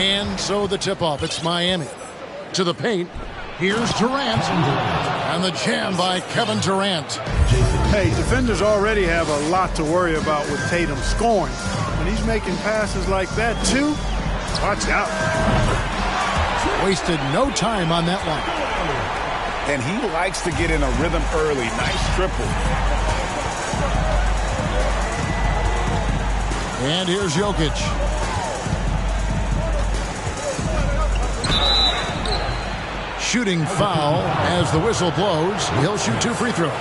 And so the tip-off, it's Miami. To the paint, here's Durant. And the jam by Kevin Durant. Hey, defenders already have a lot to worry about with Tatum scoring. When he's making passes like that, too, watch out. Wasted no time on that one. And he likes to get in a rhythm early. Nice triple. And here's Jokic. Shooting foul as the whistle blows. He'll shoot 2 free throws.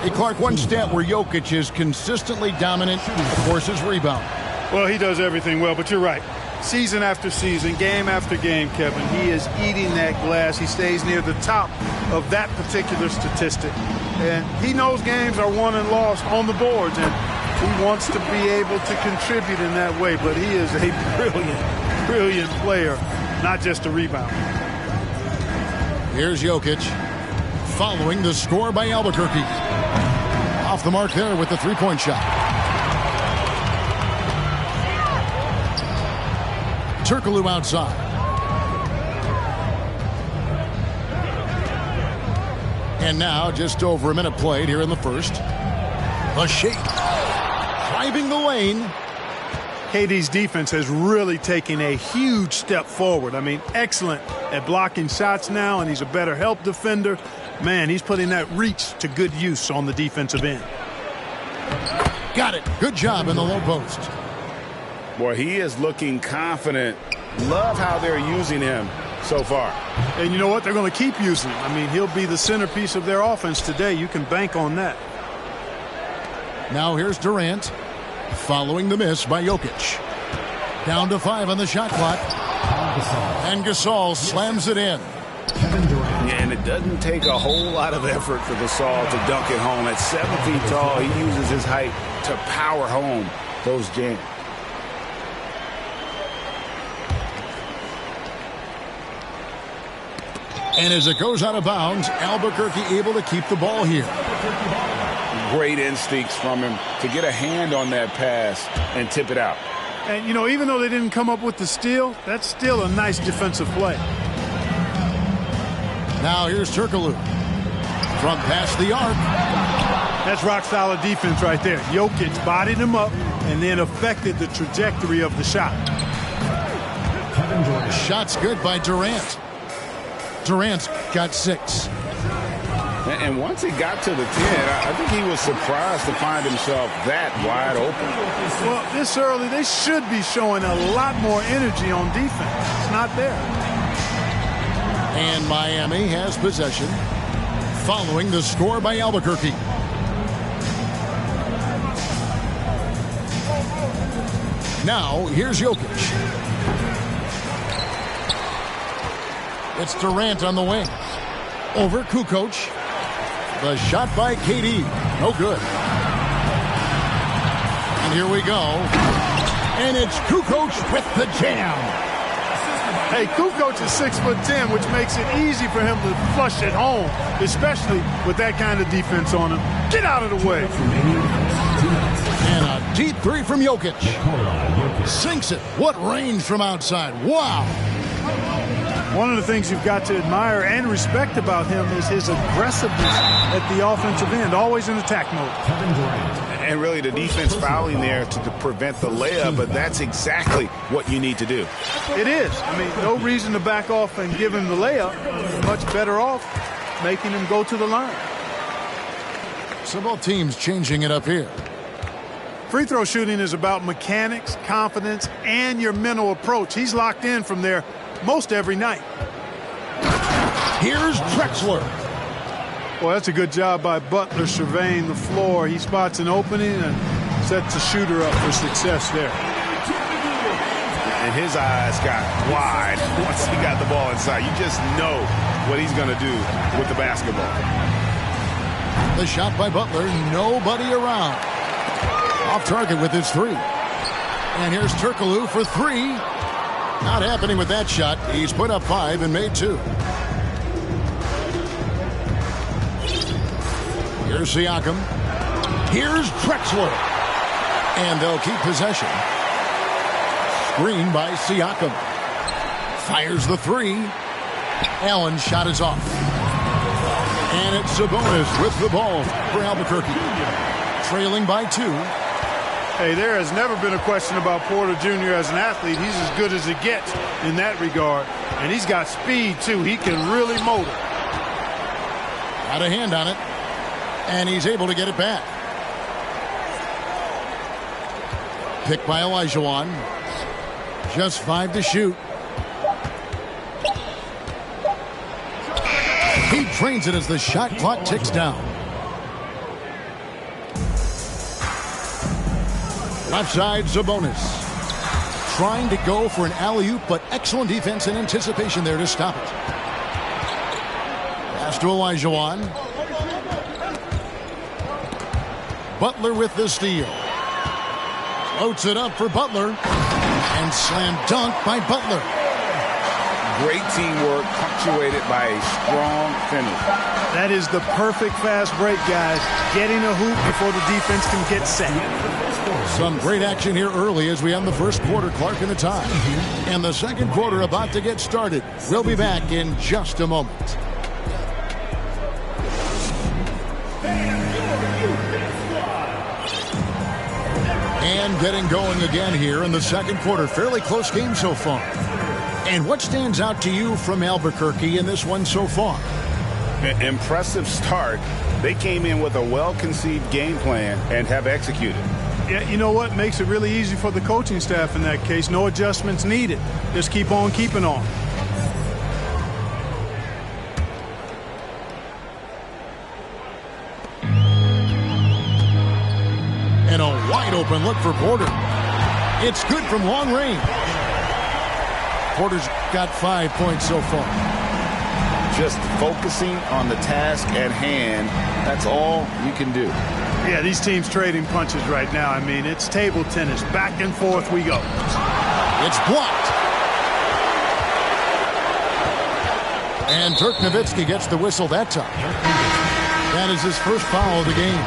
Hey, Clark, one stat where Jokic is consistently dominant, of course, is rebound. Well, he does everything well, but you're right. Season after season, game after game, Kevin, he is eating that glass. He stays near the top of that particular statistic. And he knows games are won and lost on the boards, and he wants to be able to contribute in that way. But he is a brilliant player, not just a rebound. Here's Jokic following the score by Albuquerque. Off the mark there with the three-point shot. Turkoglu outside. And now just over a minute played here in the first. The shape. Driving the lane. KD's defense has really taken a huge step forward. I mean, excellent at blocking shots now, and he's a better help defender. Man, he's putting that reach to good use on the defensive end. Got it. Good job in the low post. Boy, he is looking confident. Love how they're using him so far. And you know what? They're going to keep using him. I mean, he'll be the centerpiece of their offense today. You can bank on that. Now here's Durant. Following the miss by Jokic. Down to 5 on the shot clock. And Gasol slams it in. Yeah, and it doesn't take a whole lot of effort for Gasol to dunk it home. At 7 feet tall, he uses his height to power home those jams. And as it goes out of bounds, Albuquerque able to keep the ball here. Great instincts from him to get a hand on that pass and tip it out. And, you know, even though they didn't come up with the steal, that's still a nice defensive play. Now here's Turkoglu. From past the arc. That's rock-solid defense right there. Jokic bodied him up and then affected the trajectory of the shot. Shot's good by Durant. Durant's got 6. And once he got to the 10, I think he was surprised to find himself that wide open. Well, this early, they should be showing a lot more energy on defense. It's not there. And Miami has possession following the score by Albuquerque. Now, here's Jokic. It's Durant on the wing. Over Kukoc. The shot by KD. No good. And here we go. And it's Kukoc with the jam. Hey, Kukoc is 6'10", which makes it easy for him to flush it home, especially with that kind of defense on him. Get out of the way. And a deep three from Jokic. Sinks it. What range from outside. Wow. One of the things you've got to admire and respect about him is his aggressiveness at the offensive end, always in attack mode. And really the defense fouling there to prevent the layup, but that's exactly what you need to do. It is. I mean, no reason to back off and give him the layup. Much better off making him go to the line. So both teams changing it up here. Free throw shooting is about mechanics, confidence, and your mental approach. He's locked in from there most every night. Here's Drexler. Well, that's a good job by Butler surveying the floor. He spots an opening and sets the shooter up for success there. And his eyes got wide once he got the ball inside. You just know what he's going to do with the basketball. The shot by Butler, nobody around. Off target with his 3. And here's Turkoglu for 3. Not happening with that shot. He's put up 5 and made 2. Here's Siakam. Here's Drexler. And they'll keep possession. Screen by Siakam. Fires the 3. Allen's shot is off. And it's Sabonis with the ball for Albuquerque. Trailing by 2. Hey, there has never been a question about Porter Jr. as an athlete. He's as good as it gets in that regard. And he's got speed, too. He can really motor. Got a hand on it. And he's able to get it back. Picked by Olajuwon. Just 5 to shoot. He trains it as the shot clock ticks down. Left side, Sabonis. Trying to go for an alley-oop, but excellent defense and anticipation there to stop it. Pass to Olajuwon. Butler with the steal. Floats it up for Butler. And slam dunk by Butler. Great teamwork punctuated by a strong finish. That is the perfect fast break, guys. Getting a hoop before the defense can get set. Some great action here early as we end the first quarter. Clark in the tie. And the second quarter about to get started. We'll be back in just a moment. And getting going again here in the second quarter. Fairly close game so far. And what stands out to you from Albuquerque in this one so far? Impressive start. They came in with a well-conceived game plan and have executed. Yeah, you know what? Makes it really easy for the coaching staff in that case. No adjustments needed. Just keep on keeping on. And a wide open look for Porter. It's good from long range. Porter's got 5 points so far. Just focusing on the task at hand, that's all you can do. Yeah, these teams trading punches right now. I mean, it's table tennis. Back and forth we go. It's blocked. And Dirk Nowitzki gets the whistle that time. That is his first foul of the game.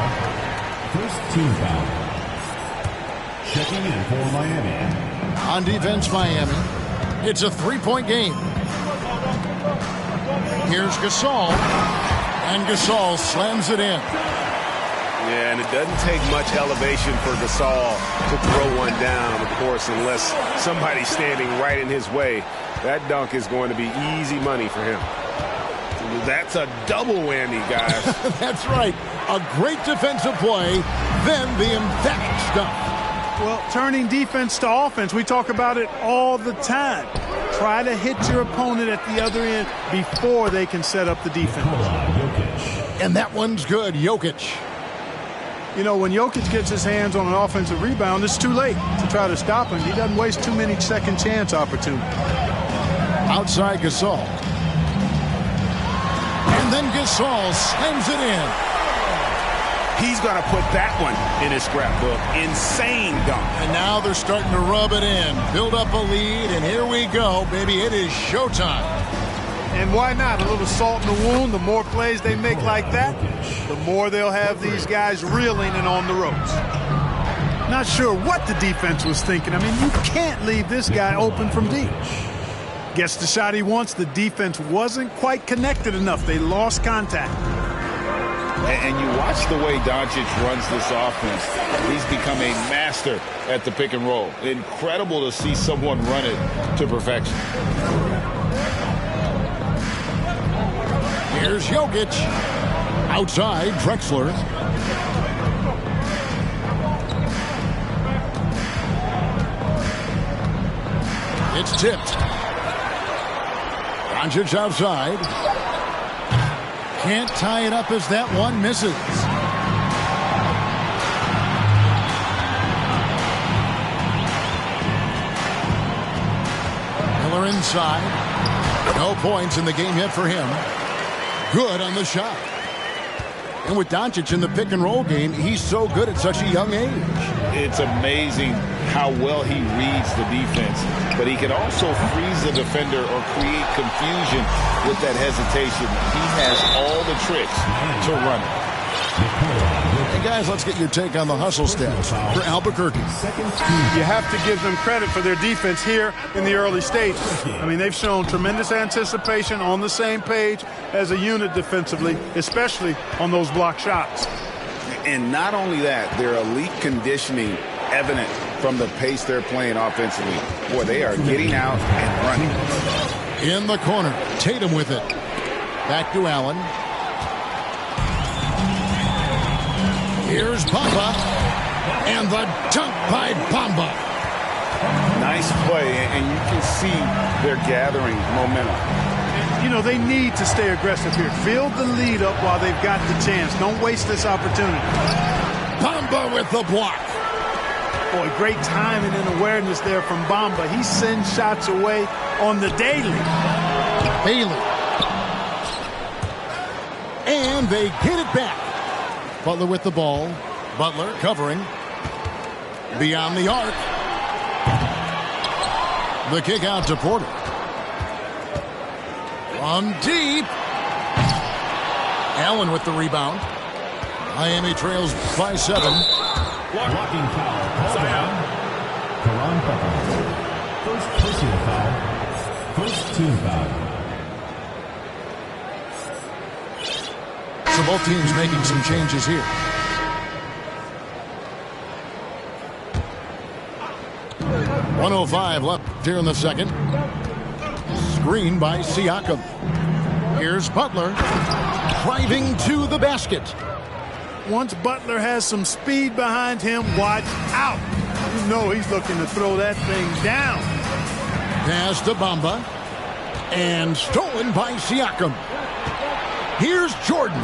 First team foul. Checking in for Miami. On defense, Miami. It's a three-point game. Here's Gasol. And Gasol slams it in. Yeah, and it doesn't take much elevation for Gasol to throw one down, of course, unless somebody's standing right in his way. That dunk is going to be easy money for him. That's a double whammy, guys. That's right. A great defensive play, then the emphatic stuff. Well, turning defense to offense, we talk about it all the time. Try to hit your opponent at the other end before they can set up the defense. And that one's good, Jokic. You know, when Jokic gets his hands on an offensive rebound, it's too late to try to stop him. He doesn't waste too many second chance opportunities. Outside Gasol. And then Gasol slams it in. He's going to put that one in his scrapbook. Insane dunk. And now they're starting to rub it in. Build up a lead, and here we go, baby. It is showtime. And why not? A little salt in the wound. The more plays they make like that, the more they'll have these guys reeling and on the ropes. Not sure what the defense was thinking. I mean, you can't leave this guy open from deep. Gets the shot he wants. The defense wasn't quite connected enough. They lost contact. And you watch the way Doncic runs this offense. He's become a master at the pick and roll. Incredible to see someone run it to perfection. Here's Jokic. Outside, Drexler. It's tipped. Doncic outside. Can't tie it up as that one misses. Miller inside. No points in the game yet for him. Good on the shot. And with Doncic in the pick and roll game, he's so good at such a young age. It's amazing how well he reads the defense, but he can also freeze the defender or create confusion with that hesitation. He has all the tricks to run it. Hey guys, let's get your take on the hustle stats for Albuquerque. You have to give them credit for their defense here in the early stages. I mean, they've shown tremendous anticipation, on the same page as a unit defensively, especially on those block shots. And not only that, their elite conditioning evident from the pace they're playing offensively. Boy, they are getting out and running. In the corner, Tatum with it. Back to Allen. Here's Bamba. And the dunk by Bamba. Nice play, and you can see they're gathering momentum. You know, they need to stay aggressive here. Build the lead up while they've got the chance. Don't waste this opportunity. Bamba with the block. Boy, great timing and awareness there from Bamba. He sends shots away on the daily. Bailey. And they get it back. Butler with the ball. Butler covering. Beyond the arc. The kick out to Porter. From deep. Allen with the rebound. Miami trails by 7. Blocking foul. Called down. Karan Butler. First personal foul. First team foul. So both teams making some changes here. .105 left here in the second. Screen by Siakam. Here's Butler driving to the basket. Once Butler has some speed behind him, watch out. You know he's looking to throw that thing down. Pass to Bamba. And stolen by Siakam. Here's Jordan.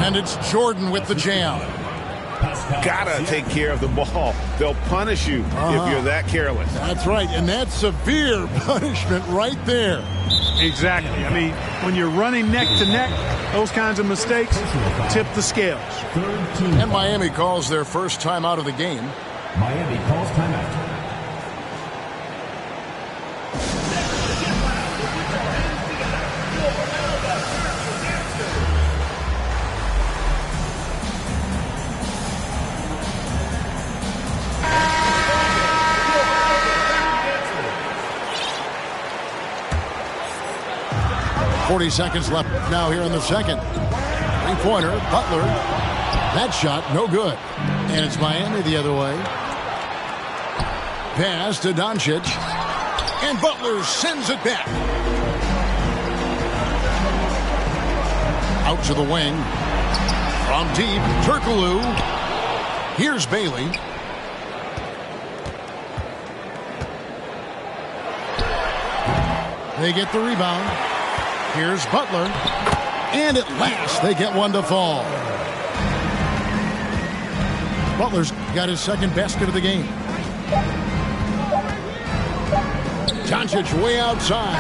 And it's Jordan with the jam. Gotta take care of the ball. They'll punish you if you're that careless. That's right, and that's severe punishment right there. Exactly. I mean, when you're running neck to neck, those kinds of mistakes tip the scales. And Miami calls their first time out of the game. Miami calls timeout. 40 seconds left now here in the second. Three-pointer, Butler. That shot, no good. And it's Miami the other way. Pass to Doncic. And Butler sends it back. Out to the wing. From deep, Turkoglu. Here's Bailey. They get the rebound. Here's Butler. And at last, they get one to fall. Butler's got his second basket of the game. Doncic way outside.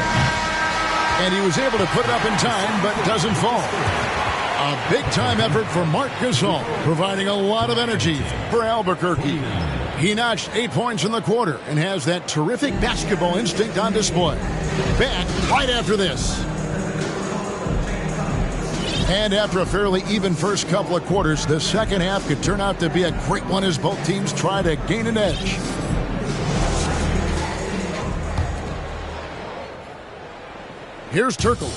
And he was able to put it up in time, but doesn't fall. A big-time effort for Marc Gasol, providing a lot of energy for Albuquerque. He notched 8 points in the quarter and has that terrific basketball instinct on display. Back right after this. And after a fairly even first couple of quarters, the second half could turn out to be a great one as both teams try to gain an edge. Here's Turkoglu.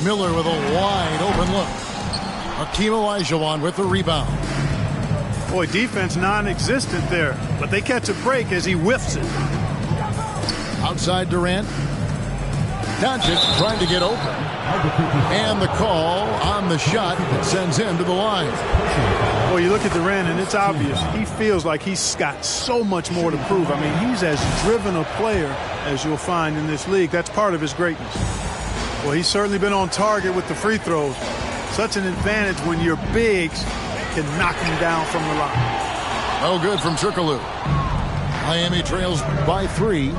Miller with a wide open look. Hakeem Olajuwon with the rebound. Boy, defense non-existent there, but they catch a break as he whiffs it. Outside Durant. Doncic trying to get open. And the call on the shot that sends him to the line. Well, you look at Durant, and it's obvious. He feels like he's got so much more to prove. I mean, he's as driven a player as you'll find in this league. That's part of his greatness. Well, he's certainly been on target with the free throws. Such an advantage when your bigs can knock him down from the line. Oh, good from Turkoglu. Miami trails by 3.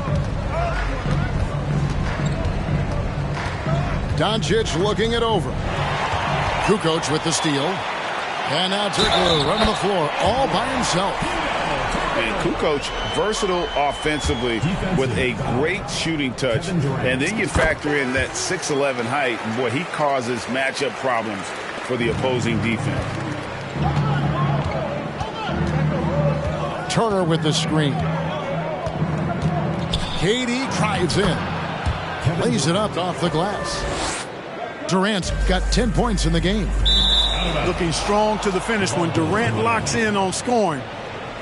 Doncic looking it over. Kukoc with the steal. And now Turkoglu running the floor all by himself. And Kukoc, versatile offensively with a great shooting touch. And then you factor in that 6'11" height. And boy, he causes matchup problems for the opposing defense. Turner with the screen. KD drives in. Lays it up off the glass. Durant's got 10 points in the game. Looking strong to the finish. When Durant locks in on scoring,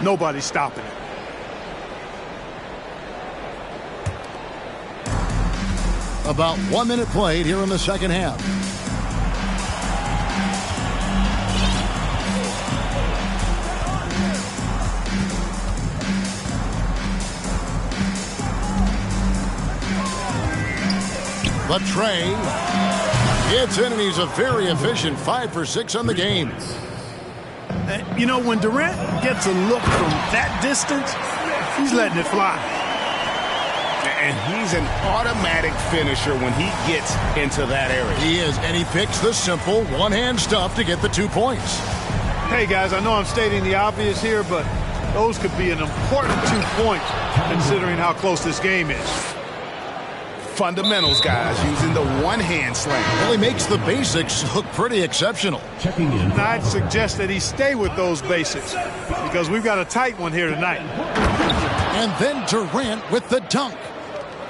nobody's stopping it. About 1 minute played here in the second half. But Trey gets in, and he's a very efficient 5 for 6 on the game. You know, when Durant gets a look from that distance, he's letting it fly. And he's an automatic finisher when he gets into that area. He is, and he picks the simple one-hand stuff to get the 2 points. Hey, guys, I know I'm stating the obvious here, but those could be an important 2 points considering how close this game is. Fundamentals, guys, using the one-hand slam. Well, he makes the basics look pretty exceptional. Checking in. And I'd suggest that he stay with those basics because we've got a tight one here tonight. And then Durant with the dunk.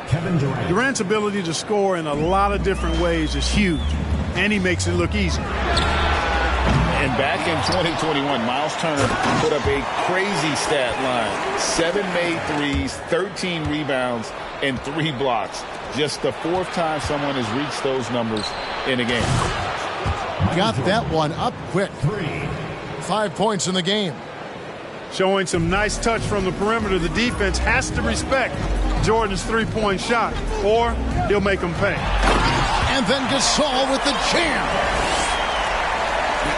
Kevin Durant. Durant's ability to score in a lot of different ways is huge, and he makes it look easy. And back in 2021, Miles Turner put up a crazy stat line. 7 made threes, 13 rebounds, and 3 blocks. Just the 4th time someone has reached those numbers in a game. Got that one up quick. 5 points in the game. Showing some nice touch from the perimeter. The defense has to respect Jordan's three-point shot, or he'll make them pay. And then Gasol with the jam.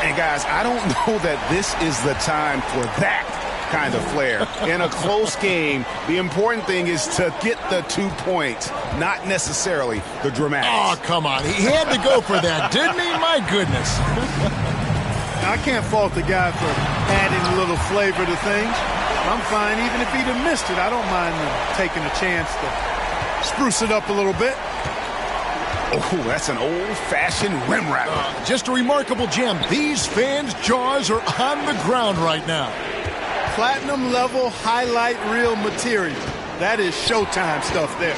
And guys, I don't know that this is the time for that kind of flair. In a close game, the important thing is to get the 2 points, not necessarily the dramatics. Oh, come on. He had to go for that, didn't he? My goodness. I can't fault the guy for adding a little flavor to things. I'm fine even if he'd have missed it. I don't mind taking a chance to spruce it up a little bit. Oh, that's an old-fashioned rim wrap. Just a remarkable jam. These fans' jaws are on the ground right now. Platinum level highlight reel material. That is Showtime stuff there.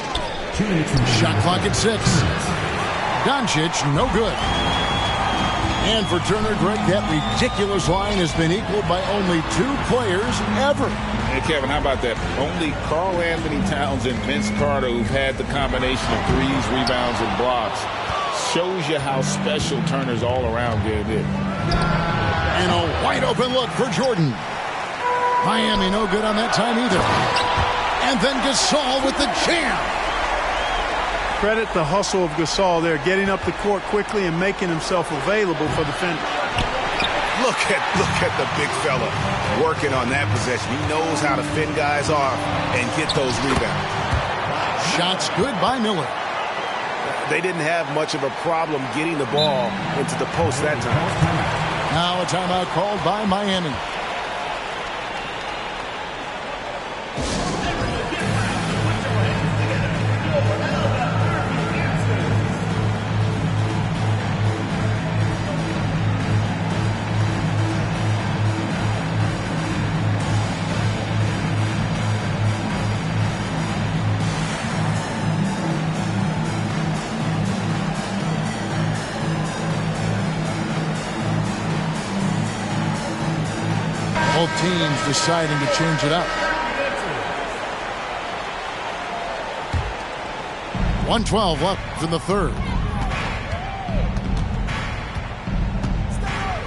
2 minutes remaining. Shot clock at 6. Doncic, no good. And for Turner, Greg, that ridiculous line has been equaled by only 2 players ever. Hey, Kevin, how about that? Only Karl Anthony Towns and Vince Carter, who've had the combination of threes, rebounds, and blocks, shows you how special Turner's all-around game is. And a wide-open look for Jordan. Miami no good on that time either. And then Gasol with the jam. Credit the hustle of Gasol there, getting up the court quickly and making himself available for defenders. Look at the big fella working on that possession. He knows how to fend guys off and get those rebounds. Shots good by Miller. They didn't have much of a problem getting the ball into the post that time. Now a timeout called by Miami. Both teams deciding to change it up. 1:12 left in the third.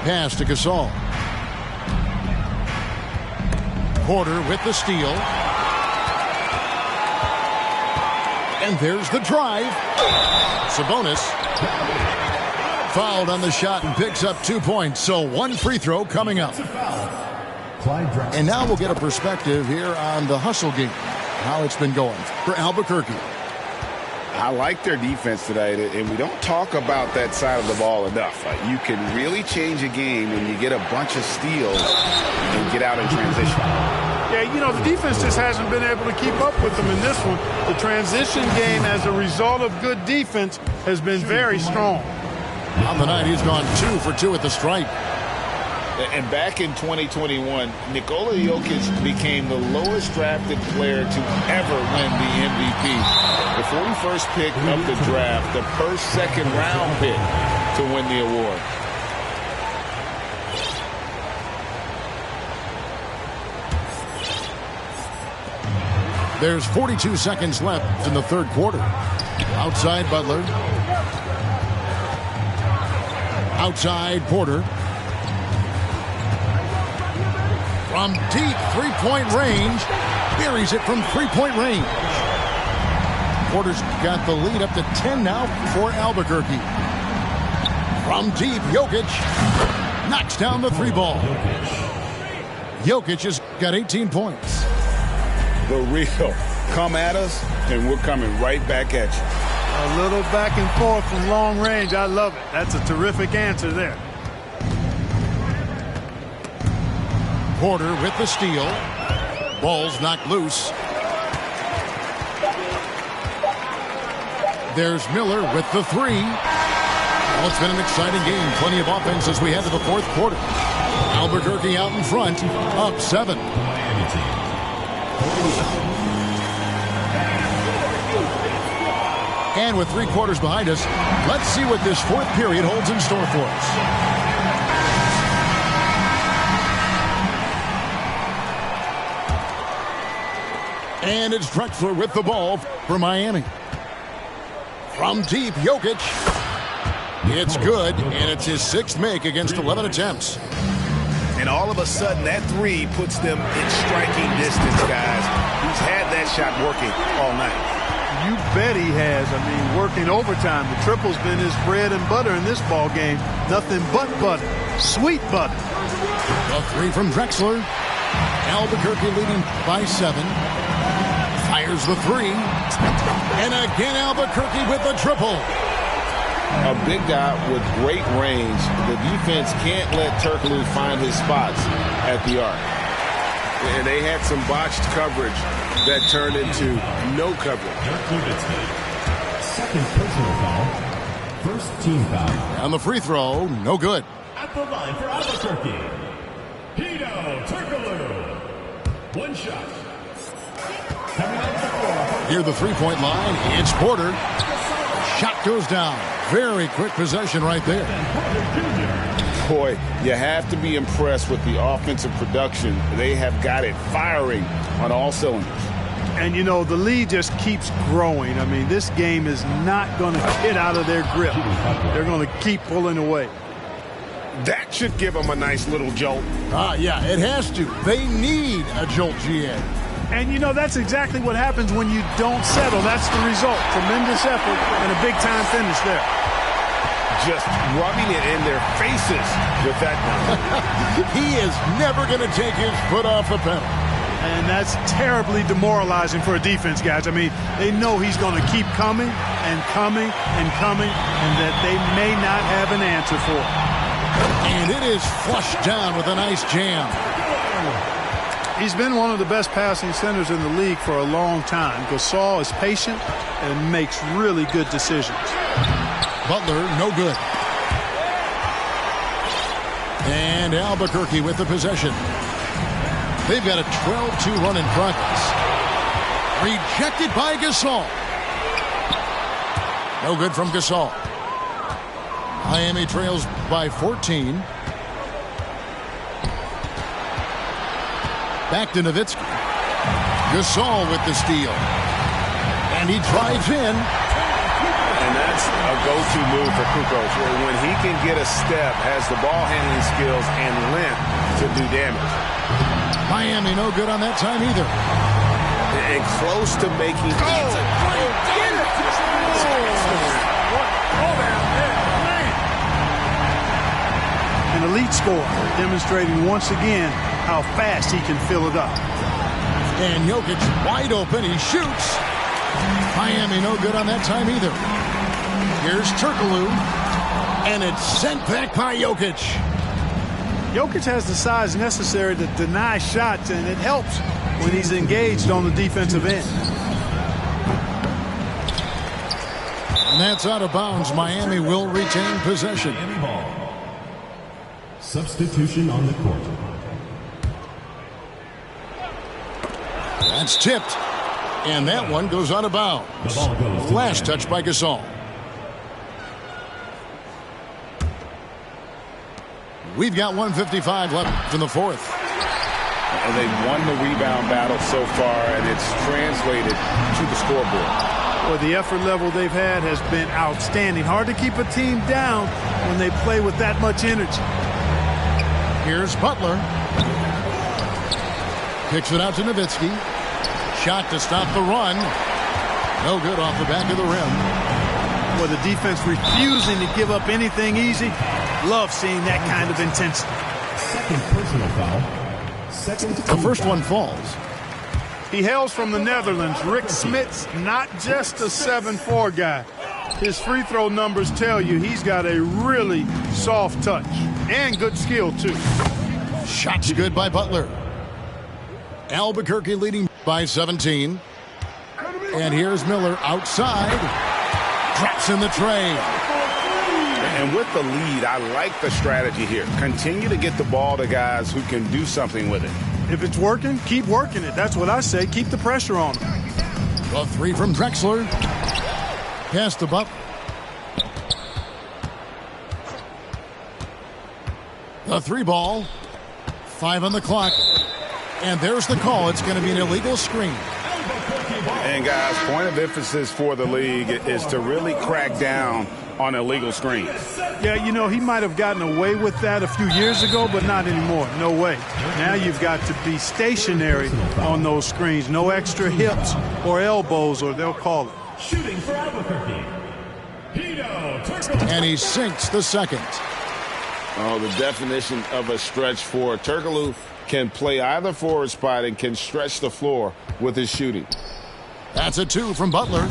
Pass to Gasol. Porter with the steal. And there's the drive. Sabonis fouled on the shot and picks up 2 points. So 1 free throw coming up. And now we'll get a perspective here on the hustle game, how it's been going for Albuquerque. I like their defense tonight, and we don't talk about that side of the ball enough. You can really change a game when you get a bunch of steals and get out in transition. Yeah, you know, the defense just hasn't been able to keep up with them in this one. The transition game, as a result of good defense, has been very strong. On the night, he's gone 2 for 2 at the stripe. And back in 2021, Nikola Jokic became the lowest drafted player to ever win the MVP. The 41st pick of the draft, the first second-round pick to win the award. There's 42 seconds left in the third quarter. Outside Butler. Outside Porter. From deep three-point range. Buries it from three-point range. Porter's got the lead up to 10 now for Albuquerque. From deep, Jokic knocks down the 3-ball. Jokic has got 18 points. The real come at us, and we're coming right back at you. A little back and forth from long range. I love it. That's a terrific answer there. Porter with the steal. Ball's knocked loose. There's Miller with the three. Well, it's been an exciting game. Plenty of offense as we head to the fourth quarter. Albuquerque out in front, up 7. And with 3 quarters behind us, let's see what this fourth period holds in store for us. And it's Drexler with the ball for Miami. From deep, Jokic. It's good, and it's his 6th make against 11 attempts. And all of a sudden, that three puts them in striking distance, guys. He's had that shot working all night. You bet he has. I mean, working overtime. The triple's been his bread and butter in this ball game. Nothing but butter. Sweet butter. A three from Drexler. Albuquerque leading by 7. Fires the three. And again, Albuquerque with the triple. A big guy with great range. The defense can't let Turkoglu find his spots at the arc. And they had some botched coverage that turned into no coverage. Second personal foul. First team foul. On the free throw, no good. At the line for Albuquerque, Hedo Turkoglu. One shot. Coming out the floor. Near the three-point line, it's Porter. Shot goes down. Very quick possession right there. Boy, you have to be impressed with the offensive production. They have got it firing on all cylinders. And, you know, the lead just keeps growing. I mean, this game is not going to get out of their grip. They're going to keep pulling away. That should give them a nice little jolt. Yeah, it has to. They need a jolt, GA. And, you know, that's exactly what happens when you don't settle. That's the result. Tremendous effort and a big-time finish there. Just rubbing it in their faces with that one. He is never going to take his foot off the pedal. And that's terribly demoralizing for a defense, guys. I mean, they know he's going to keep coming and coming and coming, and that they may not have an answer for it. And it is flushed down with a nice jam. He's been one of the best passing centers in the league for a long time. Gasol is patient and makes really good decisions. Butler, no good. And Albuquerque with the possession. They've got a 12-2 run in progress. Rejected by Gasol. No good from Gasol. Miami trails by 14. Back to Nowitzki. Gasol with the steal. And he drives in. And that's a go-to move for Kukoc. When he can get a step, has the ball handling skills and length to do damage. Miami no good on that time either. And close to making... An elite scorer, demonstrating once again how fast he can fill it up. And Jokic wide open. He shoots. Miami no good on that time either. Here's Turkoglu. And it's sent back by Jokic. Jokic has the size necessary to deny shots, and it helps when he's engaged on the defensive end. And that's out of bounds. Miami will retain possession. Miami ball. Substitution on the court. That's tipped. And that one goes out of bounds. The ball goes to Last touch by Gasol. We've got 1:55 left in the fourth. And they've won the rebound battle so far, and it's translated to the scoreboard. Well, the effort level they've had has been outstanding. Hard to keep a team down when they play with that much energy. Here's Butler. Kicks it out to Nowitzki. Shot to stop the run. No good off the back of the rim. Well, the defense refusing to give up anything easy. Love seeing that kind of intensity. Second personal foul. Second. The first one falls. He hails from the Netherlands. Rick Smits, not just a 7'4" guy. His free throw numbers tell you he's got a really soft touch and good skill, too. Shot's good by Butler. Albuquerque leading by 17. And here's Miller outside. Drops in the tray. And with the lead, I like the strategy here. Continue to get the ball to guys who can do something with it. If it's working, keep working it. That's what I say. Keep the pressure on him. A three from Drexler. Pass to Butler. The three ball. 5 on the clock. And there's the call. It's going to be an illegal screen. And guys, point of emphasis for the league is to really crack down on illegal screens. Yeah, you know, he might have gotten away with that a few years ago, but not anymore. No way. Now you've got to be stationary on those screens. No extra hips or elbows, or they'll call it. Shooting for Albuquerque. And he sinks the second. Oh, the definition of a stretch for Turkoglu can play either forward spot and can stretch the floor with his shooting. That's a 2 from Butler.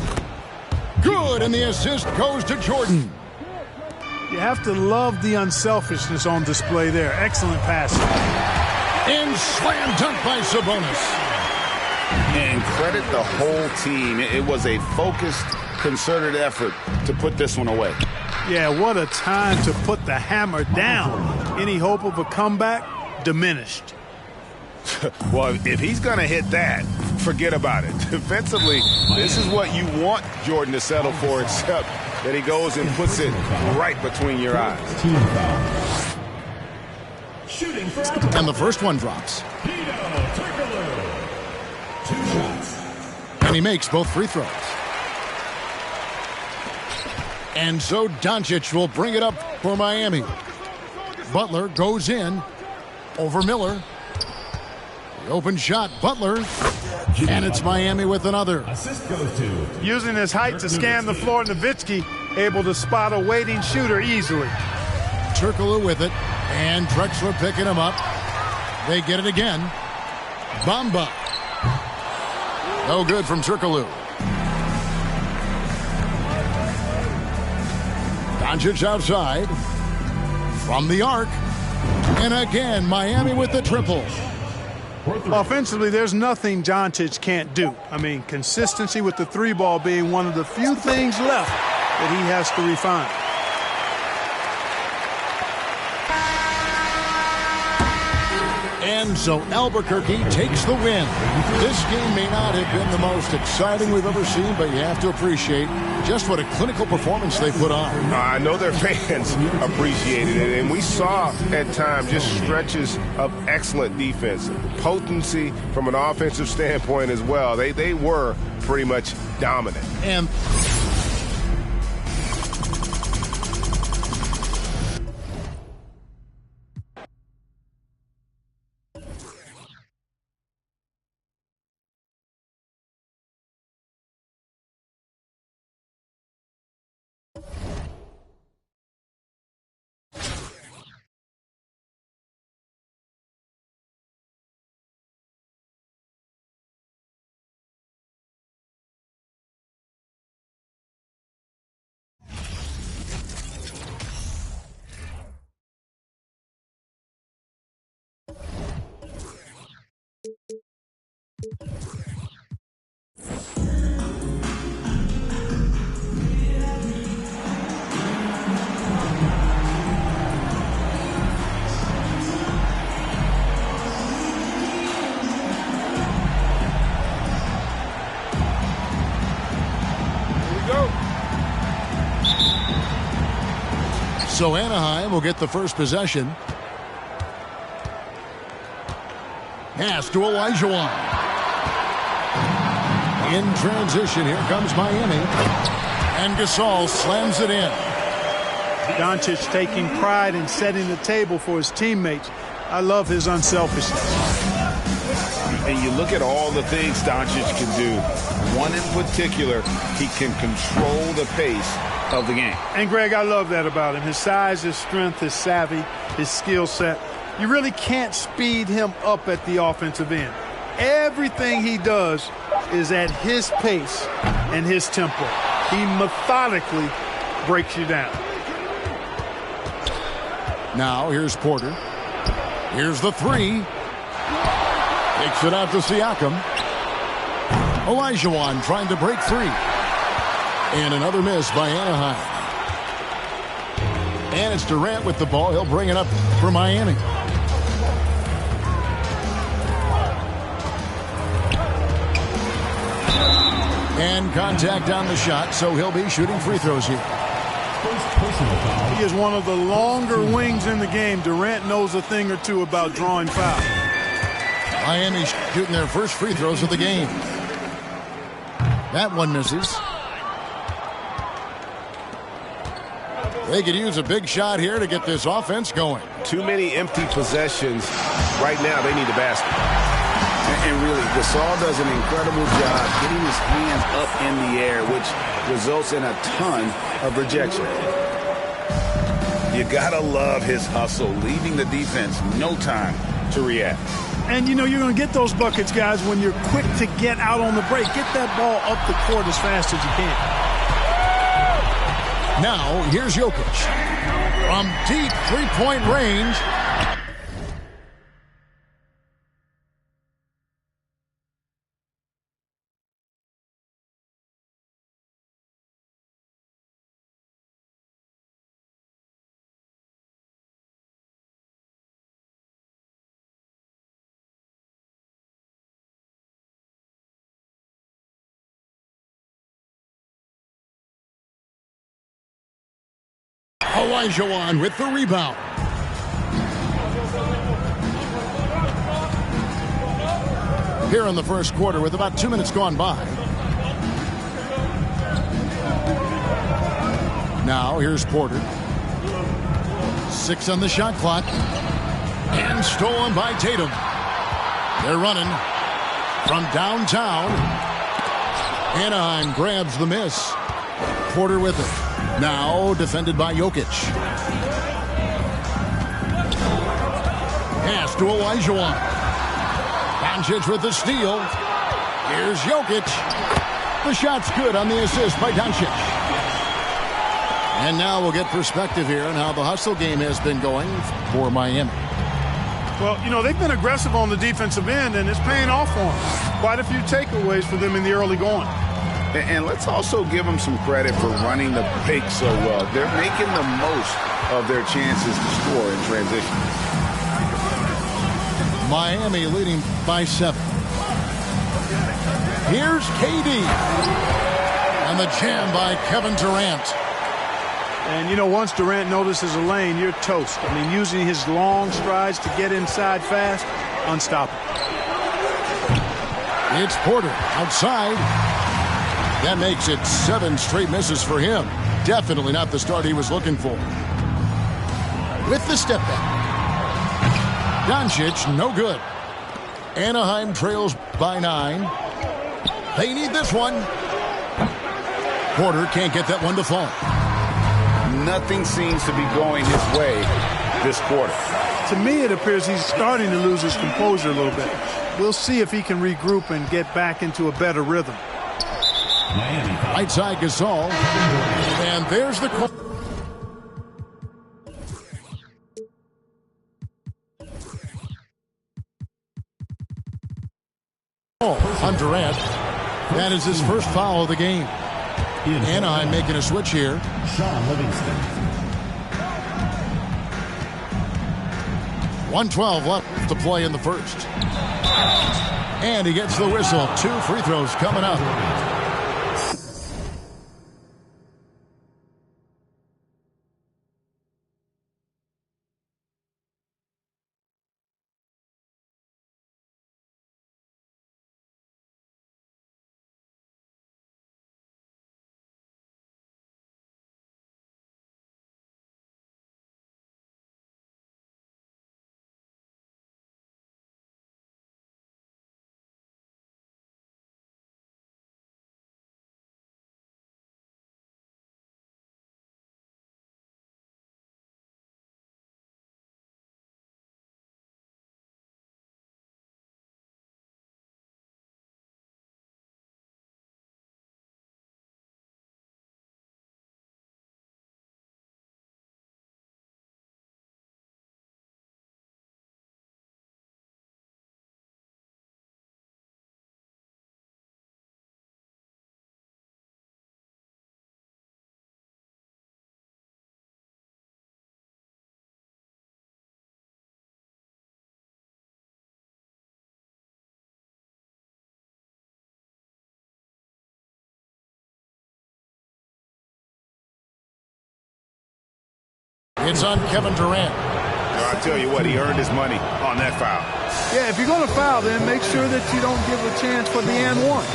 Good, and the assist goes to Jordan. You have to love the unselfishness on display there. Excellent passing. And slam dunk by Sabonis. And credit the whole team. It was a focused, concerted effort to put this one away. Yeah, what a time to put the hammer down. Any hope of a comeback? Diminished. Well, if he's going to hit that, forget about it. Defensively, this is what you want Jordan to settle for, except that he goes and puts it right between your eyes. Team foul. Shooting for Albuquerque. And the first one drops. Turkoglu. 2 shots. And he makes both free throws. And so Doncic will bring it up for Miami. Butler goes in over Miller. The open shot, Butler. And it's Miami with another. Assist goes to. Using his height to scan the floor, Nowitzki able to spot a waiting shooter easily. Turkoglu with it. And Drexler picking him up. They get it again. Bamba. No good from Turkoglu. Doncic outside. From the arc. And again, Miami with the triple. Offensively, there's nothing Doncic can't do. I mean, consistency with the three ball being one of the few things left that he has to refine. And so Albuquerque takes the win. This game may not have been the most exciting we've ever seen, but you have to appreciate just what a clinical performance they put on. I know their fans appreciated it, and we saw at times just stretches of excellent defense. Potency from an offensive standpoint as well. They were pretty much dominant. And so Anaheim will get the first possession. Pass to Olajuwon. In transition, here comes Miami. And Gasol slams it in. Doncic taking pride in setting the table for his teammates. I love his unselfishness. And you look at all the things Doncic can do. One in particular, he can control the pace of the game. And, Greg, I love that about him. His size, his strength, his savvy, his skill set. You really can't speed him up at the offensive end. Everything he does is at his pace and his tempo. He methodically breaks you down. Now here's Porter. Here's the three. Fakes it out to Siakam. Olajuwon trying to break free. And another miss by Anaheim. And it's Durant with the ball. He'll bring it up for Miami. And contact on the shot, so he'll be shooting free throws here. He is one of the longer wings in the game. Durant knows a thing or two about drawing fouls. Miami's shooting their first free throws of the game. That one misses. They could use a big shot here to get this offense going. Too many empty possessions. Right now, they need a basket. And really, Gasol does an incredible job getting his hands up in the air, which results in a ton of rejection. You gotta love his hustle, leaving the defense no time to react. And, you know, you're going to get those buckets, guys, when you're quick to get out on the break. Get that ball up the court as fast as you can. Now, here's Jokic. From deep three-point range. Olajuwon with the rebound. Here in the first quarter with about 2 minutes gone by. Now here's Porter. 6 on the shot clock. And stolen by Tatum. They're running from downtown. Anaheim grabs the miss. Porter with it. Now defended by Jokic. Pass to Olajuwon. Doncic with the steal. Here's Jokic. The shot's good on the assist by Doncic. And now we'll get perspective here on how the hustle game has been going for Miami. Well, you know, they've been aggressive on the defensive end, and it's paying off for them. Quite a few takeaways for them in the early going. And let's also give them some credit for running the pick so well. They're making the most of their chances to score in transition. Miami leading by 7. Here's KD. And the jam by Kevin Durant. And, you know, once Durant notices a lane, you're toast. I mean, using his long strides to get inside fast, unstoppable. It's Porter outside. That makes it 7 straight misses for him. Definitely not the start he was looking for. With the step back. Doncic, no good. Anaheim trails by 9. They need this one. Porter can't get that one to fall. Nothing seems to be going his way this quarter. To me, it appears he's starting to lose his composure a little bit. We'll see if he can regroup and get back into a better rhythm. Right side Gasol. And there's the call. On Durant. That is his first foul of the game. Anaheim making a switch here. Sean Livingston. 1:12 left to play in the first. And he gets the whistle. 2 free throws coming up. It's on Kevin Durant. I tell you what, he earned his money on that foul. Yeah, if you're going to foul, then make sure that you don't give a chance for the and one.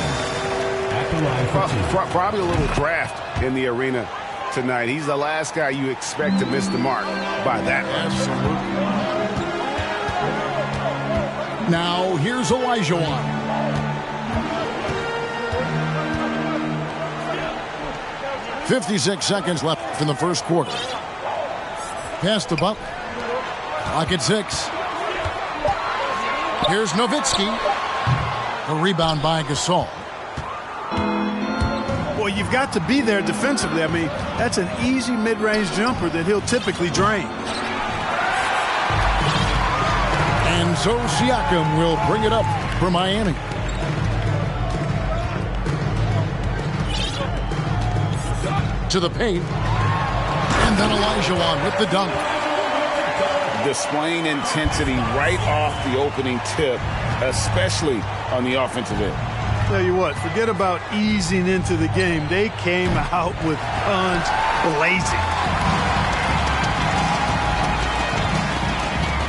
Probably a little draft in the arena tonight. He's the last guy you expect to miss the mark by that much. Now, here's Olajuwon. .56 seconds left in the first quarter. Pass to Butler. Clock at 6. Here's Nowitzki. A rebound by Gasol. Well, you've got to be there defensively. I mean, that's an easy mid-range jumper that he'll typically drain. And so Siakam will bring it up for Miami. To the paint. And then Olajuwon with the dunk. Displaying intensity right off the opening tip, especially on the offensive end. Tell you what, forget about easing into the game. They came out with guns blazing.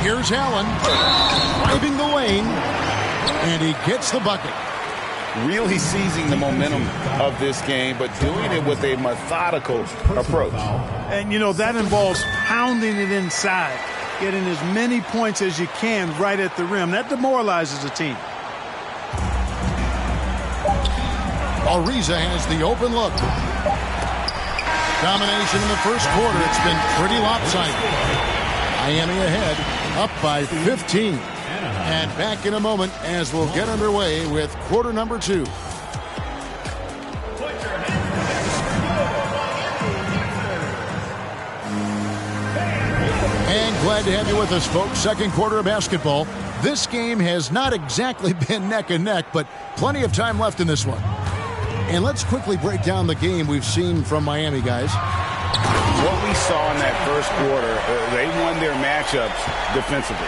Here's Allen driving the lane, and he gets the bucket. Really seizing the momentum of this game, but doing it with a methodical approach. And, you know, that involves pounding it inside, getting as many points as you can right at the rim. That demoralizes a team. Ariza has the open look. Domination in the first quarter. It's been pretty lopsided. Miami ahead, up by 15. And back in a moment as we'll get underway with quarter number 2. And glad to have you with us, folks. Second quarter of basketball. This game has not exactly been neck and neck, but plenty of time left in this one. And let's quickly break down the game we've seen from Miami, guys. What we saw in that first quarter, they won their matchups defensively.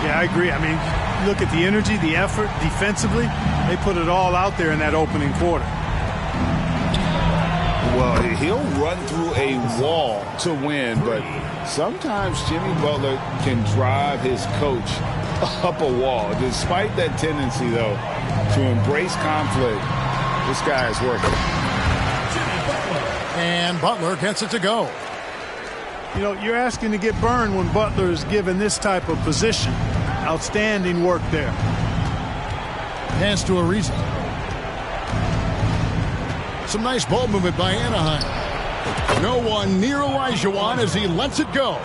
Yeah, I agree. I mean, look at the energy, the effort defensively. They put it all out there in that opening quarter. Well, he'll run through a wall to win, but sometimes Jimmy Butler can drive his coach up a wall. Despite that tendency, though, to embrace conflict, this guy is working. And Butler gets it to go. You know, you're asking to get burned when Butler is given this type of position. Outstanding work there. Pass to Ariza. Some nice ball movement by Anaheim. No one near Olajuwon as he lets it go.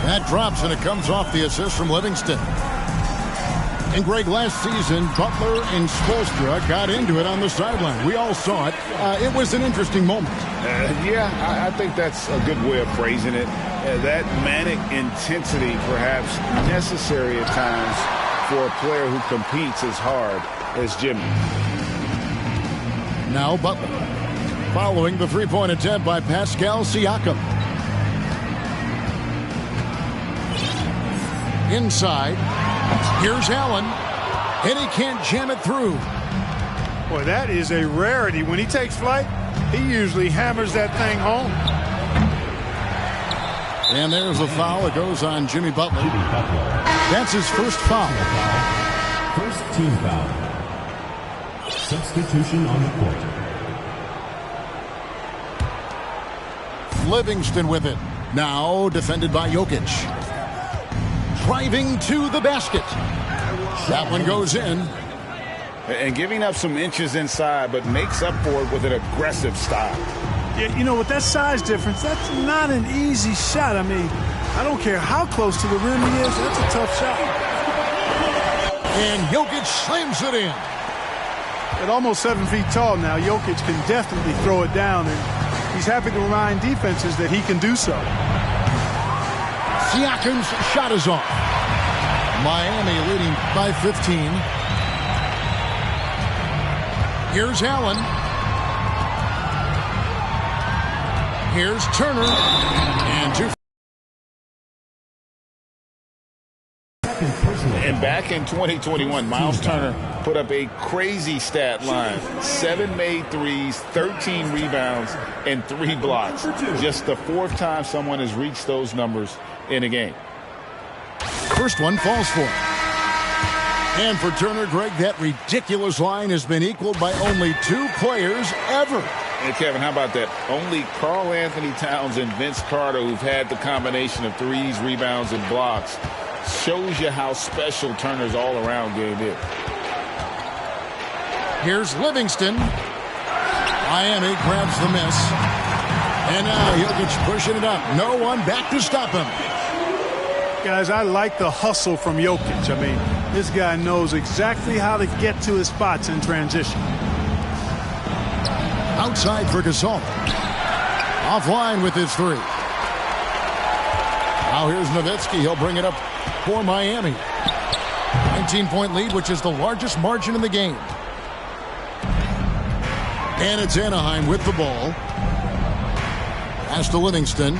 That drops and it comes off the assist from Livingston. And Greg, last season, Butler and Spoelstra got into it on the sideline. We all saw it. It was an interesting moment. Yeah, I think that's a good way of phrasing it. That manic intensity perhaps necessary at times for a player who competes as hard as Jimmy. Now Butler, following the three-point attempt by Pascal Siakam. Inside, here's Allen, and he can't jam it through. Boy, that is a rarity. When he takes flight, he usually hammers that thing home. And there's a foul. It goes on Jimmy Butler. That's his first foul. First team foul. Substitution on the court. Livingston with it. Now defended by Jokic. Driving to the basket. That one goes in. And giving up some inches inside, but makes up for it with an aggressive style. Yeah, you know, with that size difference, that's not an easy shot. I mean, I don't care how close to the rim he is. That's a tough shot. And Jokic slams it in. At almost 7 feet tall now, Jokic can definitely throw it down, and he's happy to remind defenses that he can do so. Siakam's shot is off. Miami leading by 15. Here's Allen. Here's Turner. And two. And And back in 2021, Miles Turner put up a crazy stat line. 7 made threes, 13 rebounds, and 3 blocks. Just the 4th time someone has reached those numbers in a game. First one falls for him. And for Turner, Greg, that ridiculous line has been equaled by only 2 players ever. Hey, Kevin, how about that? Only Karl Anthony Towns and Vince Carter, who've had the combination of threes, rebounds, and blocks, shows you how special Turner's all-around game is. Here's Livingston. Miami grabs the miss. And now Jokic pushing it up. No one back to stop him. Guys, I like the hustle from Jokic. I mean, this guy knows exactly how to get to his spots in transition. Outside for Gasol. Offline with his 3. Now here's Nowitzki. He'll bring it up for Miami. 19-point lead, which is the largest margin in the game. And it's Anaheim with the ball. Pass to Livingston.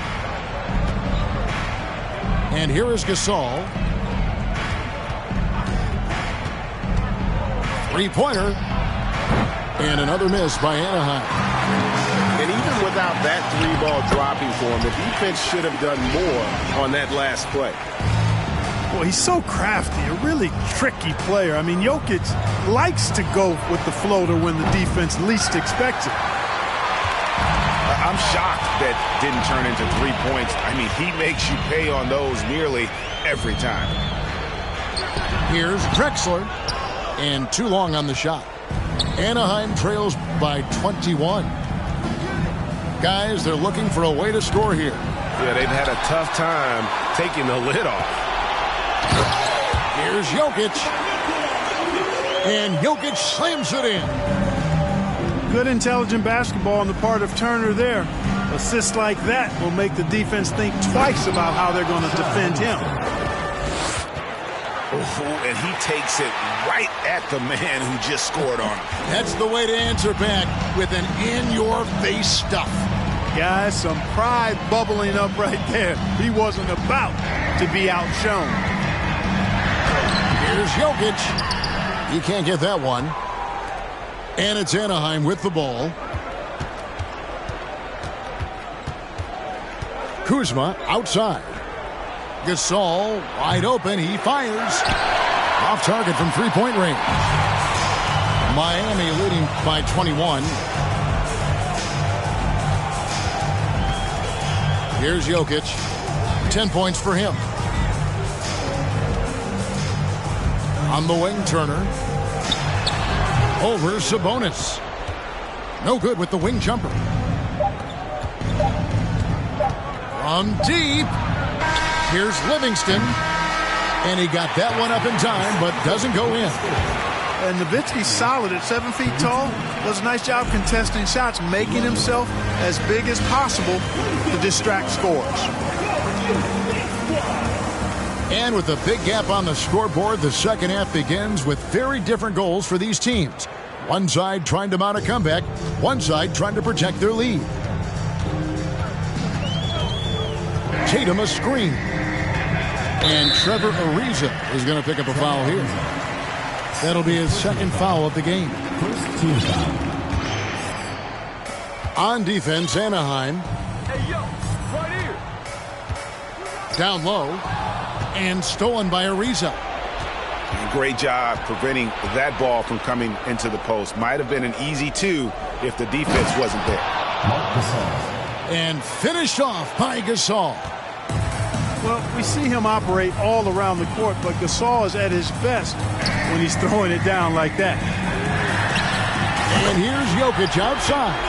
And here is Gasol. 3-pointer. And another miss by Anaheim. And even without that 3-ball dropping for him, the defense should have done more on that last play. Well, he's so crafty, a really tricky player. I mean, Jokic likes to go with the floater when the defense least expects it. I'm shocked that didn't turn into 3 points. I mean, he makes you pay on those nearly every time. Here's Drexler. And too long on the shot. Anaheim trails by 21. Guys, they're looking for a way to score here. Yeah, they've had a tough time taking the lid off. Here's Jokic. And Jokic slams it in. Good intelligent basketball on the part of Turner there. Assists like that will make the defense think twice about how they're going to defend him. And he takes it right at the man who just scored on him. That's the way to answer back with an in-your-face stuff. Guys, some pride bubbling up right there. He wasn't about to be outshone. Here's Jokic. He can't get that one. And it's Anaheim with the ball. Kuzma outside. Gasol wide open. He fires. Off target from 3-point range. Miami leading by 21. Here's Jokic. 10 points for him. On the wing, Turner. Over Sabonis. No good with the wing jumper. From deep. Here's Livingston. And he got that one up in time, but doesn't go in. And Nowitzki's solid at 7 feet tall. Does a nice job contesting shots, making himself as big as possible to distract scorers. And with a big gap on the scoreboard, the second half begins with very different goals for these teams. One side trying to mount a comeback, one side trying to protect their lead. Tatum a screen. And Trevor Ariza is going to pick up a foul here. That'll be his second foul of the game. First team foul. On defense, Anaheim. Hey, yo, right here. Down low. And stolen by Ariza. Great job preventing that ball from coming into the post. Might have been an easy 2 if the defense wasn't there. And finished off by Gasol. Well, we see him operate all around the court, but Gasol is at his best when he's throwing it down like that. And here's Jokic outside.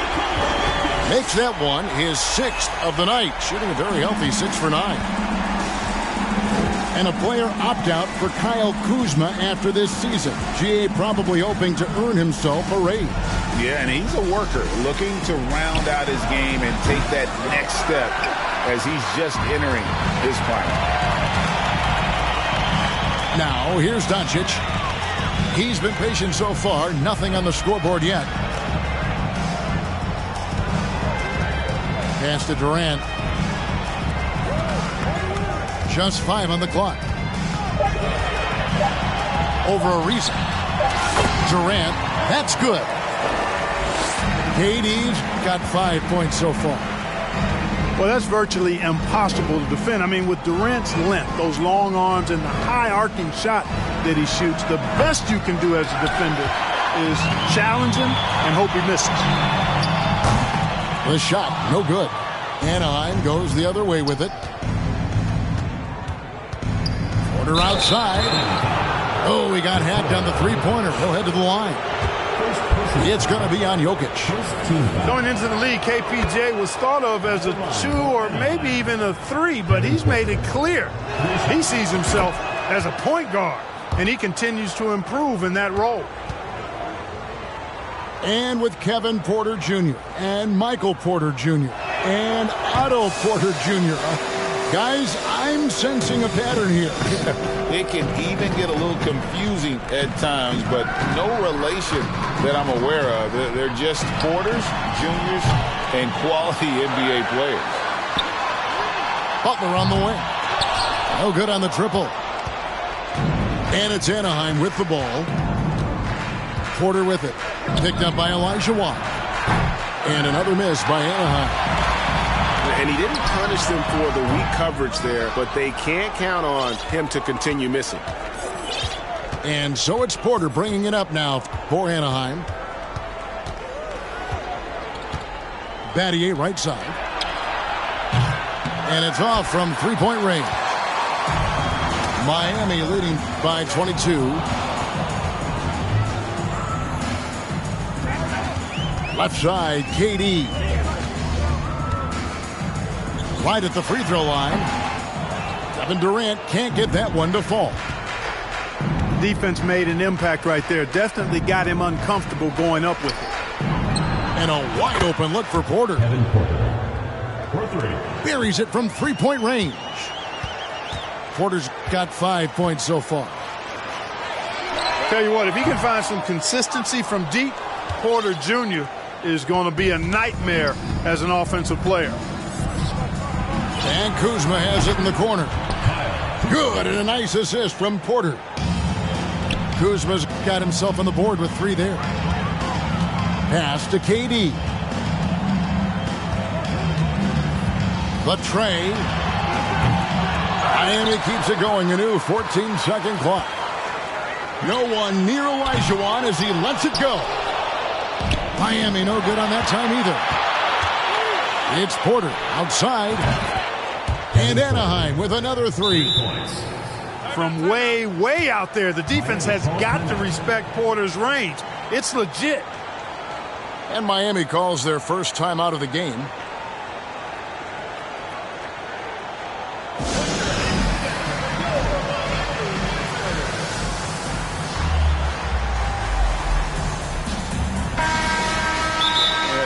Makes that one his 6th of the night, shooting a very healthy 6 for 9. And a player opt-out for Kyle Kuzma after this season. GA probably hoping to earn himself a raise. Yeah, and he's a worker looking to round out his game and take that next step as he's just entering his prime. Now, here's Doncic. He's been patient so far. Nothing on the scoreboard yet. Pass to Durant. Just 5 on the clock. Over a reason. Durant, that's good. KD's got 5 points so far. Well, that's virtually impossible to defend. I mean, with Durant's length, those long arms, and the high arcing shot that he shoots, the best you can do as a defender is challenge him and hope he misses. The shot, no good. Anaheim goes the other way with it. Porter outside. Oh, he got hacked on the three-pointer. He'll head to the line. It's going to be on Jokic. Going into the league, KPJ was thought of as a 2 or maybe even a 3, but he's made it clear he sees himself as a point guard, and he continues to improve in that role. And with Kevin Porter Jr. and Michael Porter Jr. and Otto Porter Jr. Guys, I'm sensing a pattern here. It can even get a little confusing at times, but no relation that I'm aware of. They're just Porters, Juniors, and quality NBA players. Butler on the wing. No good on the triple. And it's Anaheim with the ball. Porter with it. Picked up by Elijah Watt. And another miss by Anaheim. And he didn't punish them for the weak coverage there, but they can't count on him to continue missing. And so it's Porter bringing it up now for Anaheim. Battier right side. And it's off from three-point range. Miami leading by 22. Left side, KD. Right at the free throw line. Kevin Durant can't get that one to fall. Defense made an impact right there. Definitely got him uncomfortable going up with it. And a wide open look for Porter. Kevin Porter. For 3. Buries it from three-point range. Porter's got 5 points so far. Tell you what, if he can find some consistency from deep, Porter Jr. is going to be a nightmare as an offensive player. And Kuzma has it in the corner. Good, and a nice assist from Porter. Kuzma's got himself on the board with 3 there. Pass to KD. The tray. Miami keeps it going. A new 14-second clock. No one near Olajuwon as he lets it go. Miami no good on that time either. It's Porter outside. And Anaheim with another 3. From way, way out there, the defense has got to respect Porter's range. It's legit. And Miami calls their first time out of the game.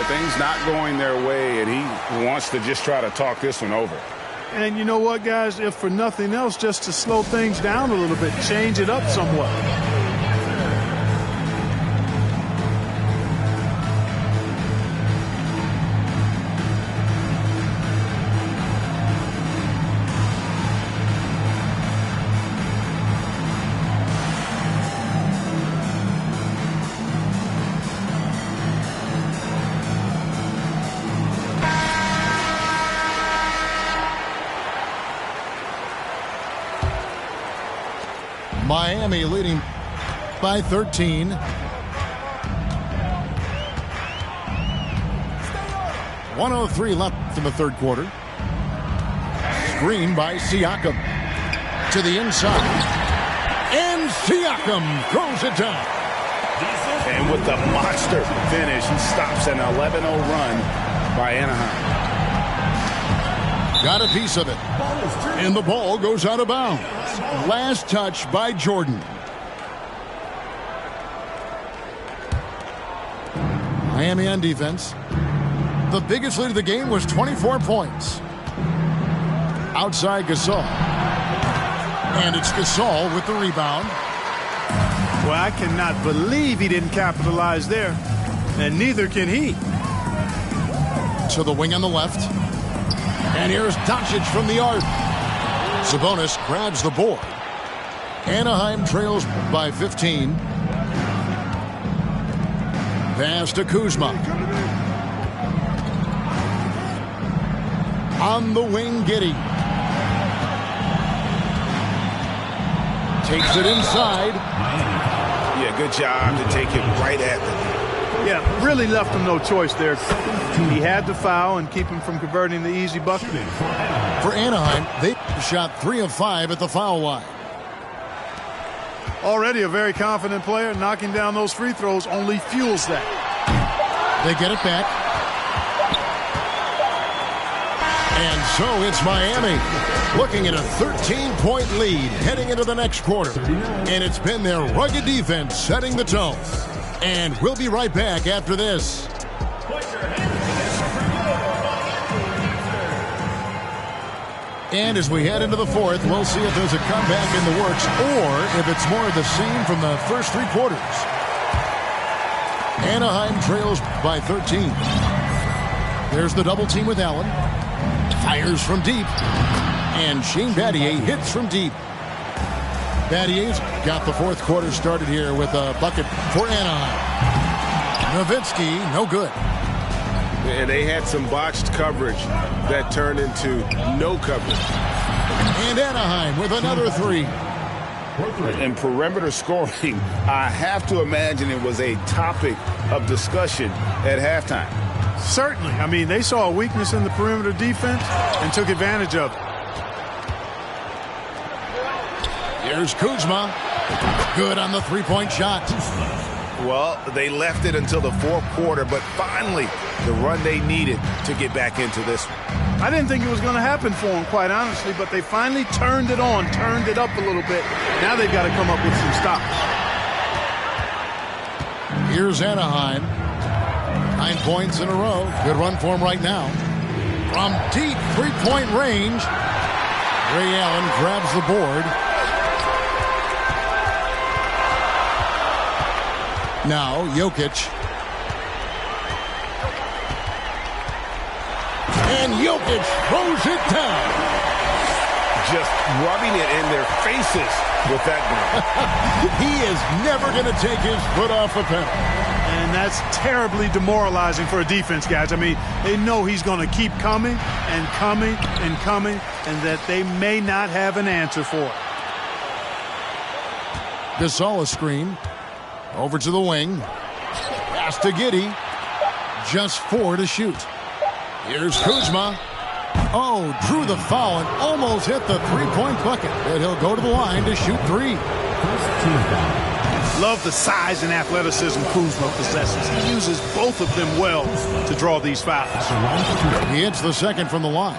Things not going their way, and he wants to just try to talk this one over. And you know what, guys? If for nothing else, just to slow things down a little bit, change it up somewhat. Miami leading by 13. .103 left in the third quarter. Screen by Siakam. To the inside. And Siakam throws it down. And with the monster finish, he stops an 11-0 run by Anaheim. Got a piece of it. And the ball goes out of bounds. Last touch by Jordan. Miami on defense. The biggest lead of the game was 24 points. Outside Gasol. And it's Gasol with the rebound. Well, I cannot believe he didn't capitalize there. And neither can he. To the wing on the left. And here's Doncic from the arc. Sabonis grabs the board. Anaheim trails by 15. Pass to Kuzma. On the wing, Giddey. Takes it inside. Yeah, good job to take it right at them. Yeah, really left him no choice there. He had to foul and keep him from converting the easy bucket. For Anaheim, they shot 3 of 5 at the foul line. Already a very confident player. Knocking down those free throws only fuels that. They get it back. And so it's Miami looking at a 13-point lead heading into the next quarter. And it's been their rugged defense setting the tone. And we'll be right back after this. And as we head into the fourth, we'll see if there's a comeback in the works or if it's more of the same from the first 3 quarters. Anaheim trails by 13. There's the double team with Allen. Fires from deep. And Shane Battier hits from deep. Battier's got the fourth quarter started here with a bucket for Anaheim. Nowitzki, no good. And they had some botched coverage that turned into no coverage. And Anaheim with another 3. And perimeter scoring, I have to imagine it was a topic of discussion at halftime. Certainly. I mean, they saw a weakness in the perimeter defense and took advantage of it. Here's Kuzma. Good on the 3-point shot. Well, they left it until the fourth quarter, but finally the run they needed to get back into this one. I didn't think it was going to happen for them, quite honestly, but they finally turned it on, turned it up a little bit. Now they've got to come up with some stops. Here's Anaheim. 9 points in a row. Good run for him right now. From deep 3-point range, Ray Allen grabs the board. Now, Jokic. And Jokic throws it down. Just rubbing it in their faces with that one. He is never going to take his foot off the pedal. And that's terribly demoralizing for a defense, guys. I mean, they know he's going to keep coming and coming and coming, and that they may not have an answer for it. Gasol screen. Over to the wing. Pass to Giddey. Just 4 to shoot. Here's Kuzma. Oh, drew the foul and almost hit the 3-point bucket. But he'll go to the line to shoot 3. Love the size and athleticism Kuzma possesses. He uses both of them well to draw these fouls. He hits the second from the line.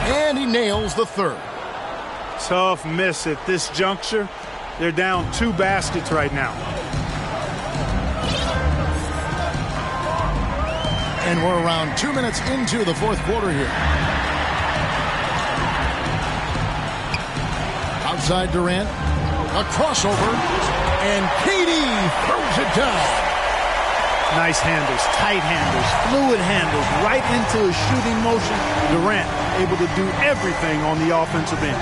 And he nails the third. Tough miss at this juncture. They're down 2 baskets right now. And we're around 2 minutes into the fourth quarter here. Outside Durant. A crossover. And KD throws it down. Nice handles, tight handles, fluid handles, right into a shooting motion. Durant able to do everything on the offensive end.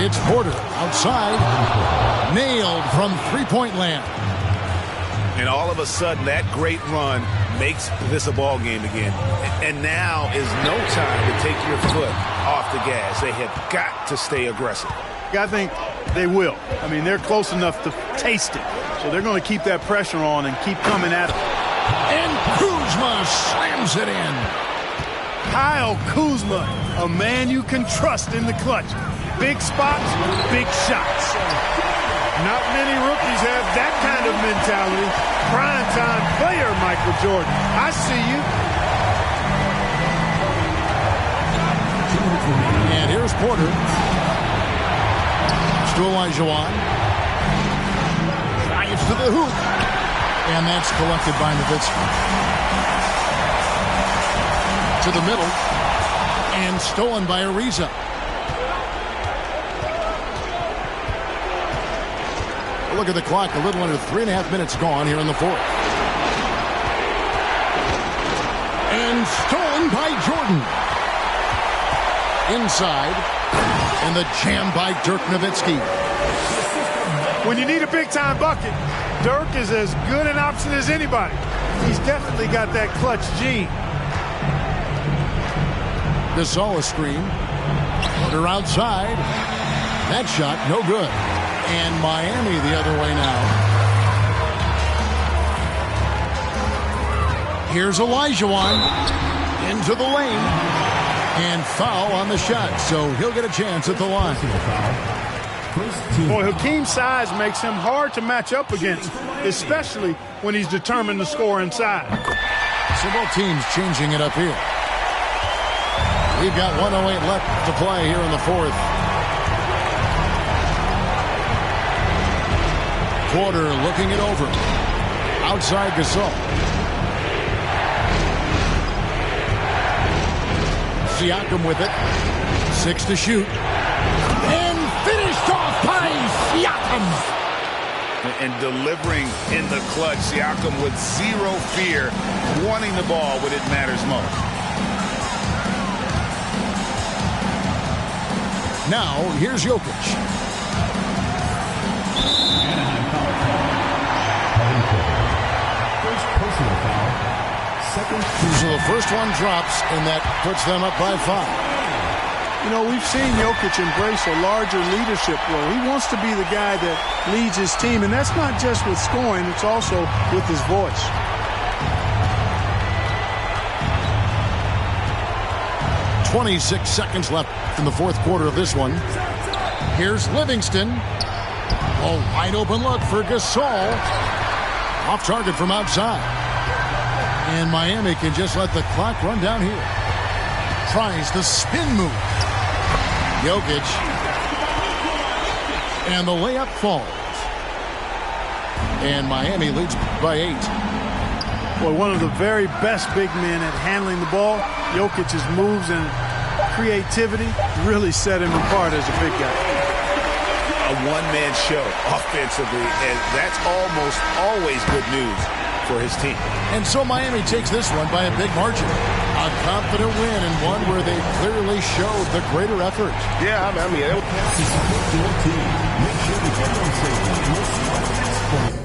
It's Porter outside. Nailed from 3-point land. And all of a sudden, that great run makes this a ball game again. And now is no time to take your foot off the gas. They have got to stay aggressive. I think they will. I mean, they're close enough to taste it. So they're going to keep that pressure on and keep coming at it. And Kuzma slams it in. Kyle Kuzma, a man you can trust in the clutch. Big spots, big shots. Not many rookies have that kind of mentality. Prime-time player, Michael Jordan. I see you. And here's Porter. To Olajuwon. Drives to the hoop. And that's collected by Nowitzki. To the middle. And stolen by Ariza. Look at the clock. A little under 3.5 minutes gone here in the fourth. And stolen by Jordan. inside. And the jam by Dirk Nowitzki. When you need a big-time bucket, Dirk is as good an option as anybody. He's definitely got that clutch gene. Gasol a screen. They're outside. That shot, no good. And Miami the other way now. Here's Olajuwon into the lane. And foul on the shot, so he'll get a chance at the line. Boy, Hakeem's size makes him hard to match up against, especially when he's determined to score inside. So both teams changing it up here. We've got 1:08 left to play here in the fourth. Porter looking it over. Outside Gasol. Siakam with it. 6 to shoot. And finished off by Siakam. And delivering in the clutch. Siakam with zero fear, wanting the ball when it matters most. Now, here's Jokic. Anaheim foul call. First personal foul. Second. So the first one drops, and that puts them up by 5. You know, we've seen Jokic embrace a larger leadership role. He wants to be the guy that leads his team, and that's not just with scoring, it's also with his voice. .26 seconds left in the fourth quarter of this one. Here's Livingston. A wide open look for Gasol. Off target from outside. And Miami can just let the clock run down here. Tries the spin move. Jokic. And the layup falls. And Miami leads by 8. Well, one of the very best big men at handling the ball. Jokic's moves and creativity really set him apart as a big guy. A one-man show offensively, and that's almost always good news for his team. And so Miami takes this one by a big margin. A confident win, and one where they clearly showed the greater effort. Yeah, I mean, it To support your team, make sure to check on safety. We'll see you at the next point.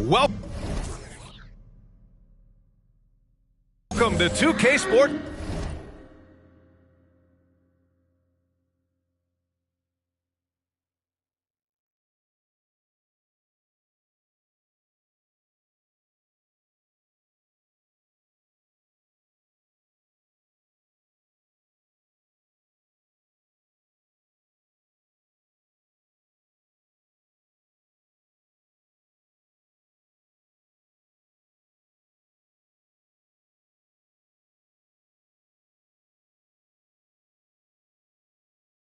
Welcome to 2K Sport.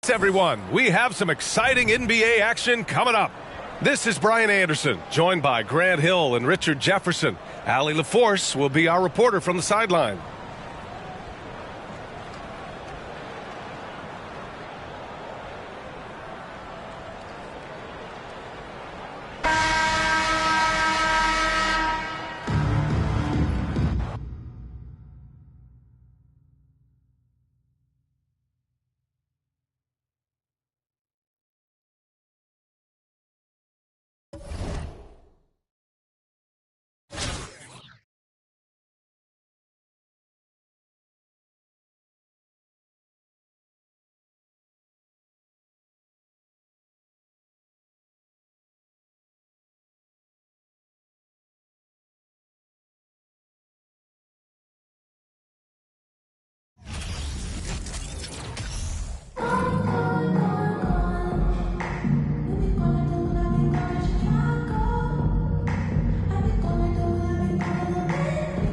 Everyone, we have some exciting NBA action coming up. This is Brian Anderson, joined by Grant Hill and Richard Jefferson. Allie LaForce will be our reporter from the sideline.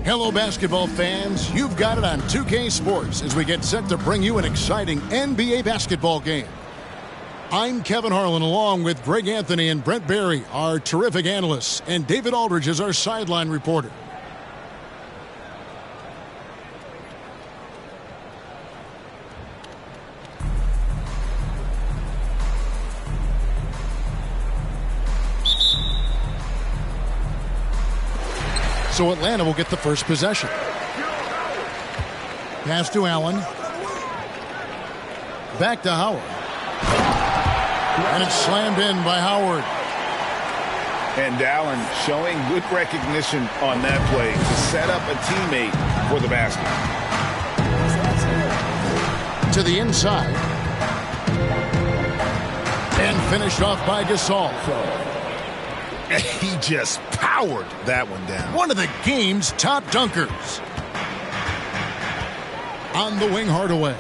Hello, basketball fans. You've got it on 2K Sports as we get set to bring you an exciting NBA basketball game. I'm Kevin Harlan along with Greg Anthony and Brent Barry, our terrific analysts, and David Aldridge is our sideline reporter. So Atlanta will get the first possession. Pass to Allen. Back to Howard. And it's slammed in by Howard. And Allen showing good recognition on that play to set up a teammate for the basket. To the inside. And finished off by Gasol. He just powered that one down. One of the game's top dunkers. On the wing, Hardaway.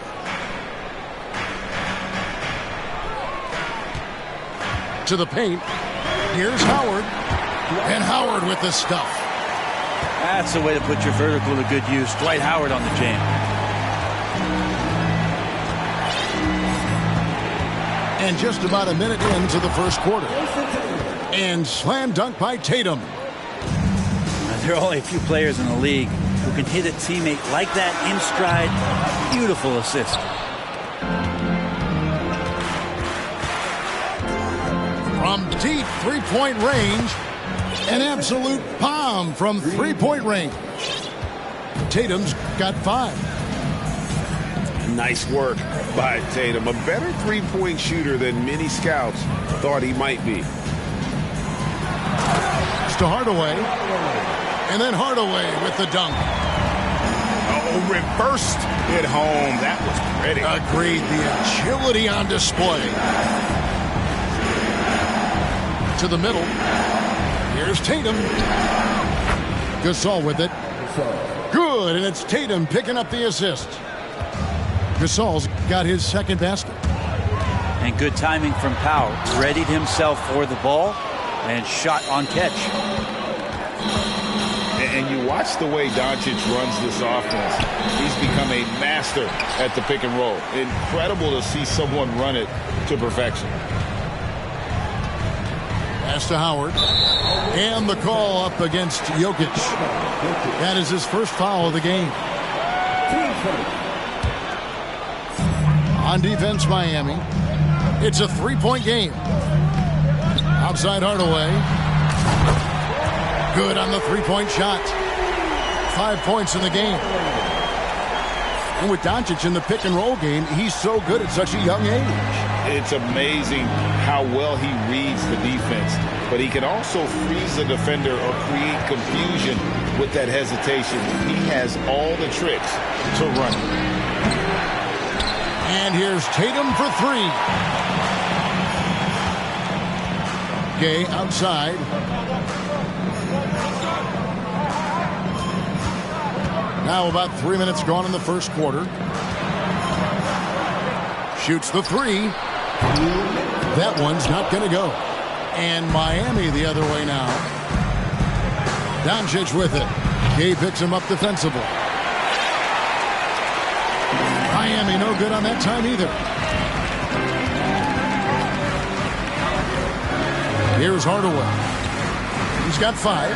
To the paint. Here's Howard. And Howard with the stuff. That's the way to put your vertical to good use. Dwight Howard on the jam. And just about a minute into the first quarter. And slam dunk by Tatum. There are only a few players in the league who can hit a teammate like that in stride. Beautiful assist. From deep three-point range, an absolute bomb from three-point range. Tatum's got 5. Nice work by Tatum. A better three-point shooter than many scouts thought he might be. To Hardaway. And then Hardaway with the dunk. Oh, reversed it home. That was pretty. Agreed. The agility on display. To the middle. Here's Tatum. Gasol with it. Good, and it's Tatum picking up the assist. Gasol's got his second basket. And good timing from Powell. Readied himself for the ball and shot on catch. And you watch the way Doncic runs this offense. He's become a master at the pick and roll. Incredible to see someone run it to perfection. Pass to Howard. And the call up against Jokic. That is his first foul of the game. On defense, Miami. It's a three-point game. Outside Hardaway. Good on the three-point shot. 5 points in the game. And with Doncic in the pick-and-roll game, he's so good at such a young age. It's amazing how well he reads the defense. But he can also freeze the defender or create confusion with that hesitation. He has all the tricks to run. And here's Tatum for 3. Gay outside. Now about 3 minutes gone in the first quarter. Shoots the 3. That one's not going to go. And Miami the other way now. Doncic with it. Gay picks him up defensively. Miami no good on that time either. Here's Hardaway. He's got 5.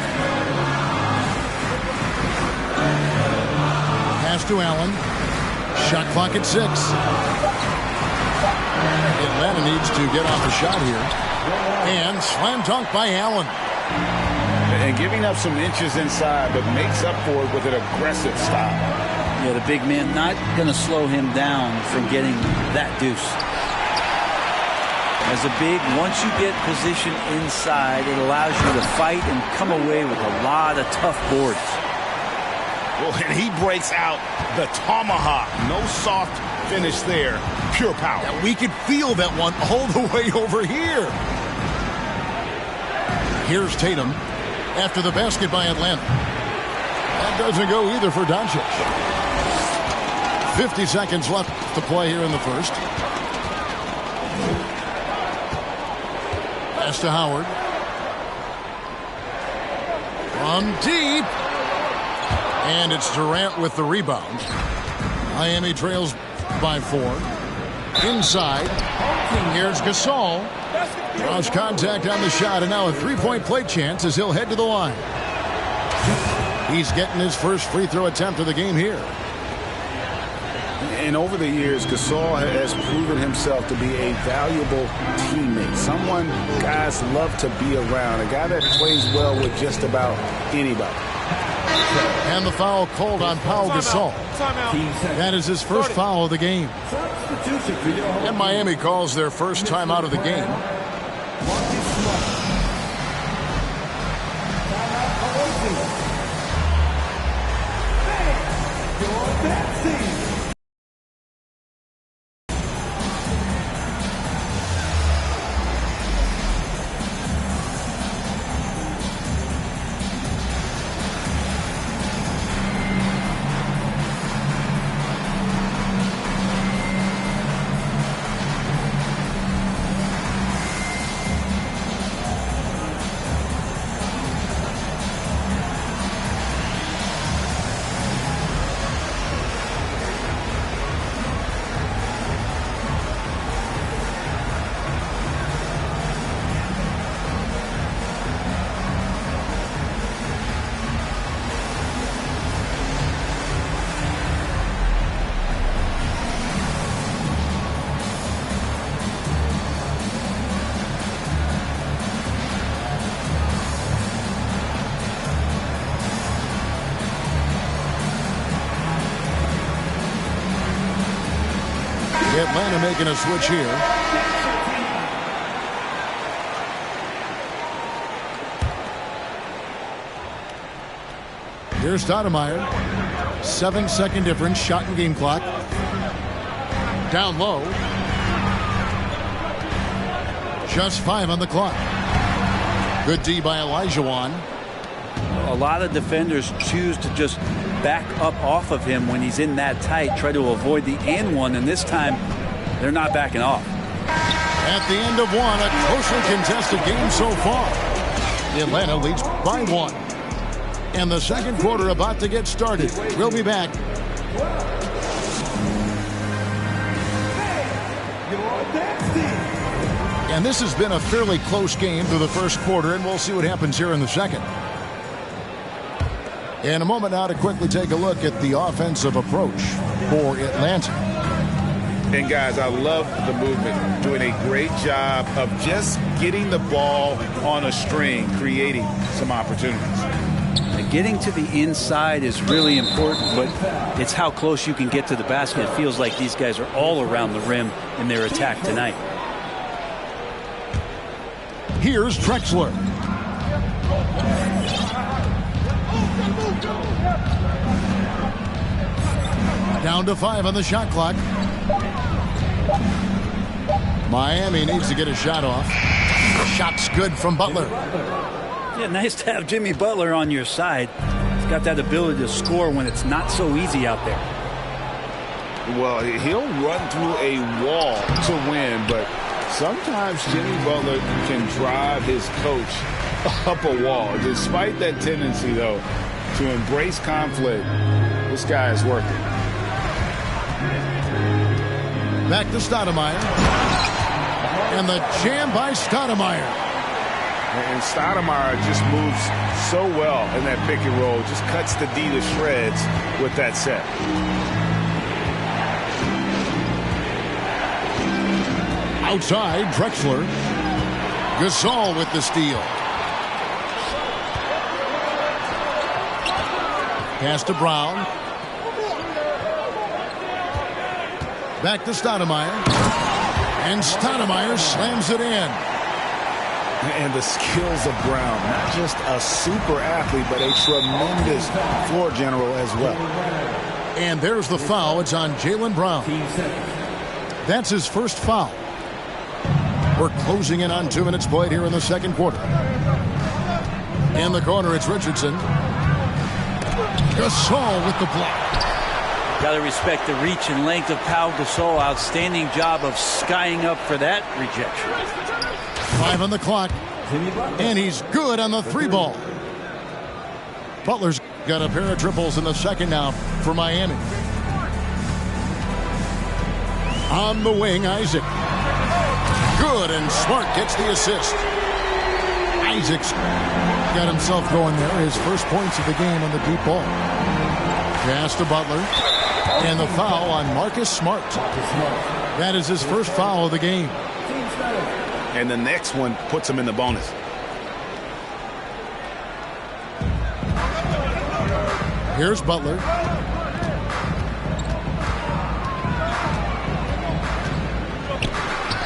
Pass to Allen. Shot clock at 6. Atlanta needs to get off a shot here. And slam dunk by Allen. And giving up some inches inside, but makes up for it with an aggressive stop. Yeah, the big man not going to slow him down from getting that deuce. As a big, once you get position inside, it allows you to fight and come away with a lot of tough boards. Well, and he breaks out the tomahawk. No soft finish there. Pure power. Yeah, we could feel that one all the way over here. Here's Tatum after the basket by Atlanta. That doesn't go either for Doncic. 50 seconds left to play here in the first. Pass to Howard. From deep. And it's Durant with the rebound. Miami trails by 4. Inside. Here's Gasol. Draws contact on the shot, and now a three-point play chance as he'll head to the line. He's getting his first free throw attempt of the game here. And over the years, Gasol has proven himself to be a valuable teammate. Someone guys love to be around. A guy that plays well with just about anybody. And the foul called on Pau Gasol. That is his first foul of the game. And Miami calls their first timeout of the game. Atlanta making a switch here. Here's Stoudemire. 7-second difference. Shot and game clock. Down low. Just 5 on the clock. Good D by Olajuwon. A lot of defenders choose to just back up off of him when he's in that tight, try to avoid the and one, and this time they're not backing off. At the end of one, a closely contested game so far. Atlanta leads by 1. And the second quarter about to get started. We'll be back. And this has been a fairly close game through the first quarter, and we'll see what happens here in the second. In a moment now to quickly take a look at the offensive approach for Atlanta. And guys, I love the movement. Doing a great job of just getting the ball on a string, creating some opportunities. Getting to the inside is really important, but it's how close you can get to the basket. It feels like these guys are all around the rim in their attack tonight. Here's Drexler. Down to 5 on the shot clock. Miami needs to get a shot off. Shot's good from Butler. Yeah, nice to have Jimmy Butler on your side. He's got that ability to score when it's not so easy out there. Well, he'll run through a wall to win, but sometimes Jimmy Butler can drive his coach up a wall. Despite that tendency, though, to embrace conflict, this guy is working. Back to Stoudemire. And the jam by Stoudemire. And Stoudemire just moves so well in that pick and roll. Just cuts the D to shreds with that set. Outside, Drexler. Gasol with the steal. Pass to Brown. Back to Stoudemire. And Stoudemire slams it in. And the skills of Brown. Not just a super athlete, but a tremendous floor general as well. And there's the foul. It's on Jaylen Brown. That's his first foul. We're closing in on 2 minutes played here in the second quarter. In the corner, it's Richardson. Gasol with the block. Got to respect the reach and length of Pau Gasol. Outstanding job of skying up for that rejection. 5 on the clock. And he's good on the 3 ball. Butler's Got a pair of triples in the second now for Miami. On the wing, Isaac. Good, and Smart gets the assist. Isaac's got himself going there. His first points of the game on the deep ball. Pass to Butler. And the foul on Marcus Smart. That is his first foul of the game. And the next one puts him in the bonus. Here's Butler.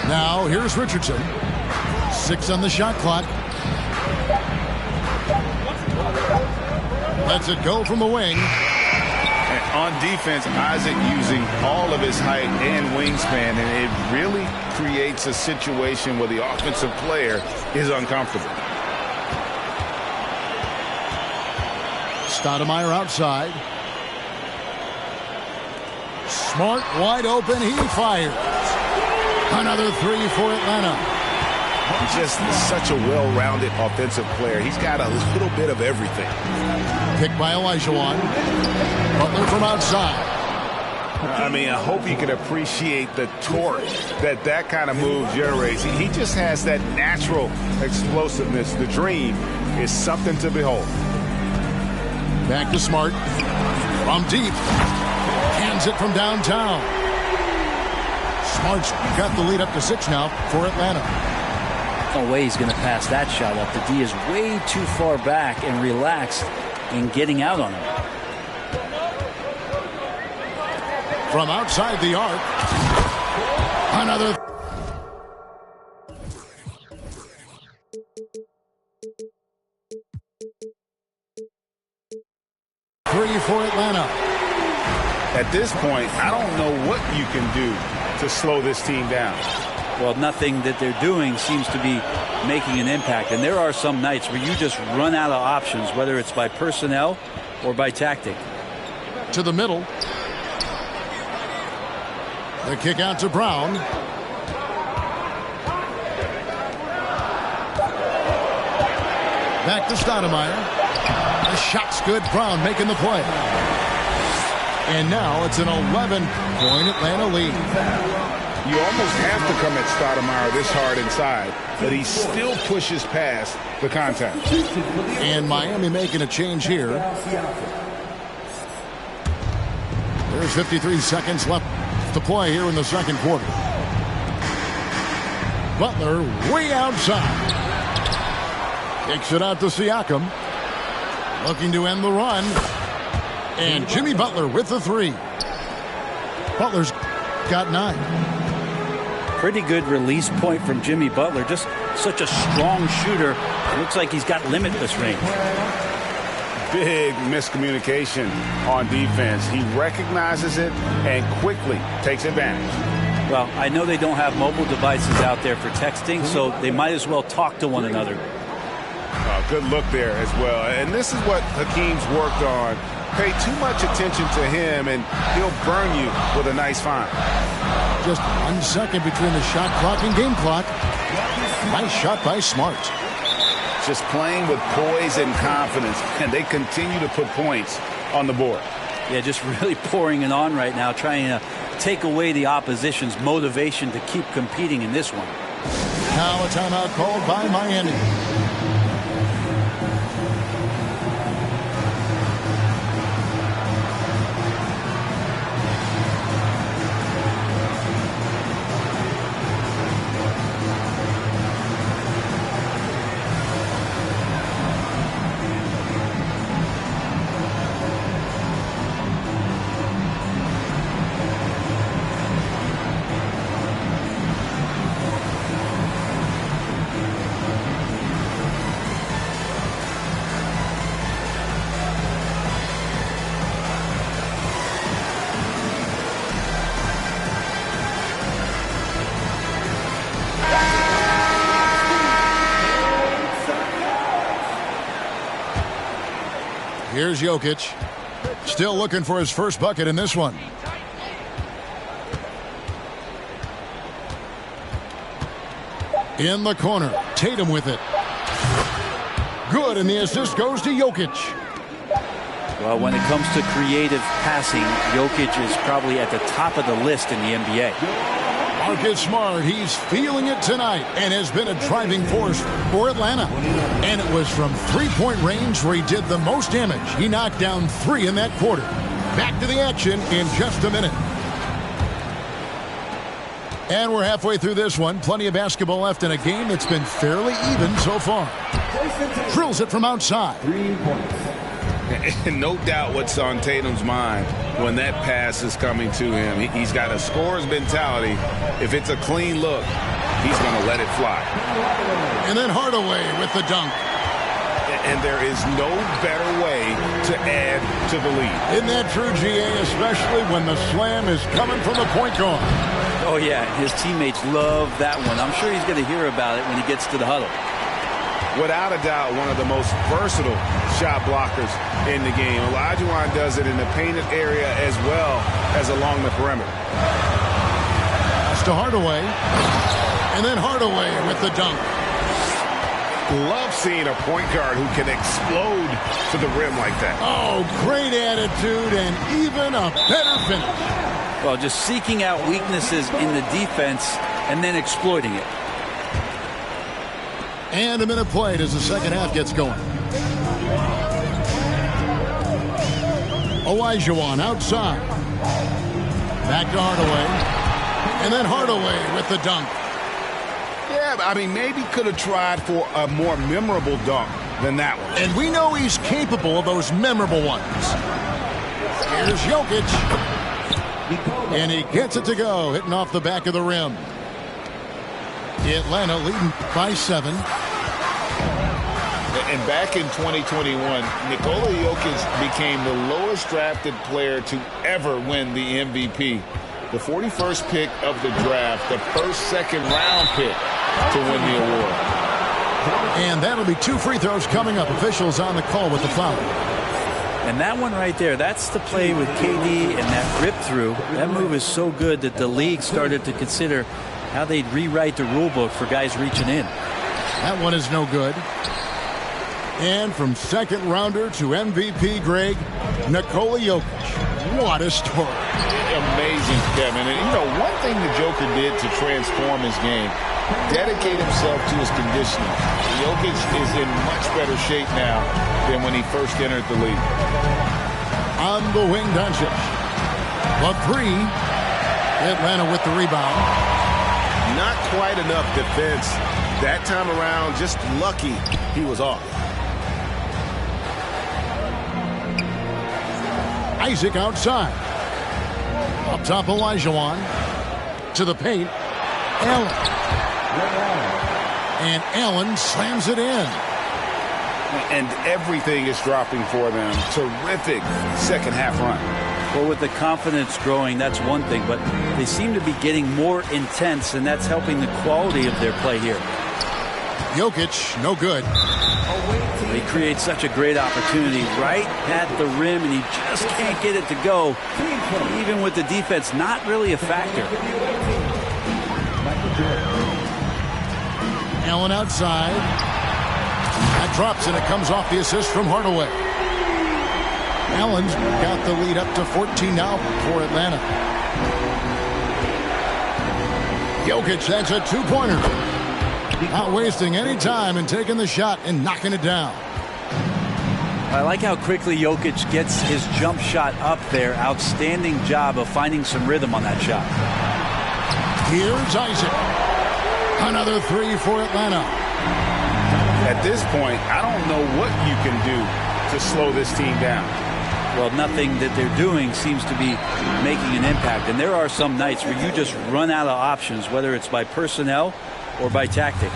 Now here's Richardson. 6 on the shot clock. Lets it go from the wing. And on defense, Isaac using all of his height and wingspan, and it really creates a situation where the offensive player is uncomfortable. Stoudemire outside. Smart wide open. He fires. Another 3 for Atlanta. Just such a well-rounded offensive player. He's got a little bit of everything. Picked by Olajuwon. Butler from outside. I mean, I hope you can appreciate the torque that kind of move generates. He just has that natural explosiveness. The dream is something to behold. Back to Smart. From deep. Hands it from downtown. Smart's got the lead up to 6 now for Atlanta. No way he's going to pass that shot up. The D is way too far back and relaxed in getting out on him. From outside the arc. Another. Three for Atlanta. At this point, I don't know what you can do to slow this team down. Well, nothing that they're doing seems to be making an impact. And there are some nights where you just run out of options, whether it's by personnel or by tactic. To the middle. The kick out to Brown. Back to Stoudemire. The shot's good. Brown making the play. And now it's an 11-point Atlanta lead. You almost have to come at Stoudemire this hard inside, but he still pushes past the contact. And Miami making a change here. There's 53 seconds left to play here in the second quarter. Butler way outside. Kicks it out to Siakam. Looking to end the run. And Jimmy Butler with the 3. Butler's got 9. Pretty good release point from Jimmy Butler. Just such a strong shooter. Looks like he's got limitless range. Big miscommunication on defense. He recognizes it and quickly takes advantage. Well, I know they don't have mobile devices out there for texting, so they might as well talk to one another. Good look there as well. And this is what Hakeem's worked on. Pay too much attention to him, and he'll burn you with a nice find. Just 1 second between the shot clock and game clock. Nice shot by Smart. Just playing with poise and confidence, and they continue to put points on the board. Yeah, just really pouring it on right now, trying to take away the opposition's motivation to keep competing in this one. Now a timeout called by Miami. Here's Jokic. Still looking for his first bucket in this one. In the corner. Tatum with it. Good, and the assist goes to Jokic. Well, when it comes to creative passing, Jokic is probably at the top of the list in the NBA. Marcus Smart, he's feeling it tonight and has been a driving force for Atlanta. And it was from three-point range where he did the most damage. He knocked down 3 in that quarter. Back to the action in just a minute. And we're halfway through this one. Plenty of basketball left in a game that's been fairly even so far. Drills it from outside. 3 points. And no doubt what's on Tatum's mind when that pass is coming to him. He's got a scorer's mentality. If it's a clean look, he's going to let it fly. And then Hardaway with the dunk. And there is no better way to add to the lead. Isn't that true, GA, especially when the slam is coming from the point guard? Oh, yeah, his teammates love that one. I'm sure he's going to hear about it when he gets to the huddle. Without a doubt, one of the most versatile shot blockers in the game. Olajuwon does it in the painted area as well as along the perimeter. That's to Hardaway. And then Hardaway with the dunk. Love seeing a point guard who can explode to the rim like that. Oh, great attitude and even a better finish. Well, just seeking out weaknesses in the defense and then exploiting it. And a minute played as the second half gets going. Olajuwon outside. Back to Hardaway. And then Hardaway with the dunk. Yeah, I mean, maybe could have tried for a more memorable dunk than that one. And we know he's capable of those memorable ones. Here's Jokic. And he gets it to go, hitting off the back of the rim. Atlanta leading by 7. And back in 2021, Nikola Jokic became the lowest drafted player to ever win the MVP. The 41st pick of the draft, the first second-round pick to win the award. And that'll be 2 free throws coming up. Officials on the call with the foul. And that one right there, that's the play with KD and that rip through. That move is so good that the league started to consider how they'd rewrite the rule book for guys reaching in. That one is no good. And from second rounder to MVP, Greg, Nikola Jokic. What a story. Amazing, Kevin. And, you know, one thing the Joker did to transform his game, dedicate himself to his conditioning. Jokic is in much better shape now than when he first entered the league. On the wing, Doncic. The 3. Atlanta with the rebound. Not quite enough defense that time around. Just lucky he was off. Isaac outside. Up top, Olajuwon. To the paint. Allen. And Allen slams it in. And everything is dropping for them. Terrific second half run. Well, with the confidence growing, that's one thing, but they seem to be getting more intense, and that's helping the quality of their play here. Jokic, no good. He creates such a great opportunity right at the rim, and he just can't get it to go. Even with the defense, not really a factor. Allen outside. That drops, and it comes off the assist from Hardaway. Allen's got the lead up to 14 now for Atlanta. Jokic, that's a 2-pointer. Not wasting any time and taking the shot and knocking it down. I like how quickly Jokic gets his jump shot up there. Outstanding job of finding some rhythm on that shot. Here's Isaac. Another 3 for Atlanta. At this point, I don't know what you can do to slow this team down. Well, nothing that they're doing seems to be making an impact. And there are some nights where you just run out of options, whether it's by personnel or by tactic.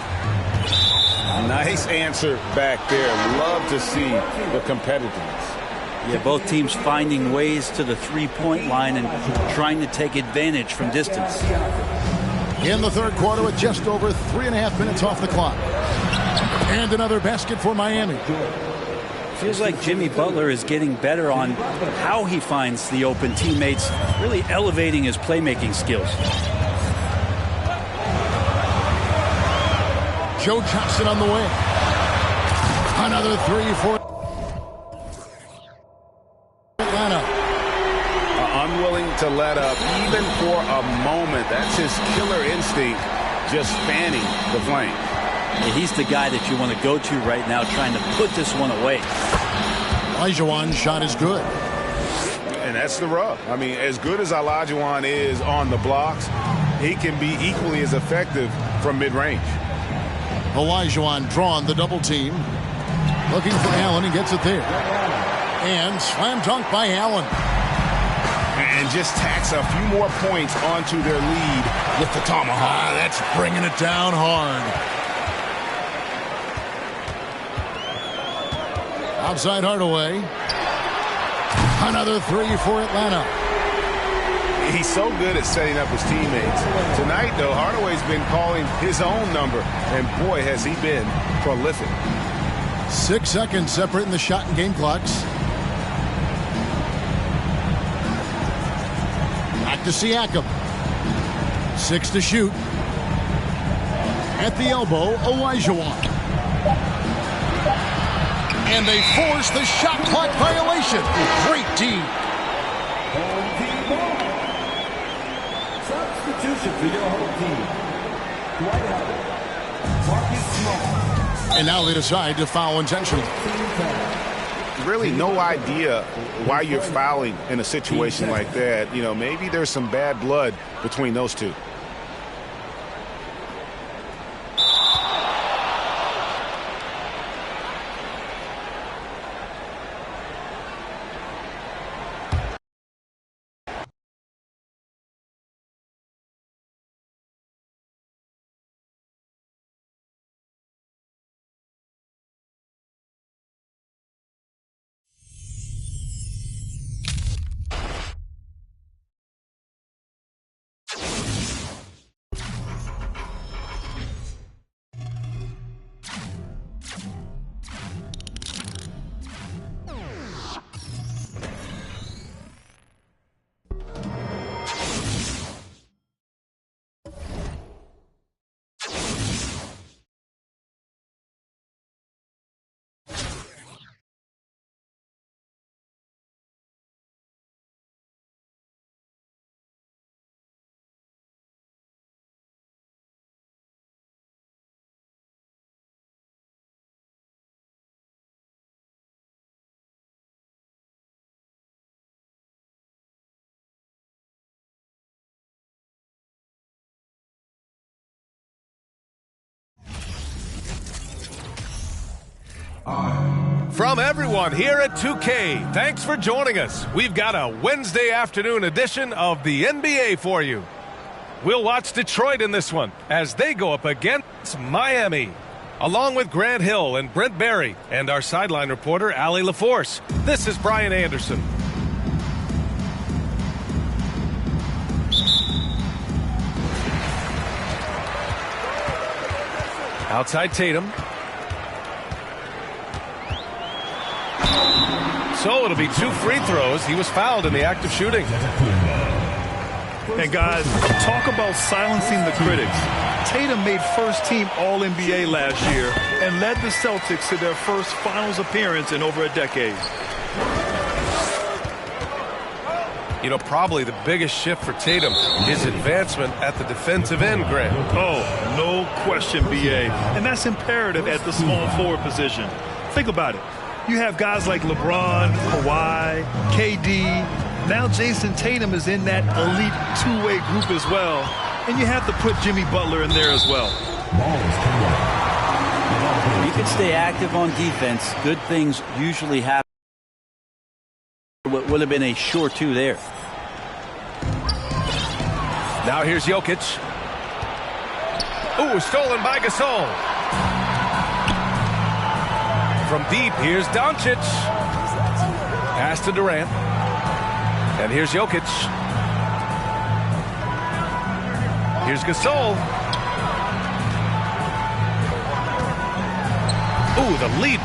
Nice answer back there. Love to see the competitiveness. Yeah, both teams finding ways to the three-point line and trying to take advantage from distance. In the third quarter with just over 3.5 minutes off the clock. And another basket for Miami. Feels like Jimmy Butler is getting better on how he finds the open teammates, really elevating his playmaking skills. Joe Johnson on the way. Another 3 for... Atlanta. Unwilling to let up even for a moment. That's his killer instinct, just fanning the flame. Yeah, he's the guy that you want to go to right now, trying to put this one away. Olajuwon's shot is good. And that's the rub. I mean, as good as Olajuwon is on the blocks, he can be equally as effective from mid-range. Olajuwon drawn the double team. Looking for Allen. He gets it there. And slam dunk by Allen. And just tacks a few more points onto their lead with the tomahawk. That's bringing it down hard. Outside Hardaway. Another three for Atlanta. He's so good at setting up his teammates. Tonight, though, Hardaway's been calling his own number, and boy, has he been prolific. 6 seconds separating the shot and game clocks. Back to Siakam. 6 to shoot. At the elbow, Olajuwon. And they force the shot clock violation. Great team. Substitution for your home team. Dwight Howard. Marcus Smart. And now they decide to foul intentionally. Really no idea why you're fouling in a situation like that. You know, maybe there's some bad blood between those two. From everyone here at 2K, thanks for joining us. We've got a Wednesday afternoon edition of the NBA for you. We'll watch Detroit in this one as they go up against Miami. Along with Grant Hill and Brent Barry and our sideline reporter, Allie LaForce, this is Brian Anderson. Outside Tatum. So it'll be 2 free throws. He was fouled in the act of shooting. And guys, talk about silencing the critics. Tatum made first team All-NBA last year and led the Celtics to their first finals appearance in over a decade. You know, probably the biggest shift for Tatum, his advancement at the defensive end, Grant. Oh, no question, B.A. And that's imperative at the small forward position. Think about it. You have guys like LeBron, Kawhi, KD. Now Jason Tatum is in that elite two-way group as well. And you have to put Jimmy Butler in there as well. You can stay active on defense. Good things usually happen. What would have been a sure 2 there. Now here's Jokic. Ooh, stolen by Gasol. From deep, here's Doncic. Pass to Durant. And here's Jokic. Here's Gasol. Ooh, the lead.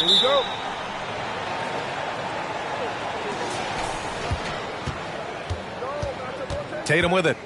Here we go. Tatum with it.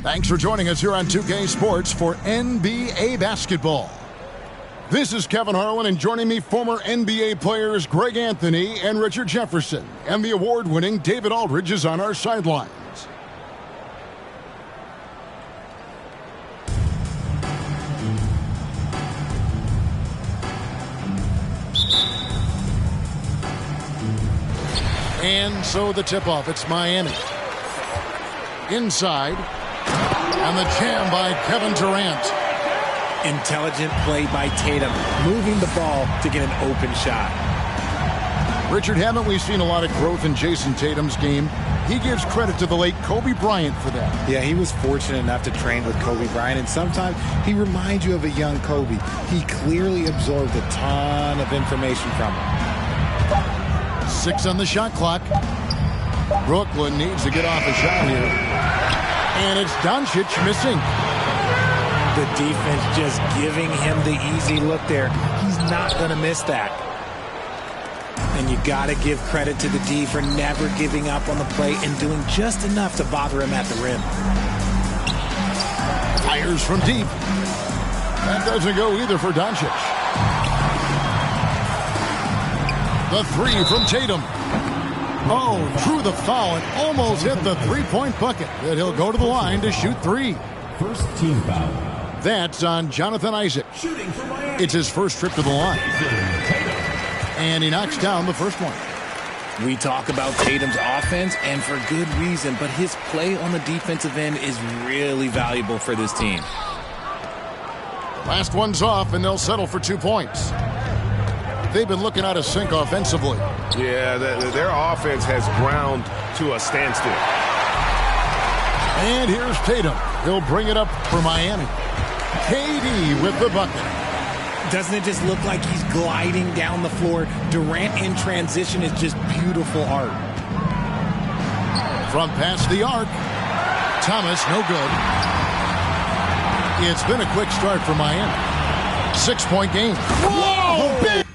Thanks for joining us here on 2K Sports for NBA basketball. This is Kevin Harlan, and joining me, former NBA players Greg Anthony and Richard Jefferson. And the award-winning David Aldridge is on our sidelines. And so the tip-off, it's Miami. Inside. And the jam by Kevin Durant. Intelligent play by Tatum, moving the ball to get an open shot. Richard, haven't we seen a lot of growth in Jason Tatum's game? He gives credit to the late Kobe Bryant for that. Yeah, he was fortunate enough to train with Kobe Bryant, and sometimes he reminds you of a young Kobe. He clearly absorbed a ton of information from him. 6 on the shot clock. Brooklyn needs to get off a shot here. And it's Doncic missing. The defense just giving him the easy look there. He's not going to miss that. And you got to give credit to the D for never giving up on the play and doing just enough to bother him at the rim. Fires from deep. That doesn't go either for Doncic. The 3 from Tatum. Oh, drew the foul and almost hit the three-point bucket. But he'll go to the line to shoot 3. First team foul. That's on Jonathan Isaac. It's his first trip to the line. And he knocks down the first one. We talk about Tatum's offense, and for good reason, but his play on the defensive end is really valuable for this team. Last one's off, and they'll settle for 2 points. They've been looking out of sync offensively. Yeah, their offense has ground to a standstill. And here's Tatum. He'll bring it up for Miami. KD with the bucket. Doesn't it just look like he's gliding down the floor? Durant in transition is just beautiful art. From past the arc. Thomas, no good. It's been a quick start for Miami. 6-point game. Whoa! Big!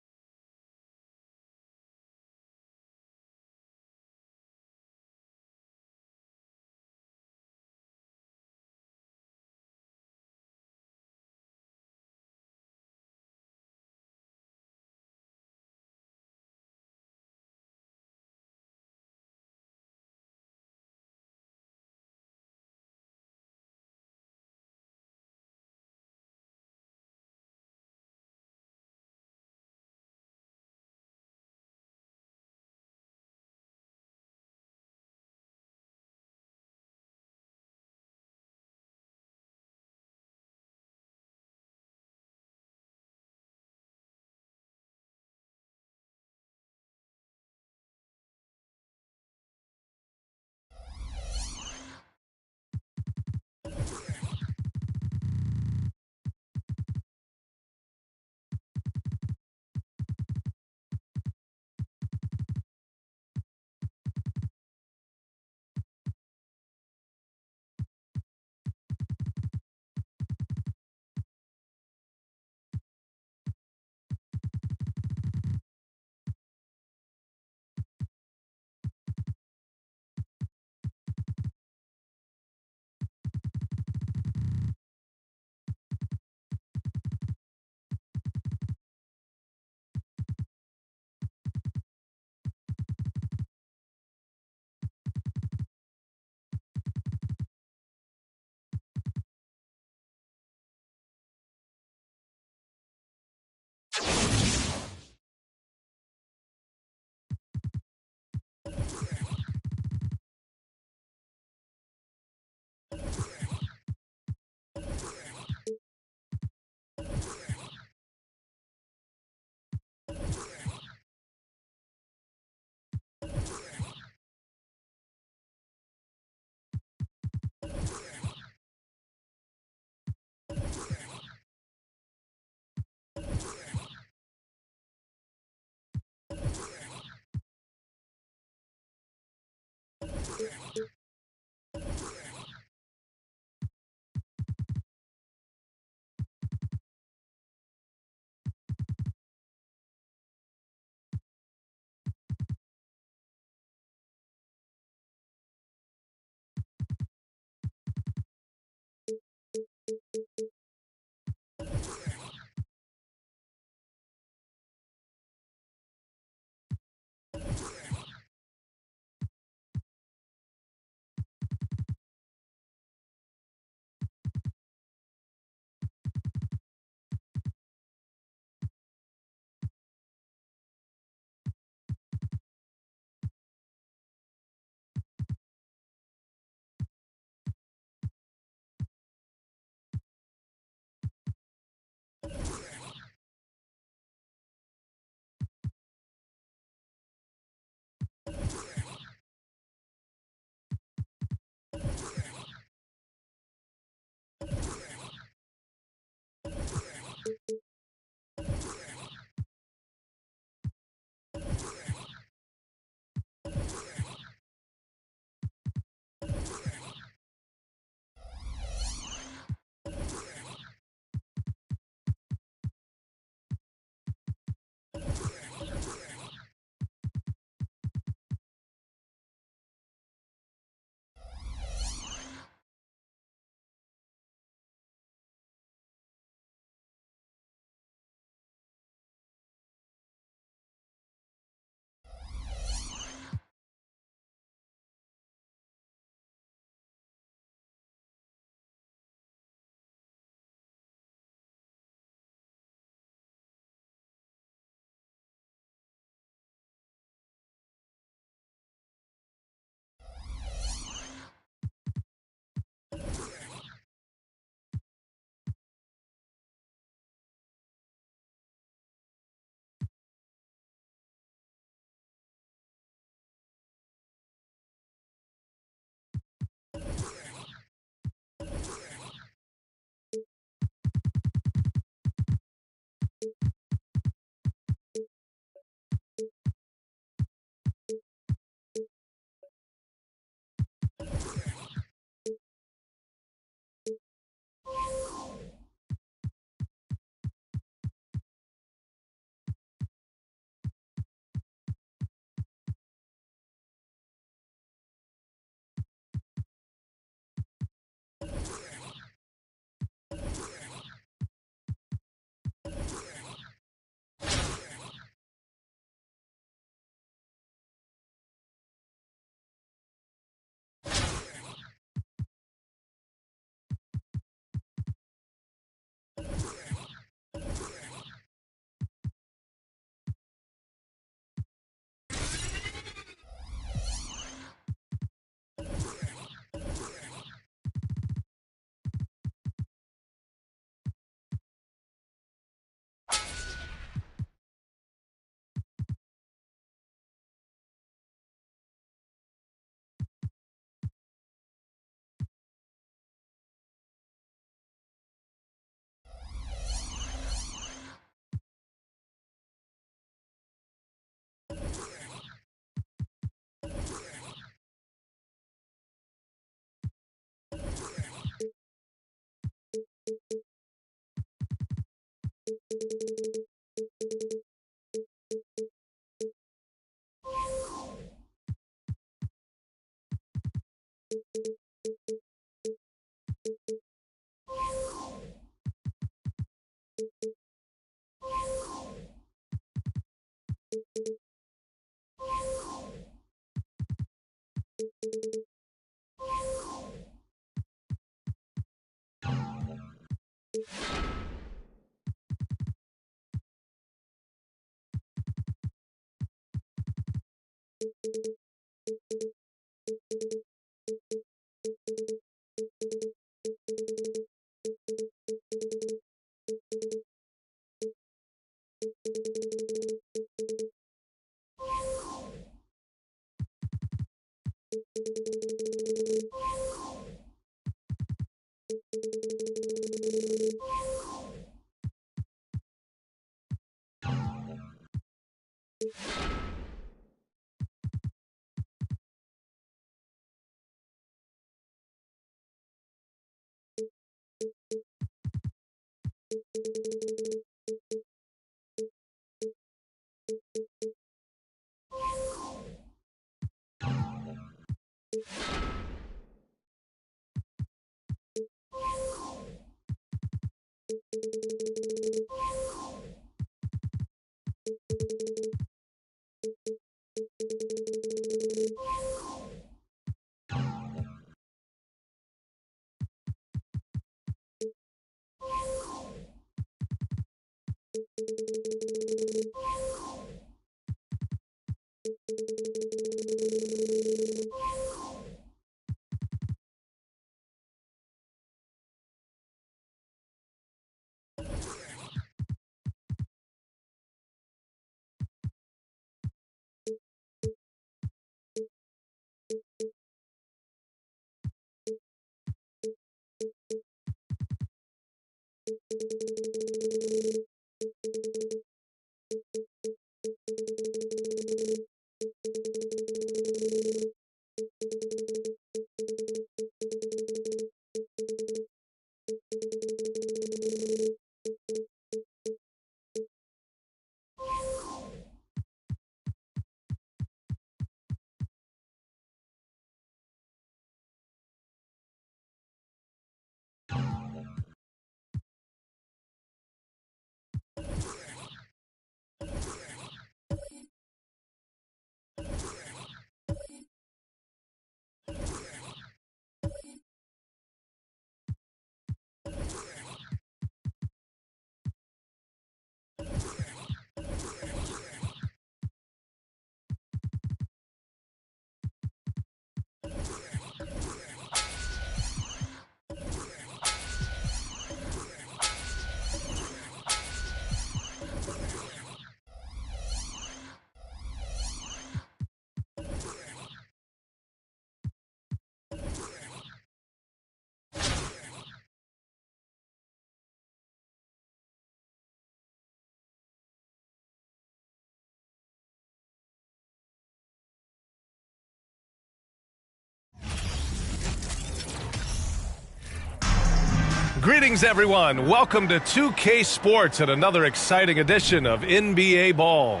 Greetings, everyone. Welcome to 2K Sports and another exciting edition of NBA Ball.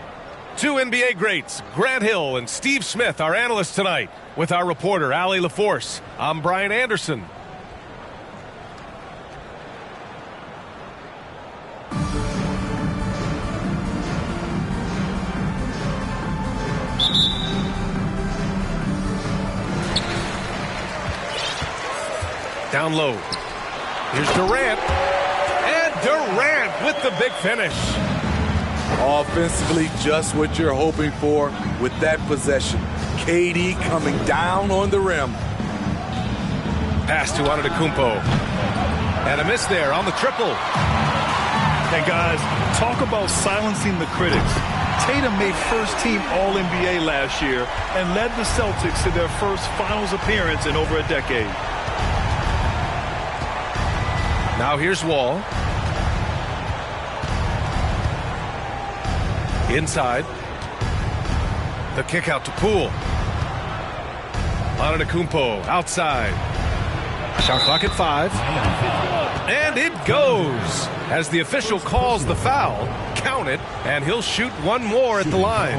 Two NBA greats, Grant Hill and Steve Smith, our analysts tonight, with our reporter, Allie LaForce. I'm Brian Anderson. Down low. Here's Durant. And Durant with the big finish. Offensively, just what you're hoping for with that possession. KD coming down on the rim. Pass to Antetokounmpo. And a miss there on the triple. Hey, guys, talk about silencing the critics. Tatum made first-team All-NBA last year and led the Celtics to their first finals appearance in over a decade. Now here's Wall. Inside. The kick out to Poole. Antetokounmpo outside. Shot clock at 5. And it goes. As the official calls the foul, count it, and he'll shoot one more at the line.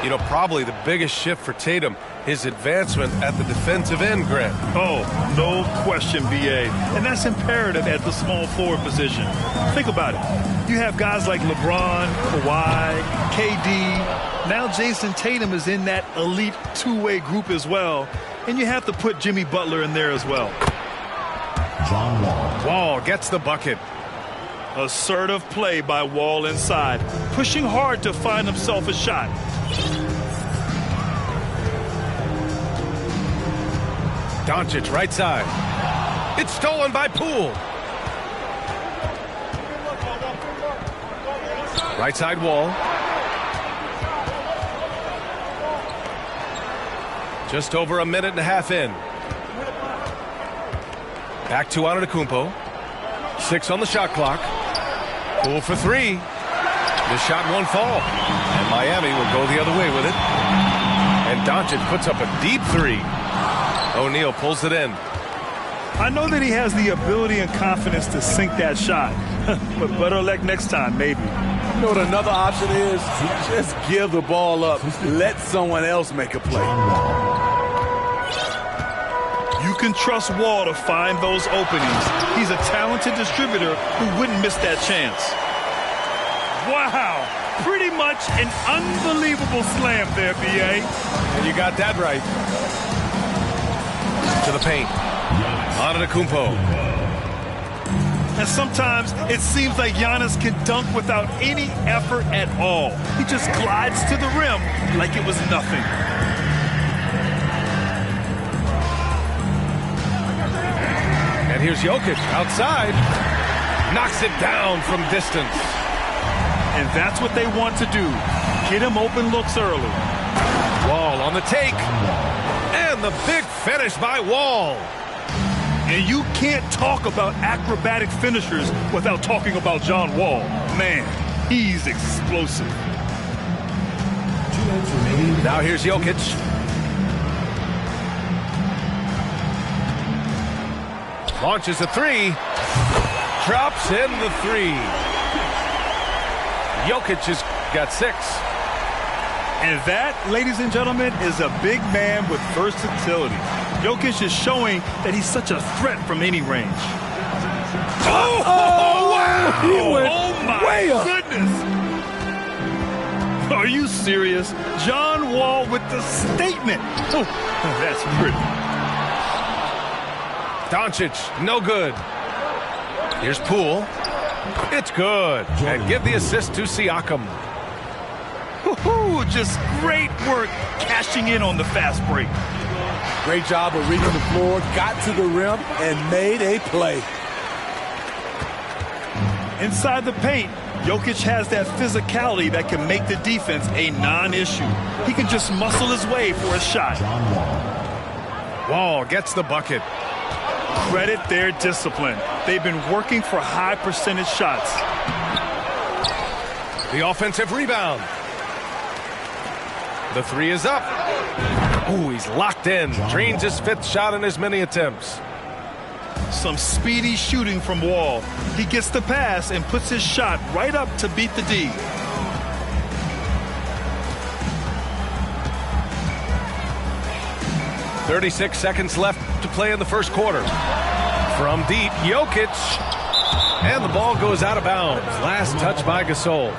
You know, probably the biggest shift for Tatum, his advancement at the defensive end, Grant. Oh, no question, B.A. And that's imperative at the small forward position. Think about it. You have guys like LeBron, Kawhi, KD. Now Jason Tatum is in that elite two-way group as well. And you have to put Jimmy Butler in there as well. John Wall. Wall gets the bucket. Assertive play by Wall inside, pushing hard to find himself a shot. Doncic right side. It's stolen by Poole. Right side Wall. Just over a minute and a half in. Back to Antetokounmpo. 6 on the shot clock. Poole for 3. The shot won't fall. And Miami will go the other way with it. And Doncic puts up a deep 3. O'Neal pulls it in. I know that he has the ability and confidence to sink that shot. But better luck next time, maybe. You know what another option is? Just give the ball up. Let someone else make a play. You can trust Wall to find those openings. He's a talented distributor who wouldn't miss that chance. Wow. Pretty much an unbelievable slam there, B.A. And you got that right. To the paint. Antetokounmpo. And sometimes it seems like Giannis can dunk without any effort at all. He just glides to the rim like it was nothing. And here's Jokic outside. Knocks it down from distance. And that's what they want to do. Get him open looks early. Wall on the take. And the big finish by Wall. And you can't talk about acrobatic finishers without talking about John Wall. Man, he's explosive. Now here's Jokic. Launches a 3. Drops in the 3. Jokic has got 6. And that, ladies and gentlemen, is a big man with versatility. Jokic is showing that he's such a threat from any range. Oh, wow! He went way up. Goodness! Are you serious? John Wall with the statement. Oh, that's pretty. Doncic, no good. Here's Poole. It's good. And give the assist to Siakam. Just great work cashing in on the fast break. Great job of reading the floor, got to the rim, and made a play. Inside the paint, Jokic has that physicality that can make the defense a non-issue. He can just muscle his way for a shot. Wall gets the bucket. Credit their discipline. They've been working for high percentage shots. The offensive rebound. The 3 is up. Ooh, he's locked in. Drains his 5th shot in as many attempts. Some speedy shooting from Wall. He gets the pass and puts his shot right up to beat the D. .36 seconds left to play in the first quarter. From deep, Jokic. And the ball goes out of bounds. Last touch by Gasol.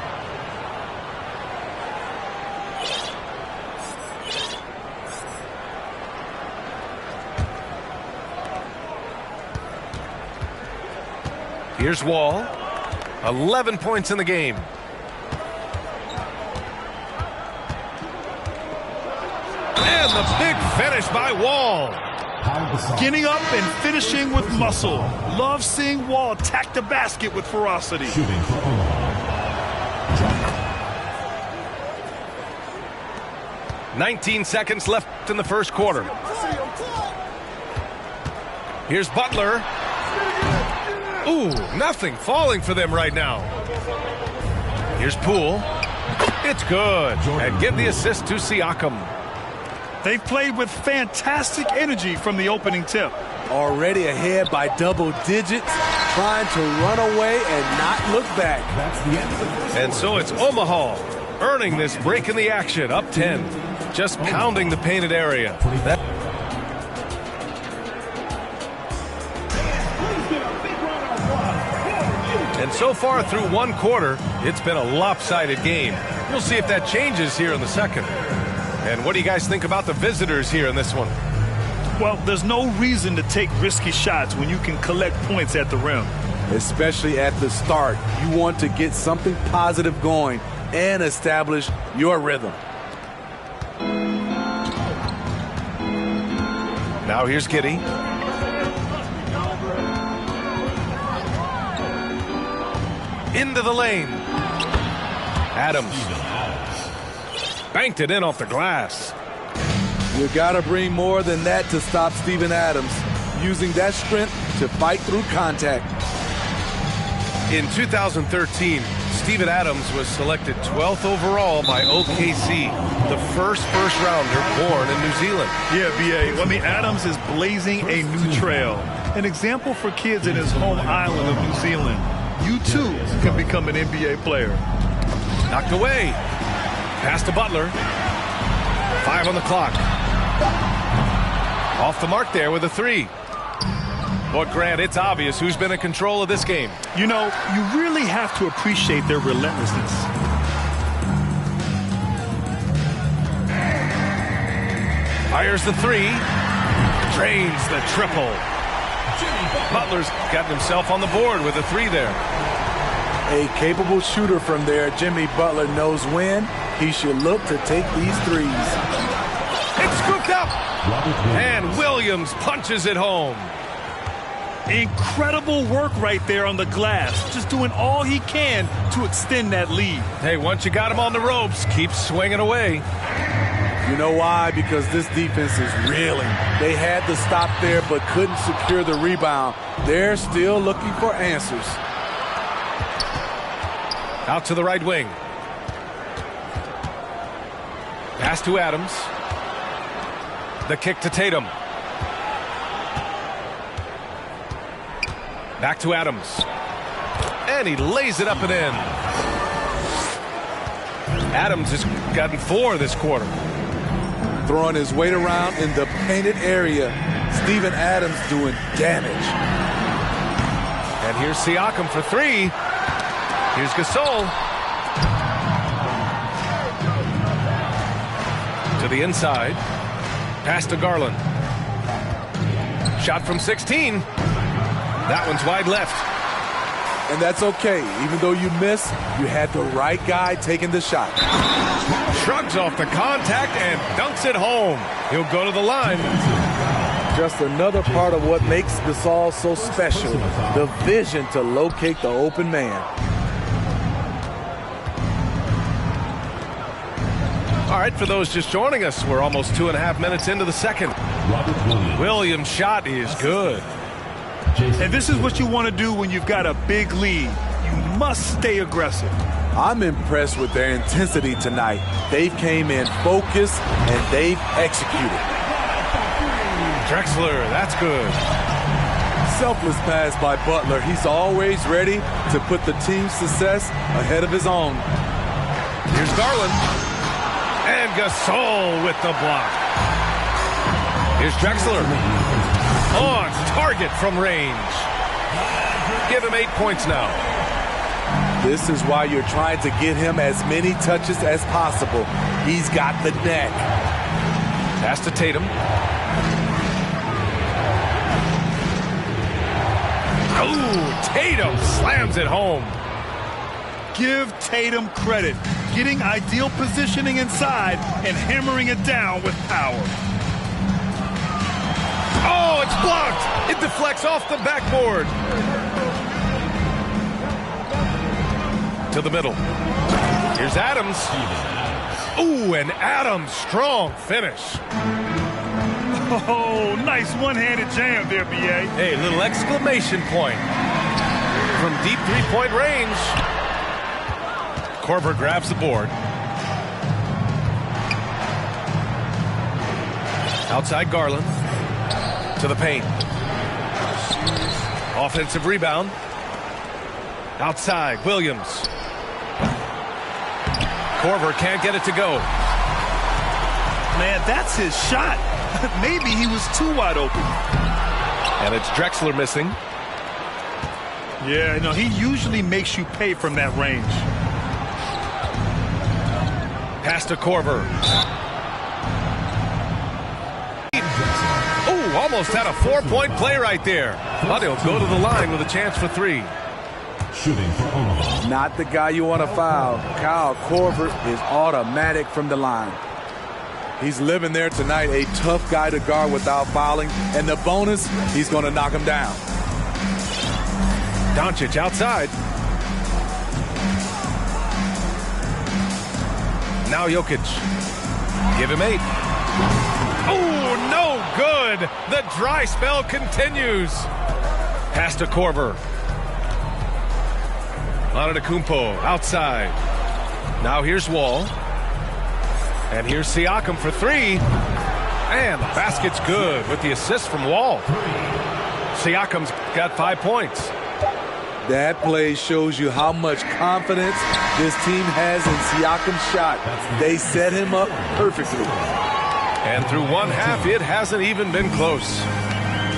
Here's Wall. 11 points in the game. And the big finish by Wall. Getting up and finishing with muscle. Love seeing Wall attack the basket with ferocity. 19 seconds left in the first quarter. Here's Butler. Ooh, nothing falling for them right now. Here's Poole. It's good. And give the assist to Siakam. They've played with fantastic energy from the opening tip. Already ahead by double digits, trying to run away and not look back. That's the end of the first. And so it's Omaha earning this break in the action, up 10. Just pounding the painted area. And so far through one quarter, it's been a lopsided game. We'll see if that changes here in the second. And what do you guys think about the visitors here in this one? Well, there's no reason to take risky shots when you can collect points at the rim. Especially at the start. You want to get something positive going and establish your rhythm. Now here's Giddey. Into the lane. Adams. Banked it in off the glass. You gotta bring more than that to stop Steven Adams, using that strength to fight through contact. In 2013, Steven Adams was selected 12th overall by OKC, the first rounder born in New Zealand. Yeah, B.A. I mean, Adams is blazing a new trail. An example for kids in his home island of New Zealand. You too can become an NBA player. Knocked away. Pass to Butler. 5 on the clock. Off the mark there with a 3. But Grant, it's obvious who's been in control of this game. You know, you really have to appreciate their relentlessness. Fires the 3. Drains the triple. Butler's gotten himself on the board with a 3 there. A capable shooter from there, Jimmy Butler knows when he should look to take these threes. It's scooped up. And Williams punches it home. Incredible work right there on the glass. Just doing all he can to extend that lead. Hey, once you got him on the ropes, keep swinging away. You know why? Because this defense is reeling. They had to stop there but couldn't secure the rebound. They're still looking for answers. Out to the right wing. Pass to Adams. The kick to Tatum. Back to Adams. And he lays it up and in. Adams has gotten 4 this quarter. Throwing his weight around in the painted area. Steven Adams doing damage. And here's Siakam for 3. Here's Gasol. To the inside. Pass to Garland. Shot from 16. That one's wide left. And that's okay. Even though you miss, you had the right guy taking the shot. Shrugs off the contact and dunks it home. He'll go to the line. Just another part of what makes Gasol so special. The vision to locate the open man. All right, for those just joining us, we're almost 2.5 minutes into the second. Williams' shot is good. And this is what you want to do when you've got a big lead. You must stay aggressive. I'm impressed with their intensity tonight. They came in focused and they've executed. Drexler, that's good. Selfless pass by Butler. He's always ready to put the team's success ahead of his own. Here's Garland. And Gasol with the block. Here's Drexler. On target from range. Give him 8 points now. This is why you're trying to get him as many touches as possible. He's got the neck. Pass to Tatum. Oh, Tatum slams it home. Give Tatum credit. Getting ideal positioning inside and hammering it down with power. Oh, it's blocked. It deflects off the backboard. To the middle. Here's Adams. Ooh, and Adams, strong finish. Oh, nice one-handed jam there, B.A. Hey, little exclamation point. From deep three-point range. Korver grabs the board. Outside Garland. To the paint. Offensive rebound. Outside Williams. Korver can't get it to go. Man, that's his shot. Maybe he was too wide open. And it's Drexler missing. Yeah, no, he usually makes you pay from that range. Pass to Korver. Oh, almost had a 4-point play right there. But he'll go to the line with a chance for 3. Shooting for Omaha. Not the guy you want to foul. Kyle Korver is automatic from the line. He's living there tonight, a tough guy to guard without fouling. And the bonus, he's going to knock him down. Doncic outside. Now Jokic. Give him 8. Oh, no good. The dry spell continues. Pass to Korver. Antetokounmpo outside. Now here's Wall. And here's Siakam for 3. And the basket's good with the assist from Wall. Siakam's got 5 points. That play shows you how much confidence this team has in Siakam's shot. They set him up perfectly. And through one half, it hasn't even been close.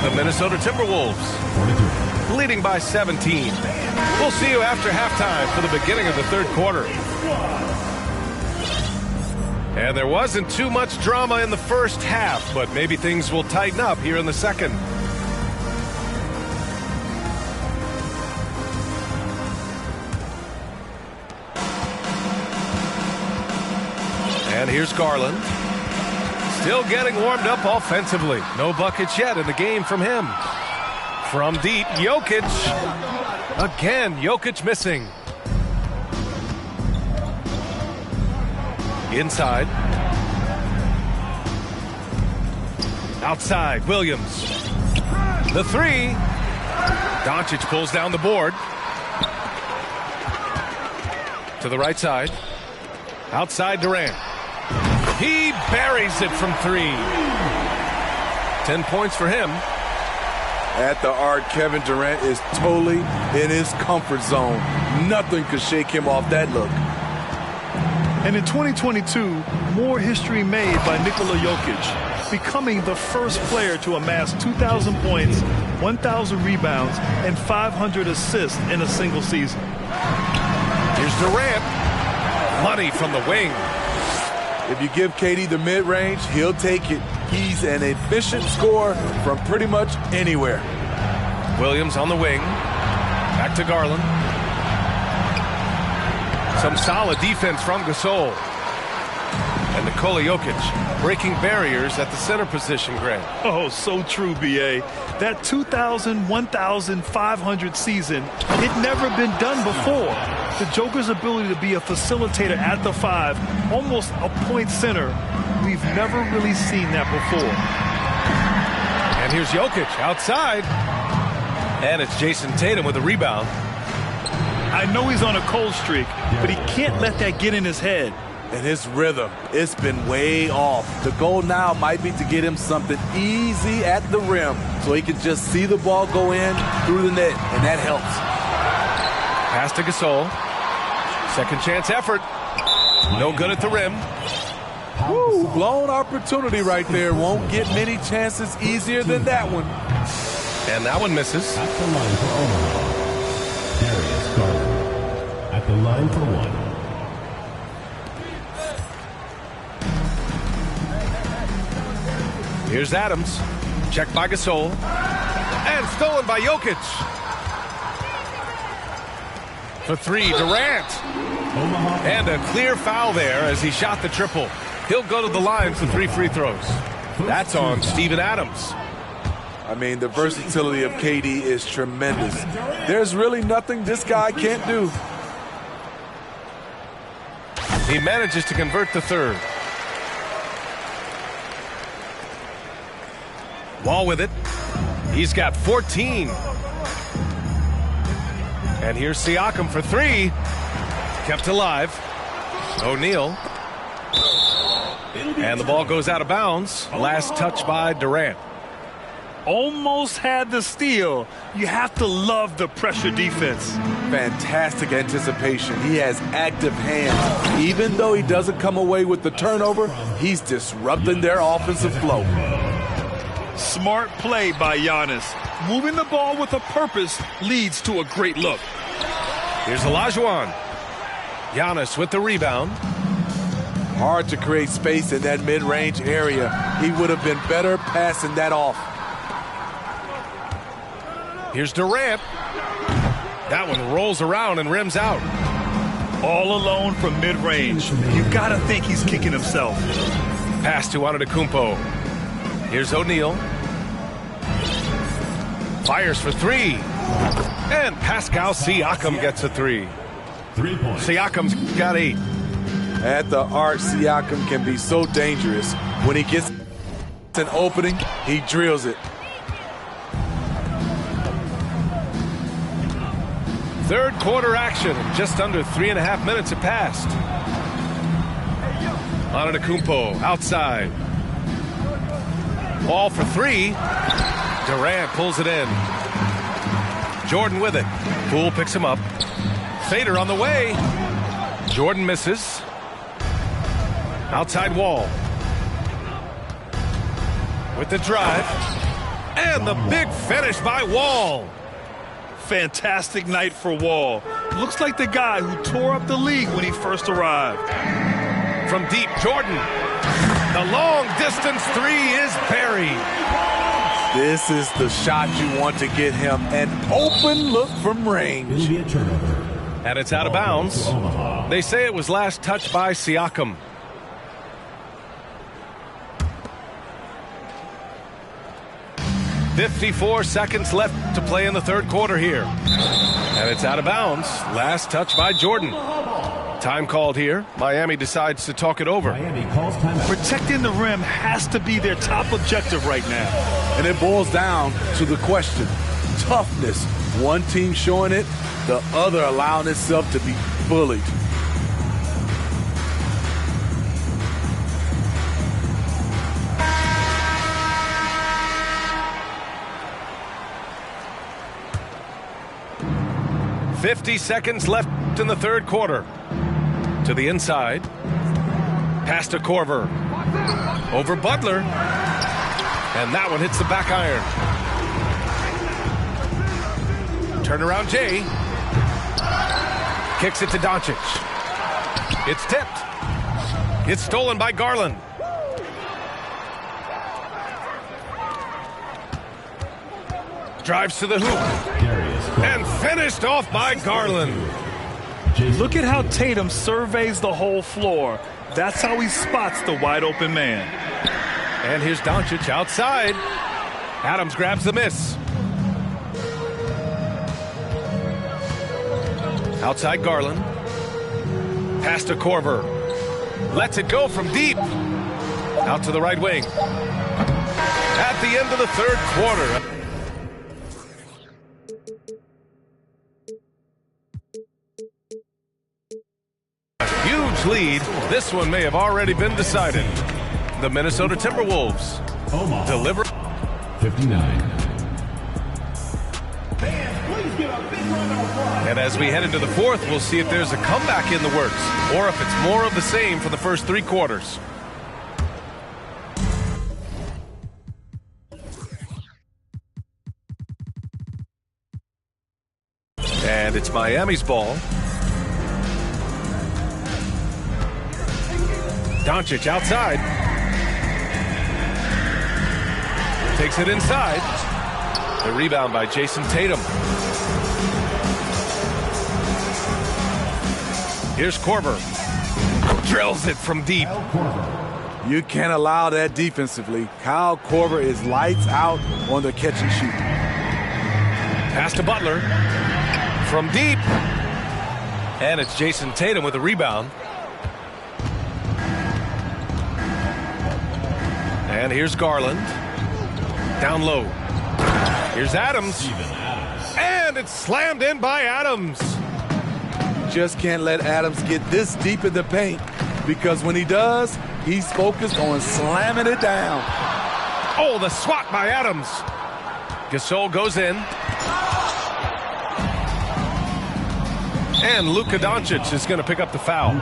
The Minnesota Timberwolves leading by 17. We'll see you after halftime for the beginning of the third quarter. And there wasn't too much drama in the first half, but maybe things will tighten up here in the second. And here's Garland. Still getting warmed up offensively. No buckets yet in the game from him. From deep, Jokic. Again, Jokic missing. Inside. Outside, Williams. The 3. Doncic pulls down the board. To the right side. Outside Durant. He buries it from 3. 10 points for him. At the arc, Kevin Durant is totally in his comfort zone. Nothing could shake him off that look. And in 2022, more history made by Nikola Jokic, becoming the first player to amass 2,000 points, 1,000 rebounds, and 500 assists in a single season. Here's Durant. Money from the wing. If you give KD the mid-range, he'll take it. He's an efficient scorer from pretty much anywhere. Williams on the wing. Back to Garland. Some solid defense from Gasol. And Nikola Jokic breaking barriers at the center position, Greg. Oh, so true, B.A. That 2,000, 1,500 season, it never been done before. The Joker's ability to be a facilitator at the 5, almost a point center, we've never really seen that before. And here's Jokic outside. And it's Jason Tatum with a rebound. I know he's on a cold streak, but he can't let that get in his head. And his rhythm, it's been way off. The goal now might be to get him something easy at the rim so he can just see the ball go in through the net, and that helps. Pass to Gasol. Second chance effort. No good at the rim. Woo, blown opportunity right there. Won't get many chances easier than that one. And that one misses. At the line for Omaha, Darius Garland. At the line for 1. Here's Adams. Checked by Gasol. And stolen by Jokic. For 3, Durant. And a clear foul there as he shot the triple. He'll go to the line for 3 free throws. That's on Steven Adams. I mean, the versatility of KD is tremendous. There's really nothing this guy can't do. He manages to convert the third. Wall with it. He's got 14. And here's Siakam for 3. Kept alive. O'Neal. And the ball goes out of bounds. Last touch by Durant. Almost had the steal. You have to love the pressure defense. Fantastic anticipation. He has active hands. Even though he doesn't come away with the turnover, he's disrupting their offensive flow. Smart play by Giannis. Moving the ball with a purpose leads to a great look. Here's Olajuwon. Giannis with the rebound. Hard to create space in that mid-range area. He would have been better passing that off. Here's Durant. That one rolls around and rims out. All alone from mid-range. You gotta think he's kicking himself. Pass to Antetokounmpo. Here's O'Neal. Fires for three. And Pascal Siakam gets a three. 3 points. Siakam's got 8. At the arc, Siakam can be so dangerous. When he gets an opening, he drills it. Third quarter action. Just under 3.5 minutes have passed. Antetokounmpo outside. Ball for three. Durant pulls it in. Jordan with it. Poole picks him up. Fader on the way. Jordan misses. Outside Wall. With the drive. And the big finish by Wall. Fantastic night for Wall. Looks like the guy who tore up the league when he first arrived. From deep, Jordan. The long distance three is buried. This is the shot you want to get him. An open look from range. It'll be a turnover. And it's out of bounds. They say it was last touched by Siakam. .54 seconds left to play in the third quarter here. And it's out of bounds. Last touch by Jordan. Time called here. Miami decides to talk it over. Miami calls timeout. Protecting the rim has to be their top objective right now. And it boils down to the question. Toughness. One team showing it, the other allowing itself to be bullied. .50 seconds left in the third quarter. To the inside. Pass to Korver. Over Butler. And that one hits the back iron. Turnaround Jay. Kicks it to Doncic. It's tipped. It's stolen by Garland. Drives to the hoop. And finished off by Garland. Look at how Tatum surveys the whole floor. That's how he spots the wide open man. And here's Doncic outside. Adams grabs the miss. Outside Garland. Pass to Korver. Lets it go from deep. Out to the right wing. At the end of the third quarter. Huge lead. This one may have already been decided. The Minnesota Timberwolves deliver. 59. And as we head into the fourth, we'll see if there's a comeback in the works or if it's more of the same for the first three quarters. And it's Miami's ball. Doncic outside. Takes it inside. The rebound by Jason Tatum. Here's Korver. Drills it from deep. You can't allow that defensively. Kyle Korver is lights out on the catch and shoot. Pass to Butler. From deep. And it's Jason Tatum with a rebound. And here's Garland. Down low. Here's Adams. And it's slammed in by Adams. Just can't let Adams get this deep in the paint, because when he does, He's focused on slamming it down. Oh, the swat by Adams. Gasol goes in. And Luka Doncic is going to pick up the foul.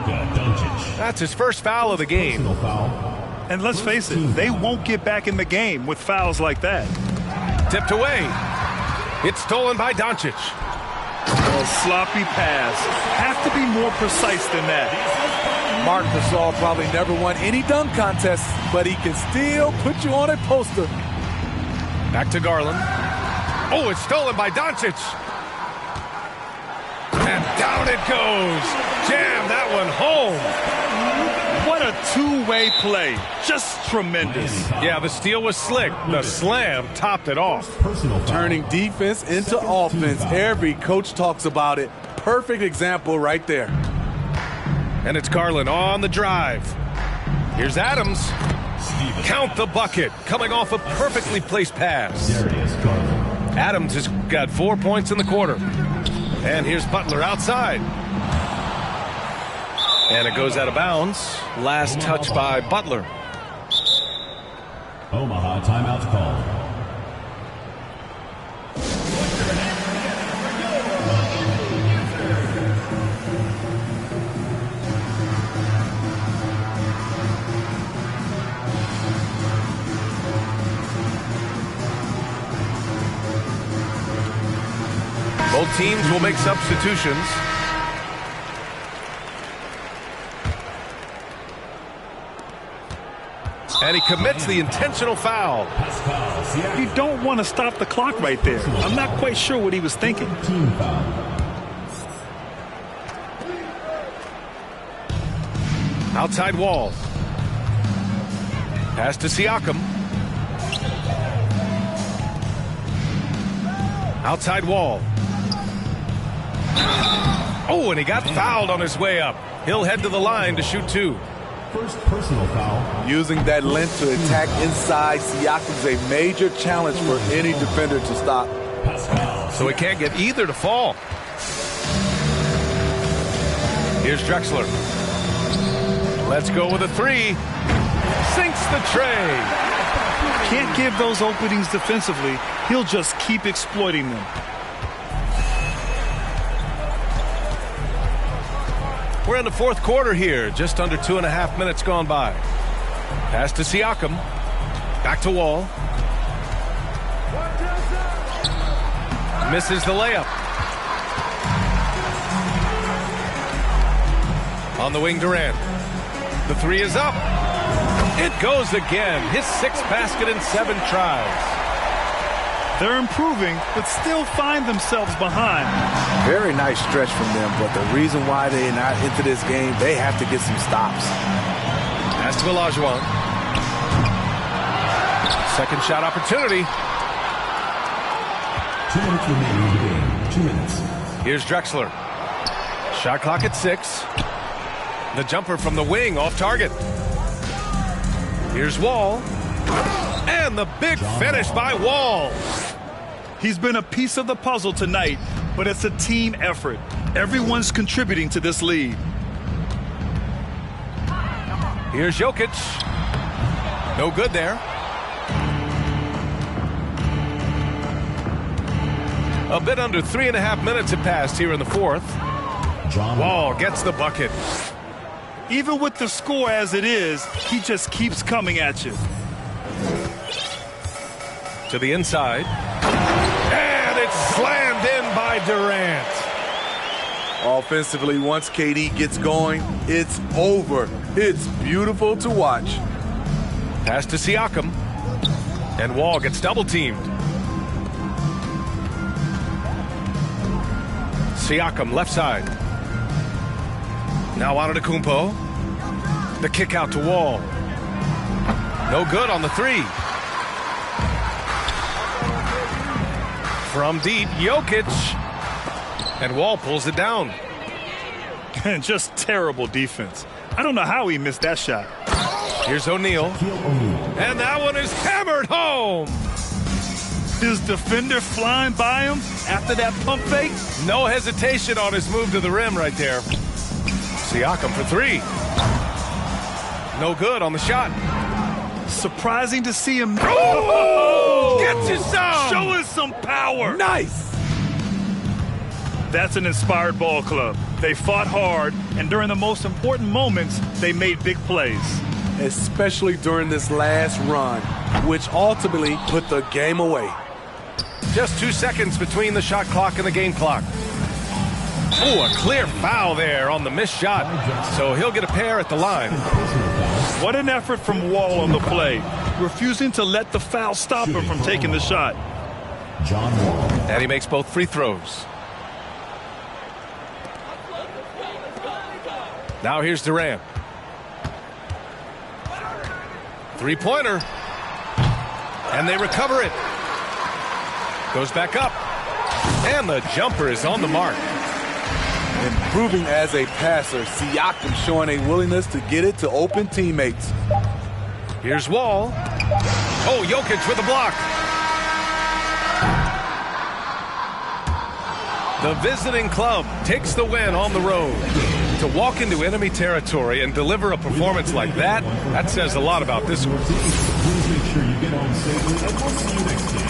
That's his first foul of the game. And let's face it, they won't get back in the game with fouls like that. Tipped away. It's stolen by Doncic. A sloppy pass. Have to be more precise than that. Marc Gasol probably never won any dunk contests, but he can still put you on a poster. Back to Garland. Oh, it's stolen by Doncic. And down it goes. Jam that one home. What a two-way play. Just tremendous. Yeah, the steal was slick. The slam topped it off. Turning defense into offense. Every coach talks about it. Perfect example right there. And it's Garland on the drive. Here's Adams. Count the bucket. Coming off a perfectly placed pass. Adams has got 4 points in the quarter. And here's Butler outside. And it goes out of bounds. Last touch by Butler. Omaha timeout call. Both teams will make substitutions. And he commits the intentional foul. You don't want to stop the clock right there. I'm not quite sure what he was thinking. Outside Wall. Pass to Siakam. Outside Wall. Oh, and he got fouled on his way up. He'll head to the line to shoot two. First personal foul. Using that length to attack inside, Siakam's a major challenge for any defender to stop. So he can't get either to fall. Here's Drexler. Let's go with a three. Sinks the tray. Can't give those openings defensively. He'll just keep exploiting them. We're in the fourth quarter here. Just under 2.5 minutes gone by. Pass to Siakam. Back to Wall. Misses the layup. On the wing, Durant. The three is up. It goes again. His sixth basket in 7 tries. They're improving, but still find themselves behind. Very nice stretch from them, but the reason why they're not into this game, they have to get some stops. Pass to Olajuwon. Second shot opportunity. 2 minutes remaining in the game. 2 minutes. Here's Drexler. Shot clock at 6. The jumper from the wing off target. Here's Wall. And the big finish by Wall. He's been a piece of the puzzle tonight, but it's a team effort. Everyone's contributing to this lead. Here's Jokic. No good there. A bit under 3.5 minutes have passed here in the fourth. Wall gets the bucket. Even with the score as it is, he just keeps coming at you. To the inside. And it's slammed in by Durant. Offensively, once KD gets going, it's over. It's beautiful to watch. Pass to Siakam. And Wall gets double-teamed. Siakam, left side. Now Antetokounmpo. The kick out to Wall. No good on the three. From deep, Jokic. And Wall pulls it down. And just terrible defense. I don't know how he missed that shot. Here's O'Neal. And that one is hammered home. His defender flying by him after that pump fake. No hesitation on his move to the rim right there. Siakam for three. No good on the shot. Surprising to see him. Oh! Get you some! Show us some power. Nice. That's an inspired ball club. They fought hard, and during the most important moments, they made big plays. Especially during this last run, which ultimately put the game away. Just 2 seconds between the shot clock and the game clock. Oh, a clear foul there on the missed shot. So he'll get a pair at the line. What an effort from Wall on the play, refusing to let the foul stop him from taking the shot. John Wall. And he makes both free throws. Now here's Durant. Three-pointer. And they recover it. Goes back up. And the jumper is on the mark. Improving as a passer, Siakam showing a willingness to get it to open teammates. Here's Wall. Oh, Jokic with a block. The visiting club takes the win on the road. To walk into enemy territory and deliver a performance like that, that says a lot about this one. Please make sure you get home safely, and we'll see you next game.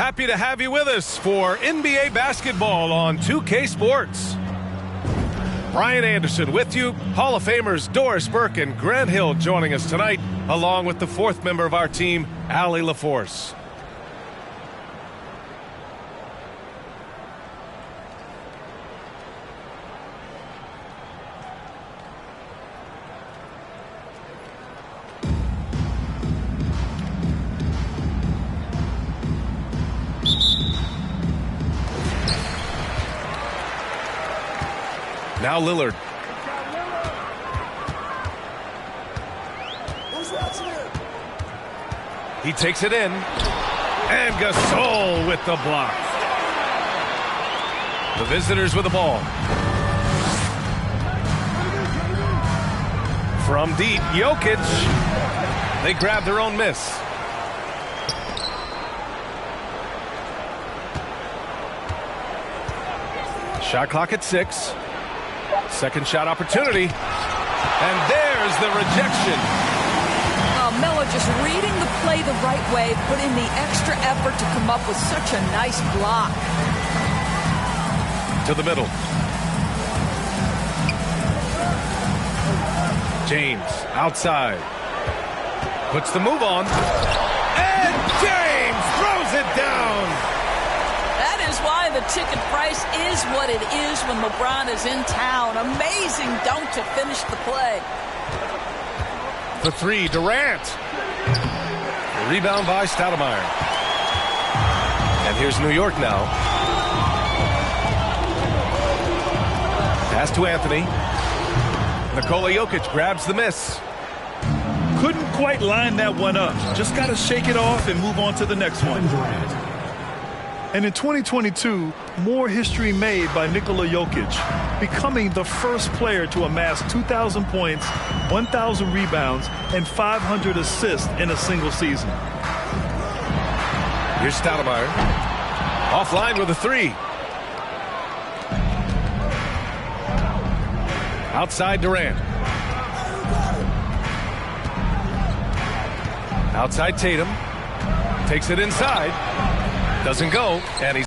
Happy to have you with us for NBA basketball on 2K Sports. Brian Anderson with you. Hall of Famers Doris Burke and Grant Hill joining us tonight, along with the fourth member of our team, Allie LaForce. Now Lillard. He takes it in. And Gasol with the block. The visitors with the ball. From deep, Jokic. They grab their own miss. Shot clock at 6. Second shot opportunity. And there's the rejection. Melo just reading the play the right way, put in the extra effort to come up with such a nice block. To the middle. James outside. Puts the move on. And James throws it down. That is why the ticket price is what it is when LeBron is in town. Amazing dunk to finish the play. The three, Durant. The rebound by Stoudemire. And here's New York now. Pass to Anthony. Nikola Jokic grabs the miss. Couldn't quite line that one up. Just got to shake it off and move on to the next one. And in 2022, more history made by Nikola Jokic, becoming the first player to amass 2,000 points, 1,000 rebounds, and 500 assists in a single season. Here's Stoudemire. Offline with a three. Outside Durant. Outside Tatum. Takes it inside. Doesn't go, and he's...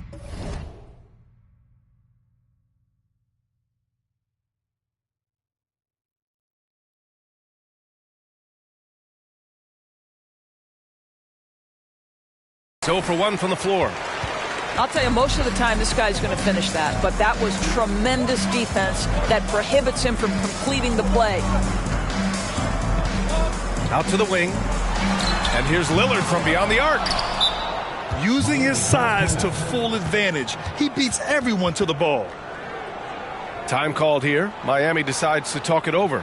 So for one from the floor. I'll tell you, most of the time this guy's going to finish that, but that was tremendous defense that prohibits him from completing the play. Out to the wing, and here's Lillard from beyond the arc. Using his size to full advantage, he beats everyone to the ball. Time called here. Miami decides to talk it over.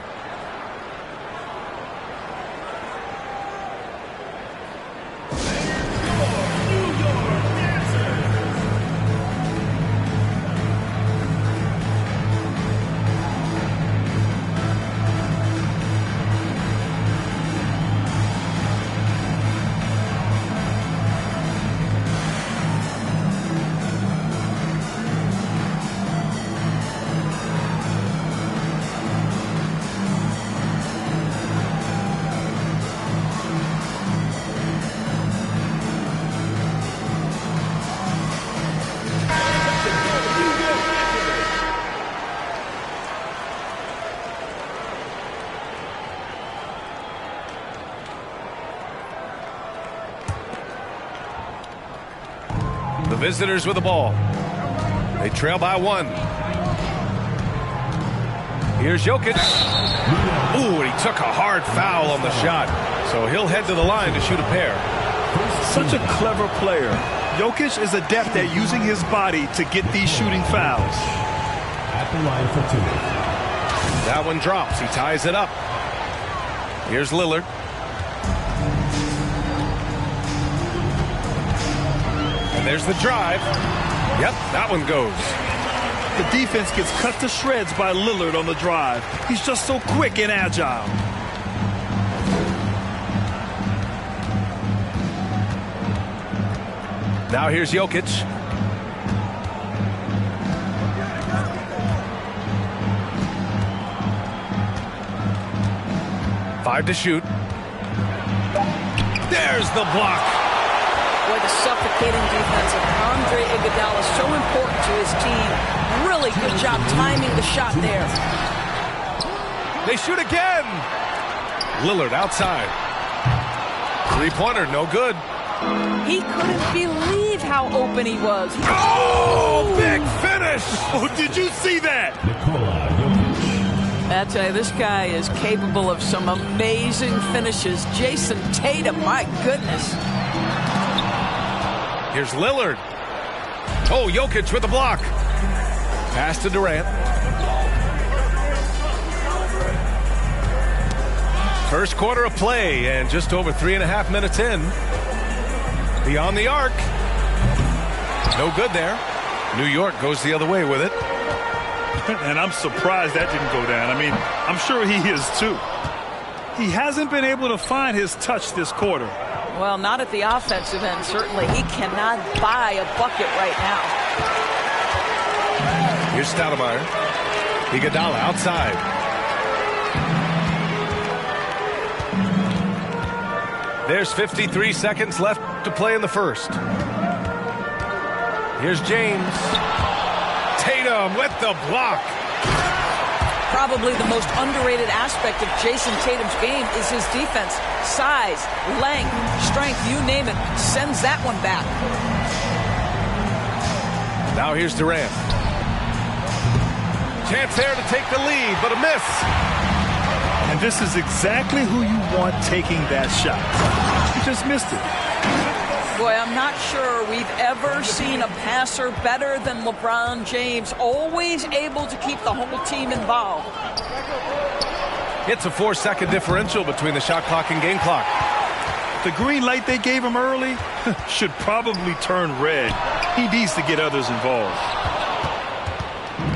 The visitors with the ball. They trail by 1. Here's Jokic. Ooh, and he took a hard foul on the shot. So he'll head to the line to shoot a pair. Such a clever player. Jokic is adept at using his body to get these shooting fouls. At the line for 2. That one drops. He ties it up. Here's Lillard. And there's the drive. Yep, that one goes. The defense gets cut to shreds by Lillard on the drive. He's just so quick and agile. Now here's Jokic. Five to shoot. There's the block. Boy, the suffocating defense of Andre Iguodala is so important to his team. Really good job timing the shot there. They shoot again. Lillard outside. Three-pointer, no good. He couldn't believe how open he was. Oh, big finish. Oh, did you see that? Nikola Jokic. I tell you, this guy is capable of some amazing finishes. Jason Tatum, my goodness. Here's Lillard. Oh, Jokic with the block. Pass to Durant. First quarter of play and just over 3.5 minutes in. Beyond the arc. No good there. New York goes the other way with it. And I'm surprised that didn't go down. I mean, I'm sure he is too. He hasn't been able to find his touch this quarter. Well, not at the offensive end, certainly. He cannot buy a bucket right now. Here's Stoudemire. Iguodala outside. There's 53 seconds left to play in the first. Here's James. Tatum with the block. Probably the most underrated aspect of Jason Tatum's game is his defense. Size, length, strength, you name it. Sends that one back. Now here's Durant. Chance there to take the lead, but a miss. And this is exactly who you want taking that shot. He just missed it. Boy, I'm not sure we've ever seen a passer better than LeBron James, always able to keep the whole team involved. It's a 4-second differential between the shot clock and game clock. The green light they gave him early should probably turn red. He needs to get others involved.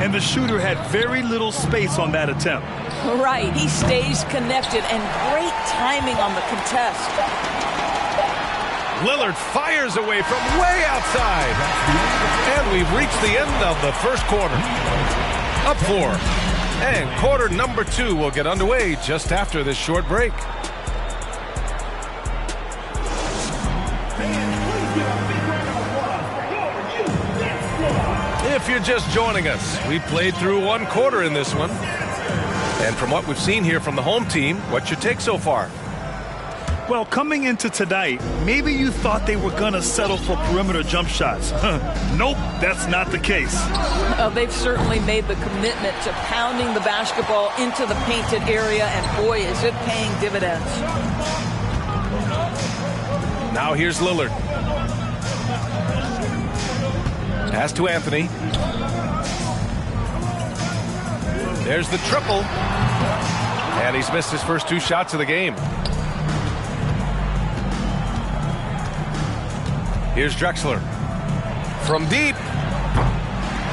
And the shooter had very little space on that attempt. Right, he stays connected and great timing on the contest. Lillard fires away from way outside. And we've reached the end of the first quarter. Up 4. And quarter number 2 will get underway just after this short break. If you're just joining us, we played through one quarter in this one. And from what we've seen here from the home team, what's your take so far? Well, coming into tonight, maybe you thought they were going to settle for perimeter jump shots. Nope, that's not the case. They've certainly made the commitment to pounding the basketball into the painted area, and boy, is it paying dividends. Now here's Lillard. Pass to Anthony. There's the triple. And he's missed his first 2 shots of the game. Here's Drexler. From deep.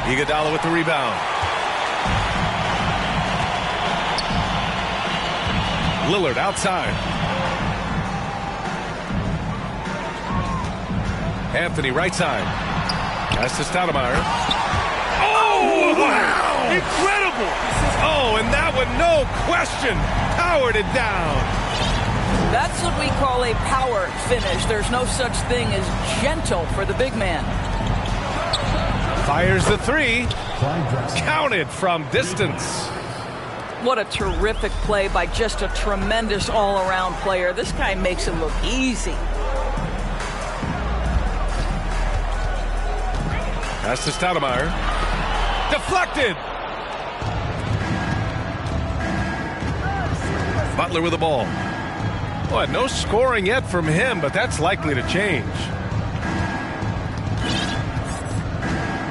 Iguodala with the rebound. Lillard outside. Anthony right side. Pass to Stoudemire. Oh, wow! Incredible! Oh, and that one, no question, powered it down. That's what we call a power finish. There's no such thing as gentle for the big man. Fires the 3. Counted from distance. What a terrific play by just a tremendous all-around player. This guy makes it look easy. Pass to Stoudemire. Deflected. Butler with the ball. Boy, no scoring yet from him, but that's likely to change.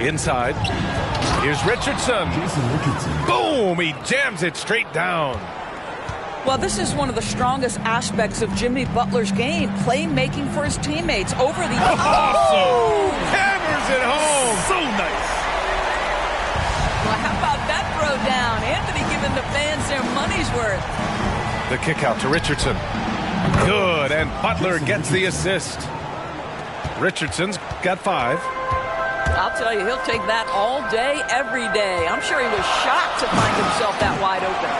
Inside. Here's Richardson. Boom! He jams it straight down. Well, this is one of the strongest aspects of Jimmy Butler's game, playmaking for his teammates over the... Oh! Hammers it home! So nice! Well, how about that throw down? Anthony giving the fans their money's worth. The kick out to Richardson. Good, and Butler gets the assist. Richardson's got 5. I'll tell you, he'll take that all day, every day. I'm sure he was shocked to find himself that wide open.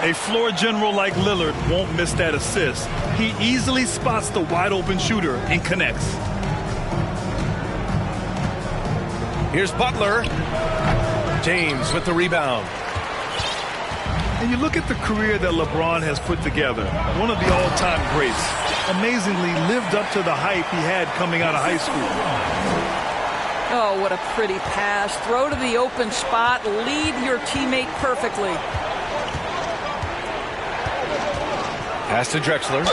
A floor general like Lillard won't miss that assist. He easily spots the wide-open shooter and connects. Here's Butler. James with the rebound. And you look at the career that LeBron has put together. One of the all-time greats. Amazingly lived up to the hype he had coming out of high school. Oh, what a pretty pass. Throw to the open spot. Lead your teammate perfectly. Pass to Drexler.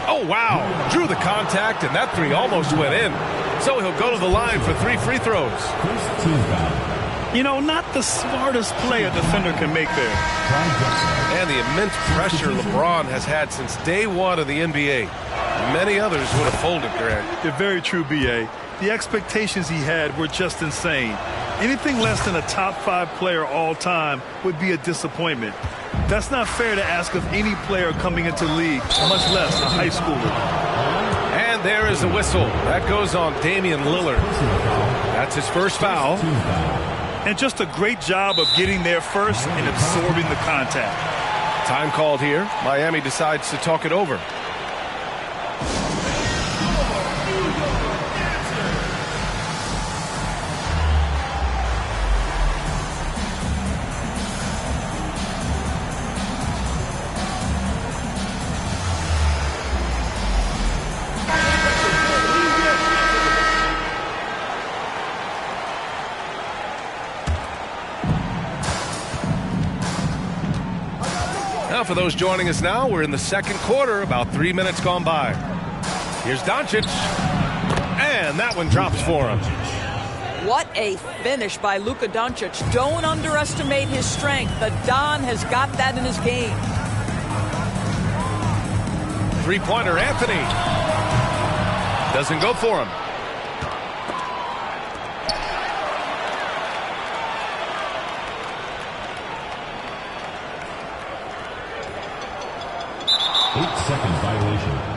Oh, wow. Drew the contact, and that three almost went in. So he'll go to the line for 3 free throws. You know, not the smartest play a defender can make there. And the immense pressure LeBron has had since day one of the NBA. Many others would have folded, Grant. They're very true, B.A. The expectations he had were just insane. Anything less than a top 5 player all time would be a disappointment. That's not fair to ask of any player coming into the league, much less a high schooler. And there is a whistle. That goes on Damian Lillard. That's his first foul. And just a great job of getting there first and absorbing the contact. Time called here. Miami decides to talk it over. Now, for those joining us now, we're in the second quarter, about 3 minutes gone by. Here's Doncic, and that one drops for him. What a finish by Luka Doncic. Don't underestimate his strength. The Don has got that in his game. Three-pointer, Anthony. Doesn't go for him. Second violation.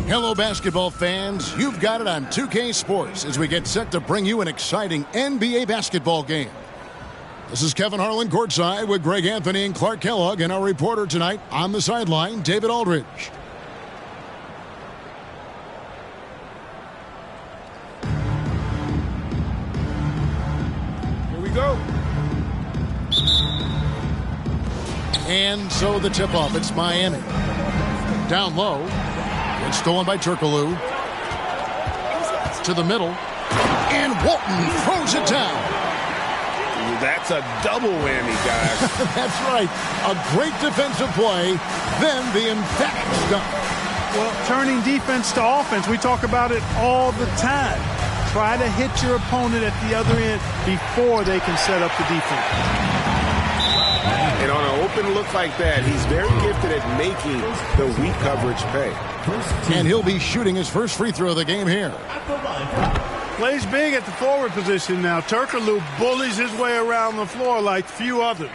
Hello, basketball fans. You've got it on 2K Sports as we get set to bring you an exciting NBA basketball game. This is Kevin Harlan courtside with Greg Anthony and Clark Kellogg, and our reporter tonight on the sideline, David Aldridge. Here we go. And so the tip-off, it's Miami. Down low. It's stolen by Turkoglu. To the middle. And Walton throws it down. That's a double whammy, guys. That's right. A great defensive play. Then the emphatic dunk. Well, turning defense to offense, we talk about it all the time. Try to hit your opponent at the other end before they can set up the defense. And on an open look like that, he's very gifted at making the weak coverage pay. And he'll be shooting his first free throw of the game here. Plays big at the forward position now. Turkoglu bullies his way around the floor like few others.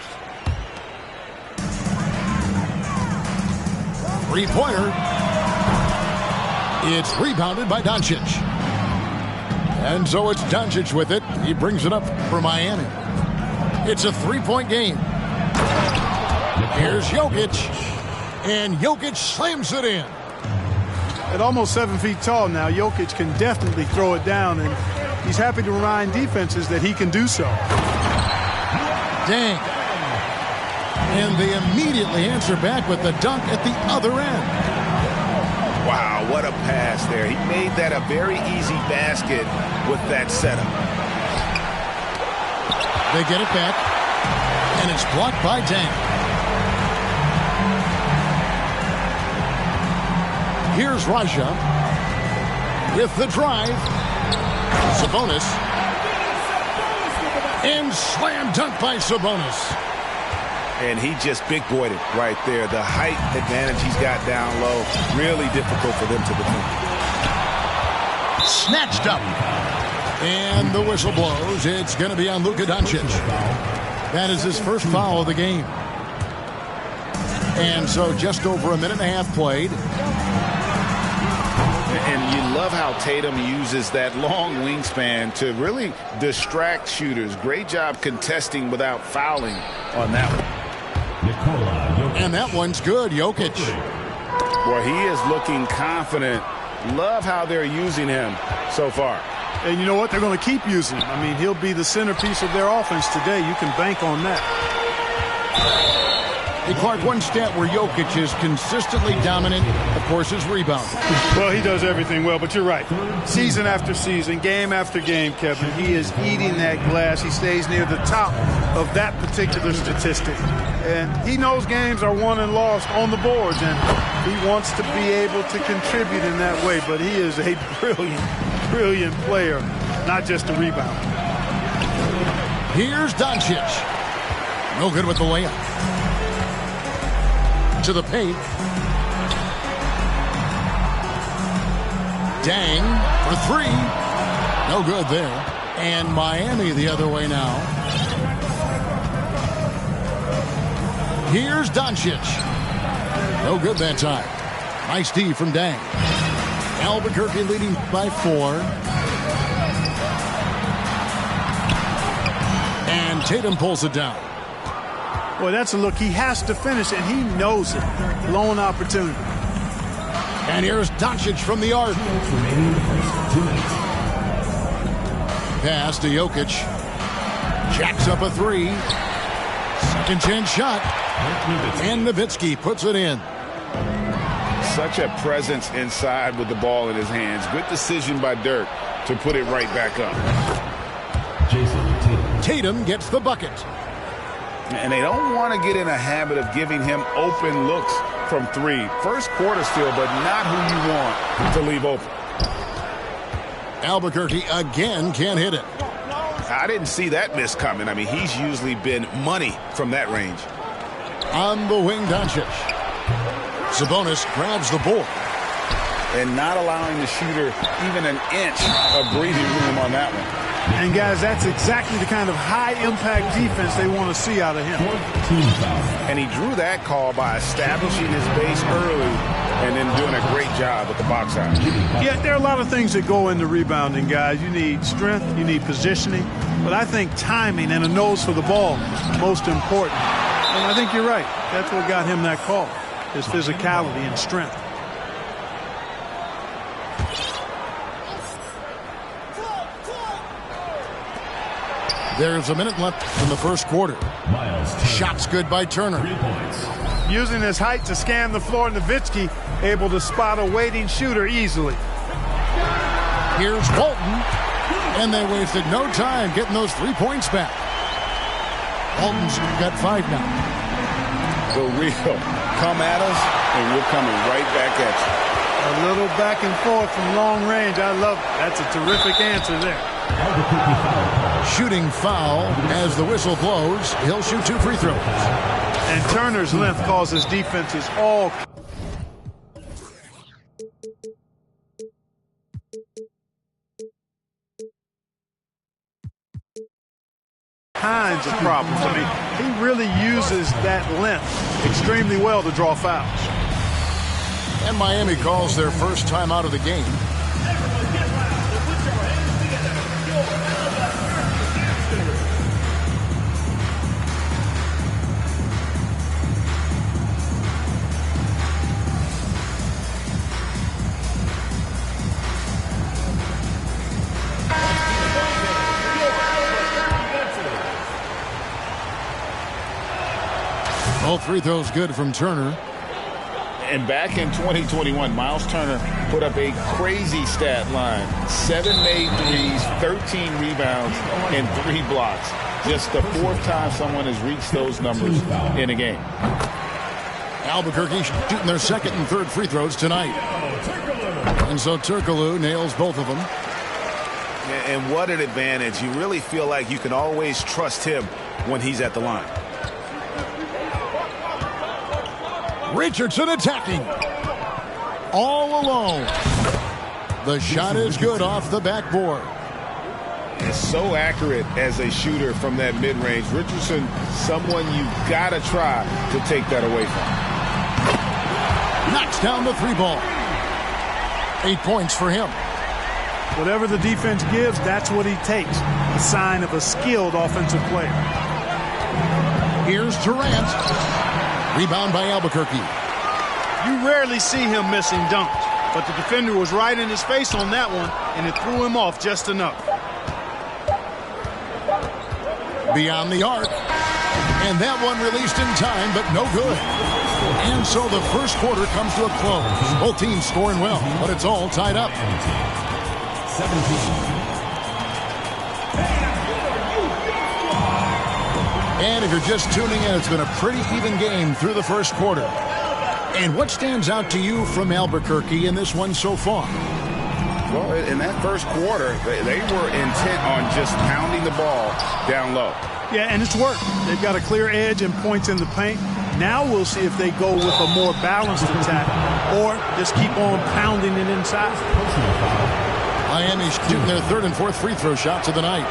Three-pointer. It's rebounded by Doncic. And so it's Doncic with it. He brings it up for Miami. It's a three-point game. Here's Jokic. And Jokic slams it in. At almost 7 feet tall now, Jokic can definitely throw it down, and he's happy to remind defenses that he can do so. Dang. And they immediately answer back with the dunk at the other end. Wow, what a pass there. He made that a very easy basket with that setup. They get it back, and it's blocked by Dang. Here's Raja with the drive. Sabonis. And slam dunk by Sabonis. And he just big-boyed it right there. The height advantage he's got down low, really difficult for them to defend. Snatched up. And the whistle blows. It's going to be on Luka Doncic. That is his first foul of the game. And so just over a minute and a half played. And you love how Tatum uses that long wingspan to really distract shooters. Great job contesting without fouling on that one. And that one's good, Jokic. Boy, he is looking confident. Love how they're using him so far. And you know what? They're going to keep using him. I mean, he'll be the centerpiece of their offense today. You can bank on that. Hey, Clark, one stat where Jokic is consistently dominant, of course, is rebounding. Well, he does everything well, but you're right. Season after season, game after game, Kevin, he is eating that glass. He stays near the top of that particular statistic. And he knows games are won and lost on the boards, and he wants to be able to contribute in that way. But he is a brilliant player, not just a rebounder. Here's Doncic. No good with the layup. To the paint. Dang for three. No good there. And Miami the other way now. Here's Doncic. No good that time. Nice D from Dang. Albuquerque leading by 4. And Tatum pulls it down. Boy, that's a look. He has to finish, and he knows it. Lone opportunity. And here's Doncic from the arc. Pass to Jokic. Jacks up a 3. Second chance shot. And Nowitzki puts it in. Such a presence inside with the ball in his hands. Good decision by Dirk to put it right back up. Tatum gets the bucket. And they don't want to get in a habit of giving him open looks from 3. First quarter still, but not who you want to leave open. Albuquerque again can't hit it. I didn't see that miss coming. I mean, he's usually been money from that range. On the wing, Doncic. Sabonis grabs the board. And not allowing the shooter even an inch of breathing room on that one. And, guys, that's exactly the kind of high-impact defense they want to see out of him. And he drew that call by establishing his base early and then doing a great job with the box out. Yeah, there are a lot of things that go into rebounding, guys. You need strength, you need positioning, but I think timing and a nose for the ball is most important. And I think you're right. That's what got him that call, his physicality and strength. There's a minute left in the first quarter. Shots good by Turner. Using his height to scan the floor, Nowitzki able to spot a waiting shooter easily. Here's Walton. And they wasted no time getting those 3 points back. Walton's got 5 now. The real come at us, and we're coming right back at you. A little back and forth from long range. I love it. That's a terrific answer there. Shooting foul as the whistle blows. He'll shoot 2 free throws. And Turner's length causes defenses all kinds of problems. I mean, he really uses that length extremely well to draw fouls. And Miami calls their first time out of the game. Both free throws good from Turner. And back in 2021, Miles Turner put up a crazy stat line. 7 made threes, 13 rebounds, and 3 blocks. Just the 4th time someone has reached those numbers in a game. Albuquerque shooting their 2nd and 3rd free throws tonight. And so Turkoglu nails both of them. And what an advantage. You really feel like you can always trust him when he's at the line. Richardson attacking. All alone. The shot is good off the backboard. Is so accurate as a shooter from that mid-range. Richardson, someone you gotta try to take that away from. Knocks down the 3 ball. 8 points for him. Whatever the defense gives, that's what he takes. A sign of a skilled offensive player. Here's Durant. Rebound by Albuquerque. You rarely see him missing dunks, but the defender was right in his face on that one, and it threw him off just enough. Beyond the arc. And that one released in time, but no good. And so the first quarter comes to a close. Both teams scoring well, but it's all tied up. 17. And if you're just tuning in, it's been a pretty even game through the first quarter. And what stands out to you from Albuquerque in this one so far? Well, in that first quarter, they were intent on just pounding the ball down low. Yeah, and it's worked. They've got a clear edge and points in the paint. Now we'll see if they go with a more balanced attack or just keep on pounding it inside. Miami's shooting their 3rd and 4th free throw shots of the night.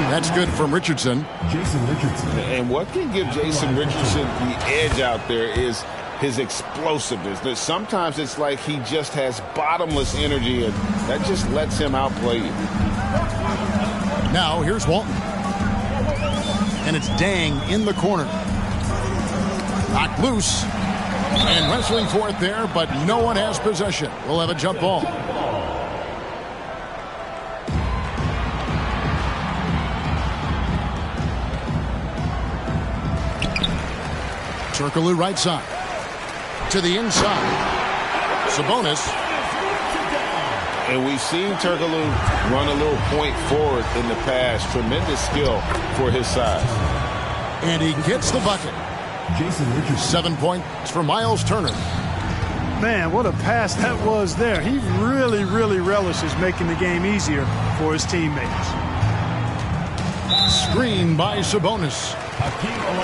That's good from Richardson. Jason Richardson. And what can give Jason Richardson the edge out there is his explosiveness. Sometimes it's like he just has bottomless energy, and that just lets him outplay you. Now here's Walton. And it's Dang in the corner. Knocked loose. And wrestling for it there, but no one has possession. We'll have a jump ball. Turkoglu right side. To the inside. Sabonis. And we've seen Turkoglu run a little point forward in the past. Tremendous skill for his size. And he gets the bucket. Jason Richardson. 7 points for Miles Turner. Man, what a pass that was there. He really, really relishes making the game easier for his teammates. Screen by Sabonis.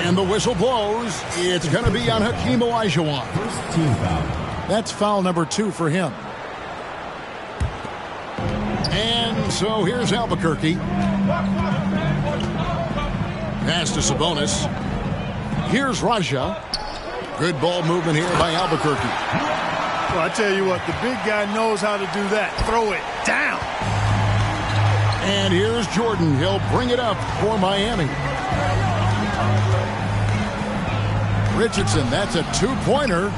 And the whistle blows. It's going to be on Hakeem Olajuwon. First team foul. That's foul number 2 for him. And so here's Albuquerque. Pass to Sabonis. Here's Raja. Good ball movement here by Albuquerque. Well, I tell you what, the big guy knows how to do that. Throw it down. And here's Jordan. He'll bring it up for Miami. Richardson, that's a 2-pointer.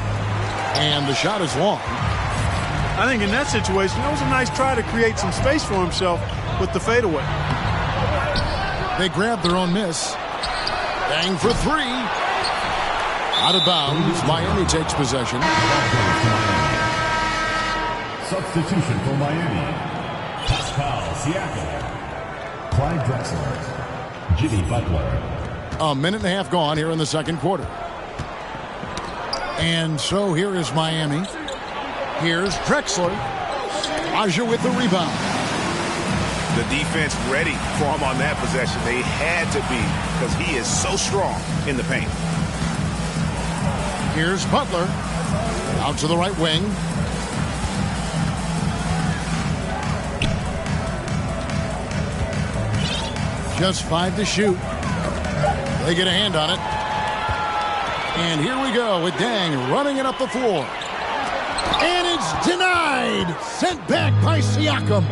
And the shot is long. I think in that situation, it was a nice try to create some space for himself with the fadeaway. They grab their own miss. Bang for 3. Out of bounds. Miami takes possession. Substitution for Miami. Pascal Siakam. Clyde Drexler. Jimmy Butler. A minute and a half gone here in the second quarter. And so here is Miami. Here's Drexler. Aja with the rebound. The defense ready for him on that possession. They had to be because he is so strong in the paint. Here's Butler. Out to the right wing. Just 5 to shoot. They get a hand on it. And here we go with Dang running it up the floor. And it's denied. Sent back by Siakam.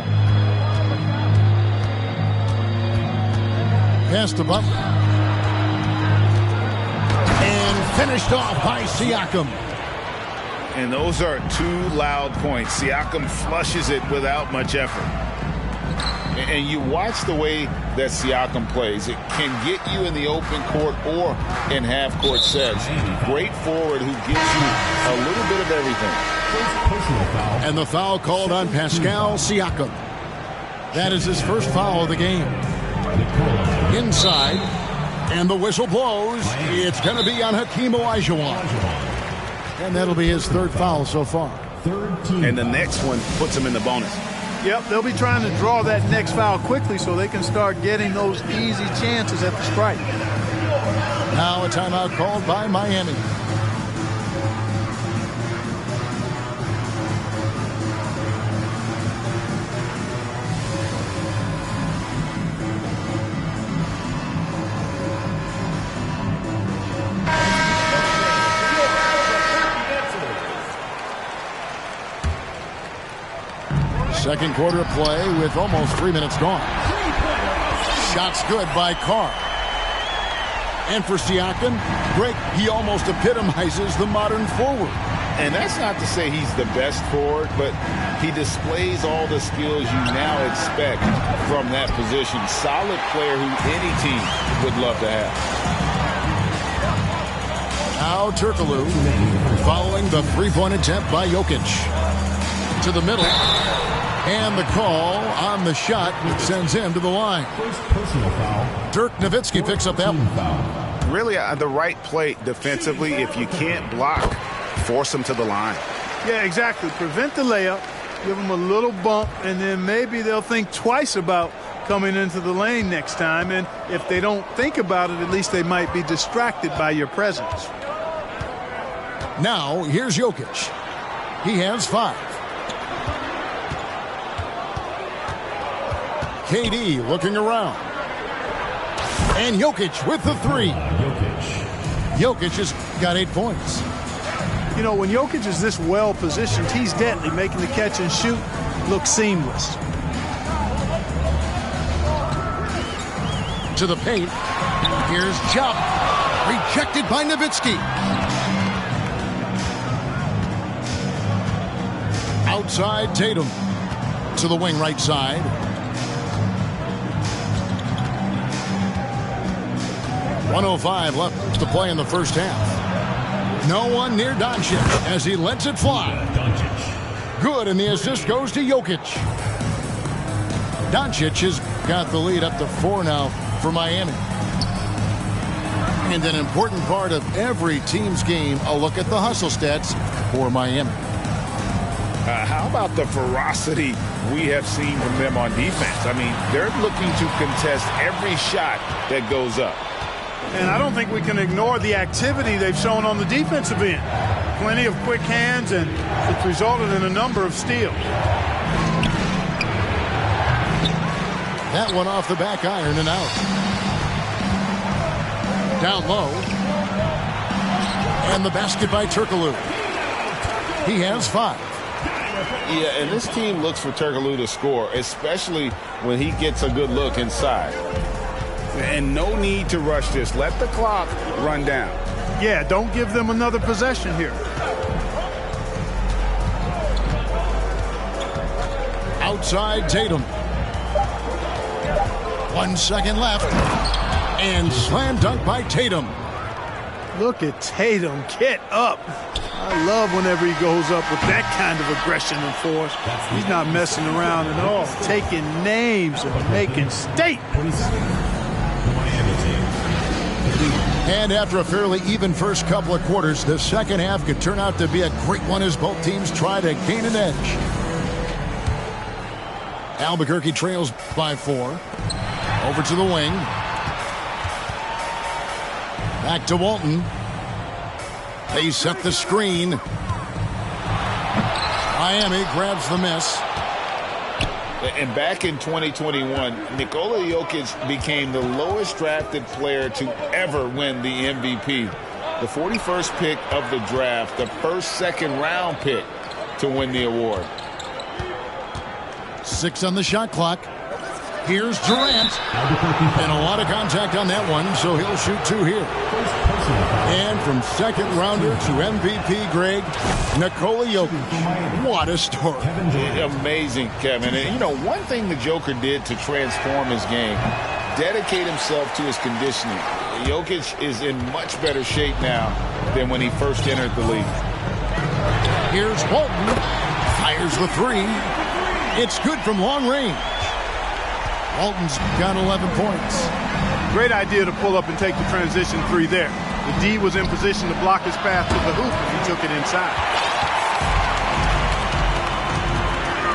Pass to Butler. And finished off by Siakam. And those are 2 loud points. Siakam flushes it without much effort. And you watch the way that Siakam plays. It can get you in the open court or in half-court sets. Great forward who gives you a little bit of everything. And the foul called on Pascal Siakam. That is his first foul of the game. Inside, and the whistle blows. It's going to be on Hakeem Olajuwon. And that'll be his third foul so far. And the next one puts him in the bonus. Yep, they'll be trying to draw that next foul quickly so they can start getting those easy chances at the strike. Now a timeout called by Miami. Second quarter play with almost 3 minutes gone. Shots good by Carr. And for Siakam, Greg, he almost epitomizes the modern forward. And that's not to say he's the best forward, but he displays all the skills you now expect from that position. Solid player who any team would love to have. Now Turkoglu following the three-point attempt by Jokic. To the middle. And the call on the shot sends him to the line. Dirk Nowitzki picks up that one. Really the right play defensively. If you can't block, force him to the line. Yeah, exactly. Prevent the layup, give them a little bump, and then maybe they'll think twice about coming into the lane next time. And if they don't think about it, at least they might be distracted by your presence. Now, here's Jokic. He has 5. KD looking around. And Jokic with the 3. Jokic has got 8 points. You know, when Jokic is this well positioned, he's deadly, making the catch and shoot look seamless. To the paint. Here's Jump. Rejected by Nowitzki. Outside Tatum. To the wing right side. 1:05 left to play in the first half. No one near Doncic as he lets it fly. Good, and the assist goes to Jokic. Doncic has got the lead up to 4 now for Miami. And an important part of every team's game, a look at the hustle stats for Miami. How about the ferocity we have seen from them on defense? I mean, they're looking to contest every shot that goes up. And I don't think we can ignore the activity they've shown on the defensive end. Plenty of quick hands, and it's resulted in a number of steals. That one off the back iron and out. Down low. And the basket by Turkoglu. He has 5. Yeah, and this team looks for Turkoglu to score, especially when he gets a good look inside. And no need to rush this. Let the clock run down. Yeah, don't give them another possession here. Outside Tatum. 1 second left. And slam dunk by Tatum. Look at Tatum. Get up. I love whenever he goes up with that kind of aggression and force. He's not messing around at all. Taking names and making statements. And after a fairly even first couple of quarters, the second half could turn out to be a great one as both teams try to gain an edge. Albuquerque trails by 4. Over to the wing. Back to Walton. They set the screen. Miami grabs the miss. And back in 2021, Nikola Jokic became the lowest drafted player to ever win the MVP. The 41st pick of the draft, the first second-round pick to win the award. 6 on the shot clock. Here's Durant. And a lot of contact on that one, so he'll shoot 2 here. And from second rounder to MVP, Greg, Nikola Jokic. What a story. Amazing, Kevin. And, you know, one thing the Joker did to transform his game, dedicate himself to his conditioning. Jokic is in much better shape now than when he first entered the league. Here's Walton. Fires the three. It's good from long range. Walton's got 11 points. Great idea to pull up and take the transition three there. The D was in position to block his path to the hoop, and he took it inside.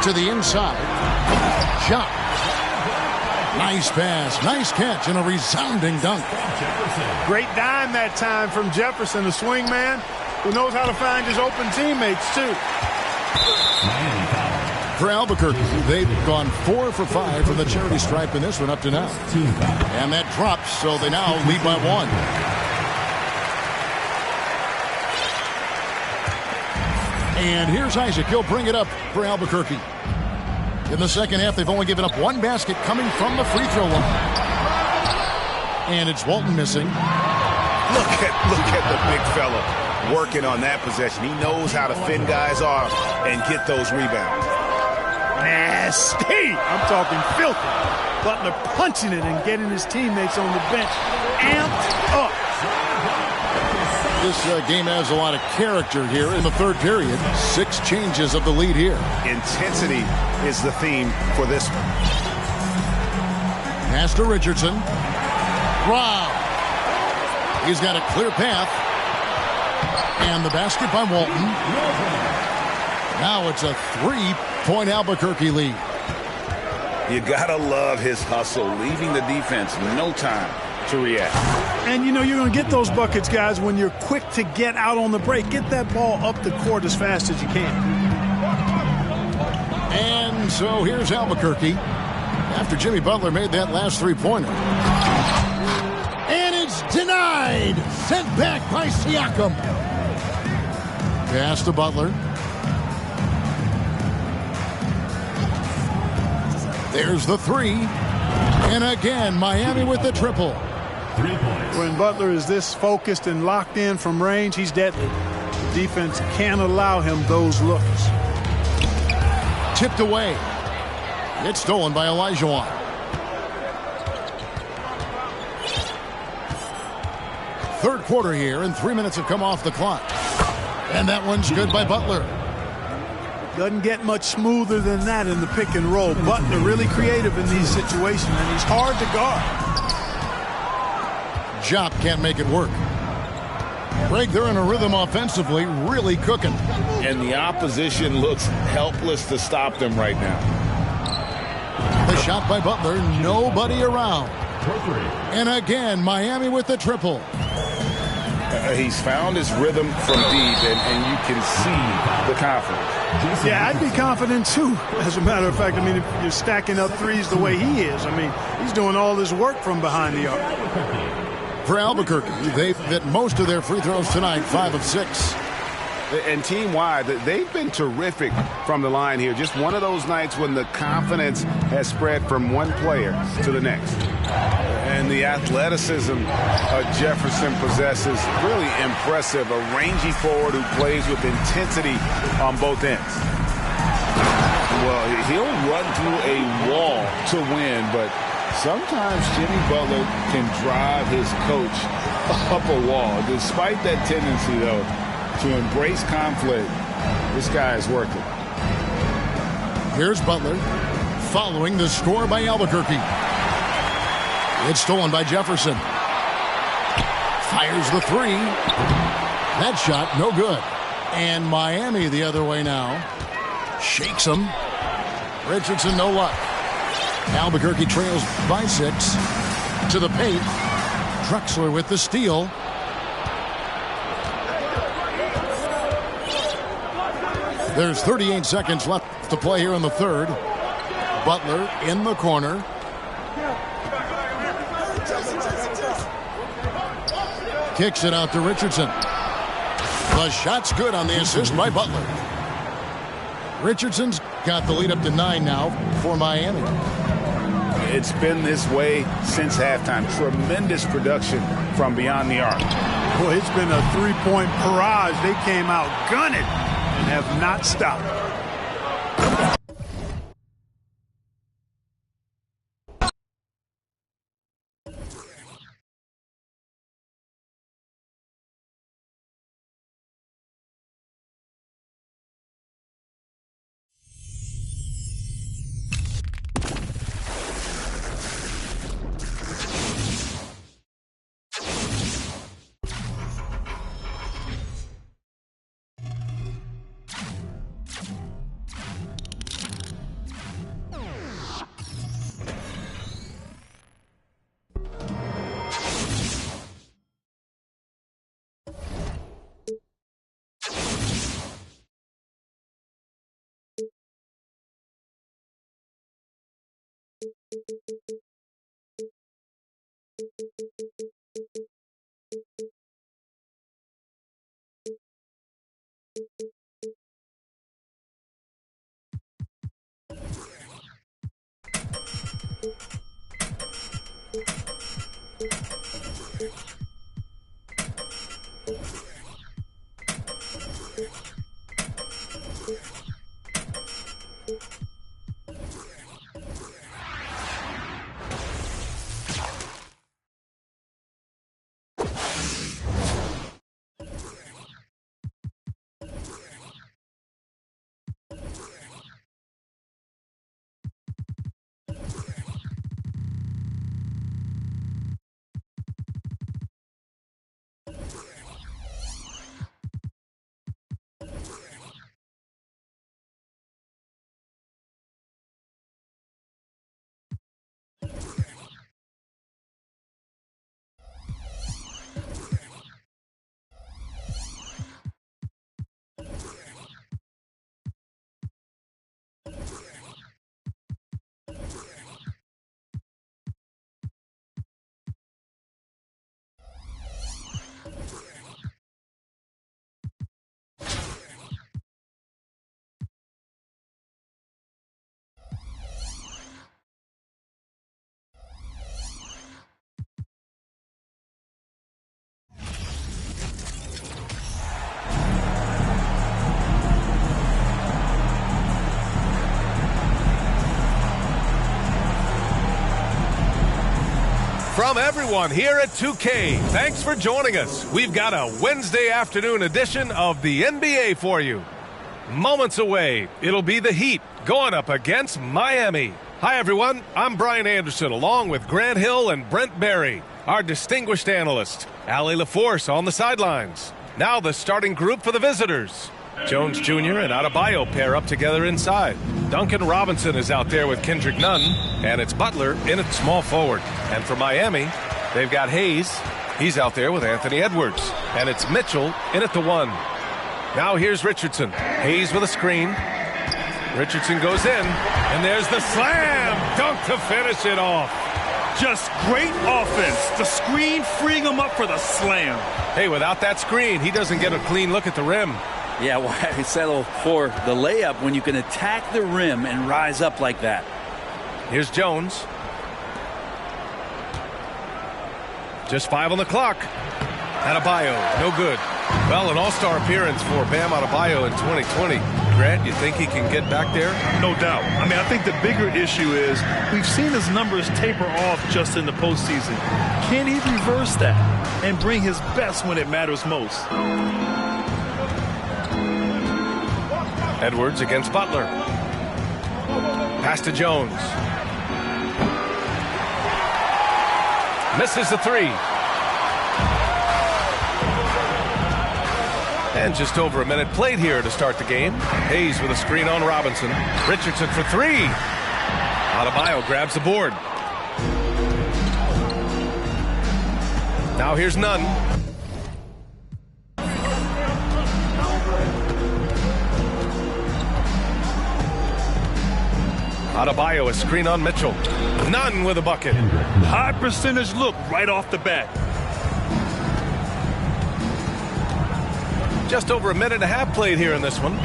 To the inside. Shot. Nice pass, nice catch, and a resounding dunk. Great dime that time from Jefferson, a swing man who knows how to find his open teammates, too. For Albuquerque, they've gone 4 for 5 from the charity stripe in this one up to now. And that drops, so they now lead by 1. And here's Isaac. He'll bring it up for Albuquerque. In the second half, they've only given up 1 basket coming from the free throw line. And it's Walton missing. Look at the big fella working on that possession. He knows how to fend guys off and get those rebounds. Nasty! I'm talking filthy. Butler punching it and getting his teammates on the bench amped up. This game has a lot of character here in the third period. 6 changes of the lead here. Intensity is the theme for this one. Pass to Richardson. Wow. He's got a clear path. And the basket by Walton. Now it's a 3-point Albuquerque lead. You gotta love his hustle, leaving the defense no time to react. And, you know, you're going to get those buckets, guys, when you're quick to get out on the break. Get that ball up the court as fast as you can. And so here's Albuquerque after Jimmy Butler made that last 3-pointer. And it's denied. Sent back by Siakam. Pass to Butler. There's the 3. And again, Miami with the triple. 3 points. When Butler is this focused and locked in from range, he's deadly. The defense can't allow him those looks. Tipped away. It's stolen by Olajuwon. Third quarter here, and 3 minutes have come off the clock. And that one's good by Butler. Doesn't get much smoother than that in the pick and roll. Butler really creative in these situations, and he's hard to guard. Jop can't make it work. Greg, they're in a rhythm offensively, really cooking. And the opposition looks helpless to stop them right now. The shot by Butler, nobody around. And again, Miami with the triple. He's found his rhythm from deep, and you can see the confidence. Yeah, I'd be confident too. As a matter of fact, I mean, if you're stacking up threes the way he is, I mean, he's doing all this work from behind the arc. For Albuquerque, they've hit most of their free throws tonight, 5 of 6. And team-wide, they've been terrific from the line here. Just one of those nights when the confidence has spread from one player to the next. And the athleticism Jefferson possesses, really impressive. A rangy forward who plays with intensity on both ends. Well, he'll run through a wall to win, but sometimes Jimmy Butler can drive his coach up a wall. Despite that tendency, though, to embrace conflict, this guy is working. Here's Butler following the score by Albuquerque. It's stolen by Jefferson. Fires the 3. That shot, no good. And Miami the other way now. Shakes him. Richardson, no luck. Albuquerque trails by 6. To the paint. Drexler with the steal. There's 38 seconds left to play here in the third. Butler in the corner. Kicks it out to Richardson. The shot's good on the assist by Butler. Richardson's got the lead up to 9 now for Miami. It's been this way since halftime. Tremendous production from beyond the arc. Boy, it's been a three-point barrage. They came out gunning and have not stopped. From everyone here at 2K, thanks for joining us. We've got a Wednesday afternoon edition of the NBA for you. Moments away, it'll be the Heat going up against Miami. Hi, everyone. I'm Brian Anderson, along with Grant Hill and Brent Barry, our distinguished analyst. Allie LaForce on the sidelines. Now the starting group for the visitors. Jones Jr. and Adebayo pair up together inside. Duncan Robinson is out there with Kendrick Nunn, and it's Butler in at small forward. And for Miami, they've got Hayes. He's out there with Anthony Edwards. And it's Mitchell in at the 1. Now here's Richardson. Hayes with a screen. Richardson goes in, and there's the slam dunk to finish it off. Just great offense. The screen freeing him up for the slam. Hey, without that screen, he doesn't get a clean look at the rim. Yeah, why settle for the layup when you can attack the rim and rise up like that? Here's Jones. Just 5 on the clock. Adebayo, no good. Well, an all-star appearance for Bam Adebayo in 2020. Grant, you think he can get back there? No doubt. I mean, I think the bigger issue is we've seen his numbers taper off just in the postseason. Can he reverse that and bring his best when it matters most? Edwards against Butler. Pass to Jones. Misses the 3. And just over a minute played here to start the game. Hayes with a screen on Robinson. Richardson for 3. Adebayo grabs the board. Now here's Nunn. Adebayo, a screen on Mitchell. Nunn with a bucket. High percentage look right off the bat. Just over a minute and a half played here in this one.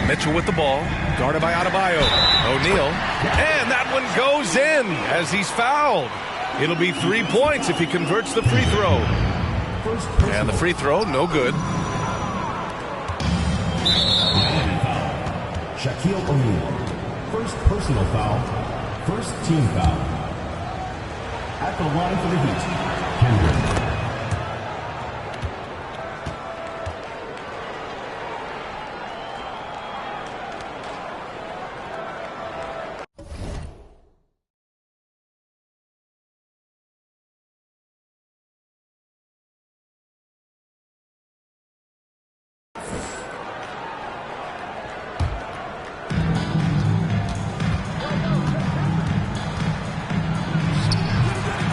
Mitchell with the ball, guarded by Adebayo. O'Neal, and that one goes in as he's fouled. It'll be 3 points if he converts the free throw. And the free throw, no good. Miami foul. Shaquille O'Neal. First personal foul. First team foul. At the line for the Heat, Kendrick.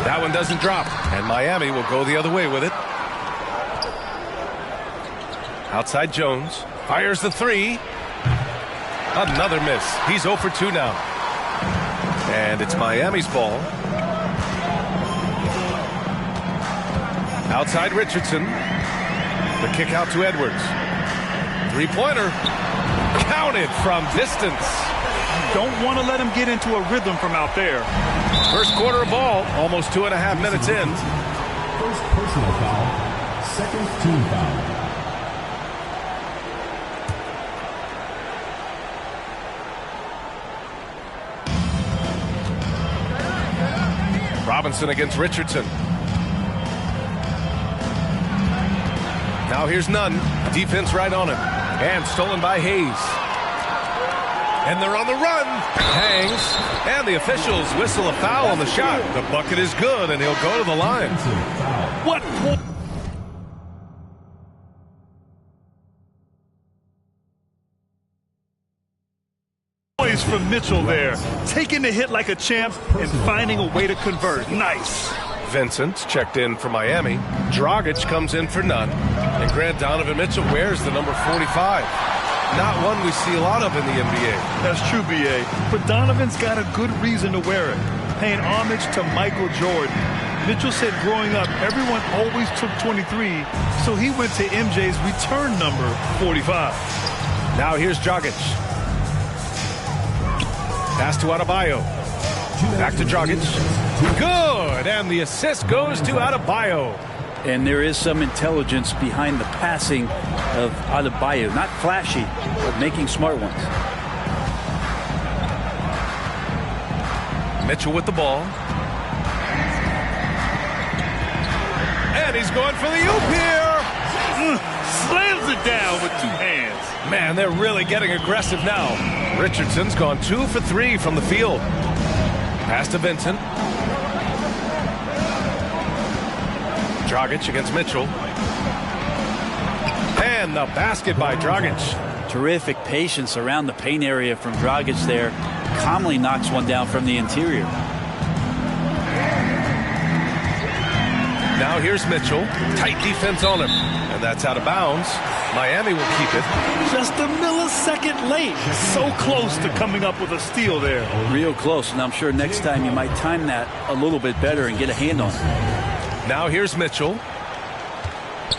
That one doesn't drop, and Miami will go the other way with it. Outside Jones, fires the three. Another miss. He's 0 for 2 now. And it's Miami's ball. Outside Richardson. The kick out to Edwards. Three-pointer. Counted from distance. Don't want to let him get into a rhythm from out there. First quarter of ball, almost 2.5 minutes in. First personal foul. Second team foul. Robinson against Richardson. Now here's Nunn. Defense right on him. And stolen by Hayes. And they're on the run. Hangs. And the officials whistle a foul on the shot. The bucket is good, and he'll go to the line. What? Poise from Mitchell there. Taking the hit like a champ and finding a way to convert. Nice. Vincent checked in for Miami. Dragic comes in for Nunn. And Grant Donovan Mitchell wears the number 45. Not one we see a lot of in the NBA. That's true, B.A. But Donovan's got a good reason to wear it. Paying homage to Michael Jordan. Mitchell said growing up, everyone always took 23, so he went to MJ's return number 45. Now here's Dragic. Pass to Adebayo. Back to Dragic. Good! And the assist goes to Adebayo. And there is some intelligence behind the passing of Adebayo. Not flashy, but making smart ones. Mitchell with the ball. And he's going for the oop here. Slams it down with 2 hands. Man, they're really getting aggressive now. Richardson's gone 2 for 3 from the field. Pass to Vincent. Dragic against Mitchell. And the basket by Dragic. Terrific patience around the paint area from Dragic there. Calmly knocks one down from the interior. Now here's Mitchell. Tight defense on him. And that's out of bounds. Miami will keep it. Just a millisecond late. So close to coming up with a steal there. Real close, and I'm sure next time you might time that a little bit better and get a hand on it. Now here's Mitchell.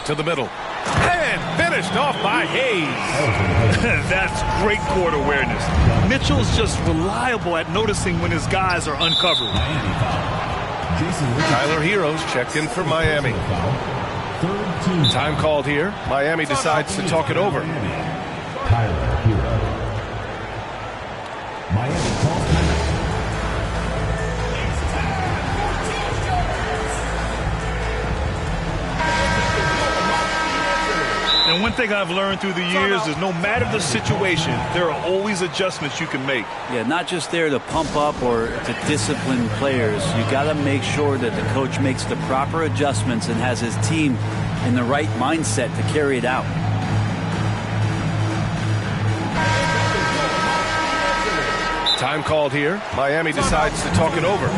To the middle. And finished off by Hayes. That's great court awareness. Mitchell's just reliable at noticing when his guys are uncovered. Tyler Heroes checked in for Miami. Time called here. Miami decides to talk it over. Tyler Hero. Miami calls timeout. And one thing I've learned through the years is no matter the situation, there are always adjustments you can make. Yeah, not just there to pump up or to discipline players. You got to make sure that the coach makes the proper adjustments and has his team in the right mindset to carry it out. Time called here. Miami decides to talk it over.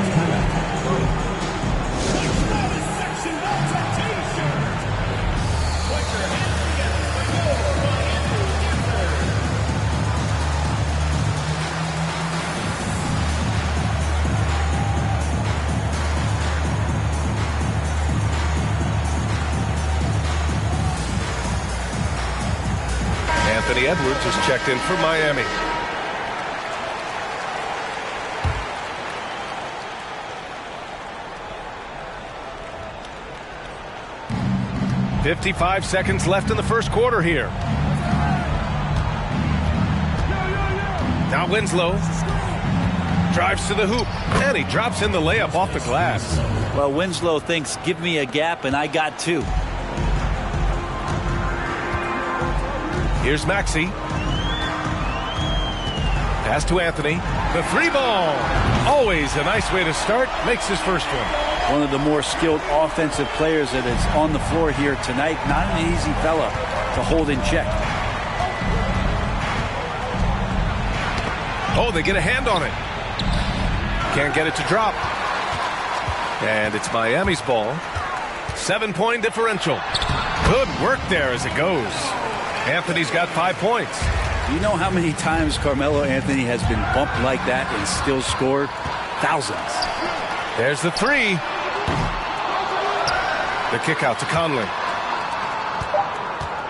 Anthony Edwards has checked in for Miami. 55 seconds left in the first quarter here. Now Winslow drives to the hoop, and he drops in the layup off the glass. Well, Winslow thinks, give me a gap, and I got two. Here's Maxey. Pass to Anthony. The three ball. Always a nice way to start. Makes his first one. One of the more skilled offensive players that is on the floor here tonight. Not an easy fella to hold in check. Oh, they get a hand on it. Can't get it to drop. And it's Miami's ball. 7-point differential. Good work there as it goes. Anthony's got 5 points. You know how many times Carmelo Anthony has been bumped like that and still scored? Thousands. There's the three. The kick out to Conley.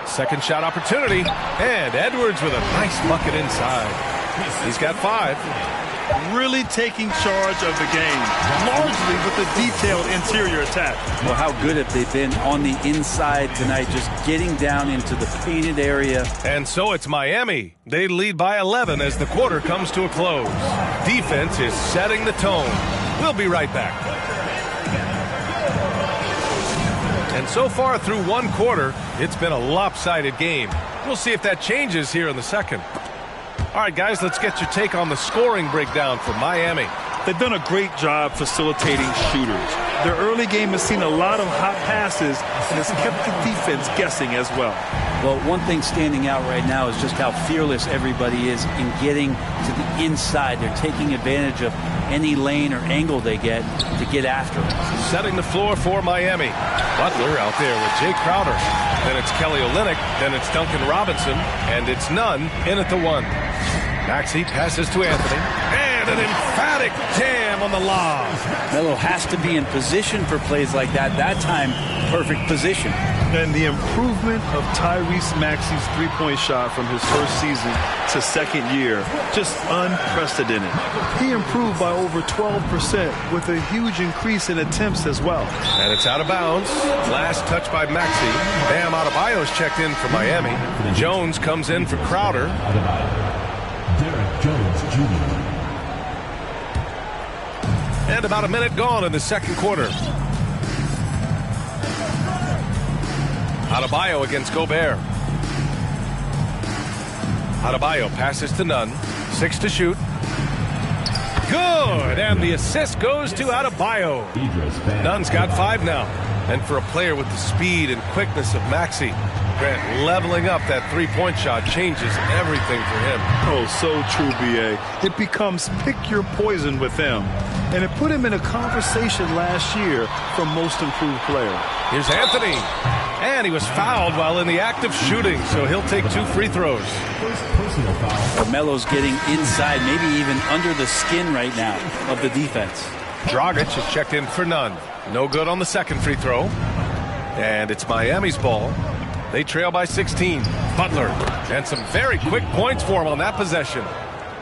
Second shot opportunity. And Edwards with a nice bucket inside. He's got 5. Really taking charge of the game, largely with the detailed interior attack. Well, how good have they been on the inside tonight, just getting down into the painted area. And so it's Miami. They lead by 11 as the quarter comes to a close. Defense is setting the tone. We'll be right back. And so far through one quarter, it's been a lopsided game. We'll see if that changes here in the second. All right, guys, let's get your take on the scoring breakdown for Miami. They've done a great job facilitating shooters. Their early game has seen a lot of hot passes and has kept the defense guessing as well. Well, one thing standing out right now is just how fearless everybody is in getting to the inside. They're taking advantage of any lane or angle they get to get after it. Setting the floor for Miami. Butler out there with Jay Crowder. Then it's Kelly Olynyk. Then it's Duncan Robinson. And it's Nunn in at the 1. Maxey passes to Anthony. And an emphatic jam on the lob. Melo has to be in position for plays like that. That time, perfect position. And the improvement of Tyrese Maxey's three-point shot from his first season to second year, just unprecedented. He improved by over 12% with a huge increase in attempts as well. And it's out of bounds. Last touch by Maxey. Bam Adebayo's checked in for Miami. Jones comes in for Crowder. Derek Jones Jr. And about a minute gone in the second quarter. Adebayo against Gobert. Adebayo passes to Nunn. 6 to shoot. Good! And the assist goes to Adebayo. Nunn's got 5 now. And for a player with the speed and quickness of Maxey, Grant, leveling up that three-point shot changes everything for him. Oh, so true, B.A. It becomes pick your poison with him. And it put him in a conversation last year for most improved player. Here's Anthony. And he was fouled while in the act of shooting, so he'll take 2 free throws. Carmelo's getting inside, maybe even under the skin right now of the defense. Dragic is checked in for Nunn. No good on the second free throw. And it's Miami's ball. They trail by 16. Butler. And some very quick points for him on that possession.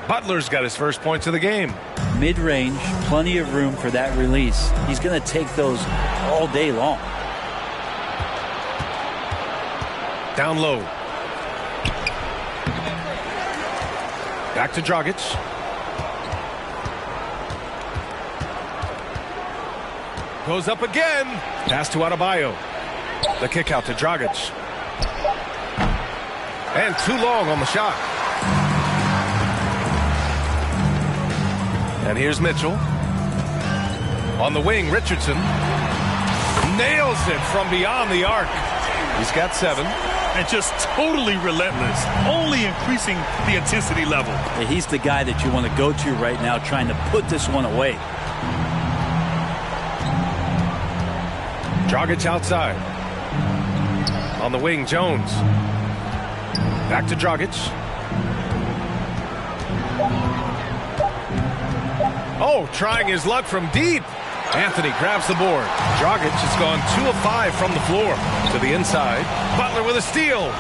Butler's got his first points of the game. Mid-range, plenty of room for that release. He's going to take those all day long. Down low. Back to Dragic. Goes up again. Pass to Adebayo. The kick out to Dragic. And too long on the shot. And here's Mitchell. On the wing, Richardson. Nails it from beyond the arc. He's got 7. And just totally relentless, only increasing the intensity level. Yeah, he's the guy that you want to go to right now, trying to put this one away. Dragic outside. On the wing, Jones. Back to Dragic. Oh, trying his luck from deep. Anthony grabs the board. Dragic has gone 2 of 5 from the floor. To the inside. Butler with a steal.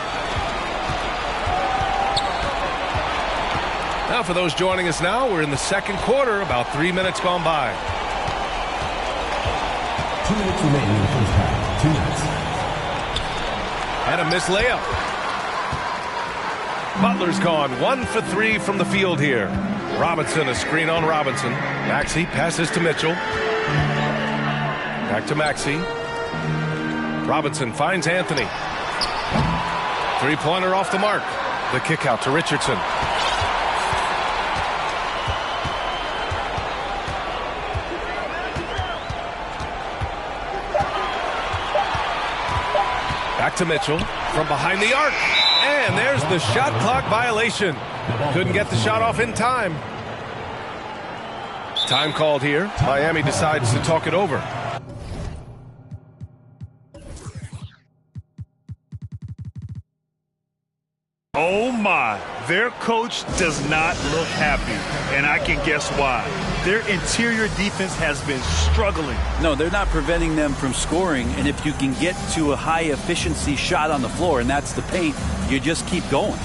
Now for those joining us now, we're in the second quarter, about 3 minutes gone by. 2 minutes remaining in the first half. 2 minutes. And a missed layup. Butler's gone 1 for 3 from the field here. Robinson, a screen on Robinson. Maxey passes to Mitchell. Back to Maxey. Robinson finds Anthony. Three-pointer off the mark. The kick out to Richardson. Back to Mitchell from behind the arc. And there's the shot clock violation. Couldn't get the shot off in time. Time called here. Miami decides to talk it over. Oh my, their coach does not look happy, and I can guess why. Their interior defense has been struggling. No, they're not preventing them from scoring, and if you can get to a high efficiency shot on the floor, and that's the paint, you just keep going.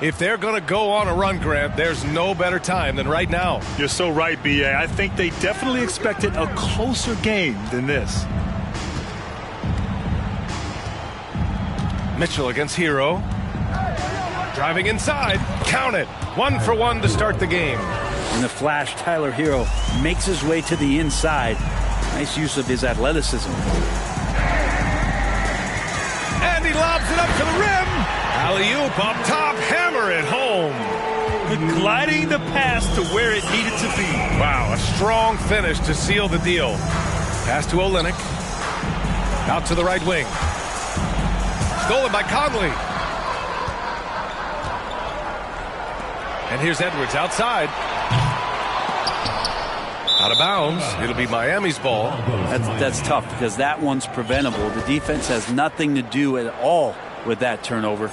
If they're going to go on a run, Grant, there's no better time than right now. You're so right, B.A. I think they definitely expected a closer game than this. Mitchell against Hero. Driving inside. Count it. 1 for 1 to start the game. In the flash, Tyler Hero makes his way to the inside. Nice use of his athleticism. And he lobs it up to the rim. Alley-oop up top, hammer it home. Gliding the pass to where it needed to be. Wow, a strong finish to seal the deal. Pass to Olynyk. Out to the right wing. Stolen by Conley. And here's Edwards outside. Out of bounds. It'll be Miami's ball. That's tough because that one's preventable. The defense has nothing to do at all with that turnover.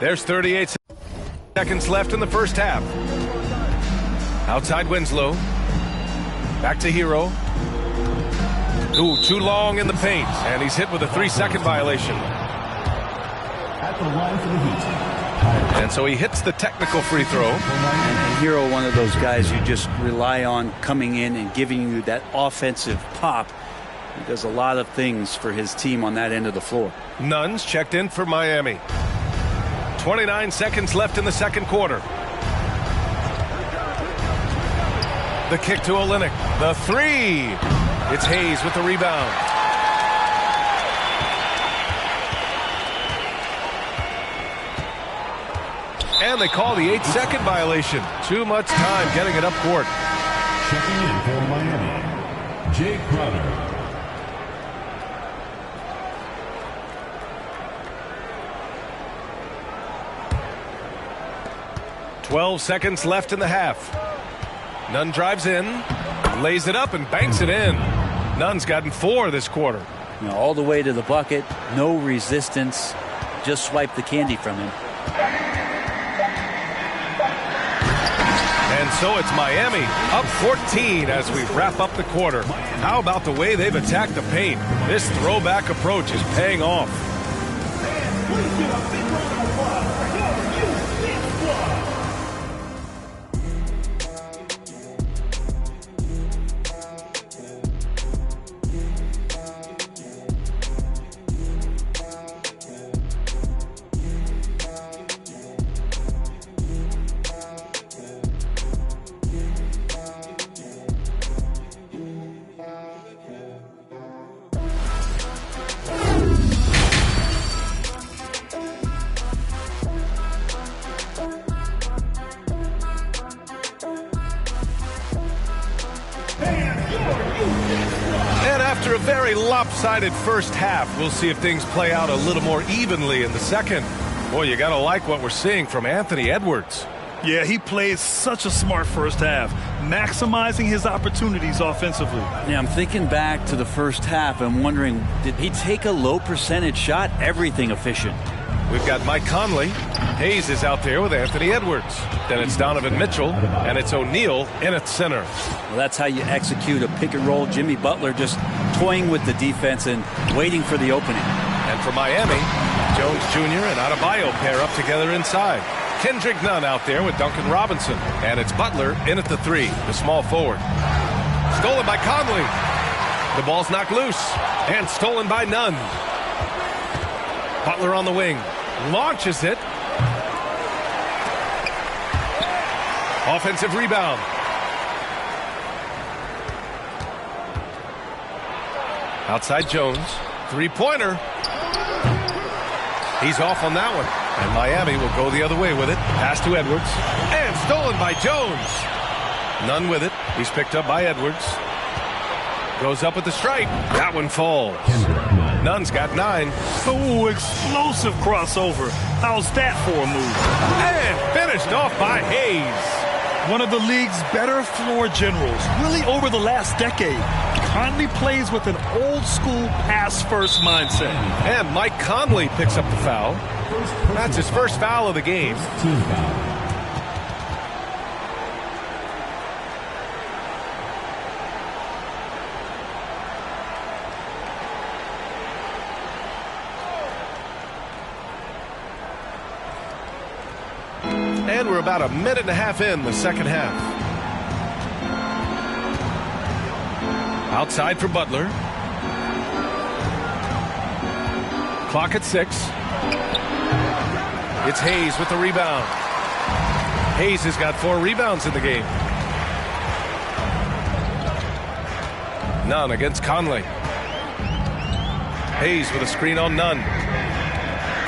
There's 38 seconds left in the first half. Outside Winslow. Back to Hero. Ooh, too long in the paint. And he's hit with a 3-second violation. At the line for the Heat. And so he hits the technical free throw. And Hero, one of those guys you just rely on coming in and giving you that offensive pop. He does a lot of things for his team on that end of the floor. Nuns checked in for Miami. 29 seconds left in the second quarter. The kick to Olynyk. The three. It's Hayes with the rebound. And they call the 8-second violation. Too much time getting it up court. Checking in for Miami, Jay Crowder. 12 seconds left in the half. Nunn drives in, lays it up, and banks it in. Nunn's gotten 4 this quarter. You know, all the way to the bucket, no resistance, just swipe the candy from him. And so it's Miami up 14 as we wrap up the quarter. How about the way they've attacked the paint? This throwback approach is paying off. After a very lopsided first half, we'll see if things play out a little more evenly in the second. Boy, you got to like what we're seeing from Anthony Edwards. Yeah, he played such a smart first half, maximizing his opportunities offensively. Yeah, I'm thinking back to the first half and wondering, did he take a low percentage shot? Everything efficient. We've got Mike Conley. Hayes is out there with Anthony Edwards. Then it's Donovan Mitchell, and it's O'Neal in at center. Well, that's how you execute a pick and roll. Jimmy Butler just toying with the defense and waiting for the opening. And for Miami, Jones Jr. and Adebayo pair up together inside. Kendrick Nunn out there with Duncan Robinson. And it's Butler in at the 3, the small forward. Stolen by Conley. The ball's knocked loose. And stolen by Nunn. Butler on the wing. Launches it. Offensive rebound. Outside Jones. Three-pointer. He's off on that one. And Miami will go the other way with it. Pass to Edwards. And stolen by Jones. Nunn with it. He's picked up by Edwards. Goes up with the stripe. That one falls. Nunn's got 9. Oh, explosive crossover. How's that for a move? And finished off by Hayes. One of the league's better floor generals, really over the last decade. Conley plays with an old-school pass-first mindset. And Mike Conley picks up the foul. That's his first foul of the game. Team foul. And we're about a minute and a half in the second half. Outside for Butler. Clock at 6. It's Hayes with the rebound. Hayes has got 4 rebounds in the game. Nunn against Conley. Hayes with a screen on Nunn.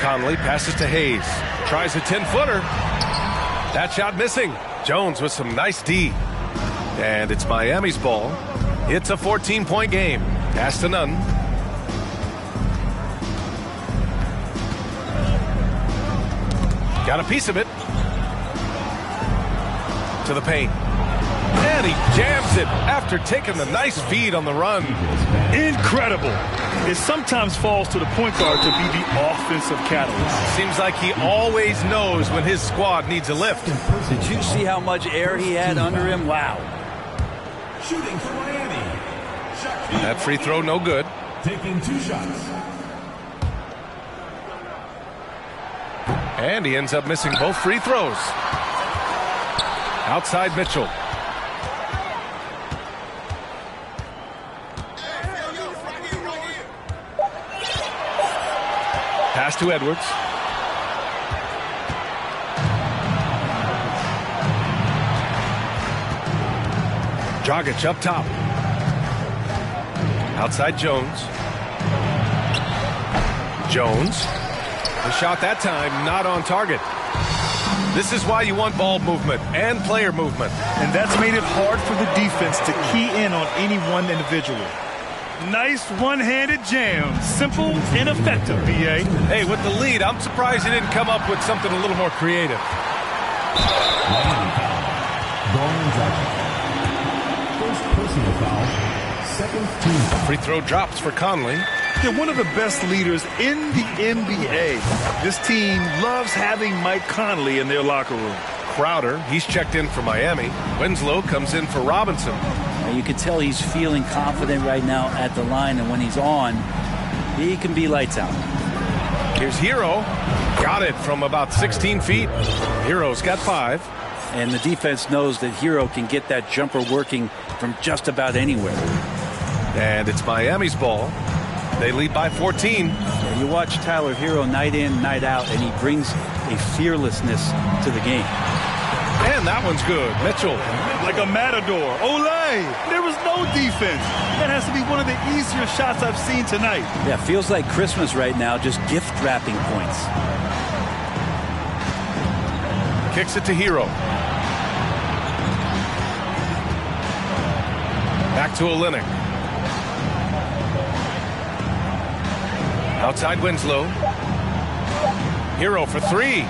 Conley passes to Hayes. Tries a 10-footer. That shot missing. Jones with some nice D. And it's Miami's ball. It's a 14-point game. Pass to Nunn. Got a piece of it. To the paint. And he jams it after taking the nice feed on the run. Incredible. It sometimes falls to the point guard to be the offensive catalyst. Seems like he always knows when his squad needs a lift. Did you see how much air he had under him? Wow. Shooting for Miami. That free throw no good. Taking 2 shots. And he ends up missing both free throws. Outside Mitchell. Pass to Edwards. Dragic up top. Outside Jones. Jones. The shot that time not on target. This is why you want ball movement and player movement. And that's made it hard for the defense to key in on any one individual. Nice one-handed jam. Simple and effective, B.A. Hey, with the lead, I'm surprised he didn't come up with something a little more creative. First personal foul. Second team foul. Free throw drops for Conley. They're one of the best leaders in the NBA. This team loves having Mike Conley in their locker room. Crowder, he's checked in for Miami. Winslow comes in for Robinson. And you can tell he's feeling confident right now at the line, and when he's on, he can be lights out. Here's Hero. Got it from about 16 feet. Hero's got 5. And the defense knows that Hero can get that jumper working from just about anywhere. And it's Miami's ball. They lead by 14. You watch Tyler Hero night in, night out, and he brings a fearlessness to the game. And that one's good. Mitchell. Like a matador. Olay! There was no defense. That has to be one of the easier shots I've seen tonight. Yeah, feels like Christmas right now, just gift wrapping points. Kicks it to Hero. Back to Olynyk. Outside Winslow. Hero for 3.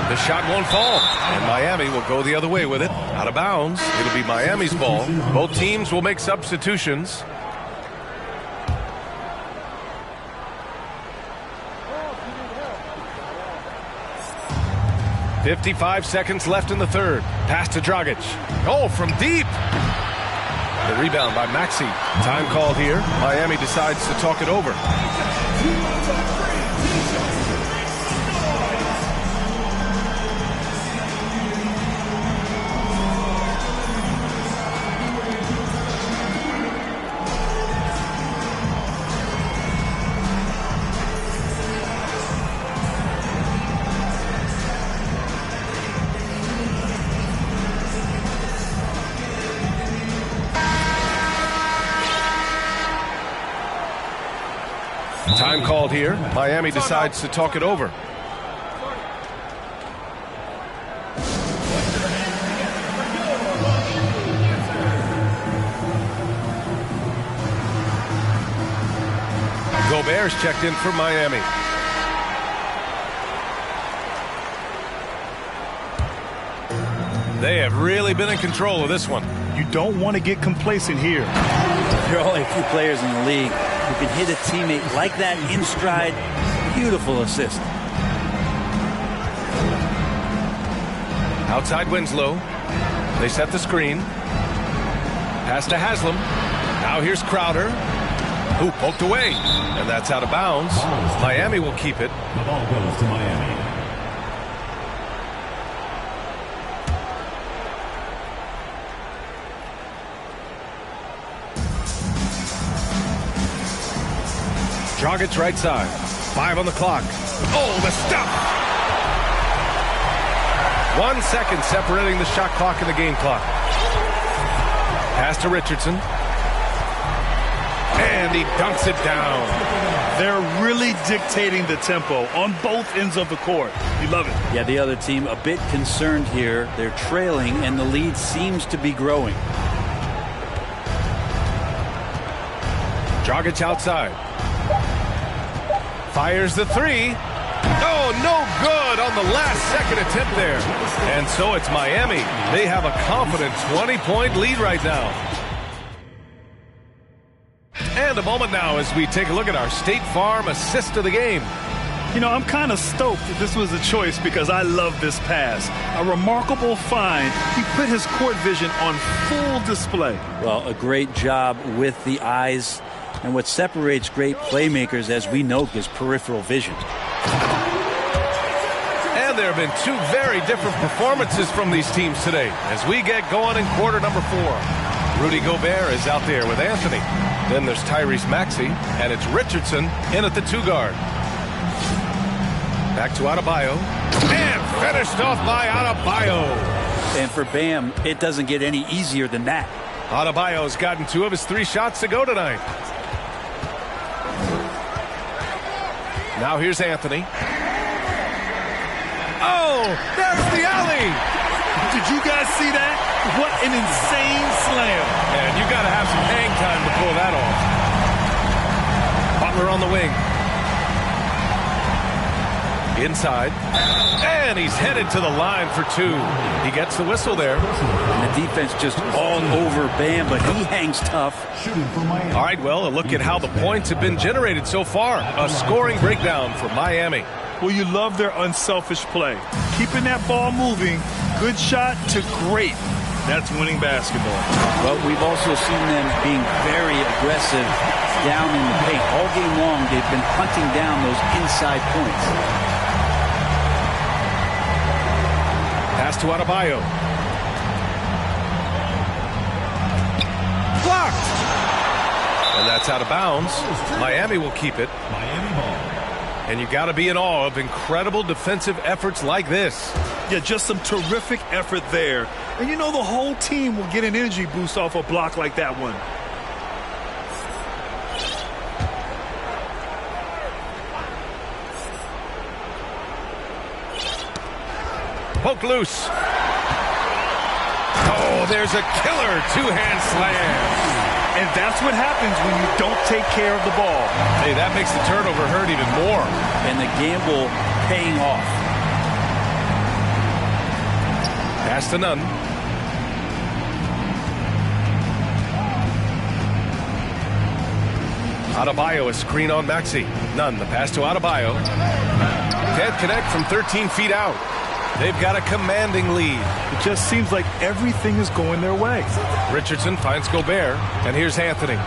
The shot won't fall, and Miami will go the other way with it. Out of bounds. It'll be Miami's ball. Both teams will make substitutions. "55 seconds left in the third. Pass to Dragic. Oh, from deep. The rebound by Maxey. Time called here. Miami decides to talk it over. Time called here. Miami decides to talk it over. Gobert's checked in for Miami. They have really been in control of this one. You don't want to get complacent here. There are only a few players in the league who can hit a teammate like that in stride. Beautiful assist. Outside Winslow. They set the screen. Pass to Haslam. Now here's Crowder. Who poked away. And that's out of bounds. Miami will keep it. The ball goes to Miami. Dragic right side. 5 on the clock. Oh, the stop! 1 second separating the shot clock and the game clock. Pass to Richardson. And he dunks it down. They're really dictating the tempo on both ends of the court. You love it. Yeah, the other team a bit concerned here. They're trailing, and the lead seems to be growing. Dragic outside. Fires the three. Oh, no good on the last second attempt there. And so it's Miami. They have a confident 20-point lead right now. And a moment now as we take a look at our State Farm assist of the game. You know, I'm kind of stoked that this was a choice because I love this pass. A remarkable find. He put his court vision on full display. Well, a great job with the eyes. And what separates great playmakers, as we know, is peripheral vision. And there have been two very different performances from these teams today as we get going in quarter number 4. Rudy Gobert is out there with Anthony. Then there's Tyrese Maxey, and it's Richardson in at the 2 guard. Back to Adebayo. And finished off by Adebayo. And for Bam, it doesn't get any easier than that. Adebayo's gotten 2 of his 3 shots to go tonight. Now here's Anthony. Oh, there's the alley. Did you guys see that? What an insane slam. And you got to have some hang time to pull that off. Butler on the wing. Inside. And he's headed to the line for 2. He gets the whistle there. And the defense just all over Bam, but he hangs tough. All right, well, a look at how the points have been generated so far. A scoring breakdown for Miami. Well, you love their unselfish play. Keeping that ball moving, good shot to great. That's winning basketball. But we've also seen them being very aggressive down in the paint. All game long, they've been hunting down those inside points. Pass to Adebayo. Blocked! And that's out of bounds. Miami will keep it. Miami ball. And you got to be in awe of incredible defensive efforts like this. Yeah, just some terrific effort there. And you know the whole team will get an energy boost off a block like that one. Poked loose. Oh, there's a killer 2-hand slam. And that's what happens when you don't take care of the ball. Hey, that makes the turnover hurt even more. And the gamble paying off. Pass to Nunn. Adebayo, a screen on Maxey. Nunn, the pass to Adebayo. Can't connect from 13 feet out. They've got a commanding lead. It just seems like everything is going their way. Richardson finds Gobert, and here's Anthony.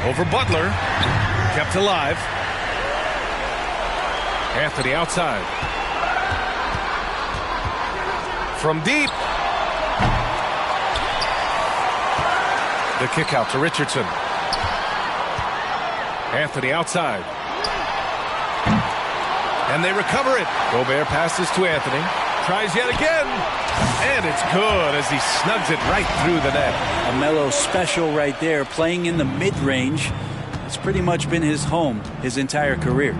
Over Butler. Kept alive. Anthony outside. From deep. The kick out to Richardson. Anthony outside. And they recover it. Gobert passes to Anthony. Tries yet again. And it's good as he snugs it right through the net. A Melo special right there, playing in the mid-range. It's pretty much been his home his entire career.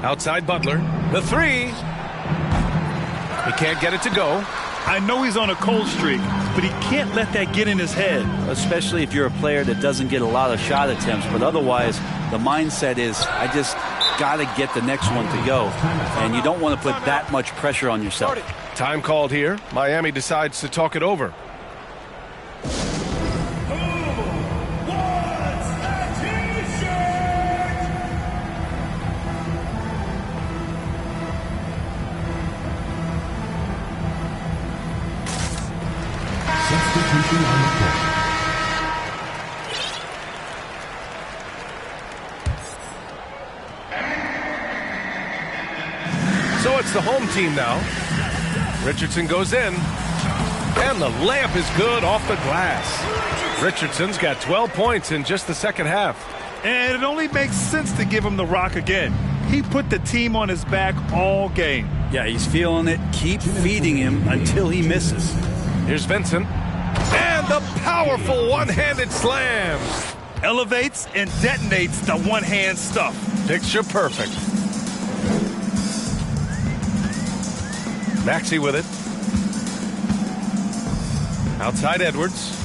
Outside Butler. The three. He can't get it to go. I know he's on a cold streak, but he can't let that get in his head. Especially if you're a player that doesn't get a lot of shot attempts. But otherwise, the mindset is, I just got to get the next one to go. And you don't want to put that much pressure on yourself. Time called here. Miami decides to talk it over. Substitution on the court. So it's the home team now. Richardson goes in. And the layup is good off the glass. Richardson's got 12 points in just the second half. And it only makes sense to give him the rock again. He put the team on his back all game. Yeah, he's feeling it. Keep feeding him until he misses. Here's Vincent. And the powerful one-handed slam. Elevates and detonates the one-hand stuff. Picture perfect. Maxey with it. Outside Edwards.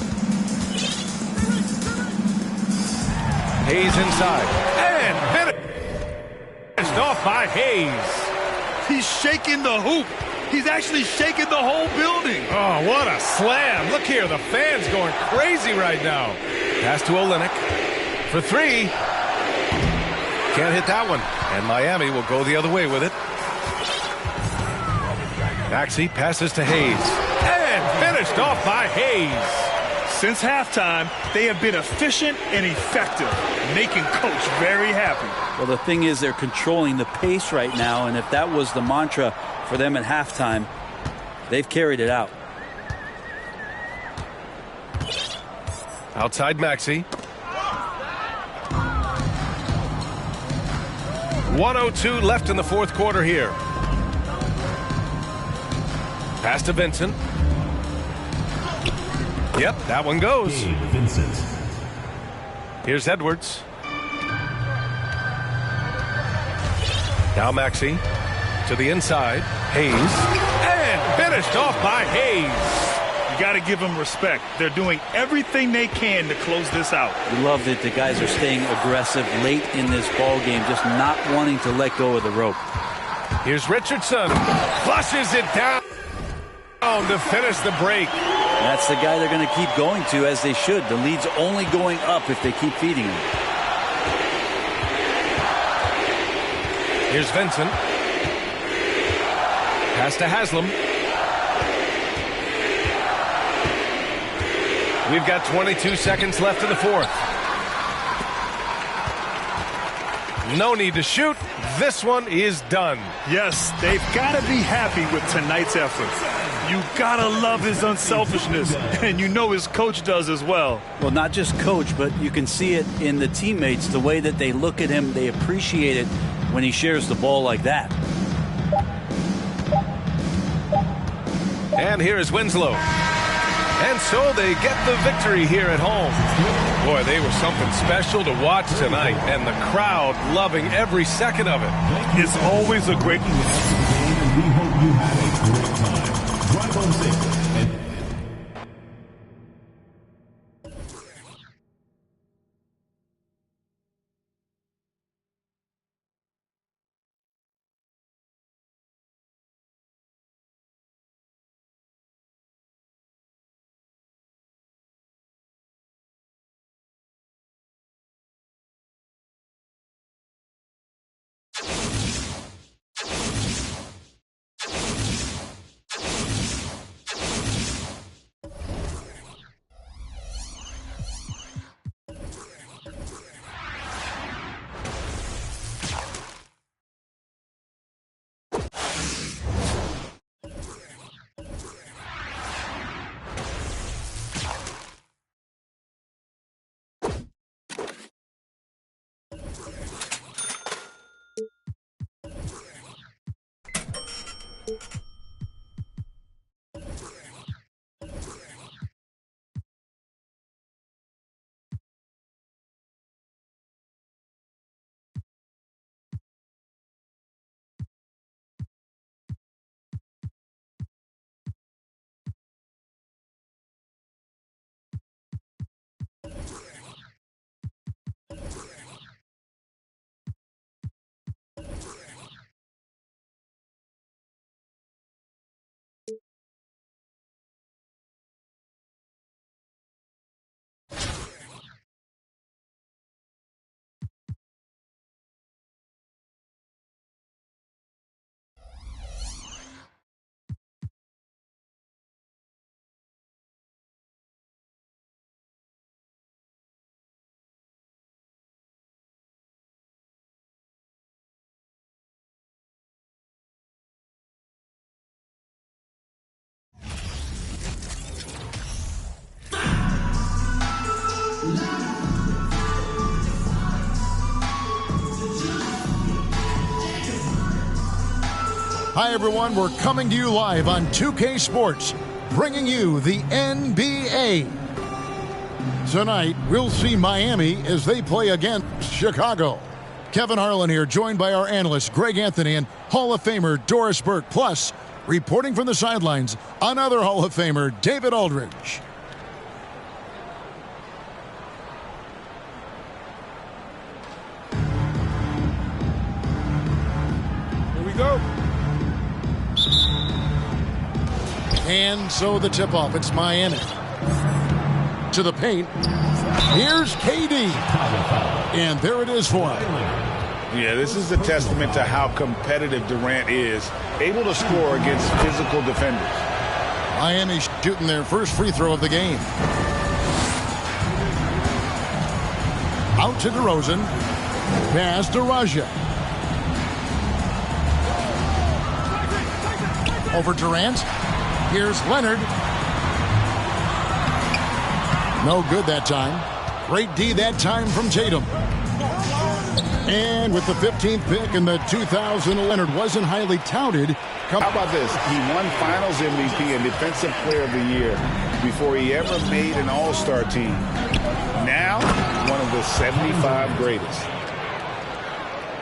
Hayes inside. And finished off by Hayes. He's shaking the hoop. He's actually shaking the whole building. Oh, what a slam. Look here, the fans going crazy right now. Pass to Olynyk for three. Can't hit that one. And Miami will go the other way with it. Maxey passes to Hayes. And finished off by Hayes. Since halftime, they have been efficient and effective, making Coach very happy. Well, the thing is, they're controlling the pace right now, and if that was the mantra for them at halftime, they've carried it out. Outside Maxey. 1:02 left in the fourth quarter here. Pass to Vincent. Yep, that one goes. Vincent. Here's Edwards. Now Maxey to the inside. Hayes. And finished off by Hayes. You got to give them respect. They're doing everything they can to close this out. You love that the guys are staying aggressive late in this ball game, just not wanting to let go of the rope. Here's Richardson. Flushes it down to finish the break. That's the guy they're going to keep going to, as they should. The lead's only going up if they keep feeding him. Here's Vincent. Pass to Haslam. We've got 22 seconds left in the fourth. No need to shoot. This one is done. Yes, they've got to be happy with tonight's effort. You got to love his unselfishness, and you know his coach does as well. Well, not just coach, but you can see it in the teammates, the way that they look at him. They appreciate it when he shares the ball like that. And here is Winslow. And so they get the victory here at home. Boy, they were something special to watch tonight, and the crowd loving every second of it. It's always a great We hope you had a great time. Drive home safe. Hi, everyone. We're coming to you live on 2K Sports, bringing you the NBA. Tonight, we'll see Miami as they play against Chicago. Kevin Harlan here, joined by our analyst, Greg Anthony, and Hall of Famer Doris Burke. Plus, reporting from the sidelines, another Hall of Famer, David Aldridge. Here we go. And so the tip-off, it's Miami. To the paint. Here's KD. And there it is for him. Yeah, this is a testament to how competitive Durant is, able to score against physical defenders. Miami shooting their first free throw of the game. Out to DeRozan. Pass to Raja. Over Durant. Here's Leonard. No good that time. Great D that time from Tatum. And with the 15th pick in the 2000, Leonard wasn't highly touted. How about this? He won Finals MVP and Defensive Player of the Year before he ever made an All-Star team. Now, one of the 75 greatest.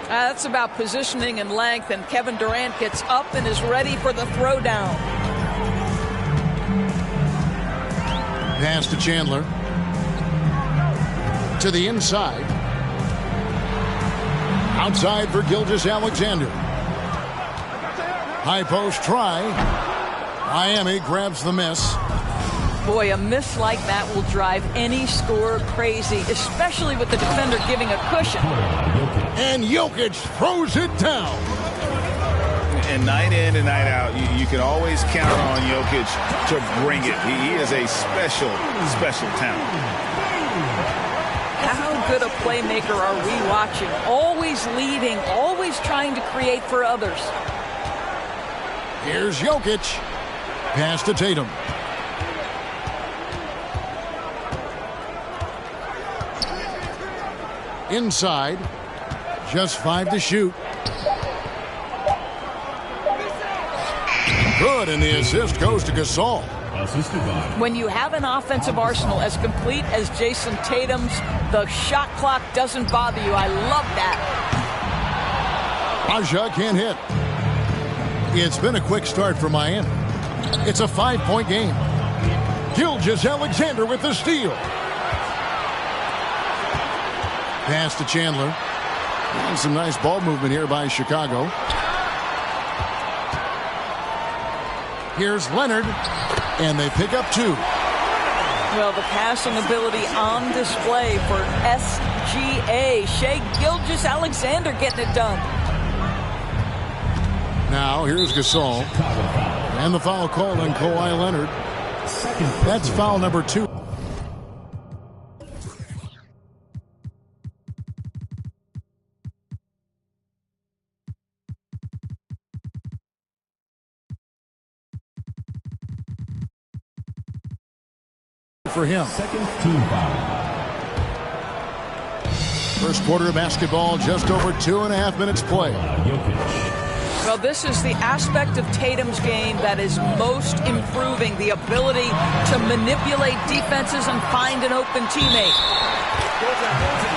That's about positioning and length, and Kevin Durant gets up and is ready for the throwdown. Pass to Chandler. To the inside. Outside for Gilgeous-Alexander. High post try. Miami grabs the miss. Boy, a miss like that will drive any scorer crazy, especially with the defender giving a cushion. And Jokic throws it down. And night in and night out, you can always count on Jokic to bring it. He is a special, special talent. How good a playmaker are we watching? Always leading, always trying to create for others. Here's Jokic. Pass to Tatum. Inside. Just 5 to shoot. Good, and the assist goes to Gasol. When you have an offensive arsenal as complete as Jason Tatum's, the shot clock doesn't bother you. I love that. Raja can't hit. It's been a quick start for Miami. It's a 5-point game. Gilgeous-Alexander with the steal. Pass to Chandler. And some nice ball movement here by Chicago. Here's Leonard. And they pick up 2. Well, the passing ability on display for SGA. Shai Gilgeous-Alexander getting it done. Now, here's Gasol. And the foul call on Kawhi Leonard. That's foul number 2. For him. Second team foul. First quarter of basketball, just over 2.5 minutes play. Well, this is the aspect of Tatum's game that is most improving, the ability to manipulate defenses and find an open teammate.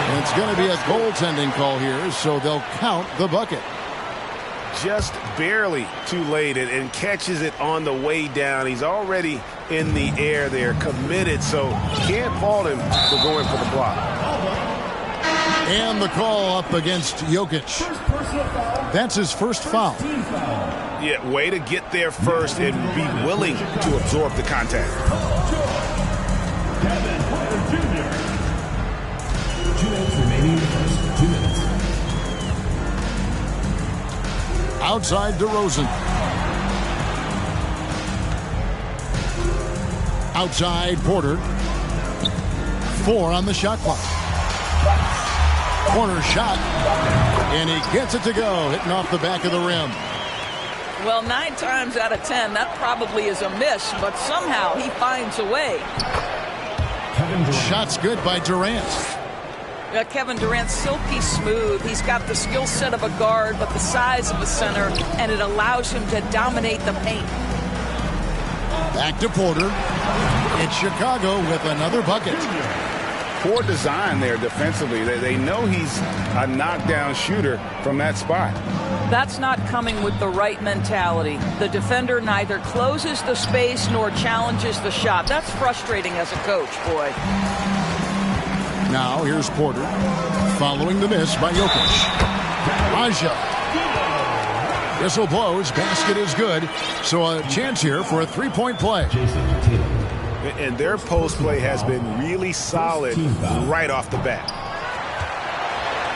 And it's going to be a goaltending call here, so they'll count the bucket. Just barely too late and catches it on the way down. He's already in the air there, committed, so can't fault him for going for the block. And the call up against Jokic. That's his first foul. Yeah, way to get there first and be willing to absorb the contact. Kevin Porter Jr. 2 minutes remaining in the first 2 minutes. Outside DeRozan. Outside Porter. 4 on the shot clock. Corner shot. And he gets it to go, hitting off the back of the rim. Well, 9 times out of 10, that probably is a miss, but somehow he finds a way. Shot's good by Durant. Kevin Durant's silky smooth. He's got the skill set of a guard, but the size of a center, and it allows him to dominate the paint. Back to Porter. It's Chicago with another bucket. Poor design there defensively. They know he's a knockdown shooter from that spot. That's not coming with the right mentality. The defender neither closes the space nor challenges the shot. That's frustrating as a coach, boy. Now here's Porter, following the miss by Jokic. Raja. Whistle blows, basket is good, so a chance here for a three-point play. And their post play has been really solid right off the bat.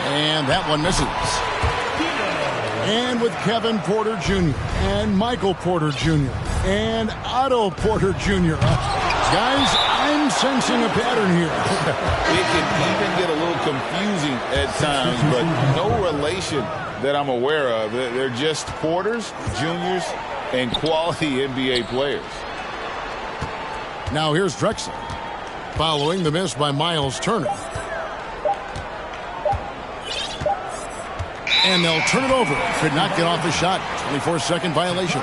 And that one misses. And with Kevin Porter Jr. and Michael Porter Jr. and Otto Porter Jr. Guys, I'm sensing a pattern here. It can even get a little confusing at times, but no relation that I'm aware of. They're just Porters, Juniors, and quality NBA players. Now here's Drexler, following the miss by Miles Turner. And they'll turn it over. Could not get off the shot. 24-second violation.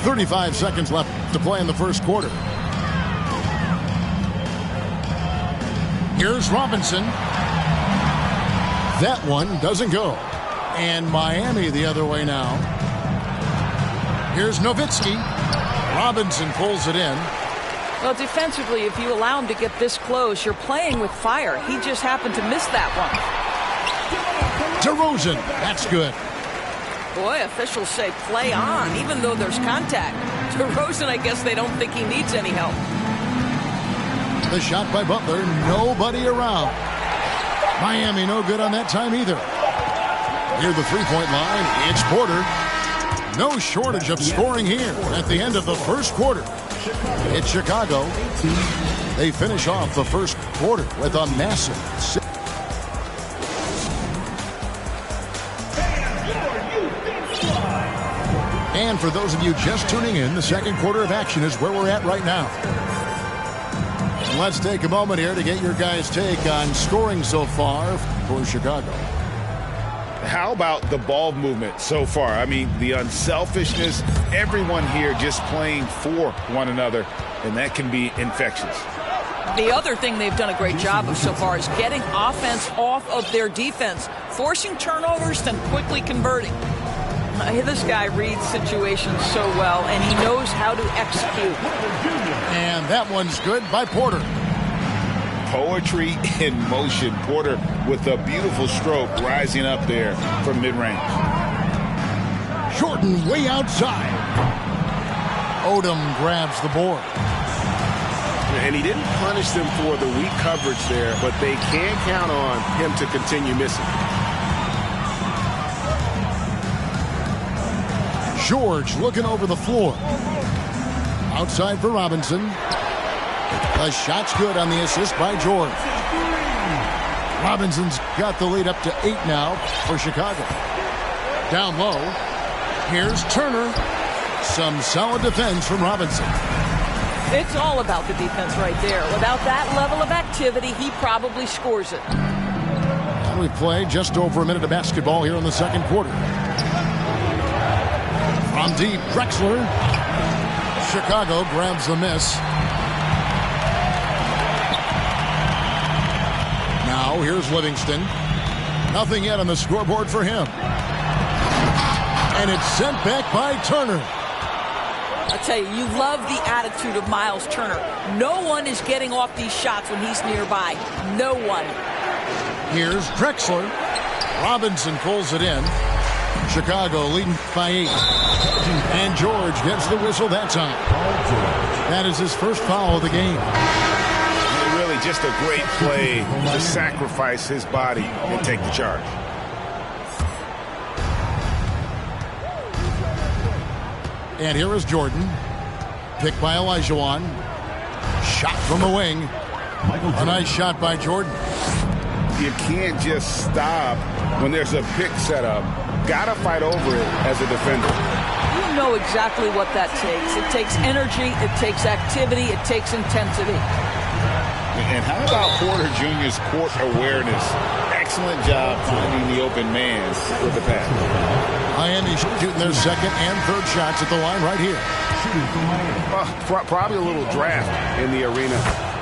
.35 seconds left to play in the first quarter. Here's Robinson. That one doesn't go. And Miami the other way now. Here's Nowitzki. Robinson pulls it in. Well, defensively, if you allow him to get this close, you're playing with fire. He just happened to miss that one. DeRozan. That's good. Boy, officials say play on, even though there's contact. DeRozan, I guess they don't think he needs any help. The shot by Butler. Nobody around. Miami no good on that time either. Near the three-point line, it's Porter. No shortage of scoring here at the end of the first quarter. It's Chicago. They finish off the first quarter with a massive 6. And for those of you just tuning in, the second quarter of action is where we're at right now. Let's take a moment here to get your guys' take on scoring so far for Chicago. How about the ball movement so far? I mean, the unselfishness, everyone here just playing for one another, and that can be infectious. The other thing they've done a great job of so far is getting offense off of their defense, forcing turnovers, then quickly converting. This guy reads situations so well, and he knows how to execute. And that one's good by Porter. Poetry in motion. Porter with a beautiful stroke rising up there from mid-range. Jordan way outside. Odom grabs the board. And he didn't punish them for the weak coverage there, but they can count on him to continue missing. George looking over the floor. Outside for Robinson. The shot's good on the assist by George. Robinson's got the lead up to 8 now for Chicago. Down low. Here's Turner. Some solid defense from Robinson. It's all about the defense right there. Without that level of activity, he probably scores it. And we've played just over a minute of basketball here in the second quarter. From deep, Drexler. Chicago grabs the miss. Now here's Livingston. Nothing yet on the scoreboard for him. And it's sent back by Turner. I tell you, you love the attitude of Miles Turner. No one is getting off these shots when he's nearby. No one. Here's Drexler. Robinson pulls it in. Chicago leading by 8. And George gets the whistle that time. That is his first foul of the game. Really just a great play to sacrifice his body and take the charge. And here is Jordan. Picked by Olajuwon. Shot from the wing. A nice shot by Jordan. You can't just stop when there's a pick set up. Gotta fight over it as a defender. You know exactly what that takes. It takes energy, it takes activity, it takes intensity. And how about Porter Jr.'s court awareness? Excellent job finding the open man with the pass. Miami shooting their second and third shots at the line right here. Probably a little draft in the arena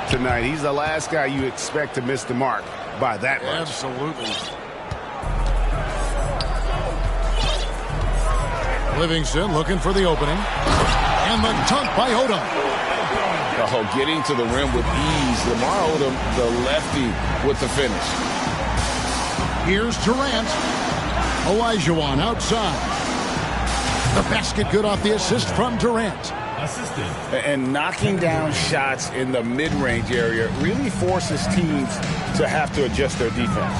tonight. He's the last guy you expect to miss the mark by that much. Absolutely. Livingston looking for the opening. And the dunk by Odom. Oh, getting to the rim with ease. Lamar Odom, the lefty, with the finish. Here's Durant. Olajuwon outside. The basket good off the assist from Durant. And knocking down shots in the mid-range area really forces teams to have to adjust their defense.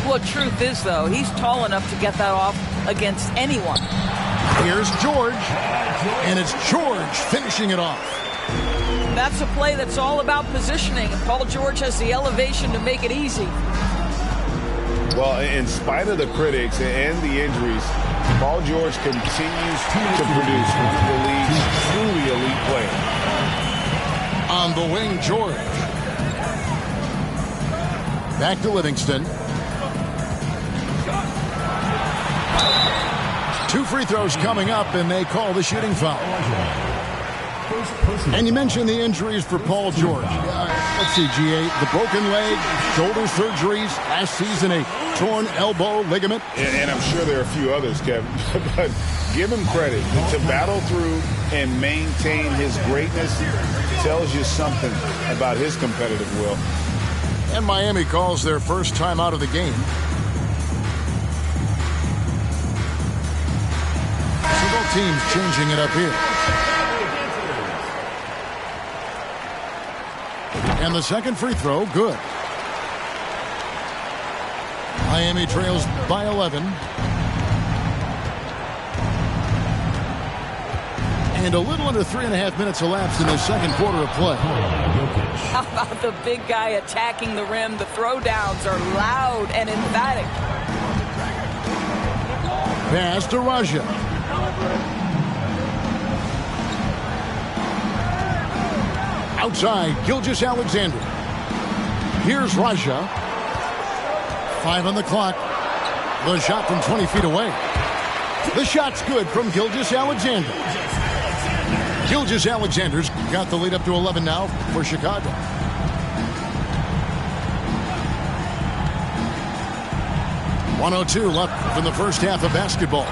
Well, truth is, though, he's tall enough to get that off against anyone. Here's George. And it's George finishing it off. That's a play that's all about positioning. And Paul George has the elevation to make it easy. Well, in spite of the critics and the injuries, Paul George continues to produce one of the league's truly elite players. On the wing, George. Back to Livingston. 2 free throws coming up, and they call the shooting foul. And you mentioned the injuries for Paul George. Let's see, GA, the broken leg, shoulder surgeries, last season a torn elbow ligament. And I'm sure there are a few others, Kevin. But give him credit. To battle through and maintain his greatness tells you something about his competitive will. And Miami calls their first time out of the game. So both teams changing it up here. And the second free throw, good. Miami trails by 11. And a little under 3.5 minutes elapsed in the second quarter of play. How about the big guy attacking the rim? The throwdowns are loud and emphatic. Pass to Raja. Outside, Gilgeous-Alexander. Here's Raja. 5 on the clock. The shot from 20 feet away. The shot's good from Gilgeous-Alexander. Gilgeous-Alexander's got the lead up to 11 now for Chicago. .102 left in the first half of basketball.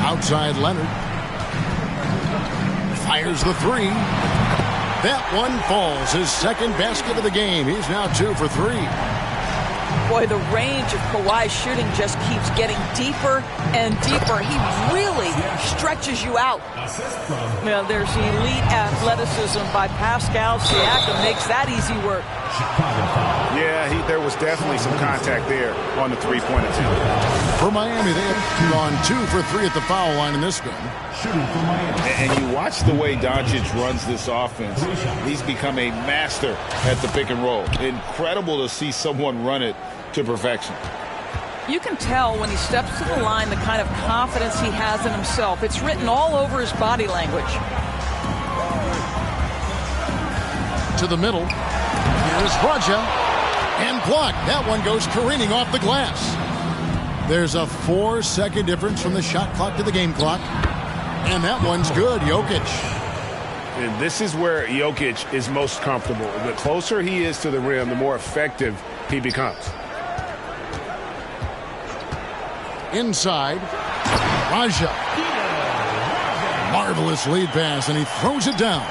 Outside, Leonard. Fires the three. That one falls. His second basket of the game. He's now 2 for 3. Boy, the range of Kawhi's shooting just keeps getting deeper and deeper. He really stretches you out. Now, there's elite athleticism by Pascal Siakam. Makes that easy work. Yeah, there was definitely some contact there on the three-point attempt. For Miami, they have gone 2 for 3 at the foul line in this game. And you watch the way Doncic runs this offense. He's become a master at the pick and roll. Incredible to see someone run it to perfection. You can tell when he steps to the line the kind of confidence he has in himself. It's written all over his body language. To the middle. Here's Raja. And blocked. That one goes careening off the glass. There's a 4-second difference from the shot clock to the game clock. And that one's good. Jokic. And this is where Jokic is most comfortable. The closer he is to the rim, the more effective he becomes. Inside. Raja. Marvelous lead pass, and he throws it down.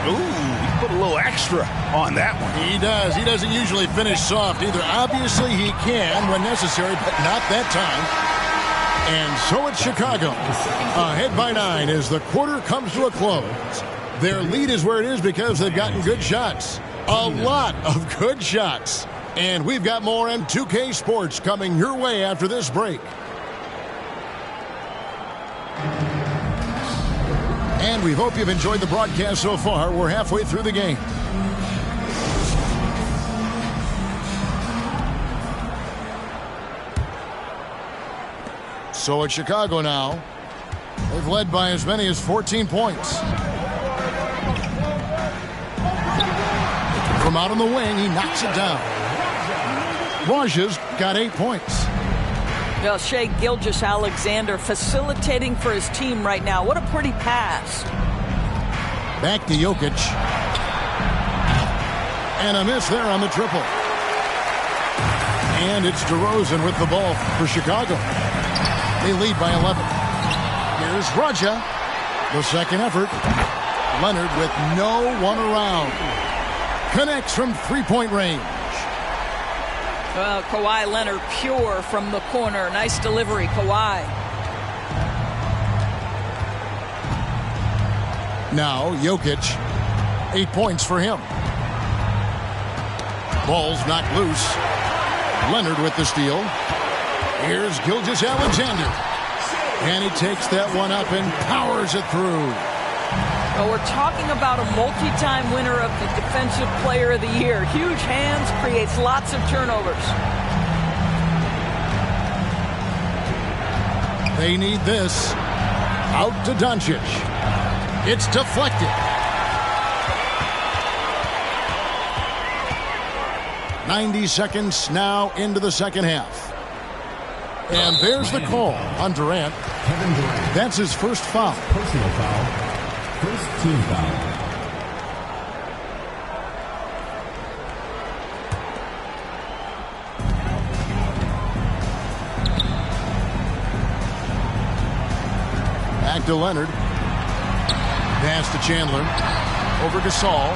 Ooh, he put a little extra on that one. He does. He doesn't usually finish soft either. Obviously, he can when necessary, but not that time. And so it's Chicago. Ahead by 9 as the quarter comes to a close. Their lead is where it is because they've gotten good shots. A lot of good shots. And we've got more M2K Sports coming your way after this break. And we hope you've enjoyed the broadcast so far. We're halfway through the game. So it's Chicago now. They've led by as many as 14 points. From out on the wing, he knocks it down. Raja's got 8 points. Well, Shea Gilgeous-Alexander facilitating for his team right now. What a pretty pass. Back to Jokic. And a miss there on the triple. And it's DeRozan with the ball for Chicago. They lead by 11. Here's Raja. The second effort. Leonard with no one around. Connects from three-point range. Well, Kawhi Leonard pure from the corner. Nice delivery, Kawhi. Now Jokic. 8 points for him. Ball's knocked loose. Leonard with the steal. Here's Gilgeous-Alexander. And he takes that one up and powers it through. Well, we're talking about a multi-time winner of the Defensive Player of the Year. Huge hands, creates lots of turnovers. They need this. Out to Doncic. It's deflected. 90 seconds now into the second half. And there's the call on Durant. That's his first foul. Personal foul. First team foul. Back to Leonard. Pass to Chandler. Over Gasol.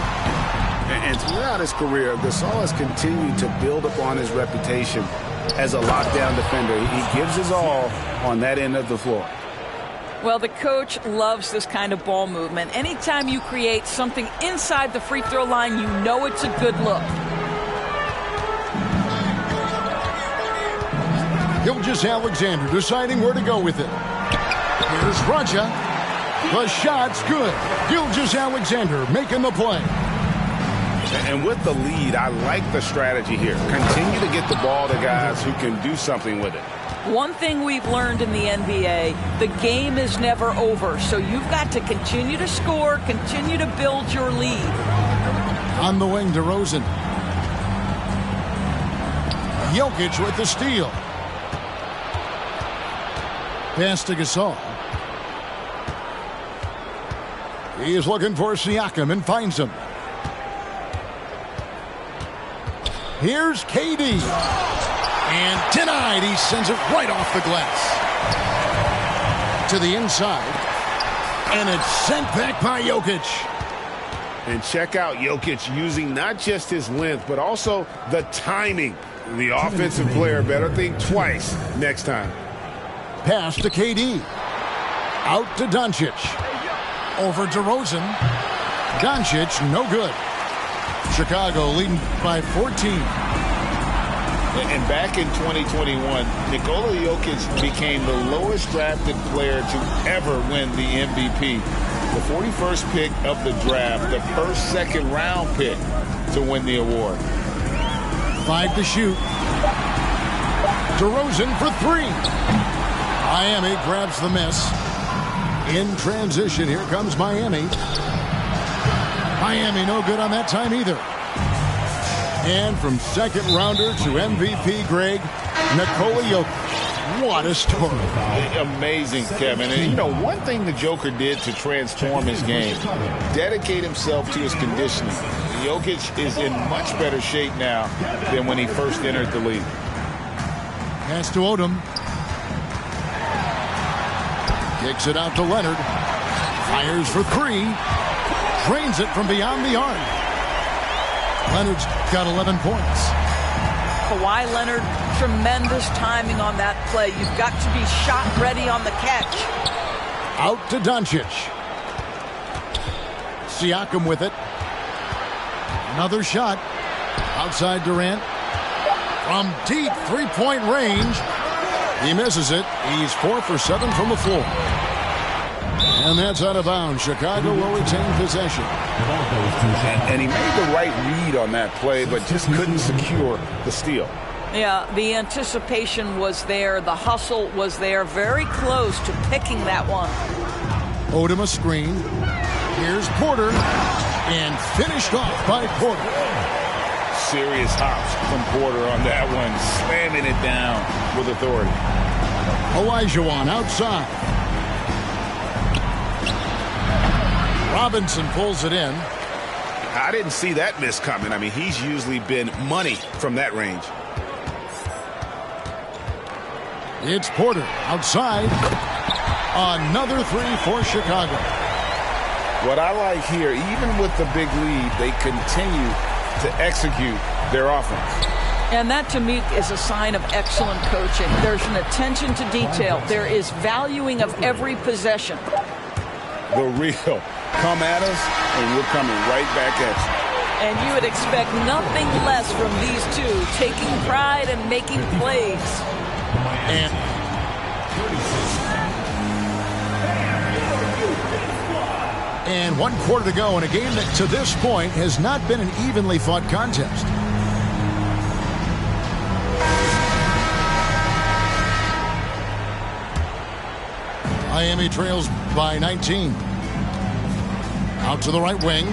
And throughout his career, Gasol has continued to build upon his reputation as a lockdown defender. He gives his all on that end of the floor. Well, the coach loves this kind of ball movement. Anytime you create something inside the free throw line, you know it's a good look. Gilgeous-Alexander deciding where to go with it. Here's Raja. The shot's good. Gilgeous-Alexander making the play. And with the lead, I like the strategy here. Continue to get the ball to guys who can do something with it. One thing we've learned in the NBA, the game is never over. So you've got to continue to score, continue to build your lead. On the wing, DeRozan. Jokic with the steal. Pass to Gasol. He is looking for Siakam and finds him. Here's KD. And denied. He sends it right off the glass. To the inside. And it's sent back by Jokic. And check out Jokic using not just his length, but also the timing. The offensive player better think twice next time. Pass to KD. Out to Doncic. Over DeRozan. Doncic, no good. Chicago leading by 14. And back in 2021, Nikola Jokic became the lowest drafted player to ever win the MVP. The 41st pick of the draft, the first second-round pick to win the award. 5 to shoot. DeRozan for 3. Miami grabs the miss. In transition, here comes Miami. Miami no good on that time either. And from second rounder to MVP Greg, Nikola Jokic. What a story. Amazing, Kevin. And, you know, one thing the Joker did to transform his game, dedicate himself to his conditioning. Jokic is in much better shape now than when he first entered the league. Pass to Odom. Kicks it out to Leonard. Fires for 3. Drains it from beyond the arc. Leonard's got 11 points. Kawhi Leonard, tremendous timing on that play. You've got to be shot ready on the catch. Out to Doncic. Siakam with it. Another shot. Outside Durant. From deep three-point range. He misses it. He's 4 for 7 from the floor. And that's out of bounds. Chicago will retain possession. And he made the right read on that play, but just couldn't secure the steal. Yeah, the anticipation was there. The hustle was there. Very close to picking that one. Odom a screen. Here's Porter. And finished off by Porter. Serious hops from Porter on that one. Slamming it down with authority. Olajuwon outside. Robinson pulls it in. I didn't see that miss coming. I mean, he's usually been money from that range. It's Porter outside. Another three for Chicago. What I like here, even with the big lead, they continue to execute their offense. And that, to me, is a sign of excellent coaching. There's an attention to detail. There is valuing of every possession. The real. Come at us, and we're coming right back at you. And you would expect nothing less from these two, taking pride and making plays. And 1 quarter to go in a game that to this point has not been an evenly fought contest. Miami trails by 19. Out to the right wing.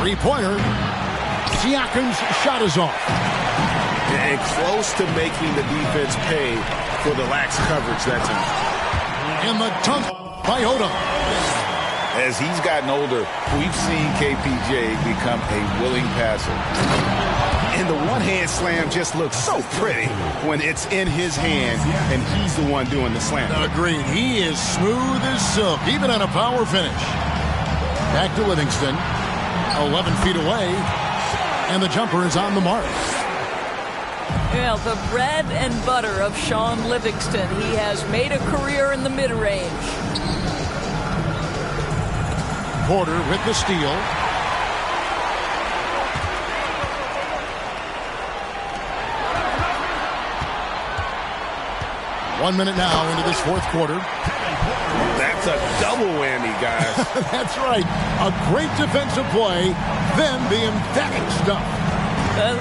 Three-pointer. Siakam's shot is off. And close to making the defense pay for the lax coverage that time. And the dunk by Odom. As he's gotten older, we've seen KPJ become a willing passer. And the one-hand slam just looks so pretty when it's in his hand and he's the one doing the slam. Agreed. He is smooth as silk, even on a power finish. Back to Livingston. 11 feet away. And the jumper is on the mark. Well, the bread and butter of Sean Livingston. He has made a career in the mid-range. Porter with the steal. One minute now into this fourth quarter. That's a double whammy, guys. That's right. A great defensive play, then the emphatic stuff.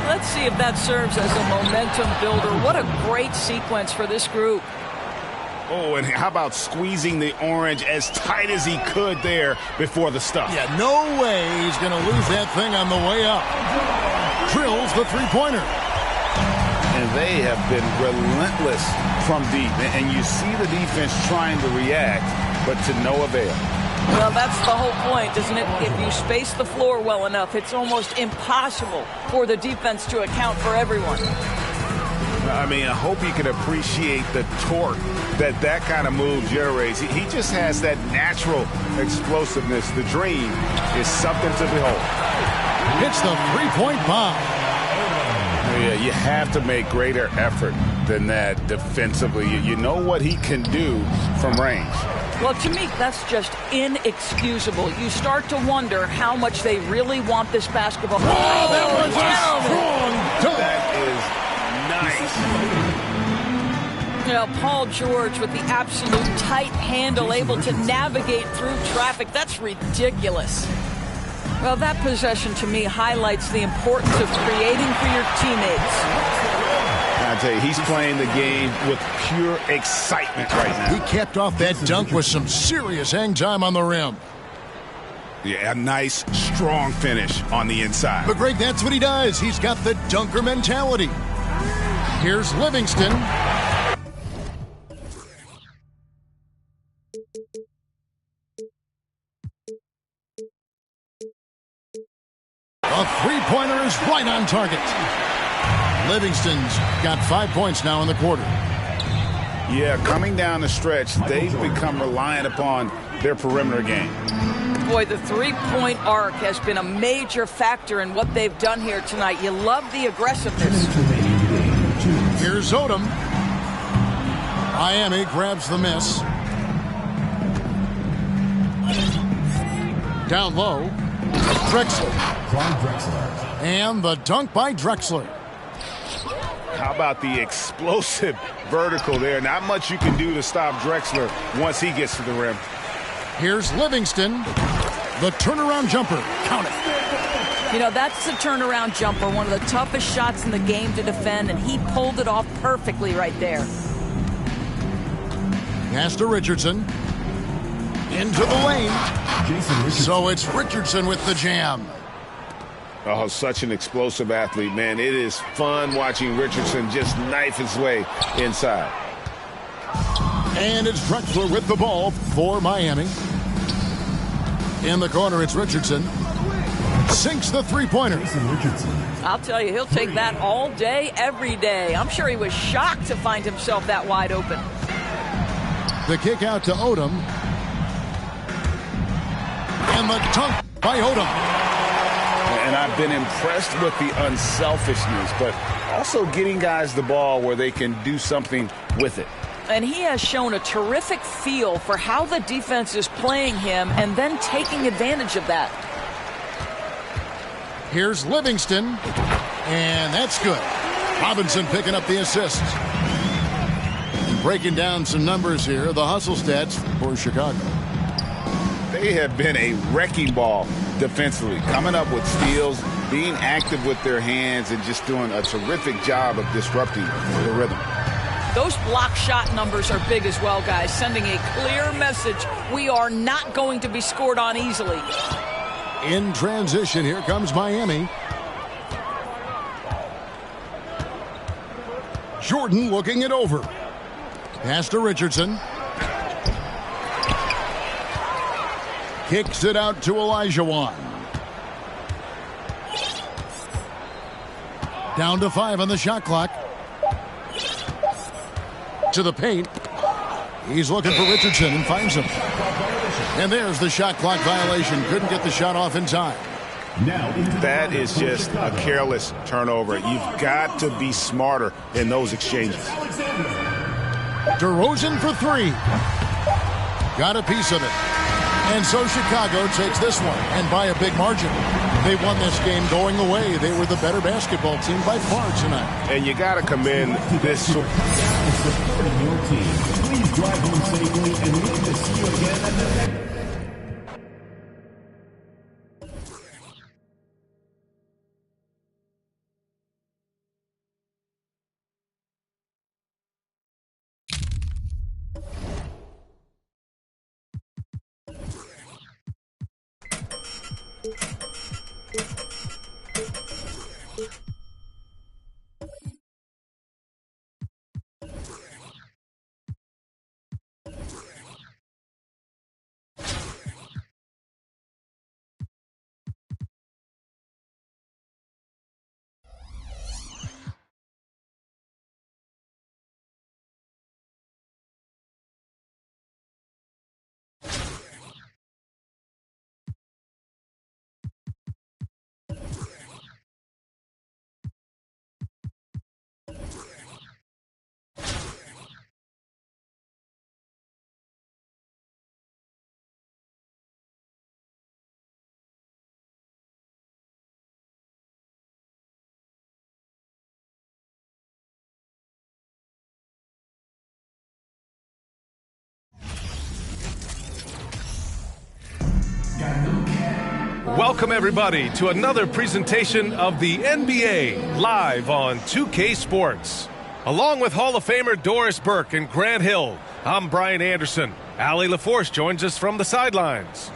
Let's see if that serves as a momentum builder. What a great sequence for this group. Oh, and how about squeezing the orange as tight as he could there before the stuff? Yeah, no way he's going to lose that thing on the way up. Drills the three-pointer. And they have been relentless from deep. And you see the defense trying to react, but to no avail. Well, that's the whole point, isn't it? If you space the floor well enough, it's almost impossible for the defense to account for everyone. I mean, I hope you can appreciate the torque that kind of move generates. He just has that natural explosiveness. The dream is something to behold. Hits the three-point bomb. Yeah, you have to make greater effort than that defensively. You know what he can do from range. Well, to me, that's just inexcusable. You start to wonder how much they really want this basketball. Oh, that was a strong dunk. That is nice. You know, Paul George with the absolute tight handle, able to navigate through traffic. That's ridiculous. Well, that possession to me highlights the importance of creating for your teammates. I tell you, he's playing the game with pure excitement right now. He capped off that dunk with some serious hang time on the rim. Yeah, a nice, strong finish on the inside. But, Greg, that's what he does. He's got the dunker mentality. Here's Livingston. A three-pointer is right on target. Livingston's got 5 points now in the quarter. Yeah, coming down the stretch, they've become reliant upon their perimeter game. Boy, the three-point arc has been a major factor in what they've done here tonight. You love the aggressiveness. Here's Odom. Miami grabs the miss. Down low. Drexler. And the dunk by Drexler. How about the explosive vertical there? Not much you can do to stop Drexler once he gets to the rim. Here's Livingston. The turnaround jumper. Count it. You know, that's a turnaround jumper, one of the toughest shots in the game to defend, and he pulled it off perfectly right there. Pass to Richardson. Into the lane. So it's Richardson with the jam. Oh, such an explosive athlete, man. It is fun watching Richardson just knife his way inside. And it's Drexler with the ball for Miami. In the corner, it's Richardson. Sinks the three-pointer. I'll tell you, he'll take that all day, every day. I'm sure he was shocked to find himself that wide open. The kick out to Odom. And the dunk by Odom. And I've been impressed with the unselfishness, but also getting guys the ball where they can do something with it. And he has shown a terrific feel for how the defense is playing him and then taking advantage of that. Here's Livingston, and that's good. Robinson picking up the assist. Breaking down some numbers here, the hustle stats for Chicago. They have been a wrecking ball defensively, coming up with steals, being active with their hands, and just doing a terrific job of disrupting the rhythm. Those block shot numbers are big as well, guys, sending a clear message. We are not going to be scored on easily. In transition, here comes Miami. Jordan looking it over. Pass to Richardson. Kicks it out to Olajuwon. Down to 5 on the shot clock. To the paint. He's looking for Richardson and finds him. And there's the shot clock violation. Couldn't get the shot off in time. That is just a careless turnover. You've got to be smarter in those exchanges. DeRozan for 3. Got a piece of it. And so Chicago takes this one, and by a big margin. They won this game going away. They were the better basketball team by far tonight. And you got to commend this. Supporting your team. Please drive home safely and we hope to see you again at the next. Welcome, everybody, to another presentation of the NBA live on 2K Sports. Along with Hall of Famer Doris Burke and Grant Hill, I'm Brian Anderson. Allie LaForce joins us from the sidelines.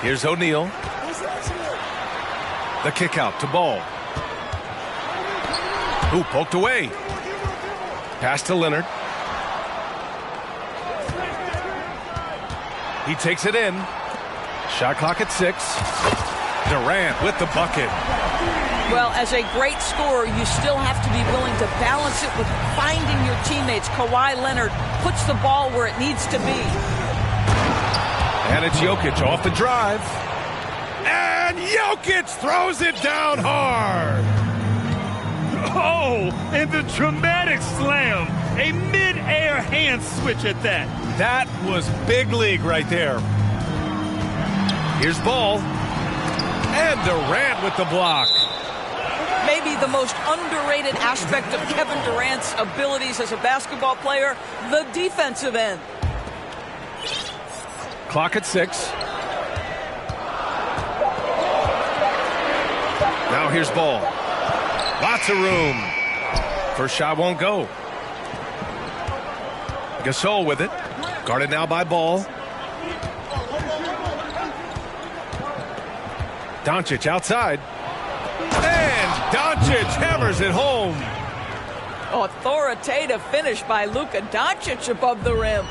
Here's O'Neal. The kick out to Ball. Who poked away. Pass to Leonard. He takes it in. Shot clock at 6. Durant with the bucket. Well, as a great scorer, you still have to be willing to balance it with finding your teammates. Kawhi Leonard puts the ball where it needs to be. And it's Jokic off the drive. And Jokic throws it down hard. Oh, and the dramatic slam. A mid-air hand switch at that. That was big league right there. Here's Ball. And Durant with the block. Maybe the most underrated aspect of Kevin Durant's abilities as a basketball player, the defensive end. Clock at 6. Now here's Ball. Lots of room. First shot won't go. Gasol with it. Guarded now by Ball. Doncic outside. And Doncic hammers it home. Authoritative finish by Luka Doncic above the rim.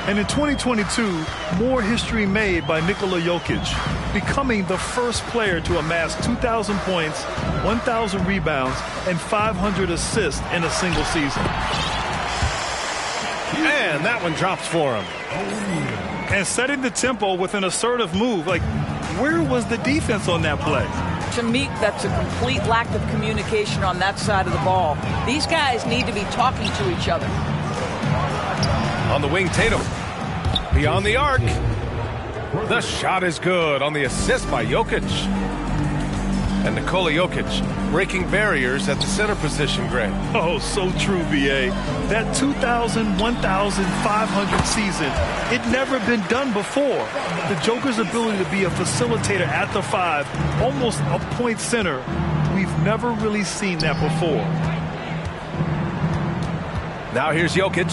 And in 2022, more history made by Nikola Jokic, becoming the first player to amass 2,000 points, 1,000 rebounds, and 500 assists in a single season. And that one drops for him. And setting the tempo with an assertive move. Like, where was the defense on that play? To me, that's a complete lack of communication on that side of the ball. These guys need to be talking to each other. On the wing, Tatum. Beyond the arc. The shot is good on the assist by Jokic. And Nikola Jokic breaking barriers at the center position, Greg. Oh, so true, B.A. That 2,000, 1,500 season, it never been done before. The Joker's ability to be a facilitator at the 5, almost a point center, we've never really seen that before. Now here's Jokic.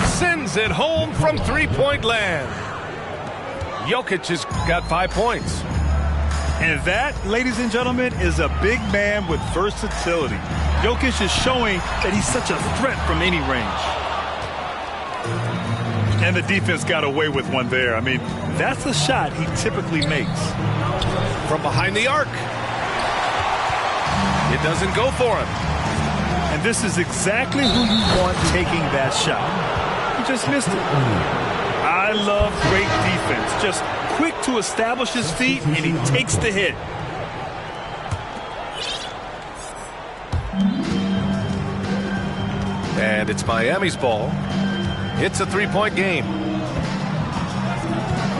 Sends it home from three-point land. Jokic has got 5 points. And that, ladies and gentlemen, is a big man with versatility. Jokic is showing that he's such a threat from any range. And the defense got away with one there. I mean, that's a shot he typically makes. From behind the arc. It doesn't go for him. And this is exactly who you want taking that shot. He just missed it. I love great defense. Just quick to establish his feet, and he takes the hit. And it's Miami's ball. It's a three-point game.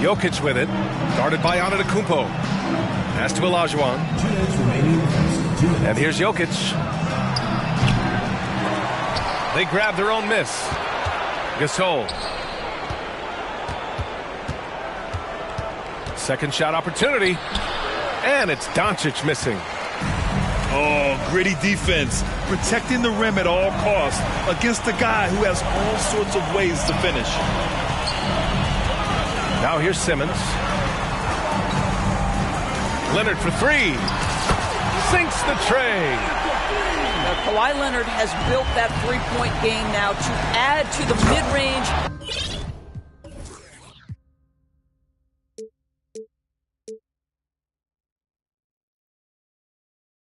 Jokic with it. Guarded by Antetokounmpo. Pass to Olajuwon. And here's Jokic. They grab their own miss. Gasol. Second shot opportunity. And it's Doncic missing. Oh, gritty defense. Protecting the rim at all costs against a guy who has all sorts of ways to finish. Now here's Simmons. Leonard for three. Sinks the tray. Now, Kawhi Leonard has built that three-point game now to add to the mid-range.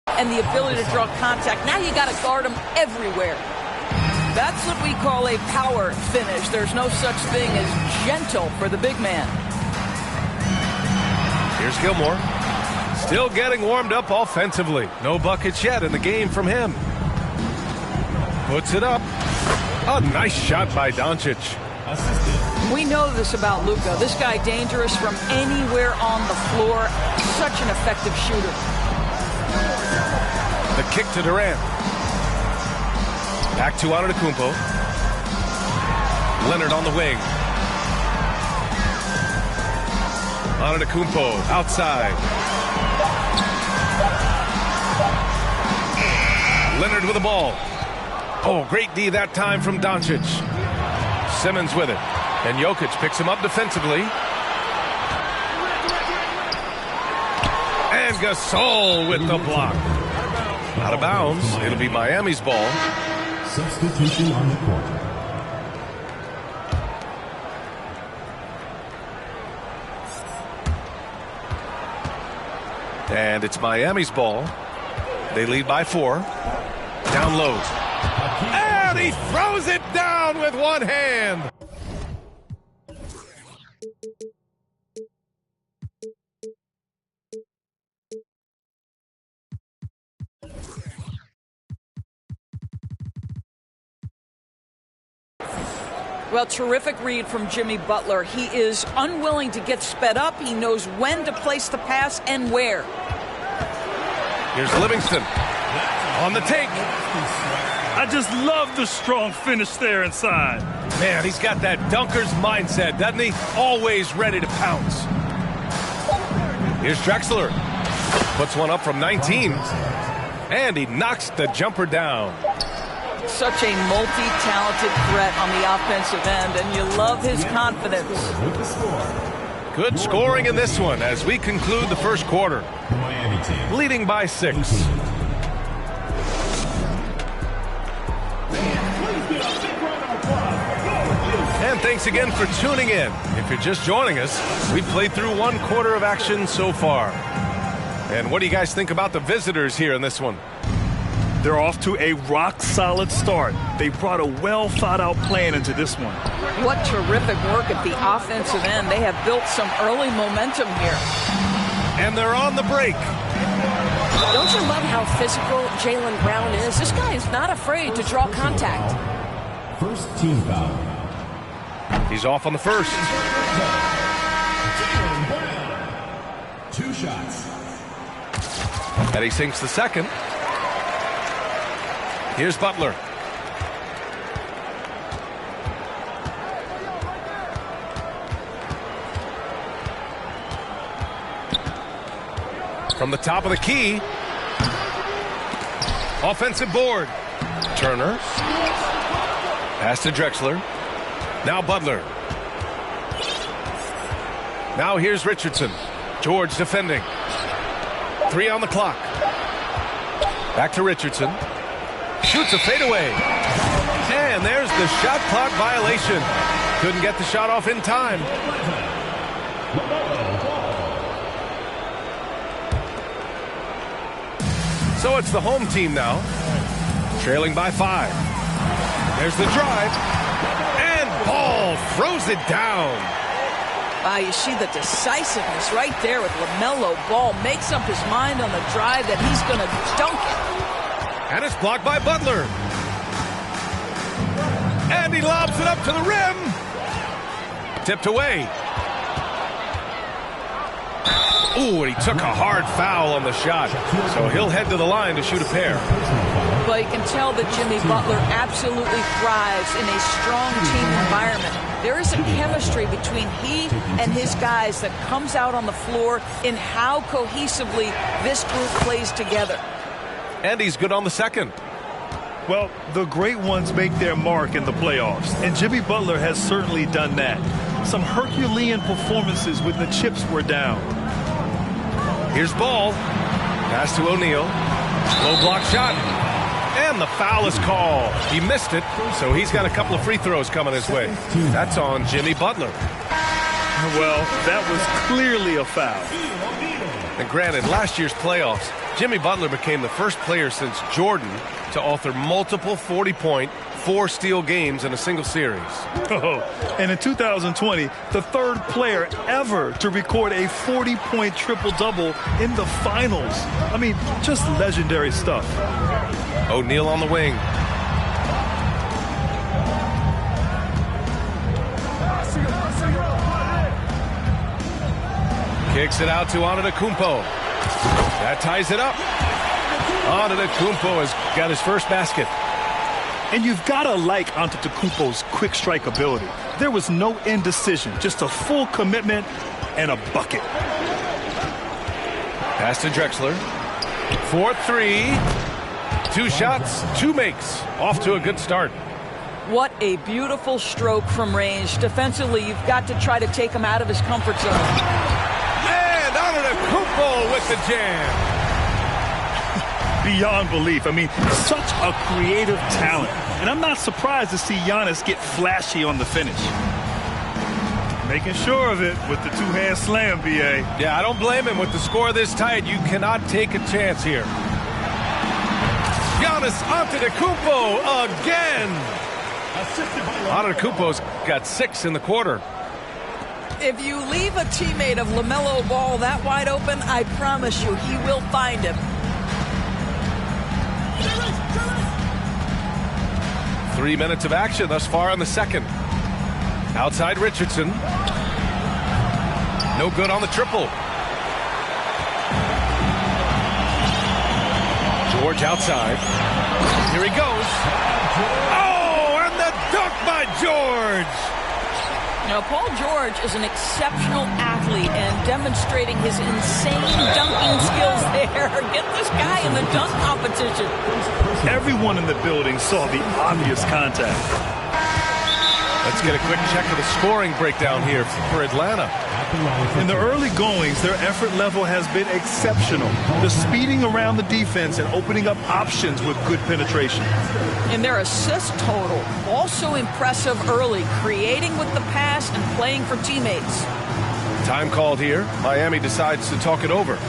And the ability to draw contact. Now you got to guard him everywhere. That's what we call a power finish. There's no such thing as gentle for the big man. Here's Gilmore. Still getting warmed up offensively. No buckets yet in the game from him. Puts it up. A nice shot by Doncic. We know this about Luka. This guy dangerous from anywhere on the floor. Such an effective shooter. The kick to Durant. Back to Antetokounmpo. Leonard on the wing. Antetokounmpo outside. Leonard with the ball. Oh, great D that time from Doncic. Simmons with it. And Jokic picks him up defensively. And Gasol with the block. Out of bounds. It'll be Miami's ball. Substitution on the court. And it's Miami's ball. They lead by 4. Down low. And he throws it down with one hand. Well, terrific read from Jimmy Butler. He is unwilling to get sped up. He knows when to place the pass and where. Here's Livingston on the take. I just love the strong finish there inside. Man, he's got that dunker's mindset, doesn't he? Always ready to pounce. Here's Drexler. Puts one up from 19. And he knocks the jumper down. Such a multi-talented threat on the offensive end, and you love his confidence. Good scoring in this one as we conclude the first quarter. Leading by 6. And thanks again for tuning in. If you're just joining us, we've played through 1 quarter of action so far. And what do you guys think about the visitors here in this one? They're off to a rock-solid start. They brought a well-thought-out plan into this one. What terrific work at the offensive end. They have built some early momentum here. And they're on the break. Don't you love how physical Jaylen Brown is? This guy is not afraid to draw contact. First team foul. He's off on the first. Jaylen Brown. 2 shots. And he sinks the second. Here's Butler. From the top of the key. Offensive board. Turner. Pass to Drexler. Now Butler. Now here's Richardson. George defending. 3 on the clock. Back to Richardson. Shoots a fadeaway. And there's the shot clock violation. Couldn't get the shot off in time. So it's the home team now. Trailing by 5. There's the drive. And Ball throws it down. Wow, you see the decisiveness right there with LaMelo Ball. Makes up his mind on the drive that he's going to dunk it. And it's blocked by Butler. And he lobs it up to the rim. Tipped away. Ooh, and he took a hard foul on the shot. So he'll head to the line to shoot a pair. But you can tell that Jimmy Butler absolutely thrives in a strong team environment. There is a chemistry between he and his guys that comes out on the floor in how cohesively this group plays together. And he's good on the second. Well, the great ones make their mark in the playoffs, and Jimmy Butler has certainly done that. Some Herculean performances when the chips were down. Here's Ball. Pass to O'Neal. Low block shot. And the foul is called. He missed it, so he's got a couple of free throws coming his way. That's on Jimmy Butler. Well, that was clearly a foul. And granted, last year's playoffs, Jimmy Butler became the first player since Jordan to author multiple 40-point, 4-steal games in a single series. Oh, and in 2020, the third player ever to record a 40-point triple-double in the finals. I mean, just legendary stuff. O'Neal on the wing. Kicks it out to Antetokounmpo. That ties it up. Antetokounmpo has got his first basket. And you've got to like Antetokounmpo's quick strike ability. There was no indecision, just a full commitment and a bucket. Pass to Drexler. 4-3. 2 shots, 2 makes. Off to a good start. What a beautiful stroke from range. Defensively, you've got to try to take him out of his comfort zone. And Antetokounmpo with the jam. Beyond belief. I mean, such a creative talent. And I'm not surprised to see Giannis get flashy on the finish. Making sure of it with the 2-hand slam, B.A. Yeah, I don't blame him. With the score this tight, you cannot take a chance here. Giannis Antetokounmpo again. Antetokounmpo's got 6 in the quarter. If you leave a teammate of LaMelo Ball that wide open, I promise you he will find him. 3 minutes of action thus far in the second. Outside Richardson. No good on the triple. George outside. Here he goes. Oh, and the dunk by George. Now, Paul George is an exceptional athlete and demonstrating his insane dunking skills there. Get this guy in the dunk competition. Everyone in the building saw the obvious contact. Let's get a quick check of the scoring breakdown here for Atlanta. In the early goings, their effort level has been exceptional. The speeding around the defense and opening up options with good penetration. And their assist total, also impressive early, creating with the pass and playing for teammates. Time called here. Miami decides to talk it over.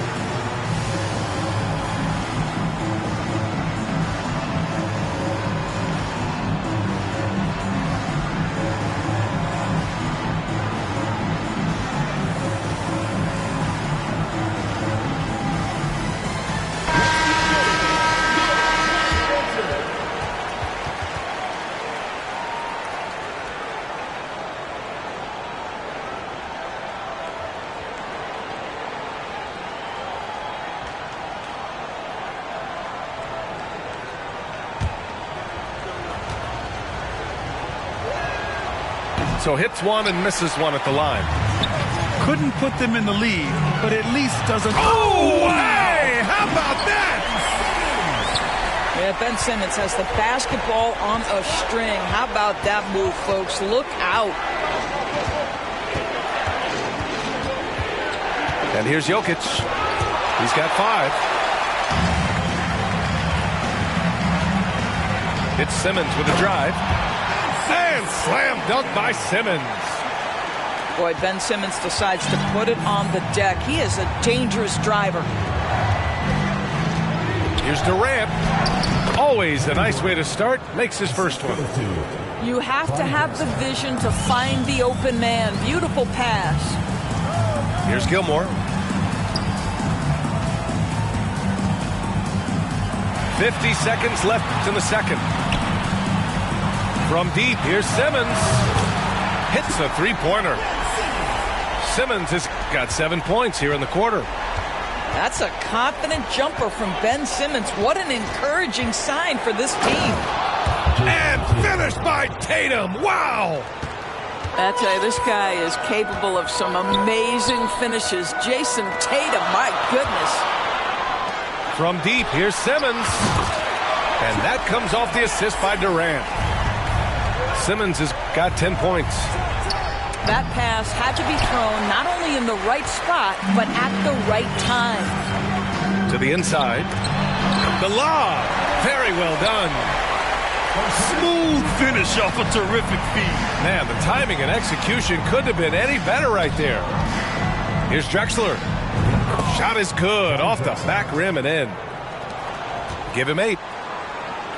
So hits one and misses one at the line. Couldn't put them in the lead, but at least doesn't... Oh, hey! How about that? Yeah, Ben Simmons has the basketball on a string. How about that move, folks? Look out. And here's Jokic. He's got 5. It's Simmons with a drive. And slam dunk by Simmons. Boy, Ben Simmons decides to put it on the deck. He is a dangerous driver. Here's Durant. Always a nice way to start. Makes his first one. You have to have the vision to find the open man. Beautiful pass. Here's Gilmore. 50 seconds left in the second. From deep, here's Simmons. Hits a three-pointer. Simmons has got 7 points here in the quarter. That's a confident jumper from Ben Simmons. What an encouraging sign for this team. And finished by Tatum. Wow! I tell you, this guy is capable of some amazing finishes. Jason Tatum, my goodness. From deep, here's Simmons. And that comes off the assist by Durant. Simmons has got 10 points. That pass had to be thrown not only in the right spot, but at the right time. To the inside. The lob. Very well done. Smooth finish off a terrific feed. Man, the timing and execution couldn't have been any better right there. Here's Drexler. Shot is good. Off the back rim and in. Give him 8.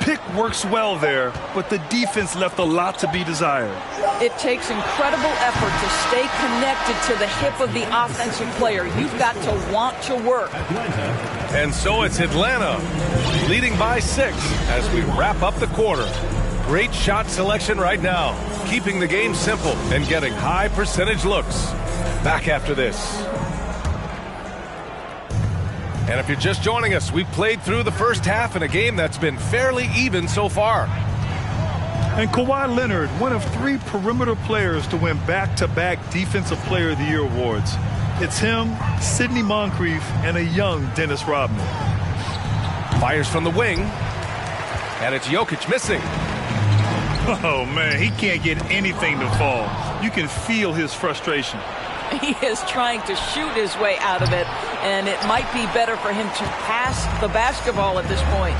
Pick works well there, but the defense left a lot to be desired. It takes incredible effort to stay connected to the hip of the offensive player. You've got to want to work. And so it's Atlanta leading by 6 as we wrap up the quarter. Great shot selection right now, keeping the game simple and getting high percentage looks. Back after this. And if you're just joining us, we played through the first half in a game that's been fairly even so far. And Kawhi Leonard, one of 3 perimeter players to win back-to-back Defensive Player of the Year awards. It's him, Sidney Moncrief, and a young Dennis Rodman. Fires from the wing, and it's Jokic missing. Oh, man, he can't get anything to fall. You can feel his frustration. He is trying to shoot his way out of it, and it might be better for him to pass the basketball at this point.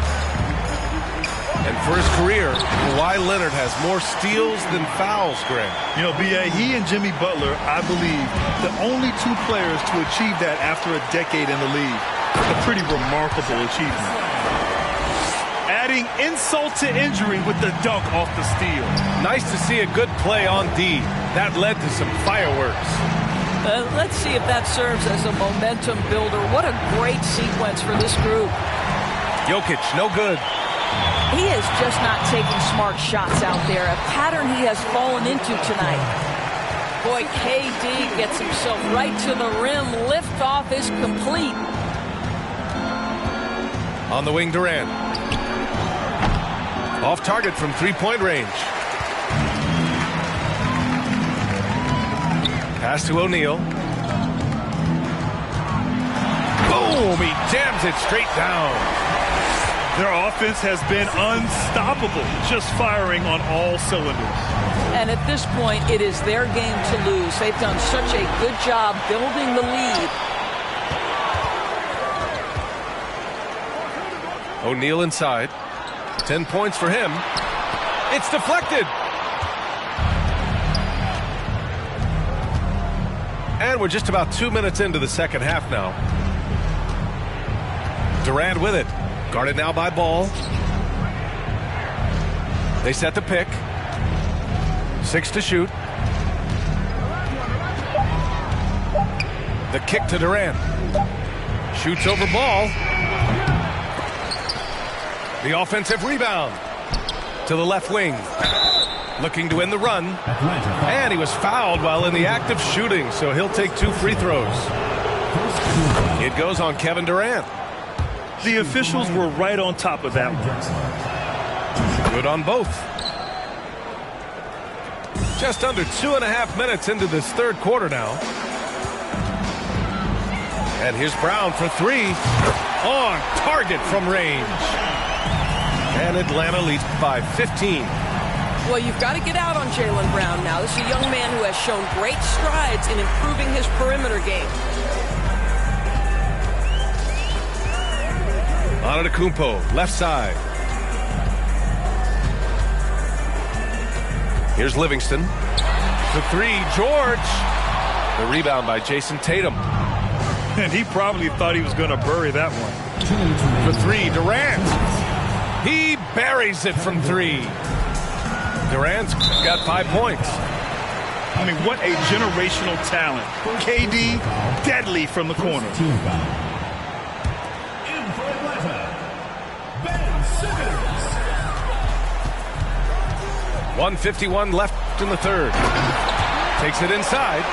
And for his career, Kawhi Leonard has more steals than fouls, Greg. You know, B.A., he and Jimmy Butler, I believe, the only 2 players to achieve that after a decade in the league. A pretty remarkable achievement. Adding insult to injury with the dunk off the steal. Nice to see a good play on D. That led to some fireworks. Let's see if that serves as a momentum builder. What a great sequence for this group. Jokic, no good. He is just not taking smart shots out there, a pattern he has fallen into tonight. Boy, KD gets himself right to the rim. Liftoff is complete. On the wing, Durant. Off target from three-point range. Pass to O'Neal. Boom! He jams it straight down. Their offense has been unstoppable, just firing on all cylinders. And at this point, it is their game to lose. They've done such a good job building the lead. O'Neal inside. 10 points for him. It's deflected. And we're just about 2 minutes into the second half now. Durant with it. Guarded now by Ball. They set the pick. 6 to shoot. The kick to Durant. Shoots over Ball. The offensive rebound to the left wing. Looking to win the run. And he was fouled while in the act of shooting, so he'll take 2 free throws. It goes on Kevin Durant. The officials were right on top of that one. Good on both. Just under 2.5 minutes into this third quarter now. And here's Brown for 3. On target from range. And Atlanta leads by 15. Well, you've got to get out on Jaylen Brown now. This is a young man who has shown great strides in improving his perimeter game. Antetokounmpo, left side. Here's Livingston. The 3, George. The rebound by Jason Tatum. And he probably thought he was going to bury that one. The 3, Durant. He buries it from 3. Durant's got 5 points. I mean, what a generational talent. KD, deadly from the corner. 1:51 left in the third. Takes it inside.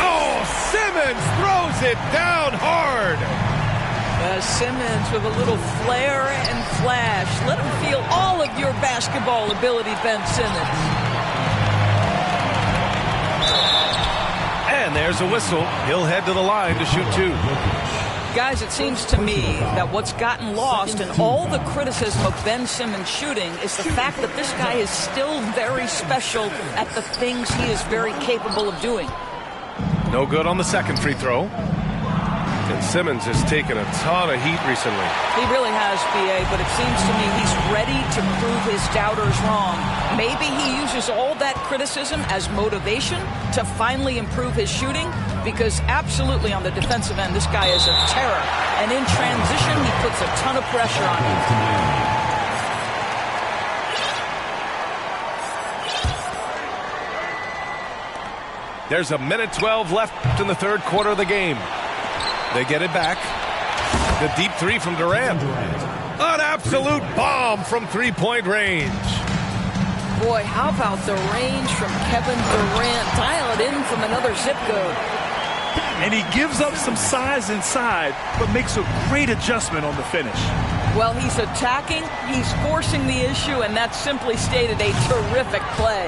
Oh, Simmons throws it down hard. Simmons with a little flair and flash. Let him feel all of your basketball ability, Ben Simmons. And there's a whistle. He'll head to the line to shoot 2. Guys, it seems to me that what's gotten lost in all the criticism of Ben Simmons shooting is the fact that this guy is still very special at the things he is very capable of doing. No good on the second free throw. And Simmons has taken a ton of heat recently. He really has, B.A., but it seems to me he's ready to prove his doubters wrong. Maybe he uses all that criticism as motivation to finally improve his shooting, because absolutely on the defensive end, this guy is a terror. And in transition, he puts a ton of pressure on him. There's a minute 12 left in the third quarter of the game. They get it back. The deep 3 from Durant. An absolute bomb from three-point range. Boy, how about the range from Kevin Durant? Dial it in from another zip code. And he gives up some size inside, but makes a great adjustment on the finish. Well, he's attacking, he's forcing the issue, and that's simply stated a terrific play.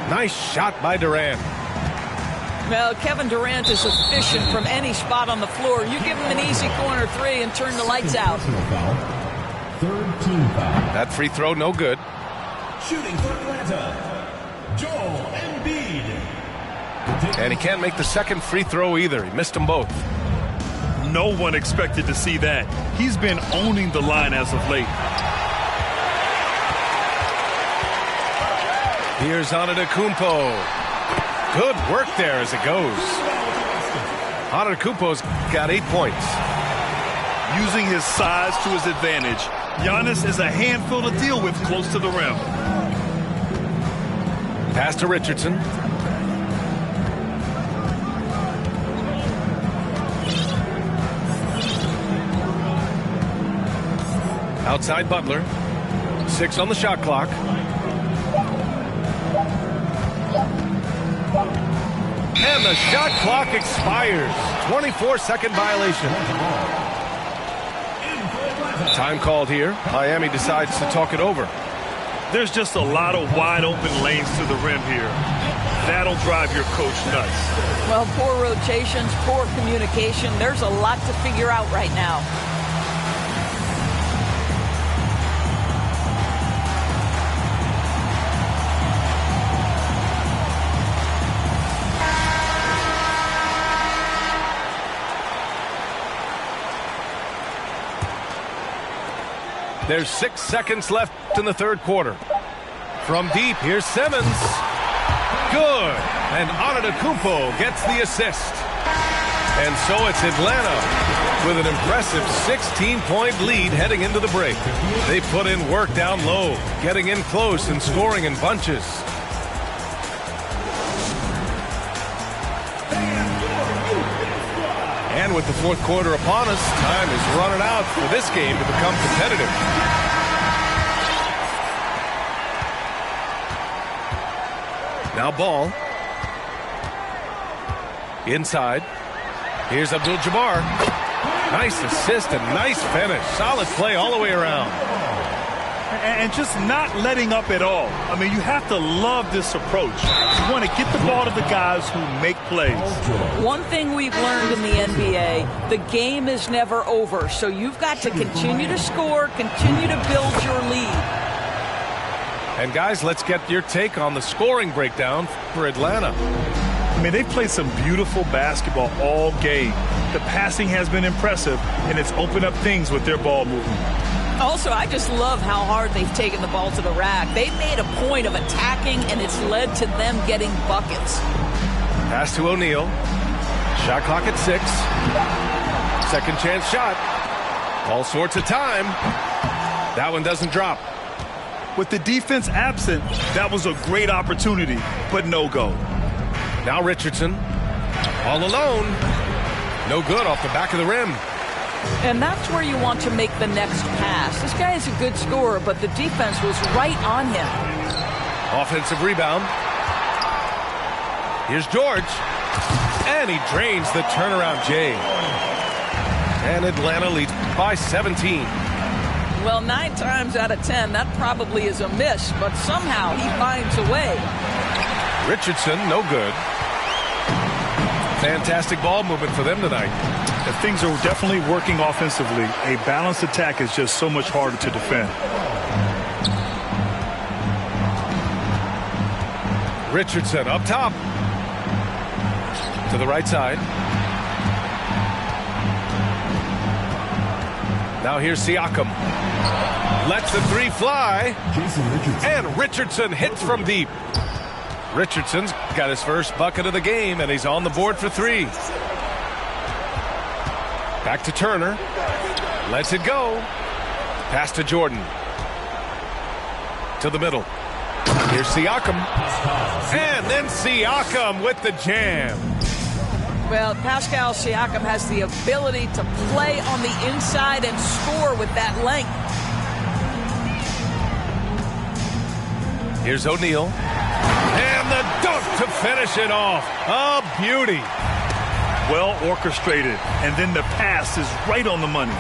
Nice shot by Durant. Well, Kevin Durant is efficient from any spot on the floor. You give him an easy corner 3 and turn the lights out. Third team foul. That free throw, no good. Shooting for Atlanta, Joel Embiid. And he can't make the second free throw either. He missed them both. No one expected to see that. He's been owning the line as of late. Here's Antetokounmpo. Good work there as it goes. Antetokounmpo's got 8 points. Using his size to his advantage, Giannis is a handful to deal with close to the rim. Pass to Richardson. Outside Butler. 6 on the shot clock. And the shot clock expires. 24-second violation. Time called here. Miami decides to talk it over. There's just a lot of wide open lanes to the rim here. That'll drive your coach nuts. Well, poor rotations, poor communication. There's a lot to figure out right now. There's 6 seconds left in the third quarter. From deep, here's Simmons. Good. And Antetokounmpo gets the assist. And so it's Atlanta with an impressive 16-point lead heading into the break. They put in work down low, getting in close and scoring in bunches. And with the fourth quarter upon us, time is running out for this game to become competitive. Now ball. Inside. Here's Abdul-Jabbar. Nice assist and nice finish. Solid play all the way around. And just not letting up at all. I mean, you have to love this approach. You want to get the ball to the guys who make plays. One thing we've learned in the NBA, the game is never over. So you've got to continue to score, continue to build your lead. And guys, let's get your take on the scoring breakdown for Atlanta. I mean, they've played some beautiful basketball all game. The passing has been impressive, and it's opened up things with their ball movement. Also, I just love how hard they've taken the ball to the rack. They've made a point of attacking, and it's led to them getting buckets. Pass to O'Neal. Shot clock at 6. Second chance shot. All sorts of time. That one doesn't drop. With the defense absent, that was a great opportunity, but no go. Now Richardson. All alone. No good off the back of the rim. And that's where you want to make the next pass. This guy is a good scorer, but the defense was right on him. Offensive rebound. Here's George. And he drains the turnaround J. And Atlanta leads by 17. Well, 9 times out of 10, that probably is a miss, but somehow he finds a way. Richardson, no good. Fantastic ball movement for them tonight. If things are definitely working offensively, a balanced attack is just so much harder to defend. Richardson up top. To the right side. Now here's Siakam. Lets the 3 fly. And Richardson hits from deep. Richardson's got his first bucket of the game, and he's on the board for 3. Back to Turner. Lets it go. Pass to Jordan. To the middle. Here's Siakam. And then Siakam with the jam. Well, Pascal Siakam has the ability to play on the inside and score with that length. Here's O'Neal. And the dunk to finish it off. A beauty. Well orchestrated. And then the pass is right on the money.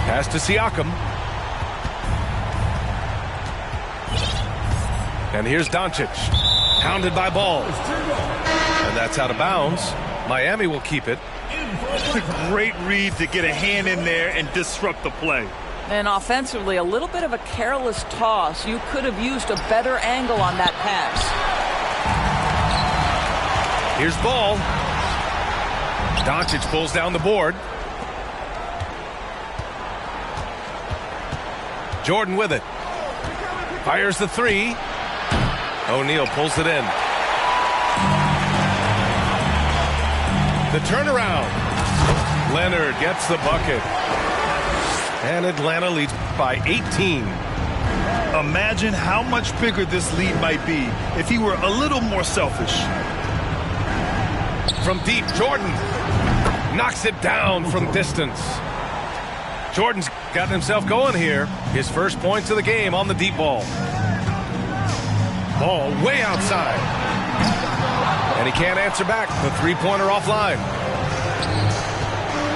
Pass to Siakam. And here's Doncic. Hounded by Ball. And that's out of bounds. Miami will keep it. Great read to get a hand in there and disrupt the play. And offensively, a little bit of a careless toss. You could have used a better angle on that pass. Here's Ball. Doncic pulls down the board. Jordan with it. Fires the 3. O'Neal pulls it in. The turnaround. Leonard gets the bucket. And Atlanta leads by 18. Imagine how much bigger this lead might be if he were a little more selfish. From deep, Jordan knocks it down from distance. Jordan's gotten himself going here. His first points of the game on the deep ball. Ball way outside. And he can't answer back. The three-pointer offline.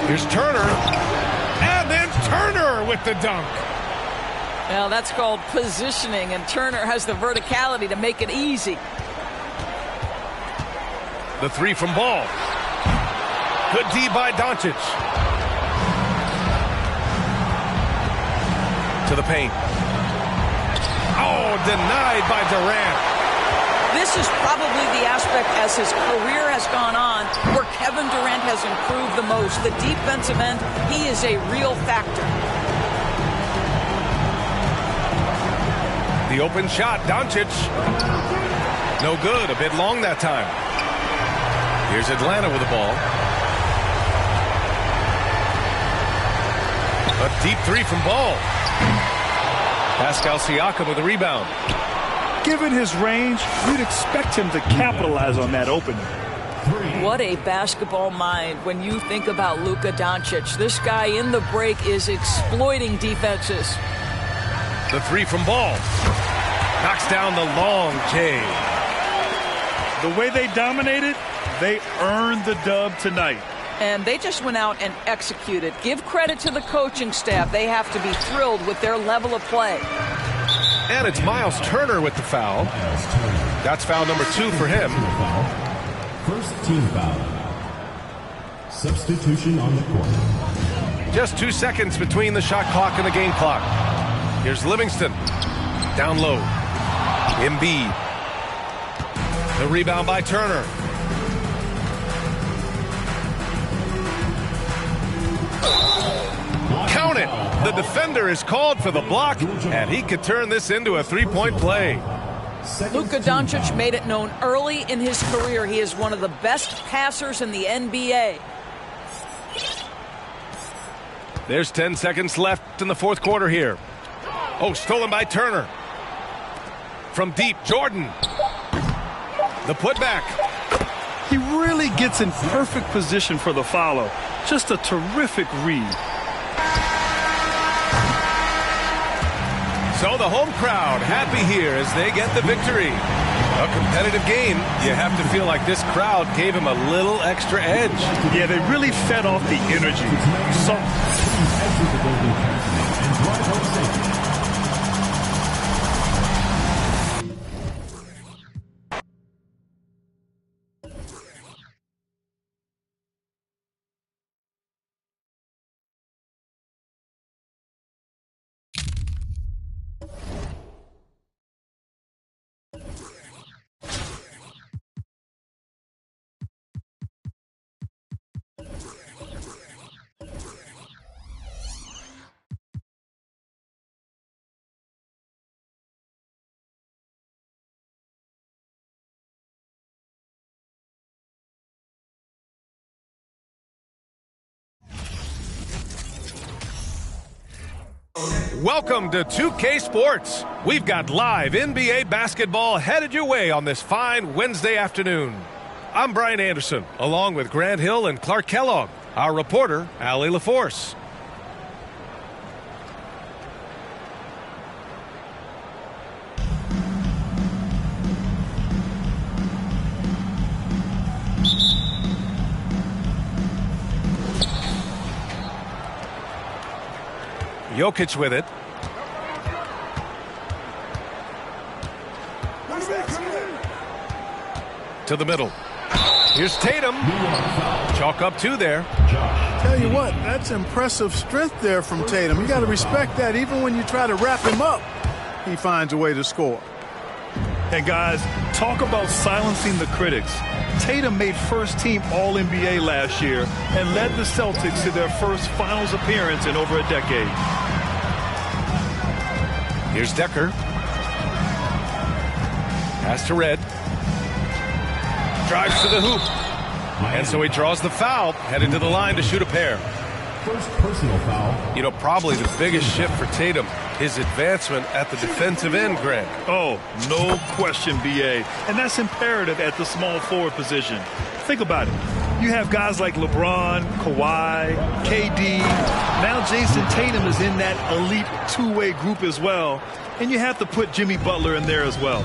Here's Turner. And then Turner with the dunk. Well, that's called positioning, and Turner has the verticality to make it easy. The three from Ball. Good D by Doncic. To the paint. Oh, denied by Durant. This is probably the aspect as his career has gone on where Kevin Durant has improved the most. The defensive end, he is a real factor. The open shot, Doncic. No good, a bit long that time. Here's Atlanta with the ball. A deep three from Ball. Pascal Siakam with the rebound. Given his range, you'd expect him to capitalize on that opening. What a basketball mind when you think about Luka Doncic. This guy in the break is exploiting defenses. The three from Ball. Knocks down the long J. The way they dominated, they earned the dub tonight. And they just went out and executed. Give credit to the coaching staff. They have to be thrilled with their level of play. And it's Miles Turner with the foul. That's foul number 2 for him. First team foul. Substitution on the court. Just 2 seconds between the shot clock and the game clock. Here's Livingston. Down low. Embiid. The rebound by Turner. Count it. The defender is called for the block, and he could turn this into a three-point play. Luka Doncic made it known early in his career he is one of the best passers in the NBA. There's 10 seconds left in the fourth quarter here. Oh, stolen by Turner. From deep, Jordan. The putback. He really gets in perfect position for the follow. Just a terrific read. So the home crowd happy here as they get the victory. A competitive game. You have to feel like this crowd gave him a little extra edge. Yeah, they really fed off the energy. Welcome to 2K Sports. We've got live NBA basketball headed your way on this fine Wednesday afternoon. I'm Brian Anderson, along with Grant Hill and Clark Kellogg. Our reporter, Allie LaForce. Jokic with it. To the middle. Here's Tatum. Chalk up 2 there. Tell you what, that's impressive strength there from Tatum. You got to respect that. Even when you try to wrap him up, he finds a way to score. And guys, talk about silencing the critics. Tatum made first-team All-NBA last year and led the Celtics to their first finals appearance in over a decade. Here's Decker. Pass to Red. Drives to the hoop. And so he draws the foul, headed to the line to shoot a pair. First personal foul. You know, probably the biggest shift for Tatum, his advancement at the defensive end, Grant. Oh, no question, B.A. And that's imperative at the small forward position. Think about it. You have guys like LeBron, Kawhi, KD. Now Jason Tatum is in that elite two-way group as well. And you have to put Jimmy Butler in there as well.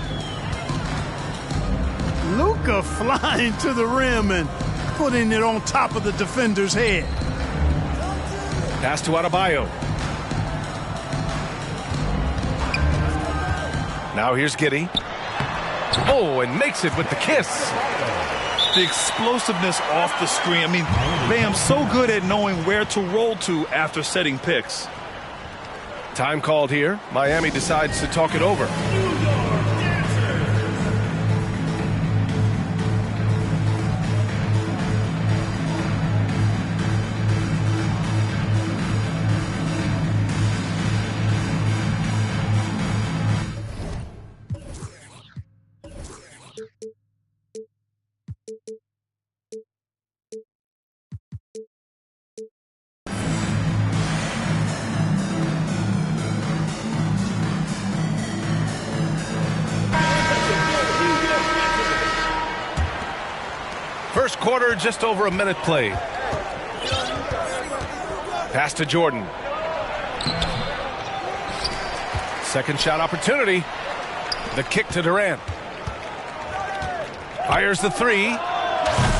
Luka flying to the rim and putting it on top of the defender's head. Pass to Adebayo. Now here's Giddey. Oh, and makes it with the kiss. The explosiveness off the screen. I mean, Bam's so good at knowing where to roll to after setting picks. Time called here. Miami decides to talk it over. First quarter, just over a minute played. Pass to Jordan. Second shot opportunity. The kick to Durant. Fires the three.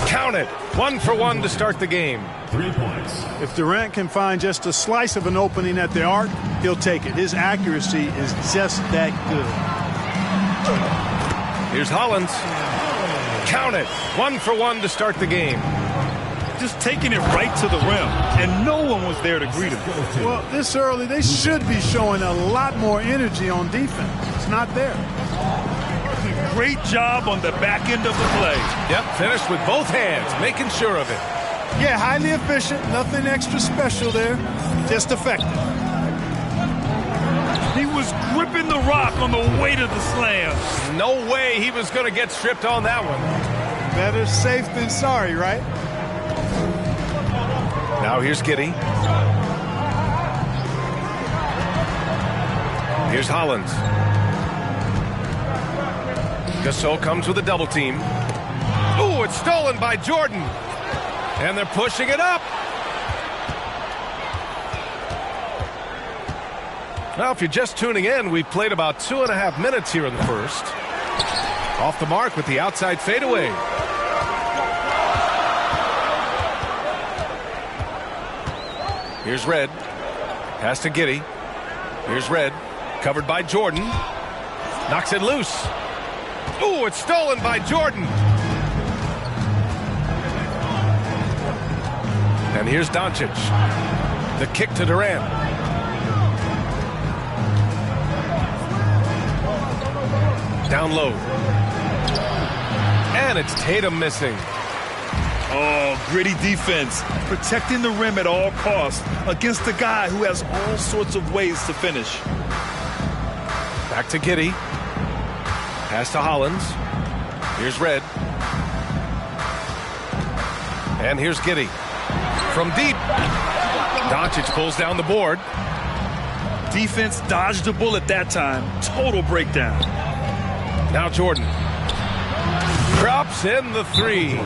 Count it. 1 for 1 to start the game. 3 points. If Durant can find just a slice of an opening at the arc, he'll take it. His accuracy is just that good. Here's Hollins. Count it. 1 for 1 to start the game. Just taking it right to the rim, and no one was there to greet him. Well, this early, they should be showing a lot more energy on defense. It's not there. Great job on the back end of the play. Yep, finished with both hands, making sure of it. Yeah, highly efficient. Nothing extra special there. Just effective. He was gripping the rock on the way to the slam. No way he was going to get stripped on that one. Better safe than sorry, right? Now here's Giddey. Here's Hollins. Gasol comes with a double team. Ooh, it's stolen by Jordan. And they're pushing it up. Now, if you're just tuning in, we've played about 2.5 minutes here in the first. Off the mark with the outside fadeaway. Here's Red. Pass to Giddey. Here's Red. Covered by Jordan. Knocks it loose. Ooh, it's stolen by Jordan. And here's Doncic. The kick to Durant. Down low. And it's Tatum missing. Oh, gritty defense. Protecting the rim at all costs against a guy who has all sorts of ways to finish. Back to Giddey. Pass to Hollins. Here's Red. And here's Giddey. From deep. Doncic pulls down the board. Defense dodged a bullet that time. Total breakdown. Now Jordan. Drops in the three.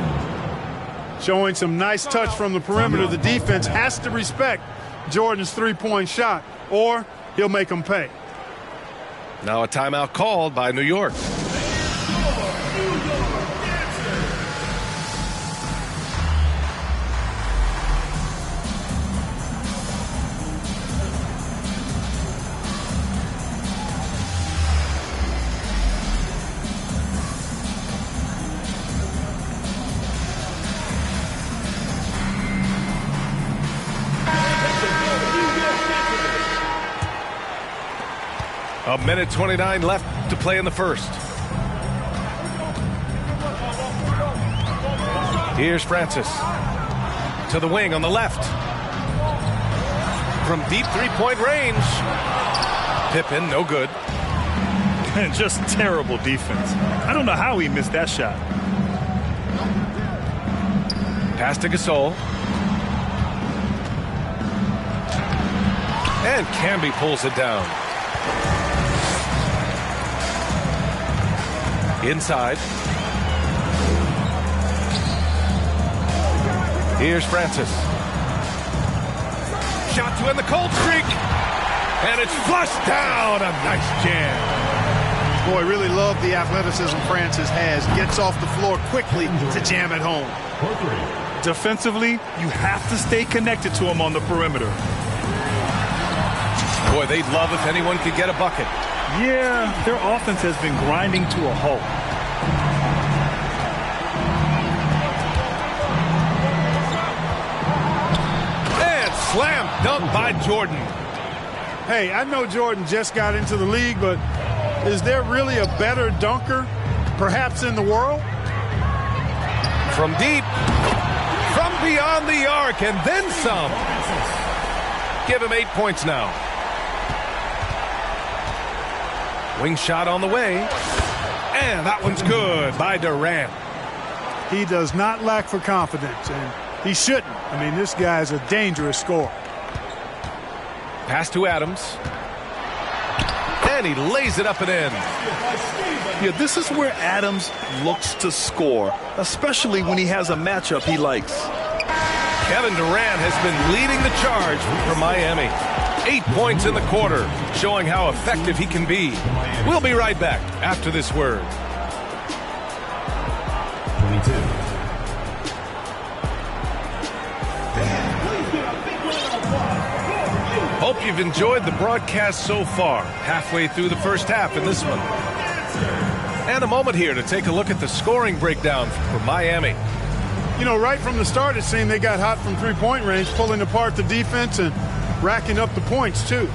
Showing some nice touch from the perimeter. The defense has to respect Jordan's three-point shot, or he'll make them pay. Now a timeout called by New York. A minute 29 left to play in the first. Here's Francis. To the wing on the left. From deep three-point range. Pippen, no good. Just terrible defense. I don't know how he missed that shot. Pass to Gasol. And Camby pulls it down. Inside. Here's Francis. Shot to end the cold streak. And it's flushed down. A nice jam. Boy, really love the athleticism Francis has. Gets off the floor quickly to jam it home. Defensively, you have to stay connected to him on the perimeter. Boy, they'd love if anyone could get a bucket. Yeah, their offense has been grinding to a halt. And slam dunk by Jordan. Hey, I know Jordan just got into the league, but is there really a better dunker, perhaps in the world? From deep, from beyond the arc, and then some. Give him 8 points now. Wing shot on the way. And that one's good by Durant. He does not lack for confidence, and he shouldn't. I mean, this guy's a dangerous scorer. Pass to Adams. And he lays it up and in. Yeah, this is where Adams looks to score, especially when he has a matchup he likes. Kevin Durant has been leading the charge for Miami. 8 points in the quarter, showing how effective he can be. We'll be right back after this word. 22. Hope you've enjoyed the broadcast so far, halfway through the first half in this one. And a moment here to take a look at the scoring breakdown for Miami. You know, right from the start, it seemed they got hot from three-point range, pulling apart the defense and racking up the points, too.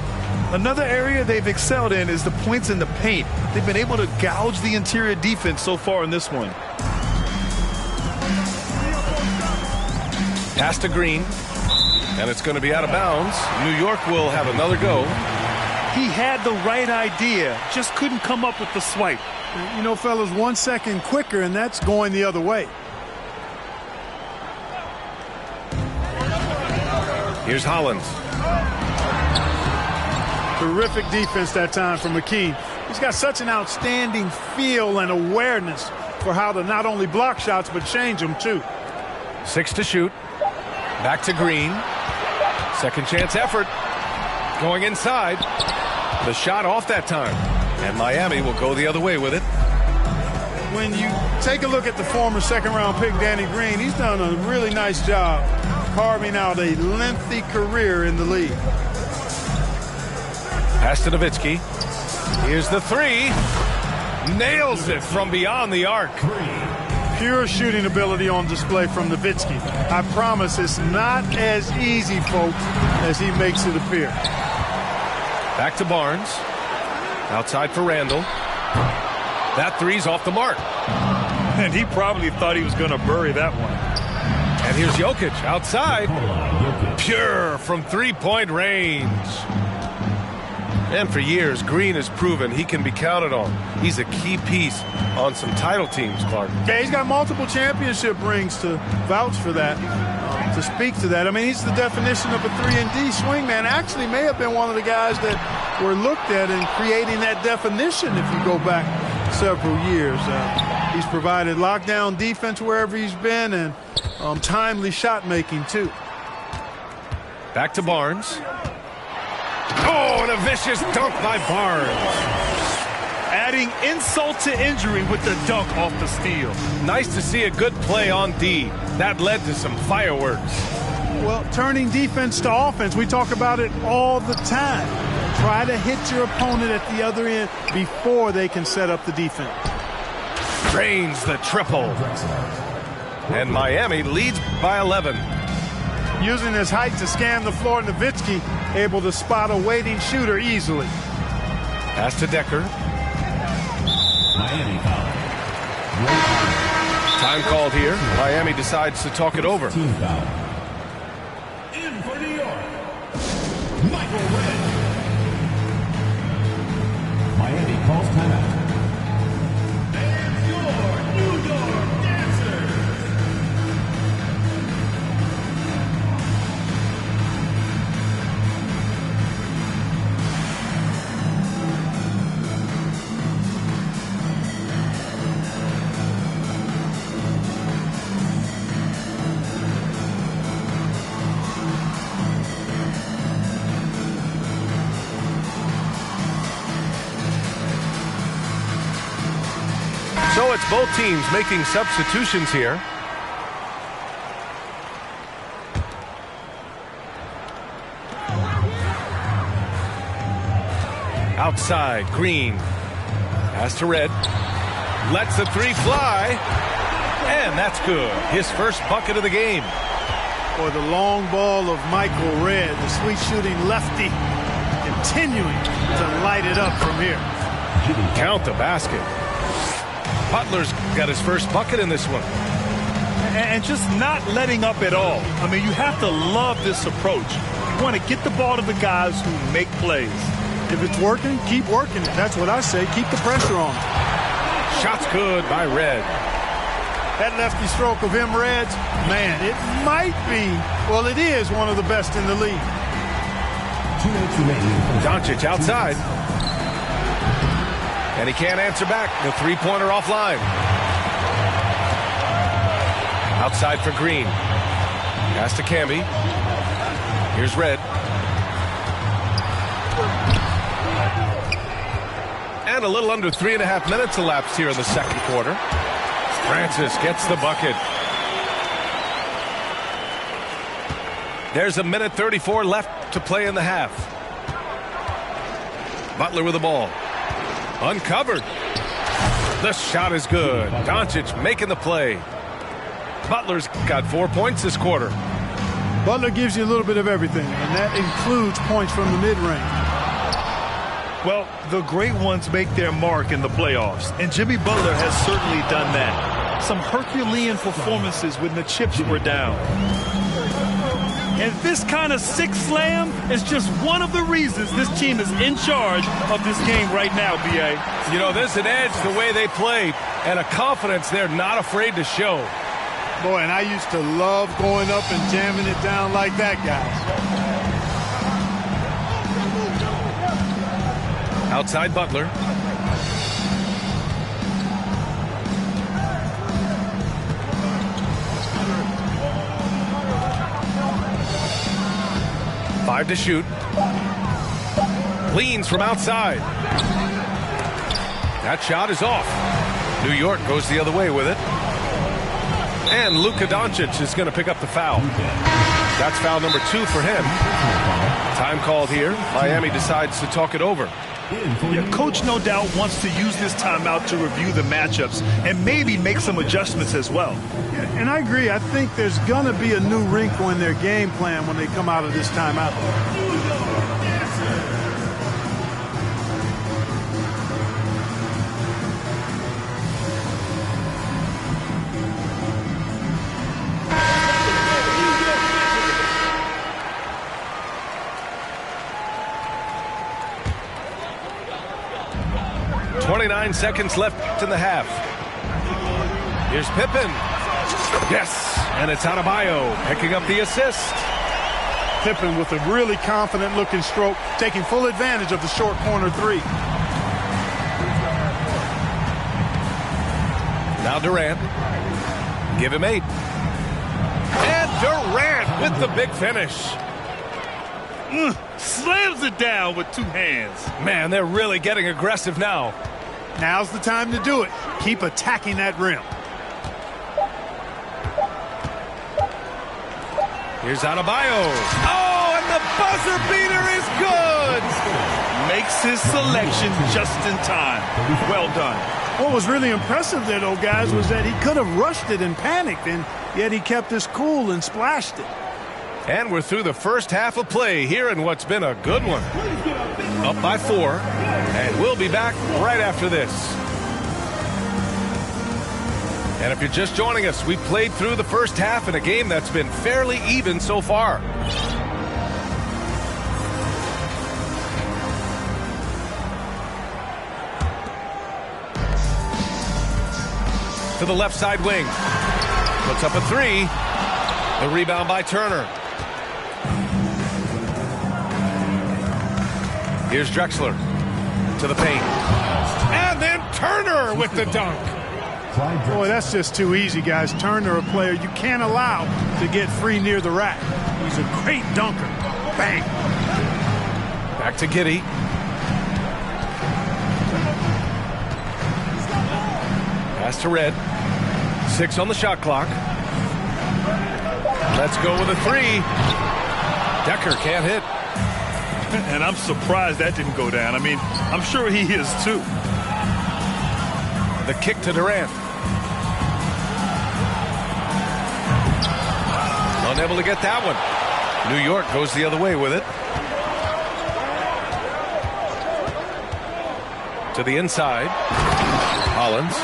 Another area they've excelled in is the points in the paint. They've been able to gouge the interior defense so far in this one. Pass to Green. And it's going to be out of bounds. New York will have another go. He had the right idea, just couldn't come up with the swipe. You know, fellas, 1 second quicker, and that's going the other way. Here's Hollins. Terrific defense that time from McKee. He's got such an outstanding feel and awareness for how to not only block shots, but change them, too. 6 to shoot. Back to Green. Second chance effort. Going inside. The shot off that time. And Miami will go the other way with it. When you take a look at the former second-round pick, Danny Green, he's done a really nice job carving out a lengthy career in the league. Pass to Nowitzki. Here's the three. Nails it from beyond the arc. Pure shooting ability on display from Nowitzki. I promise it's not as easy, folks, as he makes it appear. Back to Barnes. Outside for Randall. That three's off the mark. And he probably thought he was going to bury that one. And here's Jokic outside. Pure from three-point range. And for years, Green has proven he can be counted on. He's a key piece on some title teams, Clark. Yeah, he's got multiple championship rings to vouch for that, to speak to that. I mean, he's the definition of a 3-and-D swingman. Actually may have been one of the guys that were looked at in creating that definition if you go back several years. He's provided lockdown defense wherever he's been and timely shot making, too. Back to Barnes. Oh, and a vicious dunk by Barnes. Adding insult to injury with the dunk off the steal. Nice to see a good play on D. That led to some fireworks. Well, turning defense to offense, we talk about it all the time. Try to hit your opponent at the other end before they can set up the defense. Drains the triple. And Miami leads by 11. Using his height to scan the floor, Nowitzki able to spot a waiting shooter easily. Pass to Decker. Miami foul. Time called here. Miami decides to talk it over. Team foul. In for New York, Michael Redd. Miami calls timeout. And your New York Dancers. both teams making substitutions here. Outside, Green. Pass to Red. Lets the three fly. And that's good. His first bucket of the game. Or the long ball of Michael Red, the sweet shooting lefty, continuing to light it up from here. Count the basket. Butler's got his first bucket in this one. And just not letting up at all. I mean, you have to love this approach. You want to get the ball to the guys who make plays. If it's working, keep working it. That's what I say. Keep the pressure on. Shot's good by Red. That lefty stroke of him, Reds, man, it might be, well, it is one of the best in the league. Doncic outside. And he can't answer back. The three-pointer offline. Outside for Green. Pass to Camby. Here's Red. And a little under 3.5 minutes elapsed here in the second quarter. Francis gets the bucket. There's a minute 34 left to play in the half. Butler with the ball. Uncovered. The shot is good. Doncic making the play. Butler's got 4 points this quarter. Butler gives you a little bit of everything, and that includes points from the mid-range. Well, the great ones make their mark in the playoffs, and Jimmy Butler has certainly done that. Some Herculean performances when the chips were down. And this kind of six slam is just one of the reasons this team is in charge of this game right now, B.A. You know, there's an edge the way they play and a confidence they're not afraid to show. Boy, and I used to love going up and jamming it down like that, guys. Outside Butler. Five to shoot. Leans from outside. That shot is off. New York goes the other way with it. And Luka Doncic is going to pick up the foul. That's foul number 2 for him. Time called here. Miami decides to talk it over. Yeah, coach no doubt wants to use this timeout to review the matchups and maybe make some adjustments as well. Yeah, and I agree. I think there's going to be a new wrinkle in their game plan when they come out of this timeout. Seconds left in the half. Here's Pippen. Yes, and it's Adebayo picking up the assist. Pippen with a really confident looking stroke, taking full advantage of the short corner three. Now Durant. Give him 8. And Durant with the big finish. Slams it down with 2 hands. Man, they're really getting aggressive now. Now's the time to do it. Keep attacking that rim. Here's Adebayo. Oh, and the buzzer beater is good. Makes his selection just in time. Well done. What was really impressive there, though, guys, was that he could have rushed it and panicked, and yet he kept his cool and splashed it. And we're through the first half of play here in what's been a good one. Up by 4, and we'll be back right after this. And if you're just joining us, we played through the first half in a game that's been fairly even so far. To the left side wing. Puts up a 3. The rebound by Turner. Here's Drexler to the paint. And then Turner with the dunk. Boy, that's just too easy, guys. Turner, a player you can't allow to get free near the rack. He's a great dunker. Bang. Back to Pass to Red. 6 on the shot clock. Let's go with a 3. Decker can't hit. And I'm surprised that didn't go down. I mean, I'm sure he is too. The kick to Durant. Unable to get that one. New York goes the other way with it. To the inside. Hollins.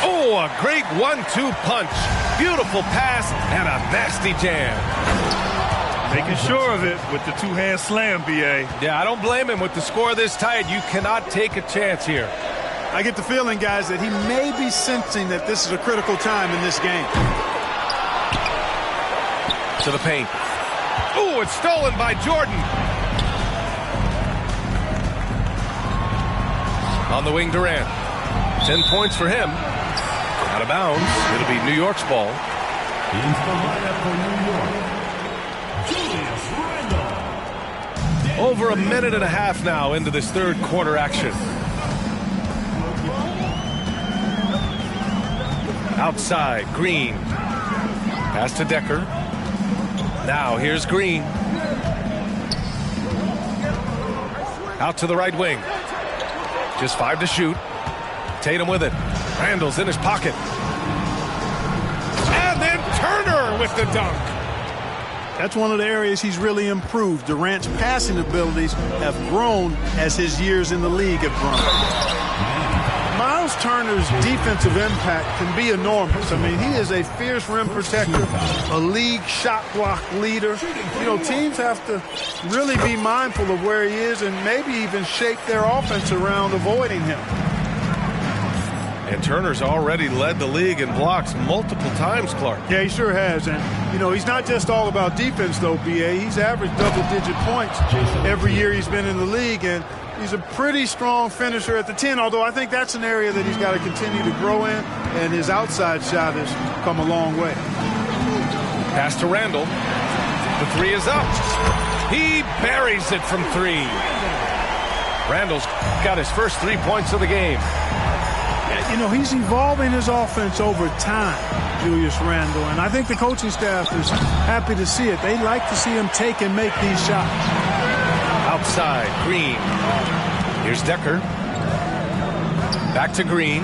Oh, a great 1-2 punch. Beautiful pass and a nasty jam. Making sure of it with the two-hand slam, B.A. Yeah, I don't blame him. With the score this tight, you cannot take a chance here. I get the feeling, guys, that he may be sensing that this is a critical time in this game. To the paint. Oh, it's stolen by Jordan. On the wing, Durant. 10 points for him. Out of bounds. It'll be New York's ball. Into the lineup for New York, Julius Randle. Over a minute and a half now into this third quarter action. Outside, Green. Pass to Decker. Now here's Green. Out to the right wing. Just 5 to shoot. Tatum with it. Randall's in his pocket. And then Turner with the dunk. That's one of the areas he's really improved. Durant's passing abilities have grown as his years in the league have grown. Miles Turner's defensive impact can be enormous. I mean, he is a fierce rim protector, a league shot block leader. You know, teams have to really be mindful of where he is and maybe even shape their offense around avoiding him. And Turner's already led the league in blocks multiple times, Clark. Yeah, he sure has. And, you know, he's not just all about defense, though, B.A. He's averaged double-digit points every year he's been in the league. And he's a pretty strong finisher at the 10, although I think that's an area that he's got to continue to grow in, and his outside shot has come a long way. Pass to Randall. The 3 is up. He buries it from 3. Randall's got his first 3 points of the game. You know, he's evolving his offense over time, Julius Randle, and I think the coaching staff is happy to see it. They like to see him take and make these shots. Outside, Green. Here's Decker. Back to Green.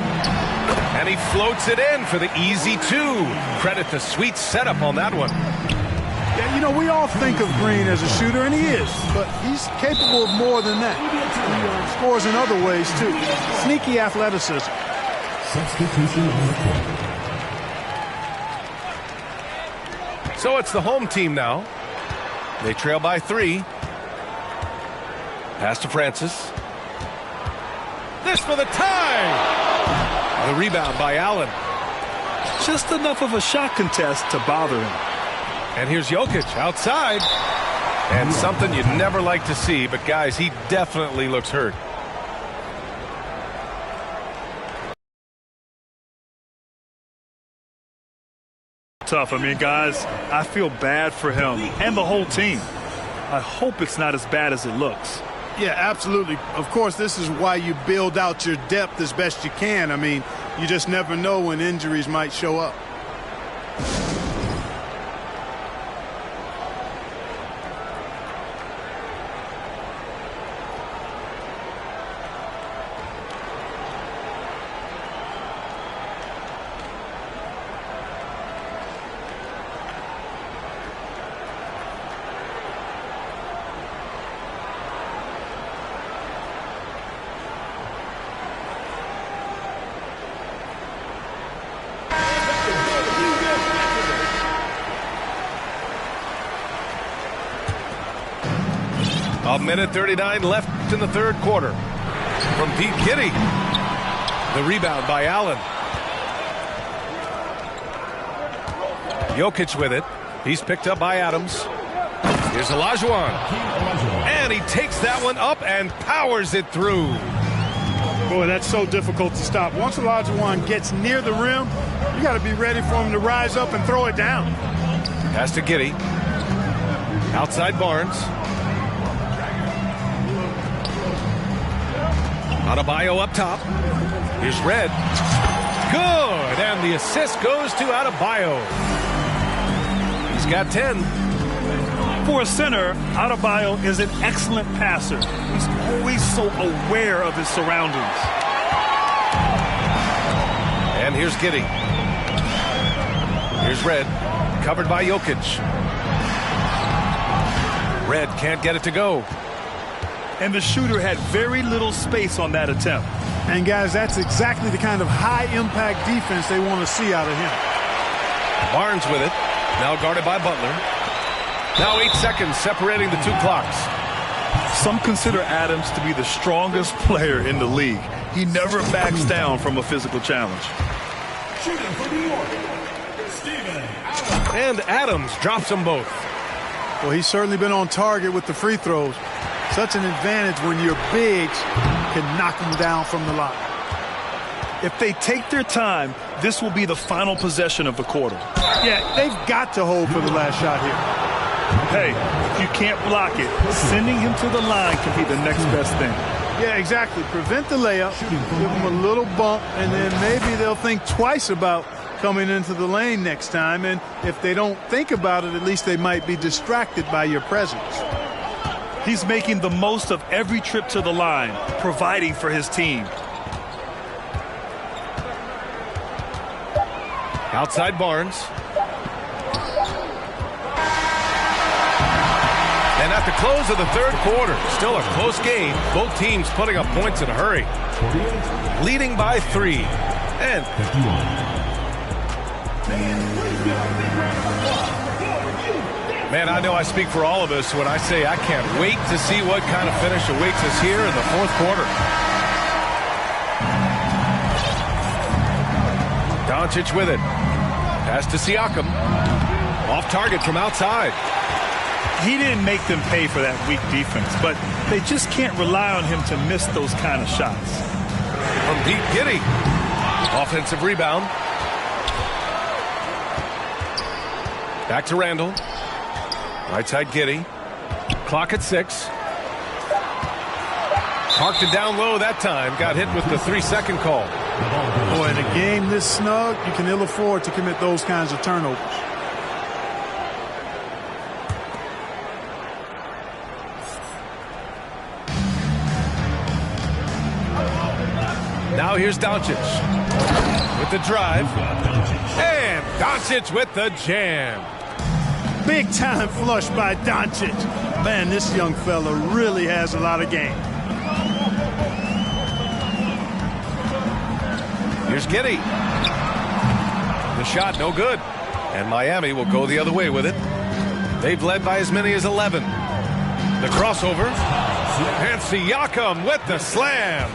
And he floats it in for the easy 2. Credit the sweet setup on that one. Yeah, you know, we all think of Green as a shooter, and he is, but he's capable of more than that. He scores in other ways, too. Sneaky athleticism. Substitution on the court. So it's the home team now. They trail by 3. Pass to Francis. This for the tie. The rebound by Allen. Just enough of a shot contest to bother him. And here's Jokic outside. And something you'd never like to see, but guys, he definitely looks hurt. Tough. I mean, guys, I feel bad for him and the whole team. I hope it's not as bad as it looks. Yeah, absolutely. Of course, this is why you build out your depth as best you can. I mean, you just never know when injuries might show up. A minute 39 left in the third quarter. From Pete Kitty. The rebound by Allen. Jokic with it. He's picked up by Adams. Here's Olajuwon. And he takes that one up and powers it through. Boy, that's so difficult to stop. Once Olajuwon gets near the rim, you got to be ready for him to rise up and throw it down. Pass to Giddey. Outside Barnes. Adebayo up top. Here's Red. Good, and the assist goes to Adebayo. He's got 10. For a center, Adebayo is an excellent passer. He's always so aware of his surroundings. And here's Giddey. Here's Red, covered by Jokic. Red can't get it to go. And the shooter had very little space on that attempt. And guys, that's exactly the kind of high-impact defense they want to see out of him. Barnes with it, now guarded by Butler. Now 8 seconds separating the two clocks. Some consider Adams to be the strongest player in the league. He never backs down from a physical challenge. Shooting for New York, Steven Adams. And Adams drops them both. Well, he's certainly been on target with the free throws. Such an advantage when your bigs can knock them down from the line. If they take their time, this will be the final possession of the quarter. Yeah, they've got to hold for the last shot here. Hey, if you can't block it, sending him to the line can be the next best thing. Yeah, exactly. Prevent the layup, give them a little bump, and then maybe they'll think twice about coming into the lane next time. And if they don't think about it, at least they might be distracted by your presence. He's making the most of every trip to the line, providing for his team. Outside Barnes. And at the close of the third quarter, still a close game. Both teams putting up points in a hurry. Leading by 3. And man, I know I speak for all of us when I say I can't wait to see what kind of finish awaits us here in the fourth quarter. Doncic with it. Pass to Siakam. Off target from outside. He didn't make them pay for that weak defense, but they just can't rely on him to miss those kind of shots. From deep, Giddey. Offensive rebound. Back to Randall. Right side Giddey. Clock at 6. Parked it down low that time. Got hit with the 3-second call. Boy, in a game this snug, you can ill afford to commit those kinds of turnovers. Now here's Doncic with the drive. And Doncic with the jam. Big time flush by Doncic. Man, this young fella really has a lot of game. Here's Giddey. The shot no good. And Miami will go the other way with it. They've led by as many as 11. The crossover. And Siakam with the slam.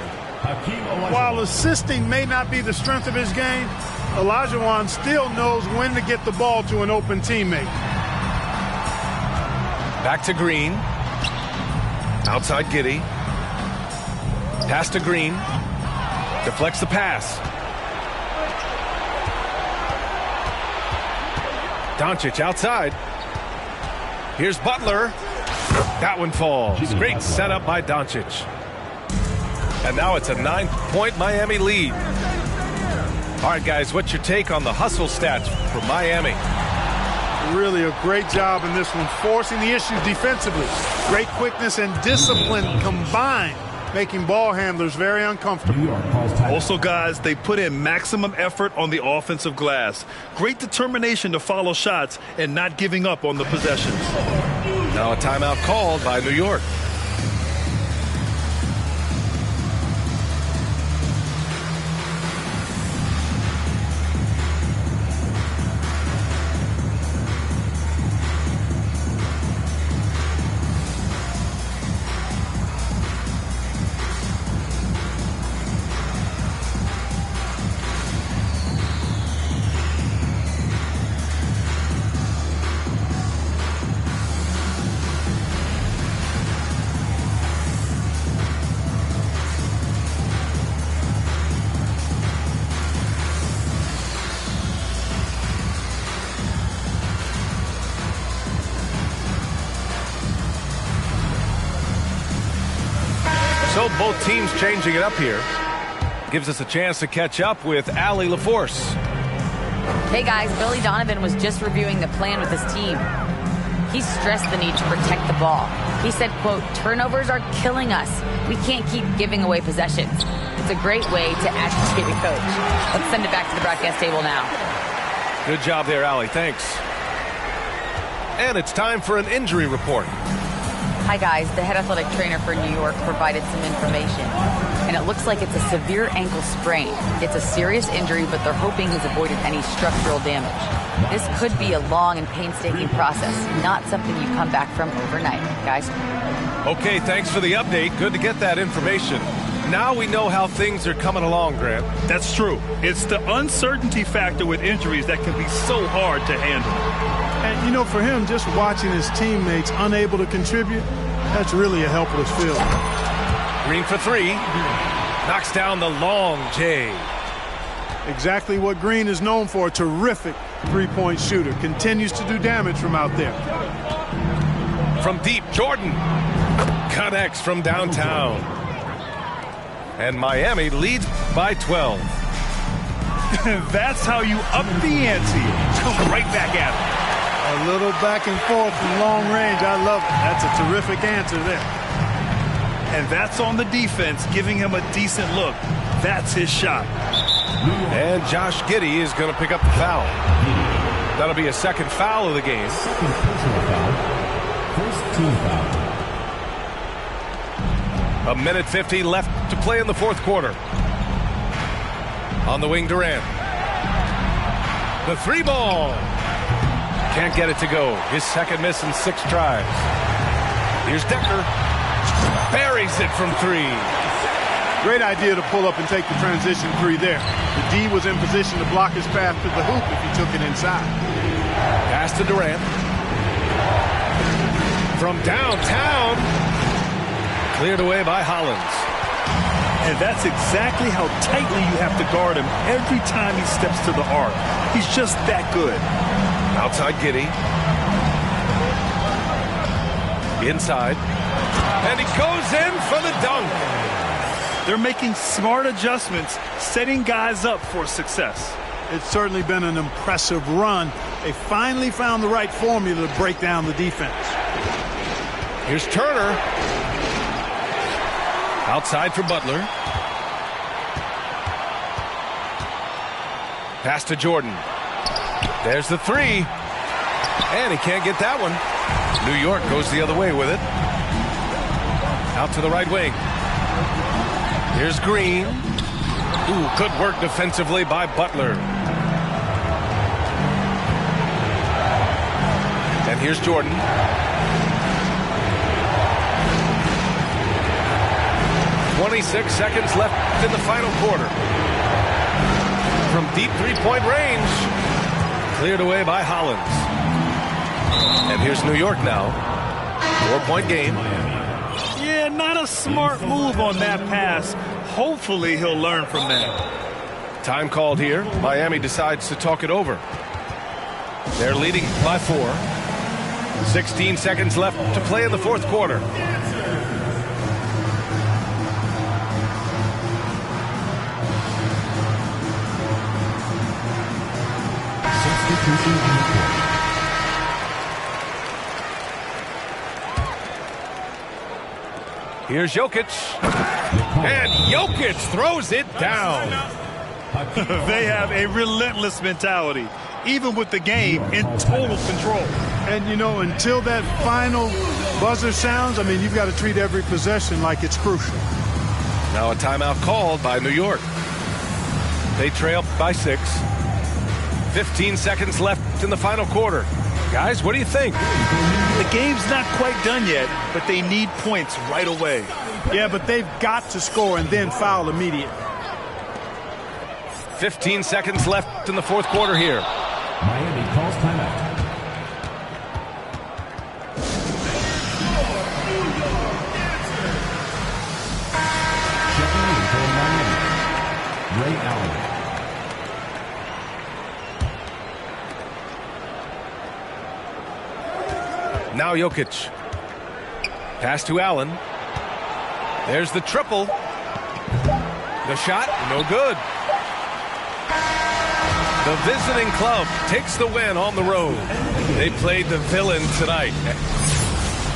While assisting may not be the strength of his game, Olajuwon still knows when to get the ball to an open teammate. Back to Green. Outside Giddey. Pass to Green. Deflects the pass. Doncic outside. Here's Butler. That one falls. Great setup by Doncic. And now it's a 9-point Miami lead. All right, guys, what's your take on the hustle stats for Miami? Really a great job in this one, forcing the issues defensively. Great quickness and discipline combined, making ball handlers very uncomfortable. Also, guys, they put in maximum effort on the offensive glass. Great determination to follow shots and not giving up on the possessions. Now a timeout called by New York. So both teams changing it up here. gives us a chance to catch up with Allie LaForce. Hey guys, Billy Donovan was just reviewing the plan with his team. He stressed the need to protect the ball. He said, quote, turnovers are killing us. We can't keep giving away possessions. It's a great way to agitate a coach. Let's send it back to the broadcast table now. Good job there, Allie. Thanks. And it's time for an injury report. Hi guys, the head athletic trainer for New York provided some information, and it looks like it's a severe ankle sprain. It's a serious injury, but they're hoping he's avoided any structural damage. This could be a long and painstaking process, not something you come back from overnight, guys. Okay, thanks for the update. Good to get that information. Now we know how things are coming along, Grant. That's true. It's the uncertainty factor with injuries that can be so hard to handle. And, you know, for him, just watching his teammates unable to contribute, that's really a helpless feeling. Green for three. Knocks down the long J. Exactly what Green is known for, a terrific three-point shooter. Continues to do damage from out there. From deep, Jordan connects from downtown. And Miami leads by 12. That's how you up the ante. Come right back at him. A little back and forth from long range. I love it. That's a terrific answer there. And that's on the defense, giving him a decent look. That's his shot. And Josh Giddey is going to pick up the foul. That'll be a second foul of the game. Second personal foul. First team foul. A minute 50 left to play in the fourth quarter. On the wing, Durant. The three ball. Can't get it to go. His second miss in 6 tries. Here's Decker. Buries it from 3. Great idea to pull up and take the transition 3 there. The D was in position to block his path to the hoop if he took it inside. Pass to Durant. From downtown. Cleared away by Hollins. And that's exactly how tightly you have to guard him every time he steps to the arc. He's just that good. Outside Giddey. Inside. And he goes in for the dunk. They're making smart adjustments, setting guys up for success. It's certainly been an impressive run. They finally found the right formula to break down the defense. Here's Turner. Outside for Butler. Pass to Jordan. There's the 3. And he can't get that one. New York goes the other way with it. Out to the right wing. Here's Green. Ooh, good work defensively by Butler. And here's Jordan. .26 seconds left in the final quarter. From deep three-point range. Cleared away by Hollins. And here's New York now. 4-point game. Yeah, not a smart move on that pass. Hopefully he'll learn from that. Time called here. Miami decides to talk it over. They're leading by 4. 16 seconds left to play in the fourth quarter. Here's Jokic. And Jokic throws it down. They have a relentless mentality, even with the game in total control. And, you know, until that final buzzer sounds, I mean, you've got to treat every possession like it's crucial. Now a timeout called by New York. They trail by 6. 15 seconds left in the final quarter. Guys, what do you think? The game's not quite done yet, but they need points right away. Yeah, but they've got to score and then foul immediately. 15 seconds left in the fourth quarter here. Miami calls timeout. Checking in for Miami. Ray Allen. Now Jokic. Pass to Allen. There's the triple. The shot, no good. The visiting club takes the win on the road. They played the villain tonight.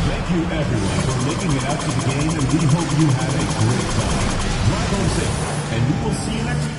Thank you, everyone, for making it out to the game, and we hope you have a great time. Drive home safe, and we will see you next time.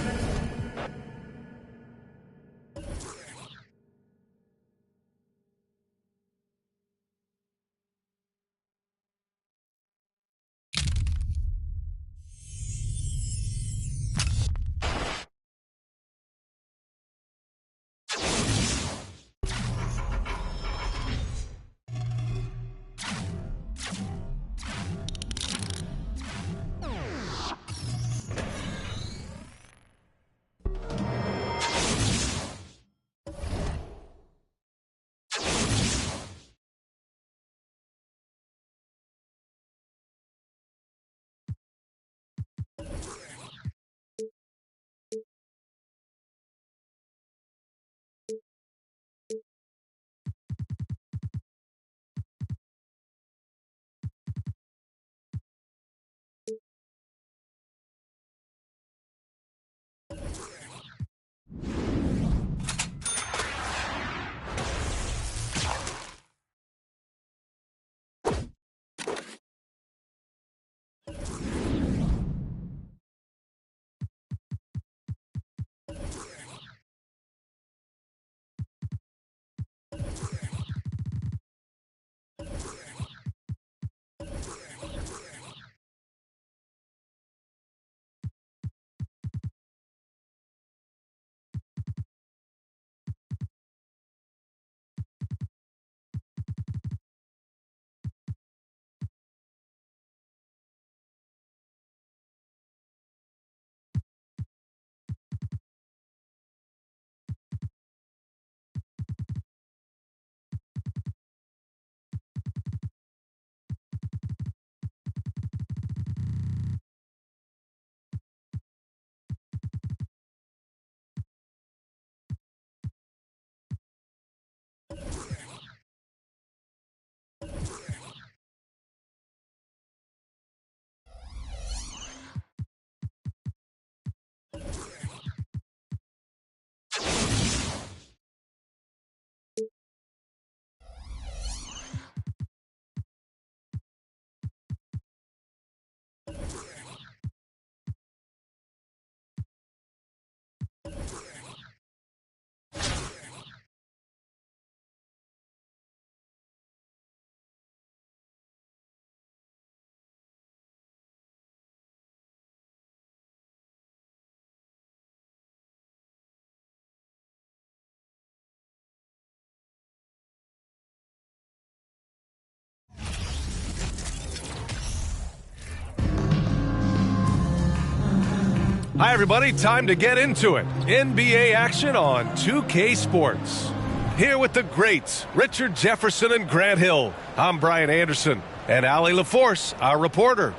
Hi, everybody. Time to get into it. NBA action on 2K Sports. Here with the greats, Richard Jefferson and Grant Hill. I'm Brian Anderson, and Allie LaForce, our reporter.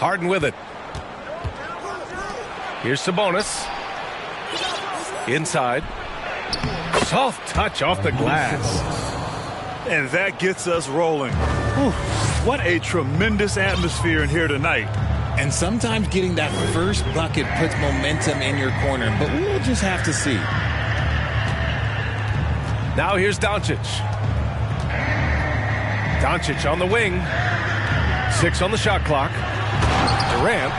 Harden with it. Here's Sabonis. Inside. Soft touch off the glass. And that gets us rolling. Whew, what a tremendous atmosphere in here tonight. And sometimes getting that first bucket puts momentum in your corner, but we'll just have to see. Now here's Doncic. Doncic on the wing. 6 on the shot clock. Durant.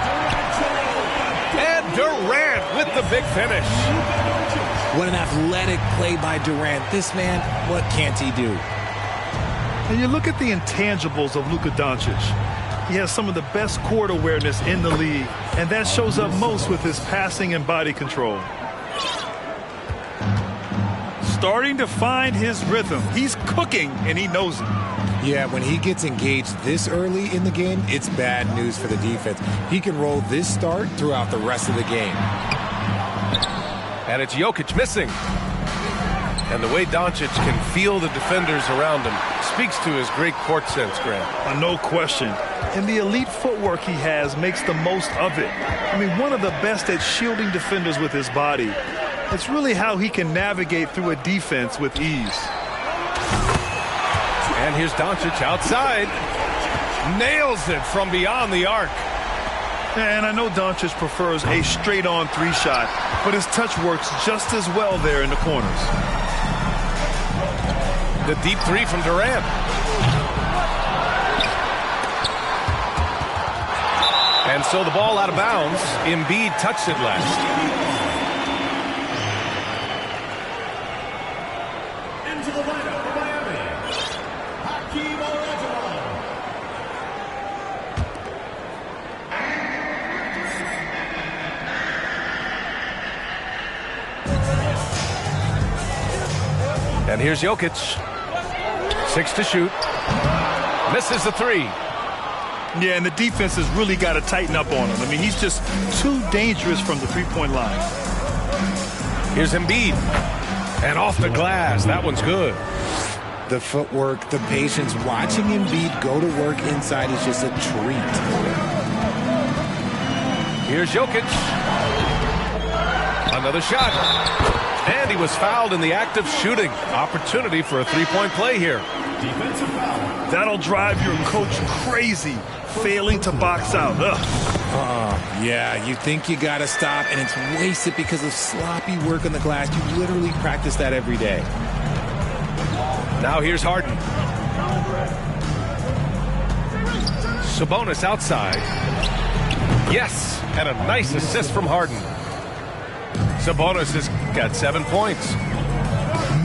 And Durant with the big finish. What an athletic play by Durant. This man, what can't he do? And you look at the intangibles of Luka Doncic. He has some of the best court awareness in the league, and that shows up most with his passing and body control. Starting to find his rhythm. He's cooking, and he knows it. Yeah, when he gets engaged this early in the game, it's bad news for the defense. He can roll this start throughout the rest of the game. And it's Jokic missing. And the way Doncic can feel the defenders around him speaks to his great court sense, Grant. No question. And the elite footwork he has makes the most of it. I mean, one of the best at shielding defenders with his body. It's really how he can navigate through a defense with ease. And here's Doncic outside. Nails it from beyond the arc. And I know Doncic prefers a straight-on three-shot, but his touch works just as well there in the corners. The deep three from Durant. And so the ball out of bounds. Embiid touched it last. Into the lineup for Miami, Hakeem Olajuwon. And here's Jokic. 6 to shoot. Misses the three. Yeah, and the defense has really got to tighten up on him. I mean, he's just too dangerous from the three-point line. Here's Embiid. And off the glass. That one's good. The footwork, the patience, watching Embiid go to work inside is just a treat. Here's Jokic. Another shot. And he was fouled in the act of shooting. Opportunity for a three-point play here. Defensive foul. That'll drive your coach crazy, failing to box out. Yeah, you think you got to stop, and it's wasted because of sloppy work on the glass. You literally practice that every day. Now here's Harden. Sabonis outside. Yes, and a nice assist from Harden. Sabonis has got 7 points.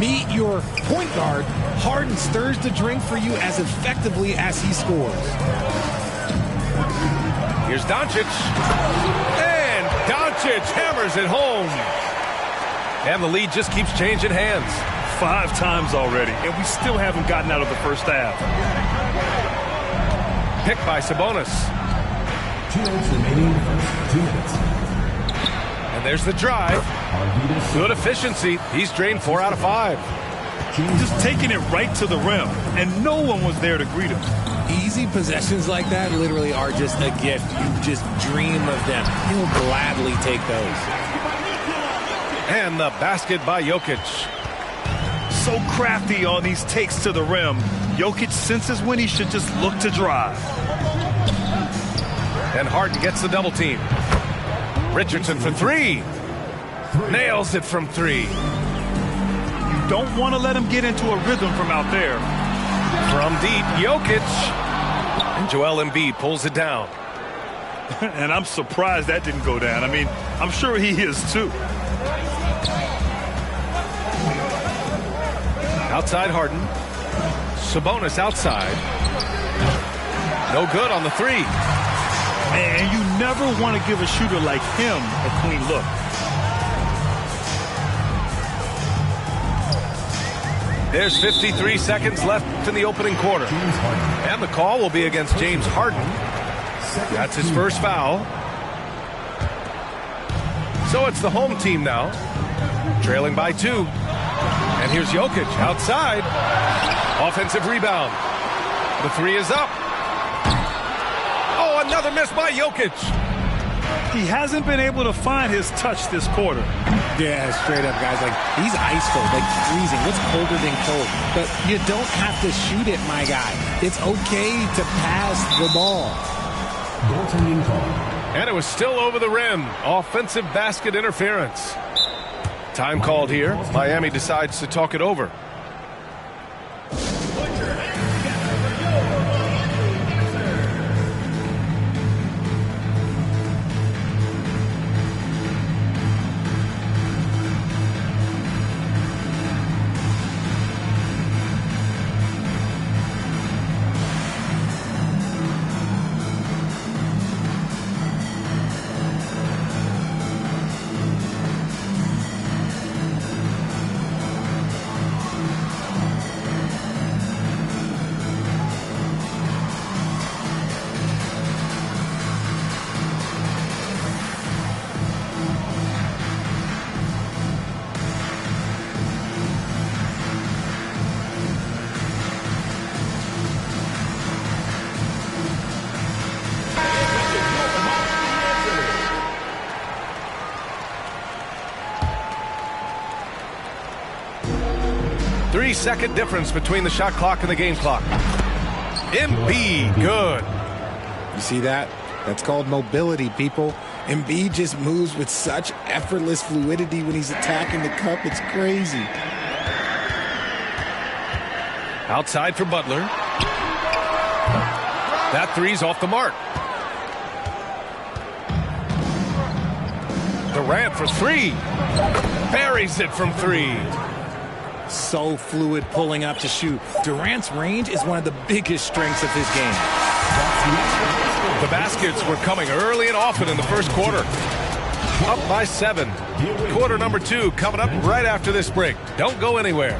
Meet your point guard. Harden stirs the drink for you as effectively as he scores. Here's Doncic. And Doncic hammers it home. And the lead just keeps changing hands. 5 times already, and we still haven't gotten out of the first half. Picked by Sabonis. 2 minutes remaining in the first 2 minutes. And there's the drive. Good efficiency. He's drained 4 out of 5. Just taking it right to the rim, and no one was there to greet him. Easy possessions like that literally are just a gift. You just dream of them. He'll gladly take those. And the basket by Jokic. So crafty on these takes to the rim. Jokic senses when he should just look to drive. And Harden gets the double team. Richardson for 3. Nails it from 3. You don't want to let him get into a rhythm from out there. From deep, Jokic. And Joel Embiid pulls it down. And I'm surprised that didn't go down. I mean, I'm sure he is too. Outside Harden. Sabonis outside. No good on the 3. And you never want to give a shooter like him a clean look. There's 53 seconds left in the opening quarter. And the call will be against James Harden. That's his first foul. So it's the home team now, trailing by 2. And here's Jokic outside. Offensive rebound. The 3 is up. Oh, another miss by Jokic. He hasn't been able to find his touch this quarter. Yeah, straight up, guys. Like, he's ice cold, like freezing. What's colder than cold? But you don't have to shoot it, my guy. It's okay to pass the ball. Goaltending call. And it was still over the rim. Offensive basket interference. Time called here. Miami decides to talk it over. 3-second difference between the shot clock and the game clock. Embiid, good. You see that? That's called mobility, people. Embiid just moves with such effortless fluidity when he's attacking the cup. It's crazy. Outside for Butler. That three's off the mark. Durant for three. Buries it from three. So fluid pulling up to shoot. Durant's range is one of the biggest strengths of his game. The baskets were coming early and often in the first quarter. Up by 7. Quarter number 2 coming up right after this break. Don't go anywhere.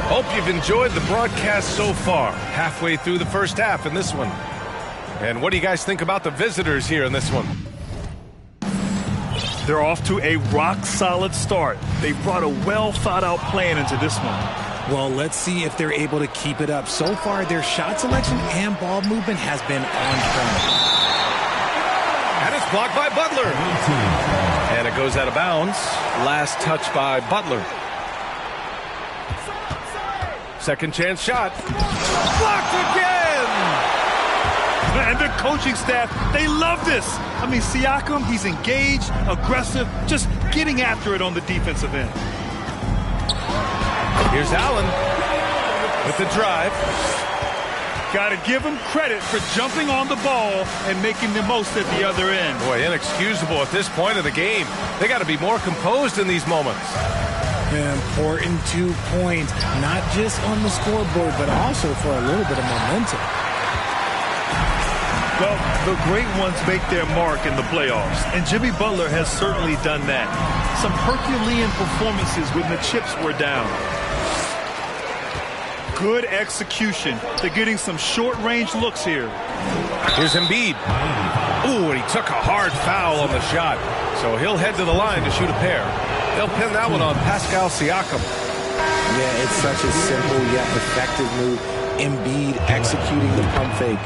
Hope you've enjoyed the broadcast so far. Halfway through the first half in this one. And what do you guys think about the visitors here in this one? They're off to a rock-solid start. They brought a well-thought-out plan into this one. Well, let's see if they're able to keep it up. So far, their shot selection and ball movement has been on point. And it's blocked by Butler. And it goes out of bounds. Last touch by Butler. Second chance shot. Blocked again! And the coaching staff, they love this. I mean, Siakam, he's engaged, aggressive, just getting after it on the defensive end. Here's Allen with the drive. Got to give him credit for jumping on the ball and making the most at the other end. Boy, inexcusable at this point of the game. They got to be more composed in these moments. An important 2 points, not just on the scoreboard, but also for a little bit of momentum. Well, the great ones make their mark in the playoffs, and Jimmy Butler has certainly done that. Some Herculean performances when the chips were down. Good execution. They're getting some short-range looks here. Here's Embiid. Ooh, and he took a hard foul on the shot. So he'll head to the line to shoot a pair. They'll pin that one on Pascal Siakam. Yeah, it's such a simple yet effective move. Embiid executing the pump fake.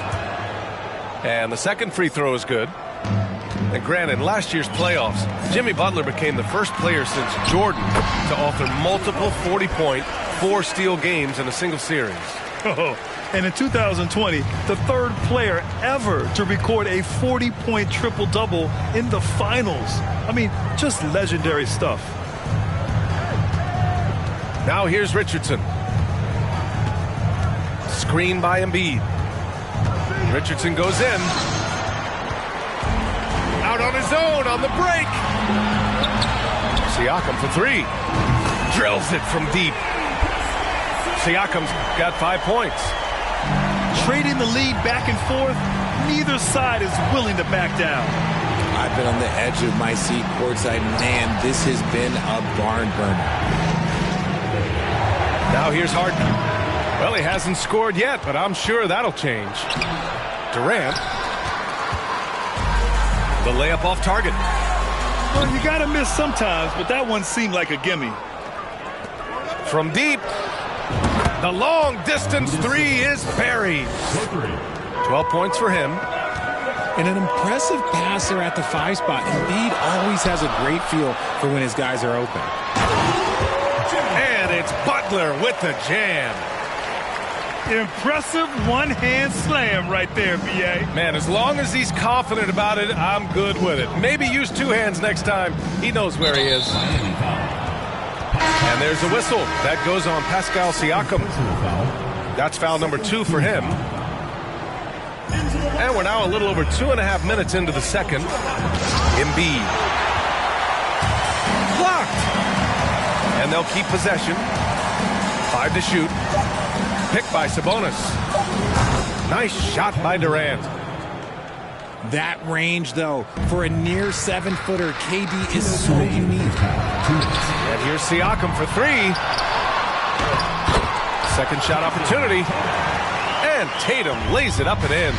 And the second free throw is good. And granted, in last year's playoffs, Jimmy Butler became the first player since Jordan to author multiple 40-point, 4-steal games in a single series. Oh, and in 2020, the third player ever to record a 40-point triple-double in the finals. I mean, just legendary stuff. Now here's Richardson. Screen by Embiid. Richardson goes in. Out on his own on the break. Siakam for three. Drills it from deep. Siakam's got 5 points. Trading the lead back and forth, neither side is willing to back down. I've been on the edge of my seat courtside. Man, this has been a barn burner. Now here's Harden. Well, he hasn't scored yet, but I'm sure that'll change. Durant. The layup off target. Well, you got to miss sometimes, but that one seemed like a gimme. From deep. The long distance three is buried. 12 points for him. And an impressive passer at the 5 spot. Embiid always has a great feel for when his guys are open. And it's Butler with the jam. Impressive one-hand slam right there, B.A. Man, as long as he's confident about it, I'm good with it. Maybe use 2 hands next time. He knows where he is. And there's a whistle. That goes on Pascal Siakam. That's foul number 2 for him. And we're now a little over 2.5 minutes into the second. Embiid. Blocked. And they'll keep possession. 5 to shoot. Picked by Sabonis. Nice shot by Durant. That range, though, for a near 7-footer, KD is so unique. And here's Siakam for 3. Second shot opportunity. And Tatum lays it up and in.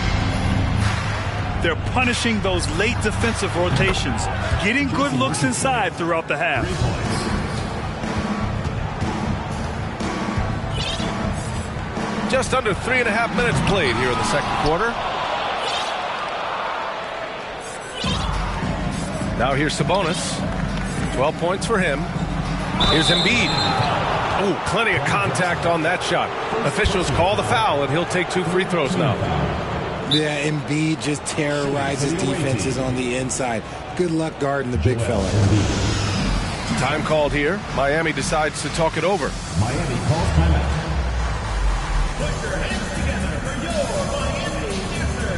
They're punishing those late defensive rotations, getting good looks inside throughout the half. Just under 3.5 minutes played here in the second quarter. Now here's Sabonis. 12 points for him. Here's Embiid. Oh, plenty of contact on that shot. Officials call the foul, and he'll take 2 free throws now. Yeah, Embiid just terrorizes defenses on the inside. Good luck guarding the big fella. Time called here. Miami decides to talk it over. Miami calls timeout. Put your hands together for your Miami answer.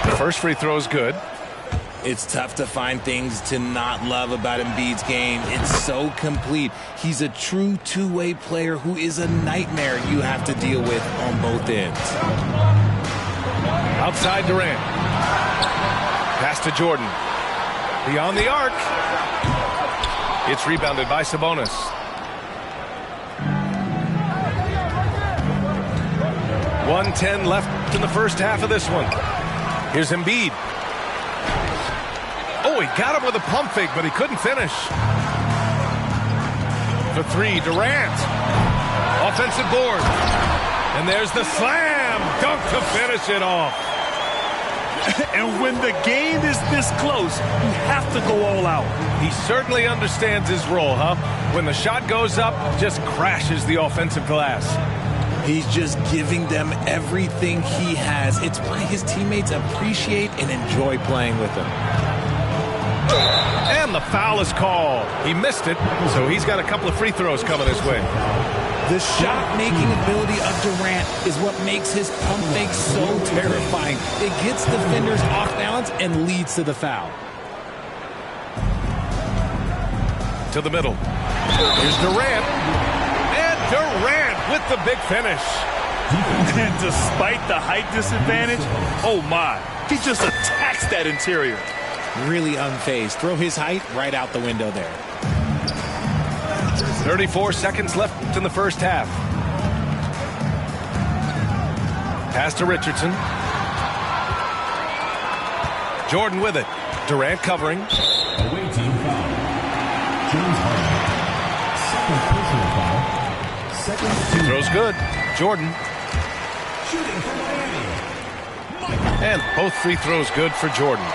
The first free throw is good. It's tough to find things to not love about Embiid's game. It's so complete. He's a true two-way player who is a nightmare you have to deal with on both ends. Outside Durant. Pass to Jordan. Beyond the arc. It's rebounded by Sabonis. .110 left in the first half of this one. Here's Embiid. Oh, he got him with a pump fake, but he couldn't finish. For 3, Durant. Offensive board. And there's the slam dunk to finish it off. And when the game is this close, you have to go all out. He certainly understands his role, huh? When the shot goes up, just crashes the offensive glass. He's just giving them everything he has. It's why his teammates appreciate and enjoy playing with him. And the foul is called. He missed it, so he's got a couple of free throws coming his way. The shot-making ability of Durant is what makes his pump fake so terrifying. It gets defenders off balance and leads to the foul. To the middle. Here's Durant. And Durant with the big finish. And despite the height disadvantage, oh my, he just attacks that interior. Really unfazed. Throw his height right out the window there. 34 seconds left in the first half. Pass to Richardson. Jordan with it. Durant covering. Away team foul. James Harden. Second personal foul. Second team. Throws good. Jordan. Shooting for Miami. And both free throws good for Jordan.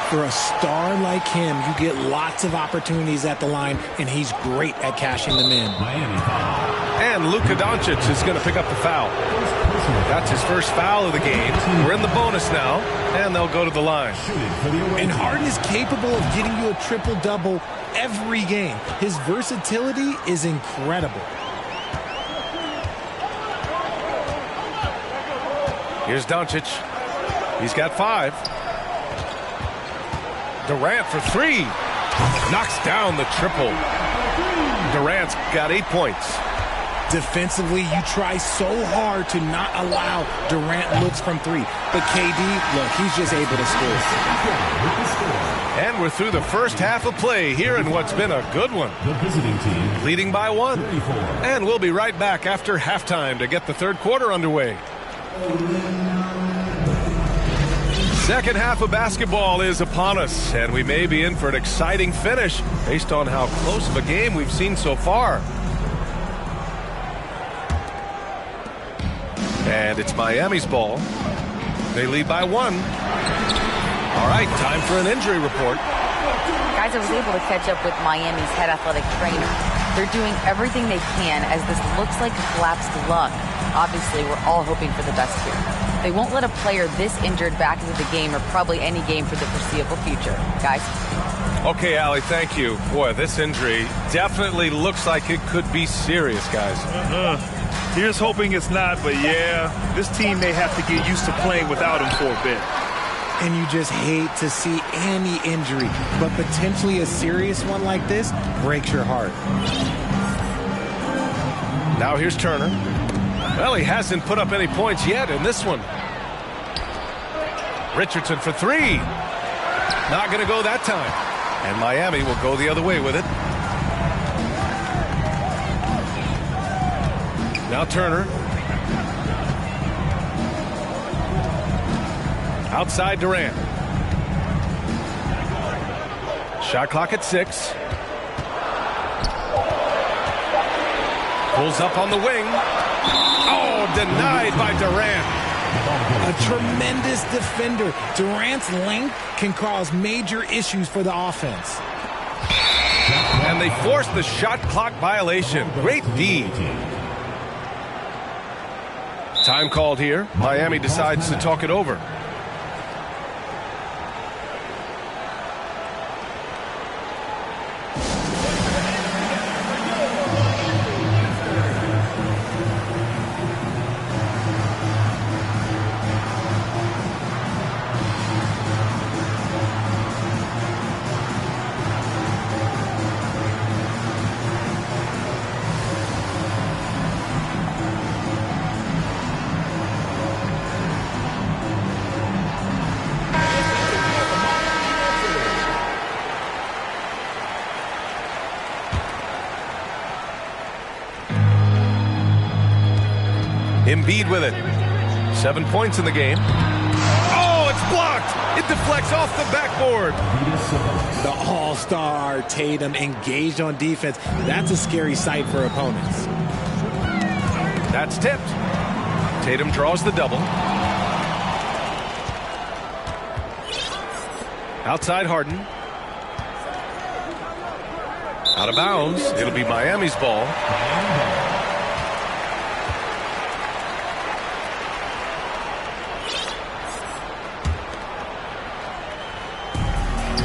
For a star like him, you get lots of opportunities at the line, and he's great at cashing them in. Miami foul. And Luka Doncic is going to pick up the foul. That's his first foul of the game. We're in the bonus now, and they'll go to the line. And Harden is capable of getting you a triple-double every game. His versatility is incredible. Here's Doncic. He's got 5. Durant for 3. Knocks down the triple. Durant's got 8 points. Defensively, you try so hard to not allow Durant looks from 3. But KD, look, he's just able to score. And we're through the first half of play here in what's been a good one. The visiting team leading by 1. 34. And we'll be right back after halftime to get the third quarter underway. Second half of basketball is upon us, and we may be in for an exciting finish based on how close of a game we've seen so far. And it's Miami's ball. They lead by 1. All right, time for an injury report. Guys, I was able to catch up with Miami's head athletic trainer. They're doing everything they can as this looks like a collapsed lung. Obviously, we're all hoping for the best here. They won't let a player this injured back into the game or probably any game for the foreseeable future. Guys? Okay, Allie, thank you. Boy, this injury definitely looks like it could be serious, guys. Here's hoping it's not, but yeah, this team may have to get used to playing without him for a bit. And you just hate to see any injury, but potentially a serious one like this breaks your heart. Now here's Turner. Well, he hasn't put up any points yet in this one. Richardson for 3. Not going to go that time. And Miami will go the other way with it. Now Turner. Outside Durant. Shot clock at 6. Pulls up on the wing. Oh, denied by Durant. A tremendous defender. Durant's length can cause major issues for the offense. And they force the shot clock violation. Great D. Time called here. Miami decides to talk it over. Embiid with it. 7 points in the game. Oh, it's blocked. It deflects off the backboard. The all-star Tatum engaged on defense. That's a scary sight for opponents. That's tipped. Tatum draws the double. Outside Harden. Out of bounds. It'll be Miami's ball.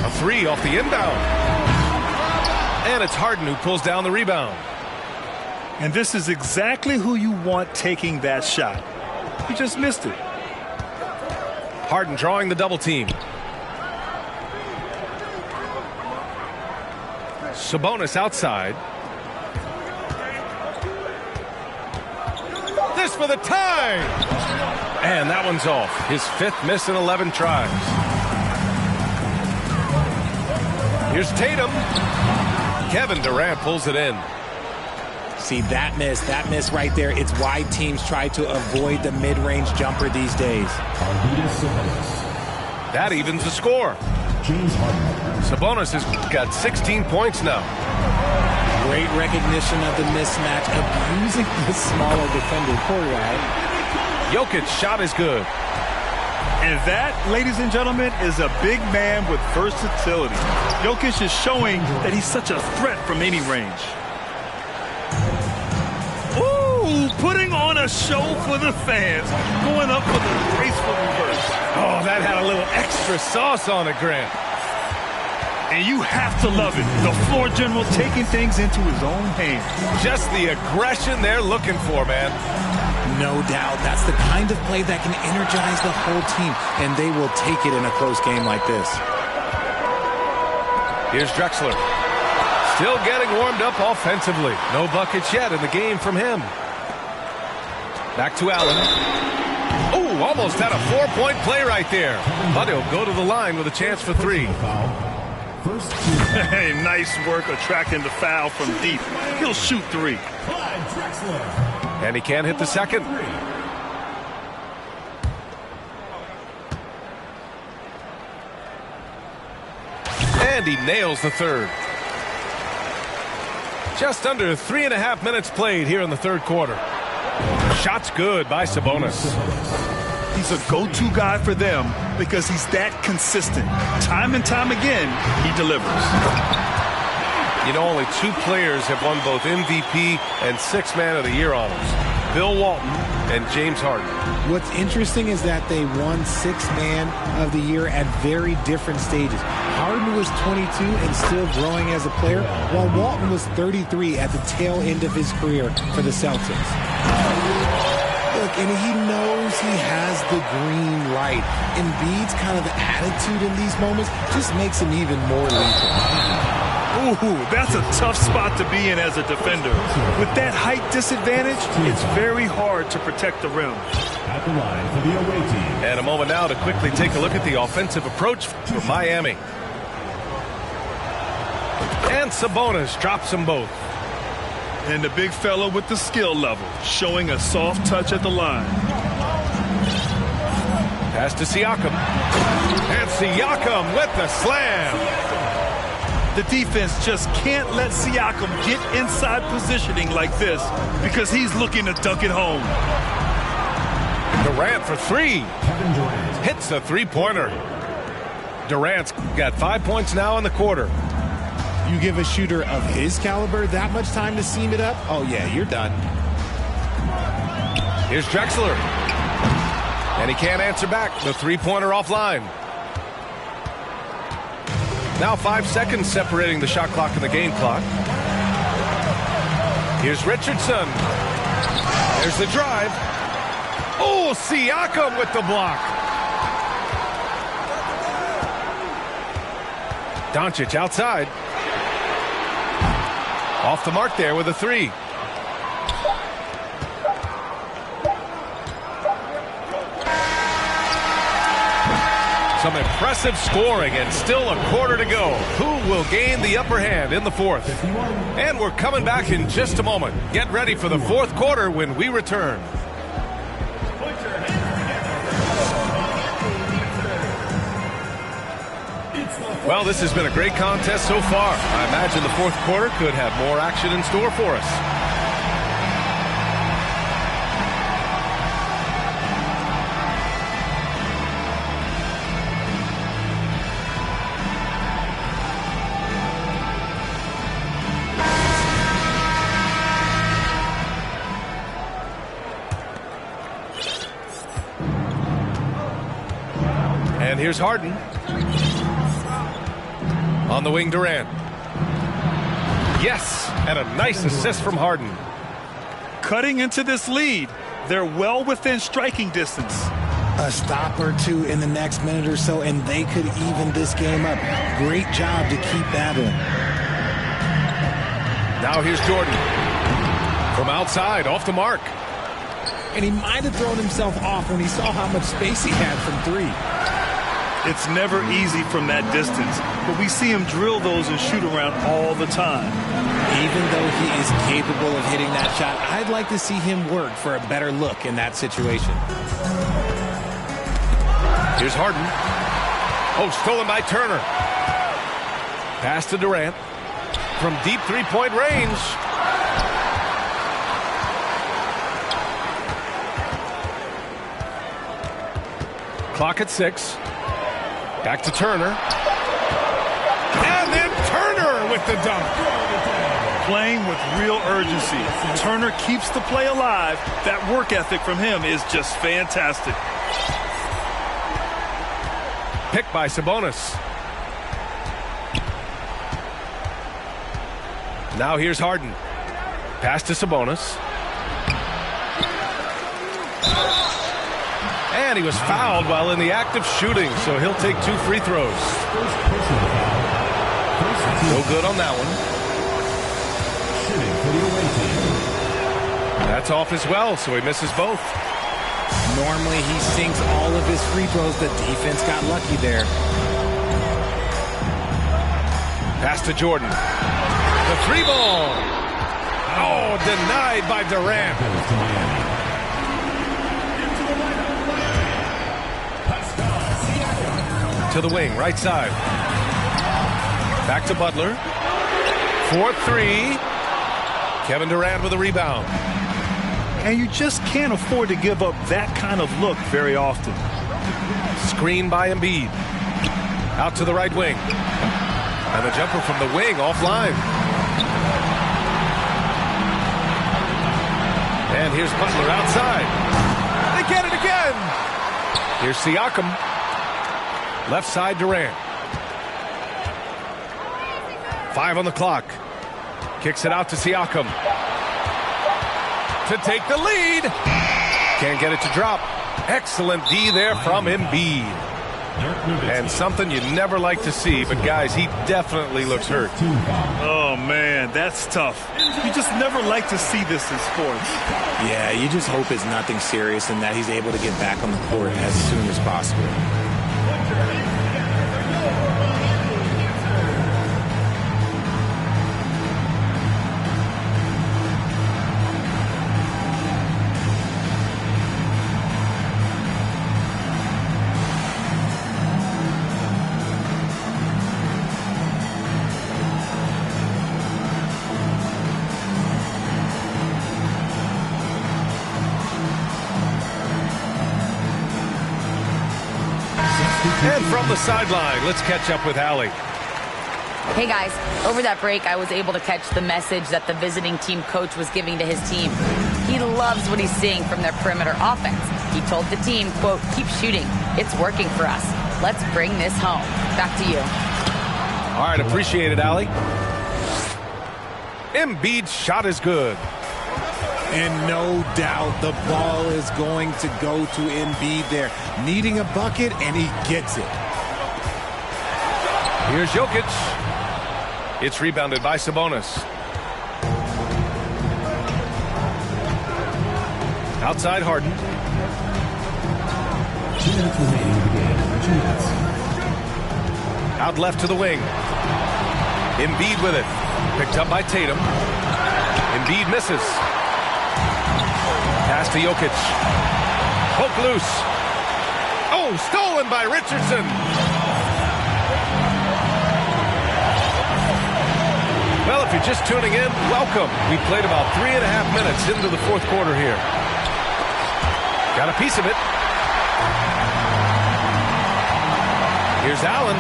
A 3 off the inbound. And it's Harden who pulls down the rebound. And this is exactly who you want taking that shot. He just missed it. Harden drawing the double team. Sabonis outside. This for the tie. And that one's off. His 5th miss in 11 tries. Here's Tatum. Kevin Durant pulls it in. See, that miss right there, it's why teams try to avoid the mid-range jumper these days. That evens the score. Sabonis has got 16 points now. Great recognition of the mismatch, abusing the smaller defender. Poor guy. Jokic's shot is good. And that, ladies and gentlemen, is a big man with versatility. Jokic is showing that he's such a threat from any range. Ooh, putting on a show for the fans. Going up with a graceful reverse. Oh, that had a little extra sauce on it, Grant. And you have to love it. The floor general taking things into his own hands. Just the aggression they're looking for, man. No doubt. That's the kind of play that can energize the whole team, and they will take it in a close game like this. Here's Drexler. Still getting warmed up offensively. No buckets yet in the game from him. Back to Allen. Oh, almost had a 4-point play right there. But he'll go to the line with a chance for 3. Hey, nice work attracting the foul from deep. He'll shoot 3. And he can't hit the second. And he nails the third. Just under 3.5 minutes played here in the third quarter. Shot's good by Sabonis. He's a go-to guy for them because he's that consistent. Time and time again, he delivers. You know, only 2 players have won both MVP and 6th Man of the Year honors. Bill Walton and James Harden. What's interesting is that they won 6th Man of the Year at very different stages. Harden was 22 and still growing as a player, while Walton was 33 at the tail end of his career for the Celtics. Look, and he knows he has the green light. Embiid's kind of attitude in these moments just makes him even more lethal. Ooh, that's a tough spot to be in as a defender. With that height disadvantage, it's very hard to protect the rim. At the line for the away team. And a moment now to quickly take a look at the offensive approach for Miami. And Sabonis drops them both. And the big fella with the skill level, showing a soft touch at the line. Pass to Siakam. And Siakam with the slam. The defense just can't let Siakam get inside positioning like this because he's looking to dunk it home. Durant for three. Hits the three-pointer. Durant's got 5 points now in the quarter. You give a shooter of his caliber that much time to seam it up, oh yeah, you're done. Here's Drexler. And he can't answer back. The three-pointer offline. Now 5 seconds separating the shot clock and the game clock. Here's Richardson. There's the drive. Oh, Siakam with the block. Doncic outside. Off the mark there with a three. Some impressive scoring and still a quarter to go. Who will gain the upper hand in the fourth? And we're coming back in just a moment. Get ready for the fourth quarter when we return. Well, this has been a great contest so far. I imagine the fourth quarter could have more action in store for us. And here's Harden. On the wing, Durant. Yes, and a nice assist from Harden. Cutting into this lead. They're well within striking distance. A stop or two in the next minute or so, and they could even this game up. Great job to keep battling. Now here's Jordan. From outside, off the mark. And he might have thrown himself off when he saw how much space he had from three. It's never easy from that distance, but we see him drill those and shoot around all the time. Even though he is capable of hitting that shot, I'd like to see him work for a better look in that situation. Here's Harden. Oh, stolen by Turner. Pass to Durant. From deep three-point range. Clock at 6. Back to Turner. And then Turner with the dunk. Playing with real urgency. Turner keeps the play alive. That work ethic from him is just fantastic. Picked by Sabonis. Now here's Harden. Pass to Sabonis. And he was fouled while in the act of shooting, so he'll take 2 free throws. No good on that one. That's off as well, so he misses both. Normally he sinks all of his free throws. The defense got lucky there. Pass to Jordan. The three ball. Oh, denied by Durant. To the wing, right side. Back to Butler. 4-3. Kevin Durant with a rebound. And you just can't afford to give up that kind of look very often. Screen by Embiid. Out to the right wing. And the jumper from the wing offline. And here's Butler outside. They get it again. Here's Siakam. Left side Durant. 5 on the clock. Kicks it out to Siakam. To take the lead. Can't get it to drop. Excellent D there from Embiid. And something you never like to see, but guys, he definitely looks hurt. Oh, man, that's tough. You just never like to see this in sports. Yeah, you just hope it's nothing serious and that he's able to get back on the court as soon as possible. And from the sideline, let's catch up with Allie. Hey guys, over that break, I was able to catch the message that the visiting team coach was giving to his team. He loves what he's seeing from their perimeter offense. He told the team, quote, "Keep shooting. It's working for us. Let's bring this home." Back to you. All right, appreciate it, Allie. Embiid's shot is good. And no doubt the ball is going to go to Embiid there. Needing a bucket, and he gets it. Here's Jokic. It's rebounded by Sabonis. Outside Harden. 2 minutes remaining in the game. 2 minutes. Out left to the wing. Embiid with it. Picked up by Tatum. Embiid misses. Pass to Jokic. Poke loose. Oh, stolen by Richardson. Well, if you're just tuning in, welcome. We played about 3.5 minutes into the fourth quarter here. Got a piece of it. Here's Allen.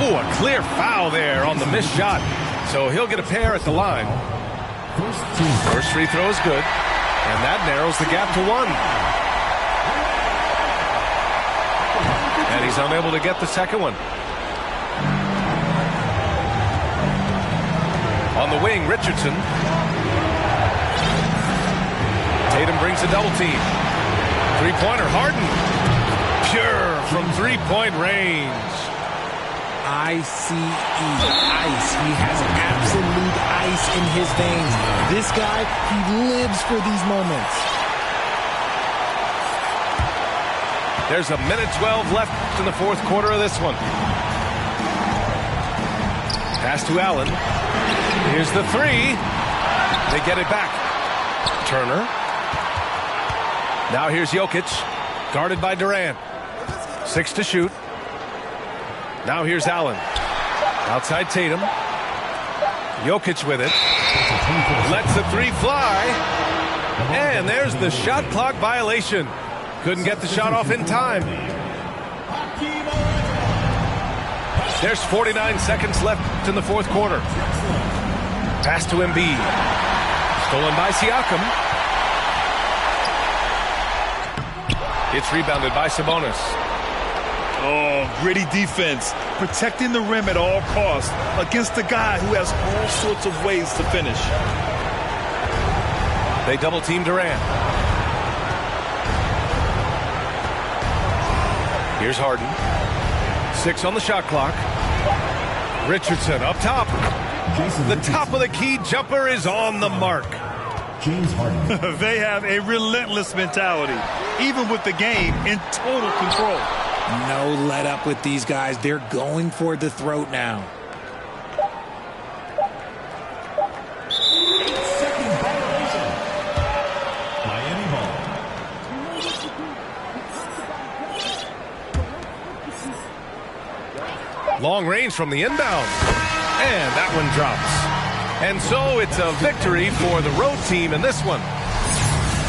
Oh, a clear foul there on the missed shot. So he'll get a pair at the line. First free throw is good. And that narrows the gap to 1. And he's unable to get the second one. On the wing, Richardson. Tatum brings a double team. Three-pointer, Harden. Pure from three-point range. ICE, ice. He has absolute ice in his veins. This guy, he lives for these moments. There's a minute 12 left in the fourth quarter of this one. Pass to Allen. Here's the three. They get it back. Turner. Now here's Jokic. Guarded by Durant. 6 to shoot. Now here's Allen. Outside Tatum. Jokic with it. Lets the three fly. And there's the shot clock violation. Couldn't get the shot off in time. There's 49 seconds left in the fourth quarter. Pass to Embiid. Stolen by Siakam. It's rebounded by Sabonis. Oh, gritty defense. Protecting the rim at all costs against a guy who has all sorts of ways to finish. They double team Durant. Here's Harden. 6 on the shot clock. Richardson up top. The top of the key jumper is on the mark. James Harden. They have a relentless mentality, even with the game in total control. No let up with these guys. They're going for the throat now. Second violation. Miami ball. Long range from the inbound. And that one drops. And so it's a victory for the road team in this one.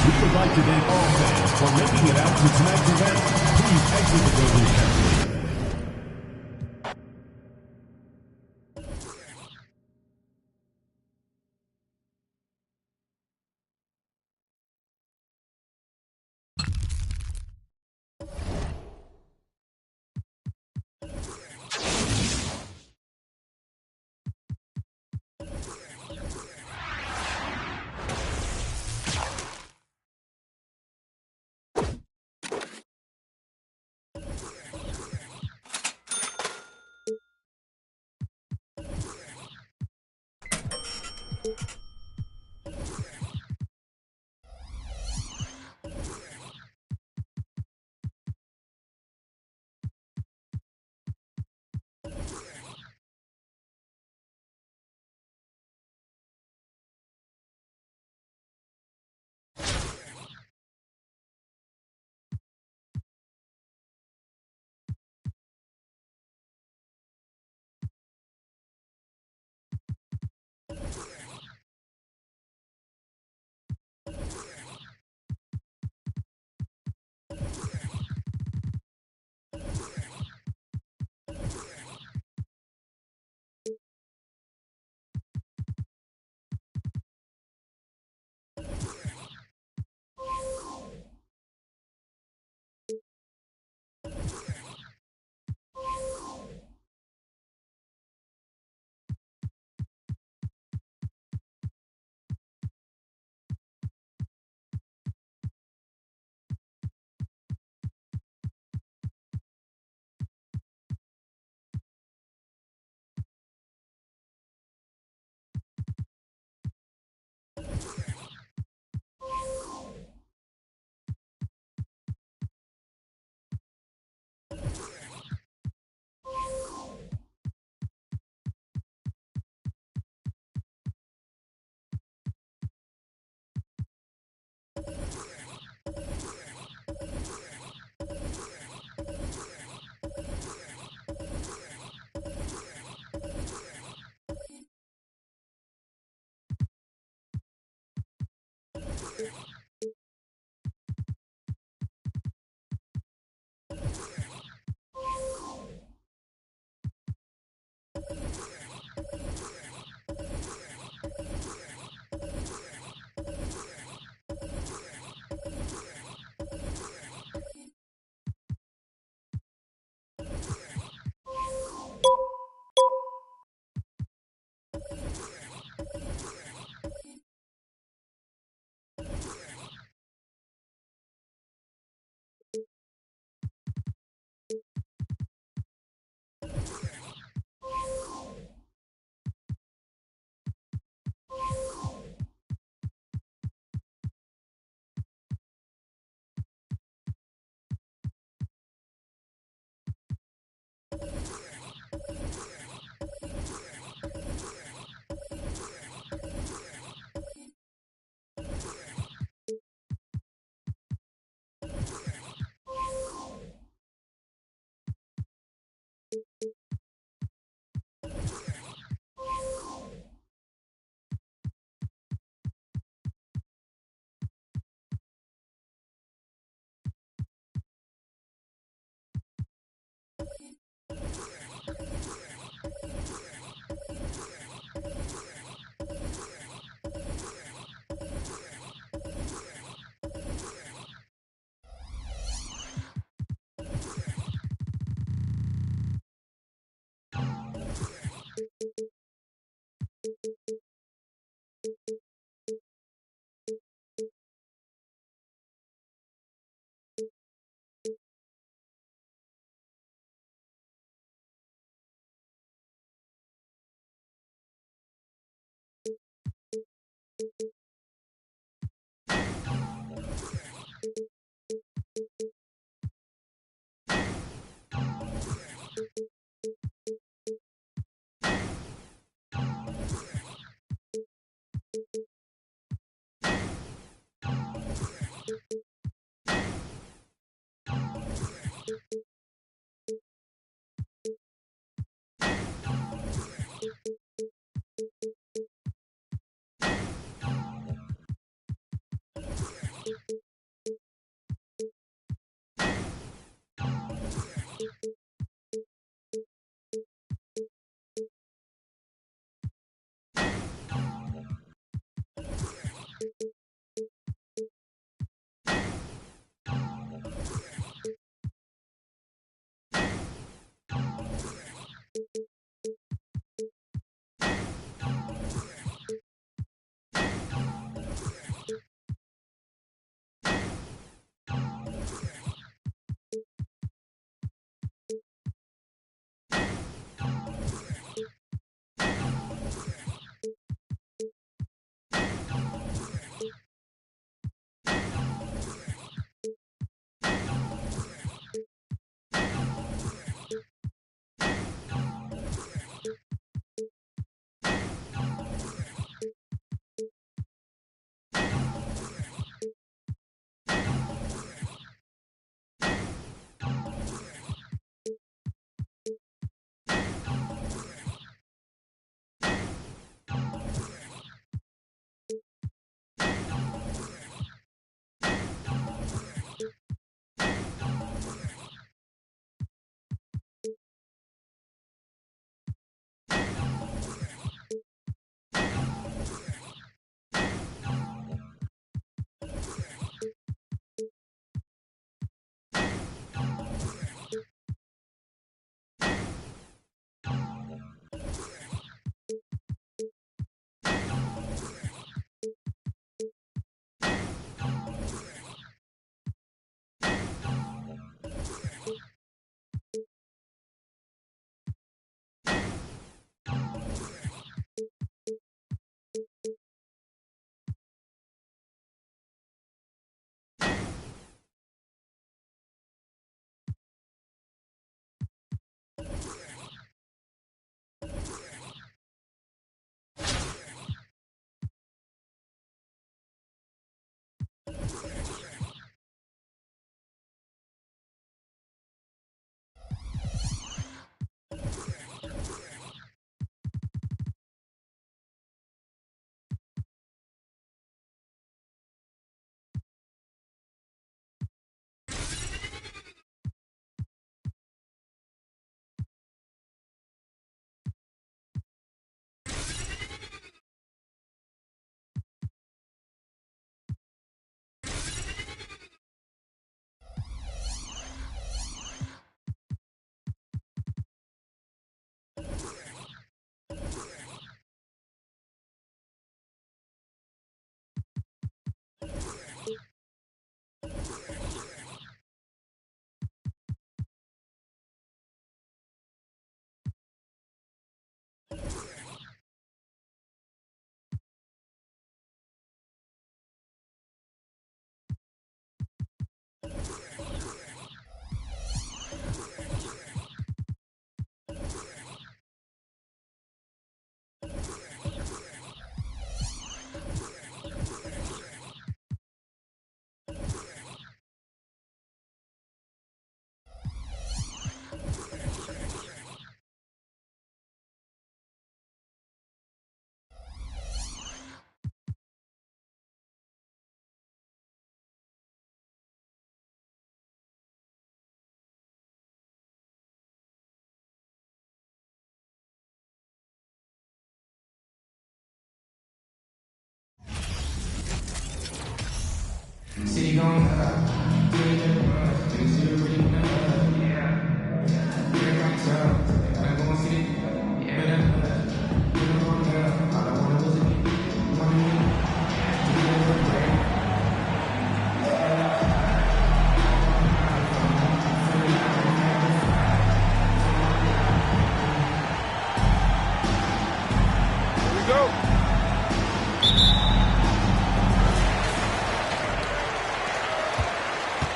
We would like to thank all fans for making it out to tonight's event. Please exit the building carefully.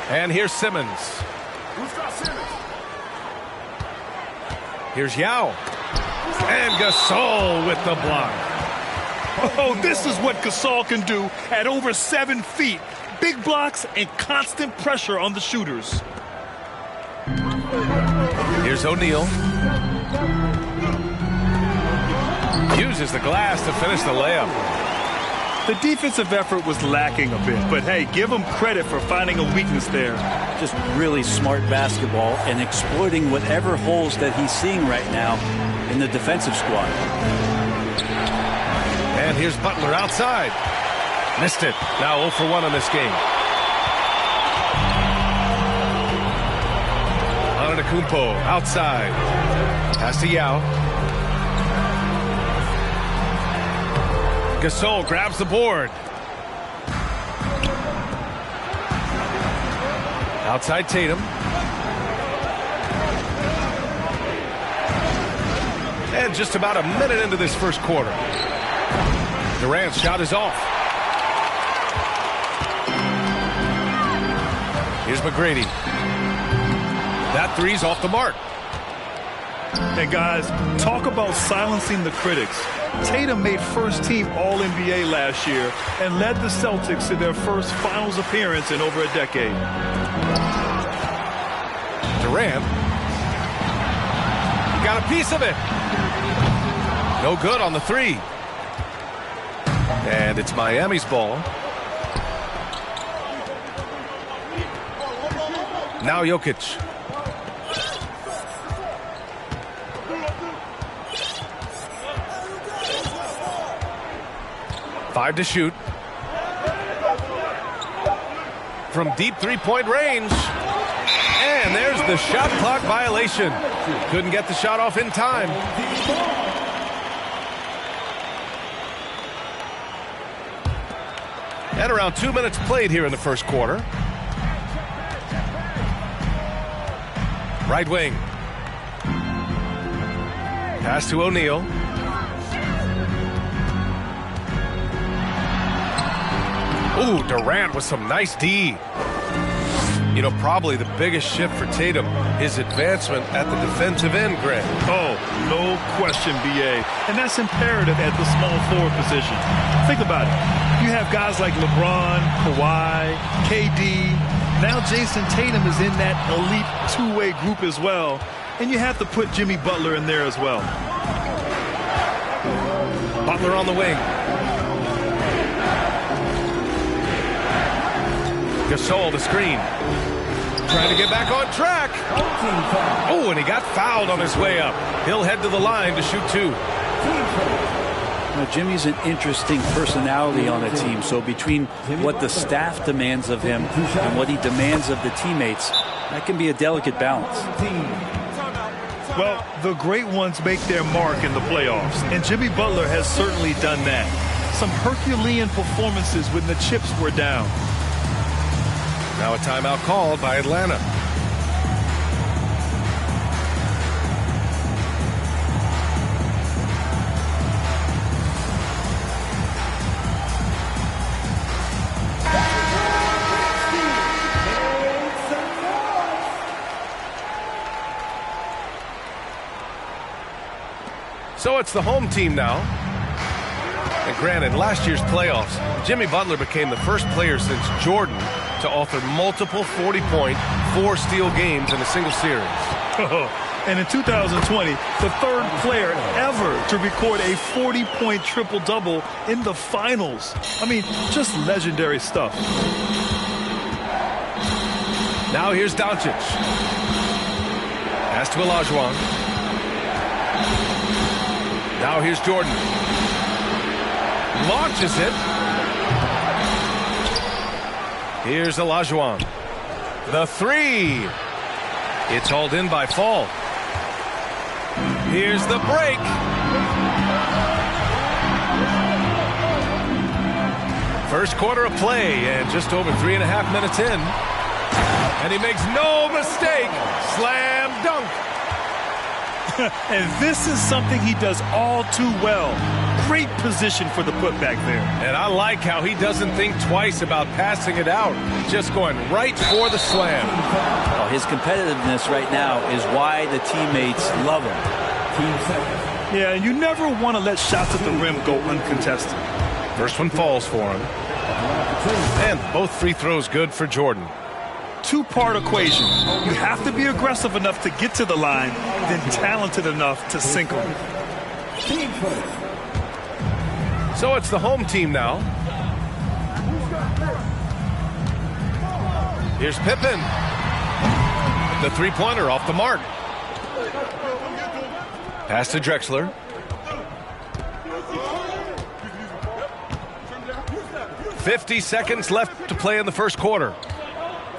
And here's Simmons. Here's Yao. And Gasol with the block. Oh, this is what Gasol can do at over 7 feet. Big blocks and constant pressure on the shooters. Here's O'Neal. Uses the glass to finish the layup. The defensive effort was lacking a bit, but hey, give him credit for finding a weakness there. Just really smart basketball and exploiting whatever holes that he's seeing right now in the defensive squad. And here's Butler outside. Missed it. Now 0 for 1 in this game. Antetokounmpo outside. Pass to Yao. Gasol grabs the board. Outside Tatum. And just about a minute into this first quarter. Durant's shot is off. Here's McGrady. That three's off the mark. And guys, talk about silencing the critics. Tatum made first-team All-NBA last year and led the Celtics to their first finals appearance in over a decade. Durant. He got a piece of it. No good on the three. And it's Miami's ball. Now Jokic. Five to shoot. From deep three-point range. And there's the shot clock violation. Couldn't get the shot off in time. And around 2 minutes played here in the first quarter. Right wing. Pass to O'Neal. Ooh, Durant with some nice D. You know, probably the biggest shift for Tatum, his advancement at the defensive end, Greg. Oh, no question, B.A. And that's imperative at the small forward position. Think about it. You have guys like LeBron, Kawhi, KD. Now Jason Tatum is in that elite two-way group as well. And you have to put Jimmy Butler in there as well. Butler on the wing. Gasol the screen. Trying to get back on track. Oh, and he got fouled on his way up. He'll head to the line to shoot two. Now, Jimmy's an interesting personality on a team. So between what the staff demands of him and what he demands of the teammates, that can be a delicate balance. Well, the great ones make their mark in the playoffs, and Jimmy Butler has certainly done that. Some Herculean performances when the chips were down. Now a timeout called by Atlanta. So it's the home team now. And granted, last year's playoffs, Jimmy Butler became the first player since Jordan to author multiple 40-point, 4-steal games in a single series. And in 2020, the third player ever to record a 40-point triple-double in the finals. I mean, just legendary stuff. Now here's Doncic. Pass to Olajuwon. Now here's Jordan. Launches it. Here's Olajuwon. The three. It's hauled in by Fall. Here's the break. First quarter of play and just over 3.5 minutes in. And he makes no mistake. Slam dunk. And this is something he does all too well. Great position for the putback there. And I like how he doesn't think twice about passing it out. Just going right for the slam. Oh, his competitiveness right now is why the teammates love him. Yeah, and you never want to let shots at the rim go uncontested. First one falls for him. And both free throws good for Jordan. Two-part equation. You have to be aggressive enough to get to the line, then talented enough to sink them. So it's the home team now. Here's Pippen. The three-pointer off the mark. Pass to Drexler. "50 seconds left to play in the first quarter.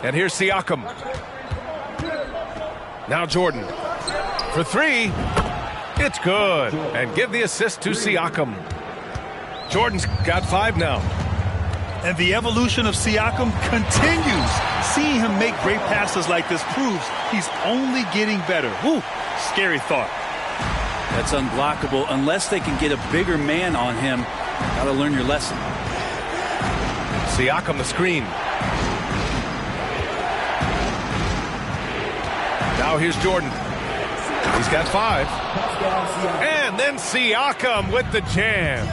And here's Siakam. Now Jordan. For three. It's good. And give the assist to Siakam. Jordan's got 5 now. And the evolution of Siakam continues. Seeing him make great passes like this proves he's only getting better. Whew, scary thought. That's unblockable unless they can get a bigger man on him. Got to learn your lesson. Siakam the screen. Now here's Jordan. He's got 5. And then Siakam with the jam.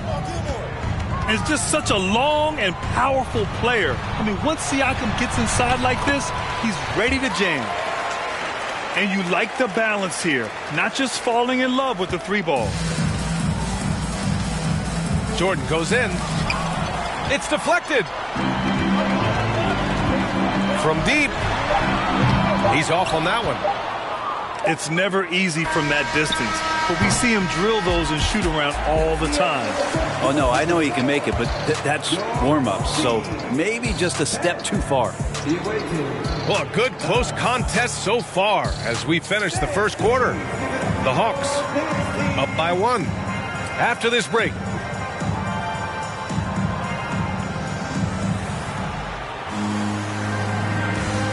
It's just such a long and powerful player. I mean, once Siakam gets inside like this, he's ready to jam. And you like the balance here, not just falling in love with the three ball. Jordan goes in. It's deflected. From deep. He's off on that one. It's never easy from that distance, but we see him drill those and shoot around all the time. Oh, no, I know he can make it, but that's warm-ups, so maybe just a step too far. Well, a good close contest so far as we finish the first quarter. The Hawks up by 1 after this break.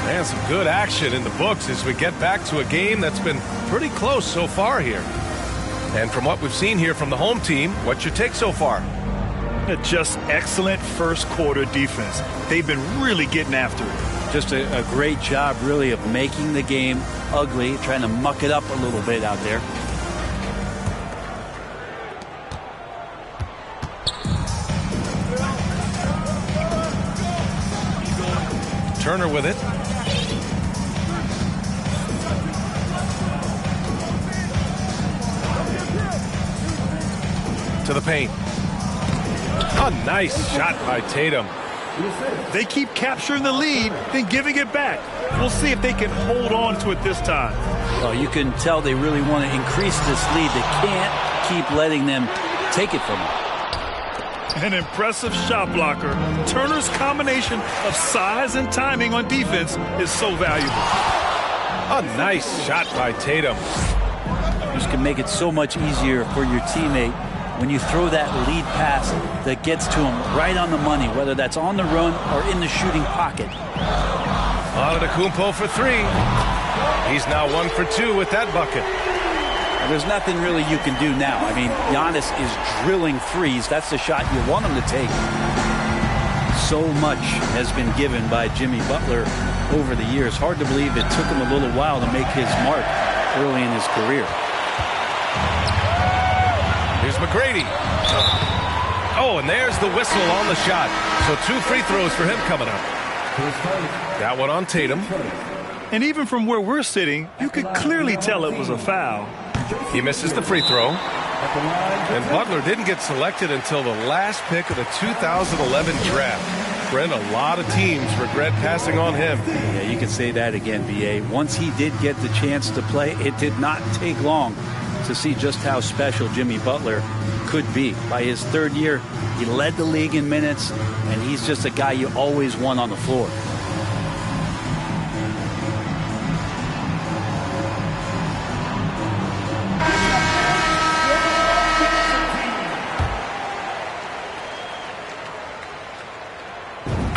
And some good action in the books as we get back to a game that's been pretty close so far here. And from what we've seen here from the home team, what's your take so far? Just excellent first quarter defense. They've been really getting after it. Just a great job, really, of making the game ugly, trying to muck it up a little bit out there. Turner with it. To the paint. A nice shot by Tatum. They keep capturing the lead, then giving it back. We'll see if they can hold on to it this time. Well, you can tell they really want to increase this lead. They can't keep letting them take it from them. An impressive shot blocker. Turner's combination of size and timing on defense is so valuable. A nice shot by Tatum. This can make it so much easier for your teammate when you throw that lead pass that gets to him right on the money, whether that's on the run or in the shooting pocket. Antetokounmpo for 3. He's now 1 for 2 with that bucket. Well, there's nothing really you can do now. I mean, Giannis is drilling threes. That's the shot you want him to take. So much has been given by Jimmy Butler over the years. Hard to believe it took him a little while to make his mark early in his career. Here's McGrady. Oh, and there's the whistle on the shot. So 2 free throws for him coming up. That one on Tatum. And even from where we're sitting, you could clearly tell it was a foul. He misses the free throw. And Butler didn't get selected until the last pick of the 2011 draft. Brent, a lot of teams regret passing on him. Yeah, you can say that again, B.A. Once he did get the chance to play, it did not take long to see just how special Jimmy Butler could be. By his 3rd year, he led the league in minutes, and he's just a guy you always want on the floor.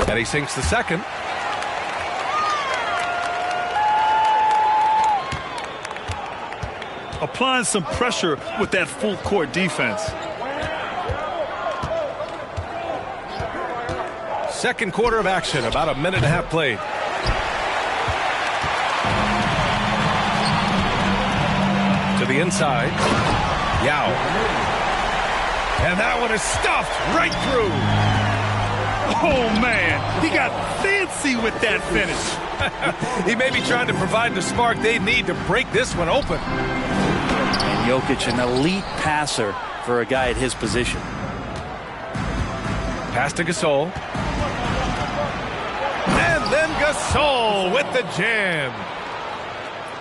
And he sinks the second. Applying some pressure with that full court defense. Second quarter of action, about a minute and a half played. To the inside. Yao. And that one is stuffed right through. Oh, man. He got fancy with that finish. He may be trying to provide the spark they need to break this one open. And Jokic, an elite passer for a guy at his position. Pass to Gasol. And then Gasol with the jam.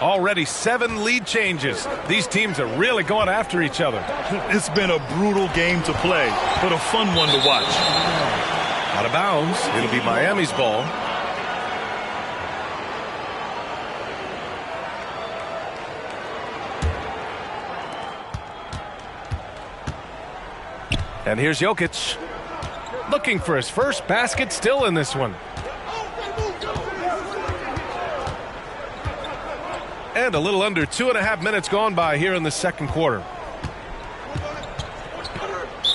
Already 7 lead changes. These teams are really going after each other. It's been a brutal game to play, but a fun one to watch. Out of bounds. It'll be Miami's ball. And here's Jokic. Looking for his first basket, still in this one. And a little under 2.5 minutes gone by here in the second quarter.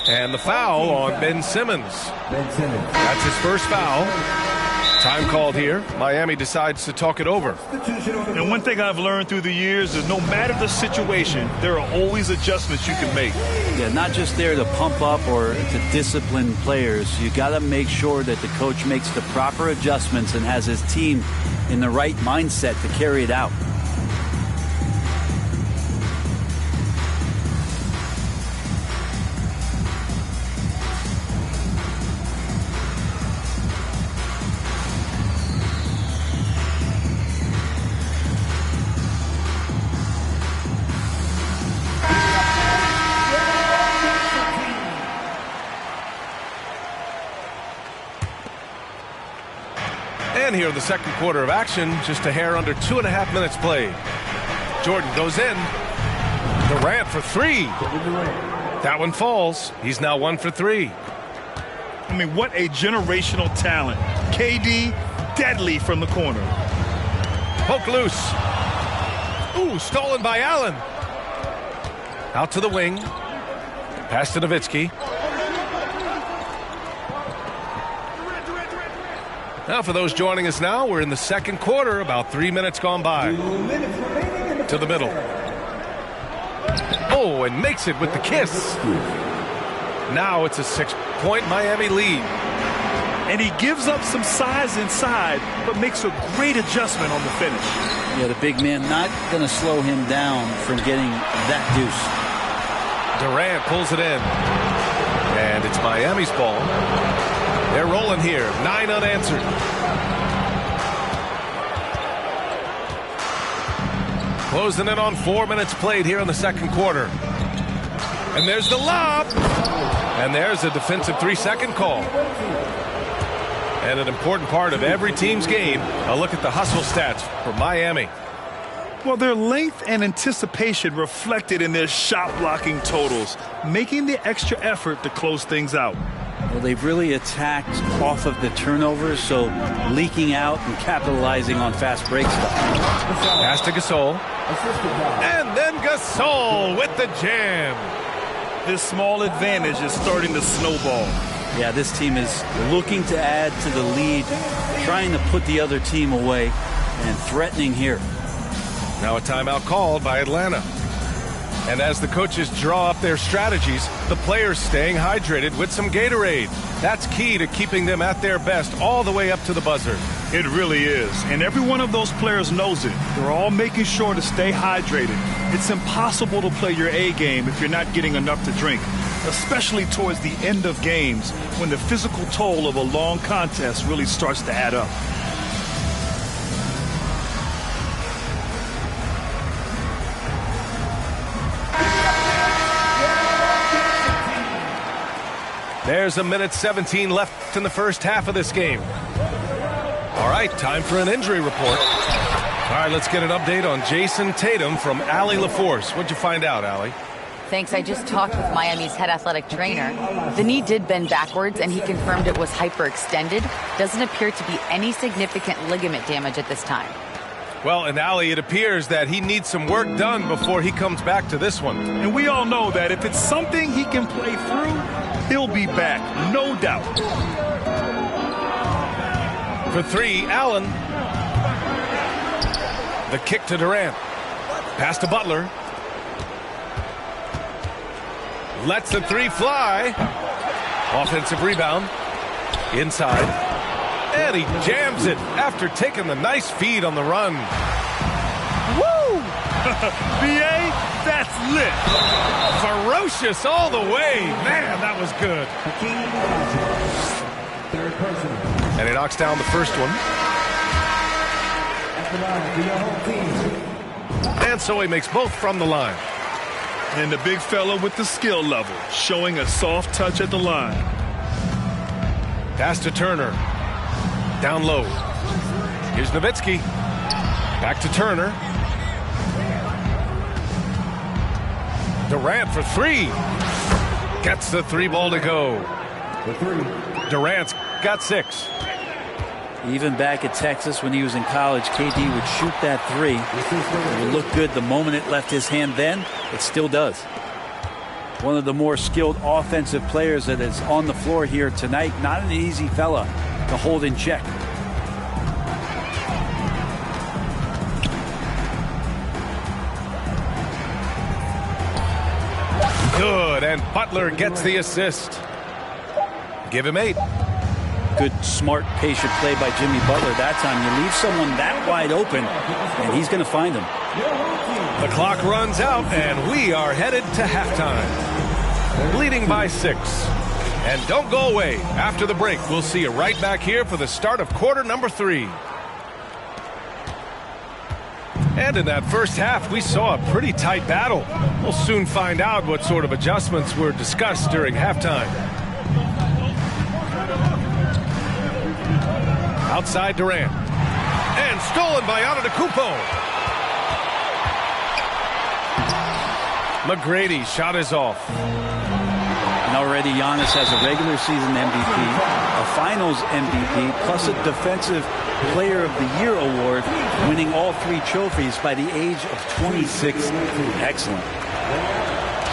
And the foul on Ben Simmons. That's his first foul. Time called here. Miami decides to talk it over. And one thing I've learned through the years is no matter the situation, there are always adjustments you can make. Yeah, not just there to pump up or to discipline players. You got to make sure that the coach makes the proper adjustments and has his team in the right mindset to carry it out. And here in the second quarter of action, just a hair under 2.5 minutes played. Jordan goes in. Durant for 3. That one falls. He's now 1 for 3. I mean, what a generational talent. KD, deadly from the corner. Poke loose. Ooh, stolen by Allen. Out to the wing. Pass to Nowitzki. Now, for those joining us now, we're in the second quarter, about 3 minutes gone by. To the middle. Oh, and makes it with the kiss. Now it's a 6-point Miami lead. And he gives up some size inside, but makes a great adjustment on the finish. Yeah, the big man not going to slow him down from getting that deuce. Durant pulls it in. And it's Miami's ball. They're rolling here. 9 unanswered. Closing in on 4 minutes played here in the second quarter. And there's the lob. And there's a defensive 3-second call. And an important part of every team's game, a look at the hustle stats for Miami. Well, their length and anticipation reflected in their shot blocking totals, making the extra effort to close things out. Well, they've really attacked off of the turnovers, so leaking out and capitalizing on fast break stuff. Pass to Gasol. And then Gasol with the jam. This small advantage is starting to snowball. Yeah, this team is looking to add to the lead, trying to put the other team away, and threatening here. Now a timeout called by Atlanta. And as the coaches draw up their strategies, the players staying hydrated with some Gatorade. That's key to keeping them at their best all the way up to the buzzer. It really is. And every one of those players knows it. They're all making sure to stay hydrated. It's impossible to play your A game if you're not getting enough to drink, especially towards the end of games when the physical toll of a long contest really starts to add up. There's a minute 17 left in the first half of this game. All right, time for an injury report. All right, let's get an update on Jason Tatum from Allie LaForce. What'd you find out, Allie? Thanks. I just talked with Miami's head athletic trainer. The knee did bend backwards, and he confirmed it was hyperextended. Doesn't appear to be any significant ligament damage at this time. Well, and Allie, it appears that he needs some work done before he comes back to this one. And we all know that if it's something he can play through, he'll be back, no doubt. For three, Allen. The kick to Durant. Pass to Butler. Lets the three fly. Offensive rebound. Inside. And he jams it after taking the nice feed on the run. Woo! B.A., that's lit. Ferocious all the way. Man, that was good. And he knocks down the first one. And so he makes both from the line. And the big fella with the skill level, showing a soft touch at the line. Pass to Turner. Down low. Here's Nowitzki. Back to Turner. Durant for three. Gets the three ball to go. Durant's got 6. Even back at Texas when he was in college, KD would shoot that three. It would look good the moment it left his hand then. It still does. One of the more skilled offensive players that is on the floor here tonight. Not an easy fella to hold in check. Good, and Butler gets the assist. Give him 8. Good, smart, patient play by Jimmy Butler that time. You leave someone that wide open, and he's going to find him. The clock runs out, and we are headed to halftime. Leading by 6. And don't go away. After the break, we'll see you right back here for the start of quarter number 3. And in that first half, we saw a pretty tight battle. We'll soon find out what sort of adjustments were discussed during halftime. Outside Durant. And stolen by Antetokounmpo. McGrady shot is off. And already Giannis has a regular season MVP, a finals MVP, plus a defensive player of the year award, winning all 3 trophies by the age of 26. Excellent.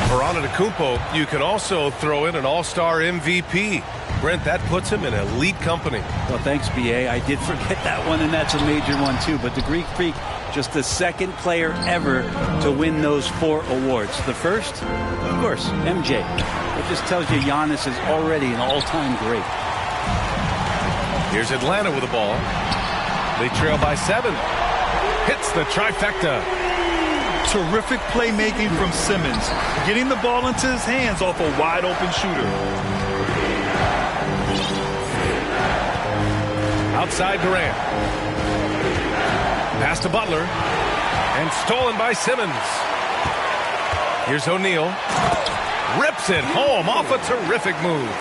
For Antetokounmpo, you can also throw in an all-star MVP. Brent, that puts him in elite company. Well, thanks, B.A. I did forget that one, and that's a major one, too. But the Greek Freak, just the second player ever to win those 4 awards. The first, of course, MJ. It just tells you Giannis is already an all-time great. Here's Atlanta with the ball. They trail by 7. Hits the trifecta. Terrific playmaking from Simmons, getting the ball into his hands off a wide-open shooter. Outside Durant. Pass to Butler. And stolen by Simmons. Here's O'Neal. Rips it home off a terrific move.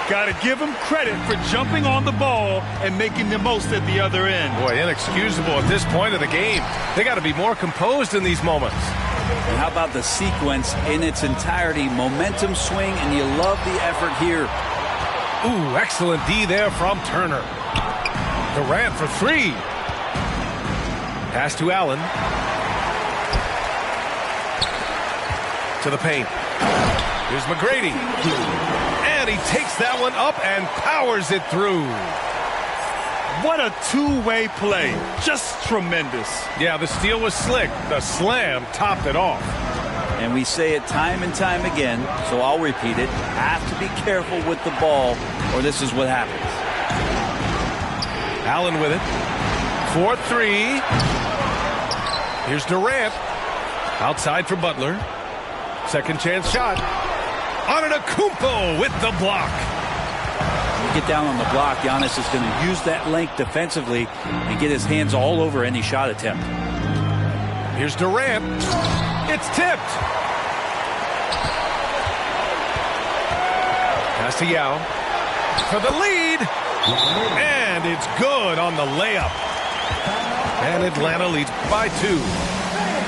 Got to give him credit for jumping on the ball and making the most at the other end. Boy, inexcusable at this point of the game. They got to be more composed in these moments. And how about the sequence in its entirety? Momentum swing, and you love the effort here. Ooh, excellent D there from Turner. Durant for 3. Pass to Allen. To the paint. Here's McGrady. And he takes that one up and powers it through. What a two-way play. Just tremendous. Yeah, the steal was slick. The slam topped it off. And we say it time and time again, so I'll repeat it. Have to be careful with the ball, or this is what happens. Allen with it. 4-3. Here's Durant. Outside for Butler. Second chance shot. Antetokounmpo with the block. You get down on the block, Giannis is going to use that length defensively and get his hands all over any shot attempt. Here's Durant. It's tipped. Pass to Yao for the lead. And it's good on the layup. And Atlanta leads by 2.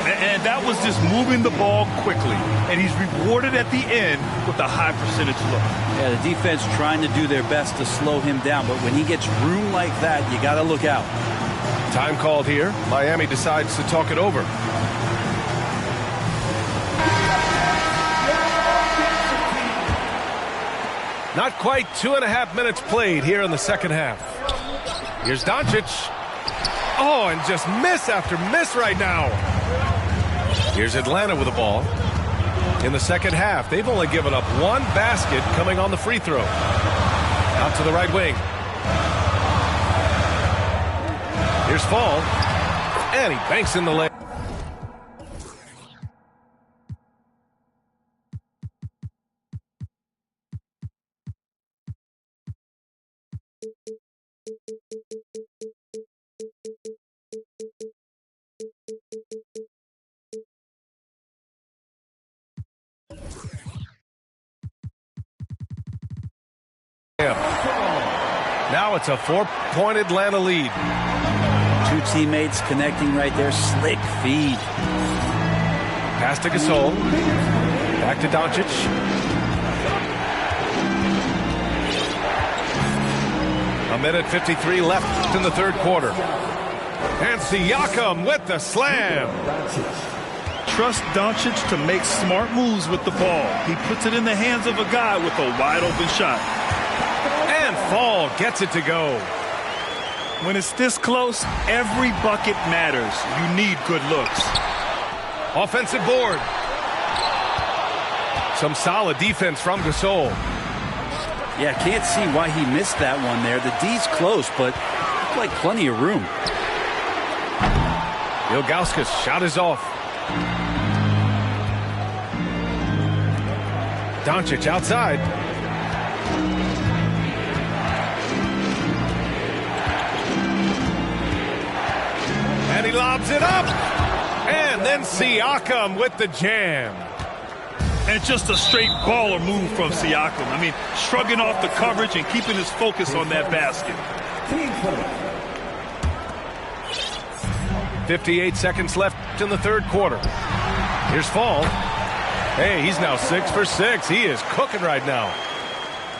And that was just moving the ball quickly. And he's rewarded at the end with a high percentage look. Yeah, the defense trying to do their best to slow him down. But when he gets room like that, you got to look out. Time called here. Miami decides to talk it over. Not quite 2.5 minutes played here in the second half. Here's Doncic. Oh, and just miss after miss right now. Here's Atlanta with the ball. In the second half, they've only given up one basket coming on the free throw. Out to the right wing. Here's Fall. And he banks in the leg. Now it's a 4-point Atlanta lead. Two teammates connecting right there. Slick feed. Pass to Gasol. Back to Doncic. A minute 53 left in the third quarter. And Siakam with the slam. Trust Doncic to make smart moves with the ball. He puts it in the hands of a guy with a wide open shot. And Fall gets it to go. When it's this close, every bucket matters. You need good looks. Offensive board. Some solid defense from Gasol. Yeah, can't see why he missed that one there. The D's close, but looked like plenty of room. Ilgauskas shot is off. Doncic outside. And he lobs it up. And then Siakam with the jam. And just a straight baller move from Siakam. I mean, shrugging off the coverage and keeping his focus on that basket. 58 seconds left in the third quarter. Here's Fall. Hey, he's now 6 for 6. He is cooking right now.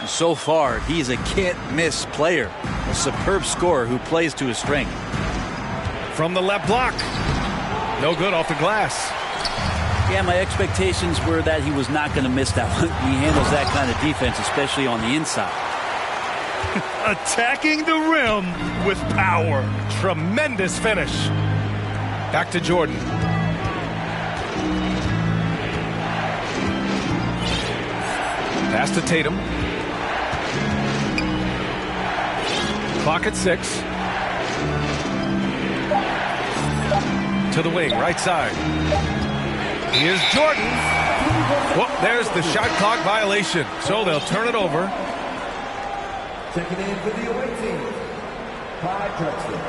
So far, he's a can't-miss player. A superb scorer who plays to his strength. From the left block. No good off the glass. Yeah, my expectations were that he was not going to miss that one. He handles that kind of defense, especially on the inside. Attacking the rim with power. Tremendous finish. Back to Jordan. Pass to Tatum. Clock at 6. To the wing, right side. Here's Jordan. Well, there's the shot clock violation. So they'll turn it over. Checking in for the away team, Clyde Drexler.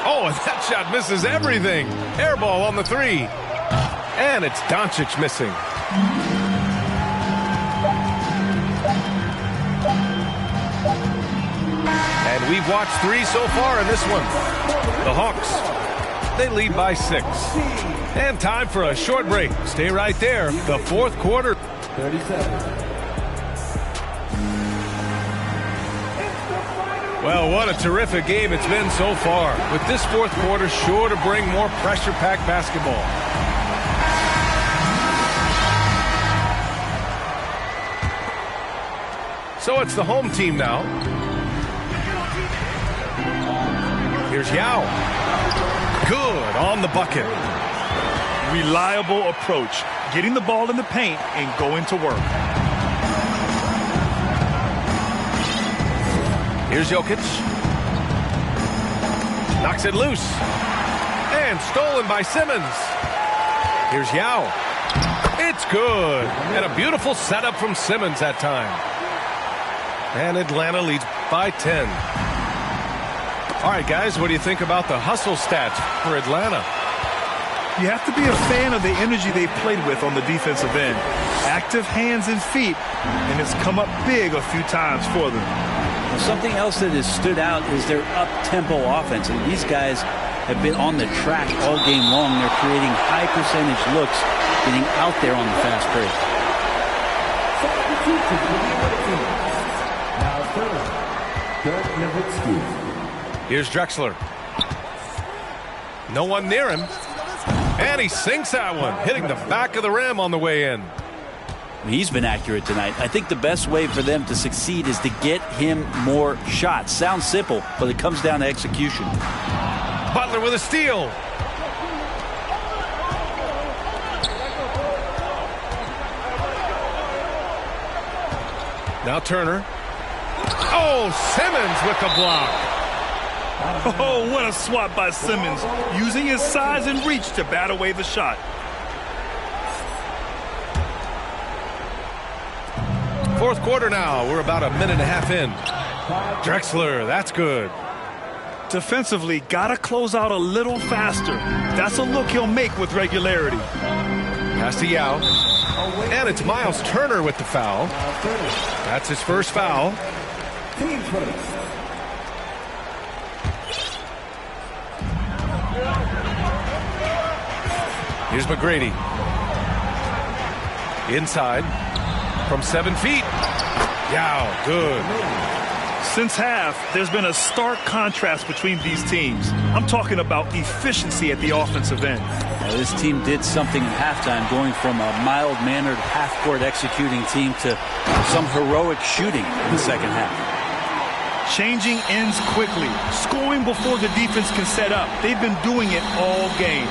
Oh, and that shot misses everything. Air ball on the 3. And it's Doncic missing. And we've watched 3 so far in this one. The Hawks, they lead by 6. And time for a short break. Stay right there. The fourth quarter. 37. Well, what a terrific game it's been so far. With this fourth quarter sure to bring more pressure-packed basketball. So it's the home team now. Here's Yao. Good on the bucket. Reliable approach. Getting the ball in the paint and going to work. Here's Jokic. Knocks it loose. And stolen by Simmons. Here's Yao. It's good. And a beautiful setup from Simmons that time. And Atlanta leads by 10. All right, guys, what do you think about the hustle stats for Atlanta? You have to be a fan of the energy they've played with on the defensive end. Active hands and feet, and it's come up big a few times for them. Well, something else that has stood out is their up-tempo offense. And these guys have been on the track all game long. They're creating high-percentage looks, getting out there on the fast break. Here's Drexler. No one near him. And he sinks that one, hitting the back of the rim on the way in. He's been accurate tonight. I think the best way for them to succeed is to get him more shots. Sounds simple, but it comes down to execution. Butler with a steal. Now Turner. Oh, Simmons with the block. Oh, what a swat by Simmons, using his size and reach to bat away the shot. Fourth quarter now. We're about a minute and a half in. Drexler, that's good. Defensively, gotta close out a little faster. That's a look he'll make with regularity. Pass to Yao. And it's Miles Turner with the foul. That's his first foul. Here's McGrady. Inside. From 7 feet. Yao, good. Since half, there's been a stark contrast between these teams. I'm talking about efficiency at the offensive end. Now, this team did something at halftime, going from a mild-mannered half-court executing team to some heroic shooting in the second half. Changing ends quickly, scoring before the defense can set up. They've been doing it all game.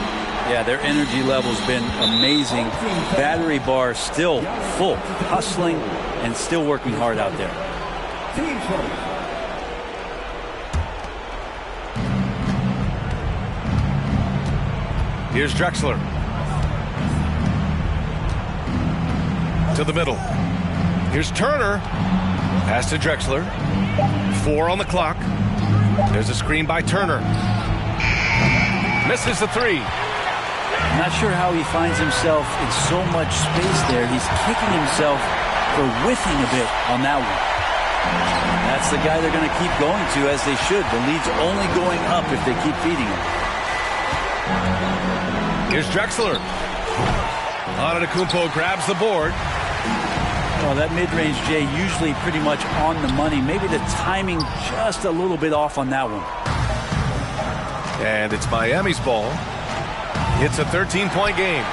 Yeah, their energy level's been amazing. Battery bar still full, hustling and still working hard out there. Here's Drexler. To the middle. Here's Turner. Pass to Drexler. 4 on the clock. There's a screen by Turner. Misses the 3. I'm not sure how he finds himself in so much space there. He's kicking himself for whiffing a bit on that one. That's the guy they're going to keep going to, as they should. The lead's only going up if they keep feeding him. Here's Drexler. Antetokounmpo grabs the board. Well, that mid-range, Jay, usually pretty much on the money. Maybe the timing just a little bit off on that one. And it's Miami's ball. It's a 13-point game.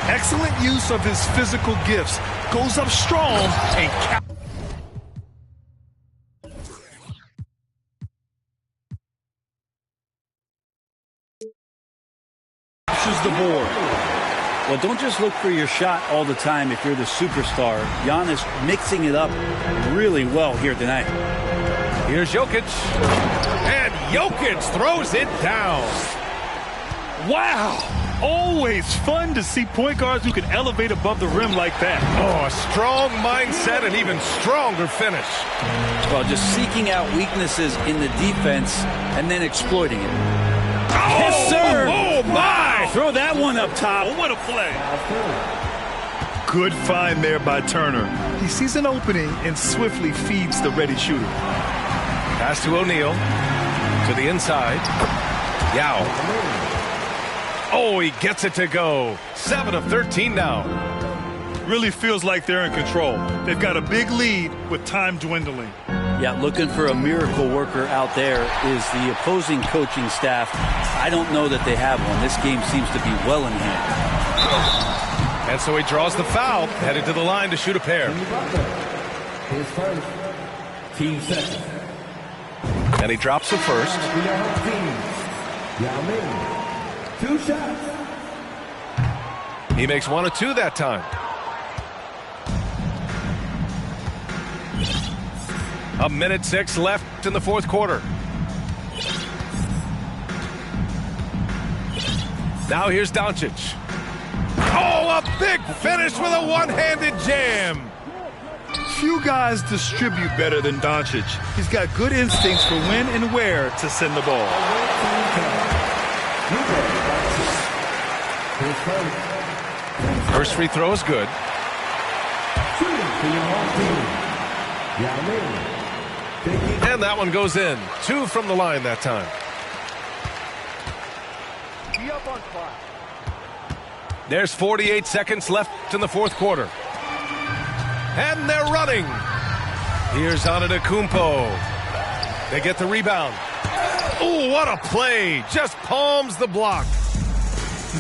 Excellent use of his physical gifts. Goes up strong and captures the board. Well, don't just look for your shot all the time if you're the superstar. Giannis mixing it up really well here tonight. Here's Jokic. And Jokic throws it down. Wow. Always fun to see point guards who can elevate above the rim like that. Oh, a strong mindset and even stronger finish. Well, just seeking out weaknesses in the defense and then exploiting it. Oh, yes, sir. Oh, my. Throw that one up top. Oh, what a play. Good find there by Turner. He sees an opening and swiftly feeds the ready shooter. Pass to O'Neal. To the inside. Yao. Oh, he gets it to go. 7 of 13 now. Really feels like they're in control. They've got a big lead with time dwindling. Yeah, looking for a miracle worker out there is the opposing coaching staff. I don't know that they have one. This game seems to be well in hand. And so he draws the foul, headed to the line to shoot a pair. His first. Team second. And he drops the first. Yao Ming. 2 shots. He makes 1 of 2 that time. A minute 6 left in the fourth quarter. Now here's Doncic. Oh, a big finish with a one-handed jam. Few guys distribute better than Doncic. He's got good instincts for when and where to send the ball. First free throw is good. And that one goes in. 2 from the line that time. There's 48 seconds left in the fourth quarter. And they're running. Here's Antetokounmpo. They get the rebound. Oh, what a play. Just palms the block.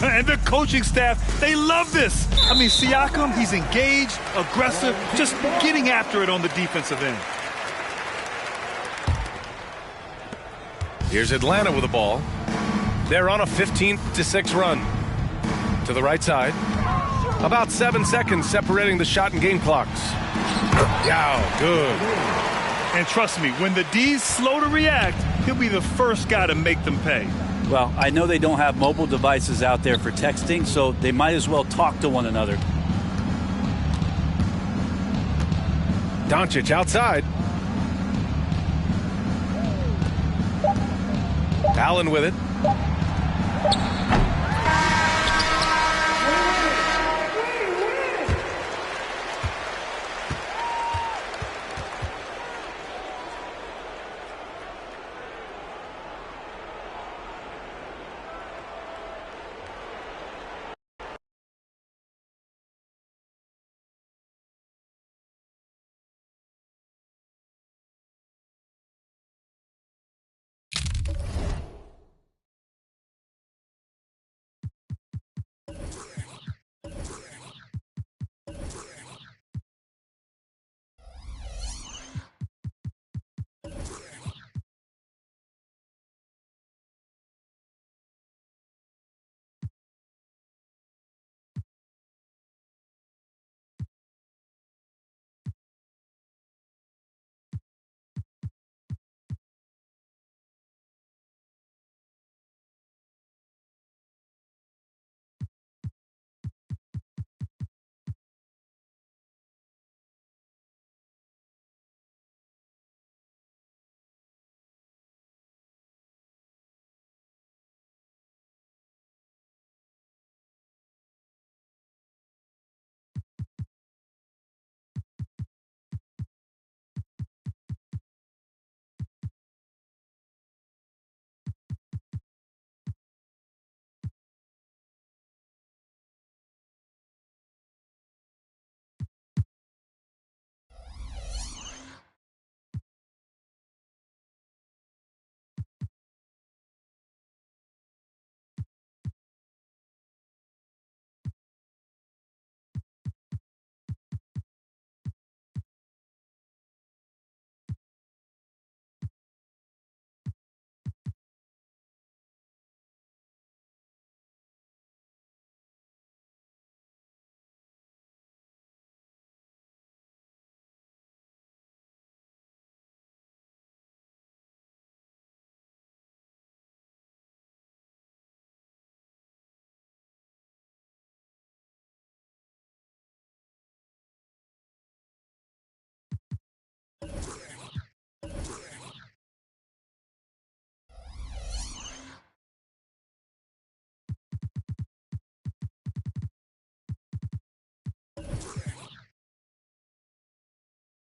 And the coaching staff, they love this. I mean, Siakam, he's engaged, aggressive, just getting after it on the defensive end. Here's Atlanta with the ball. They're on a 15-6 run. To the right side. About 7 seconds separating the shot and game clocks. Yeah, good. And trust me, when the D's slow to react, he'll be the first guy to make them pay. Well, I know they don't have mobile devices out there for texting, so they might as well talk to one another. Doncic outside. Allen with it.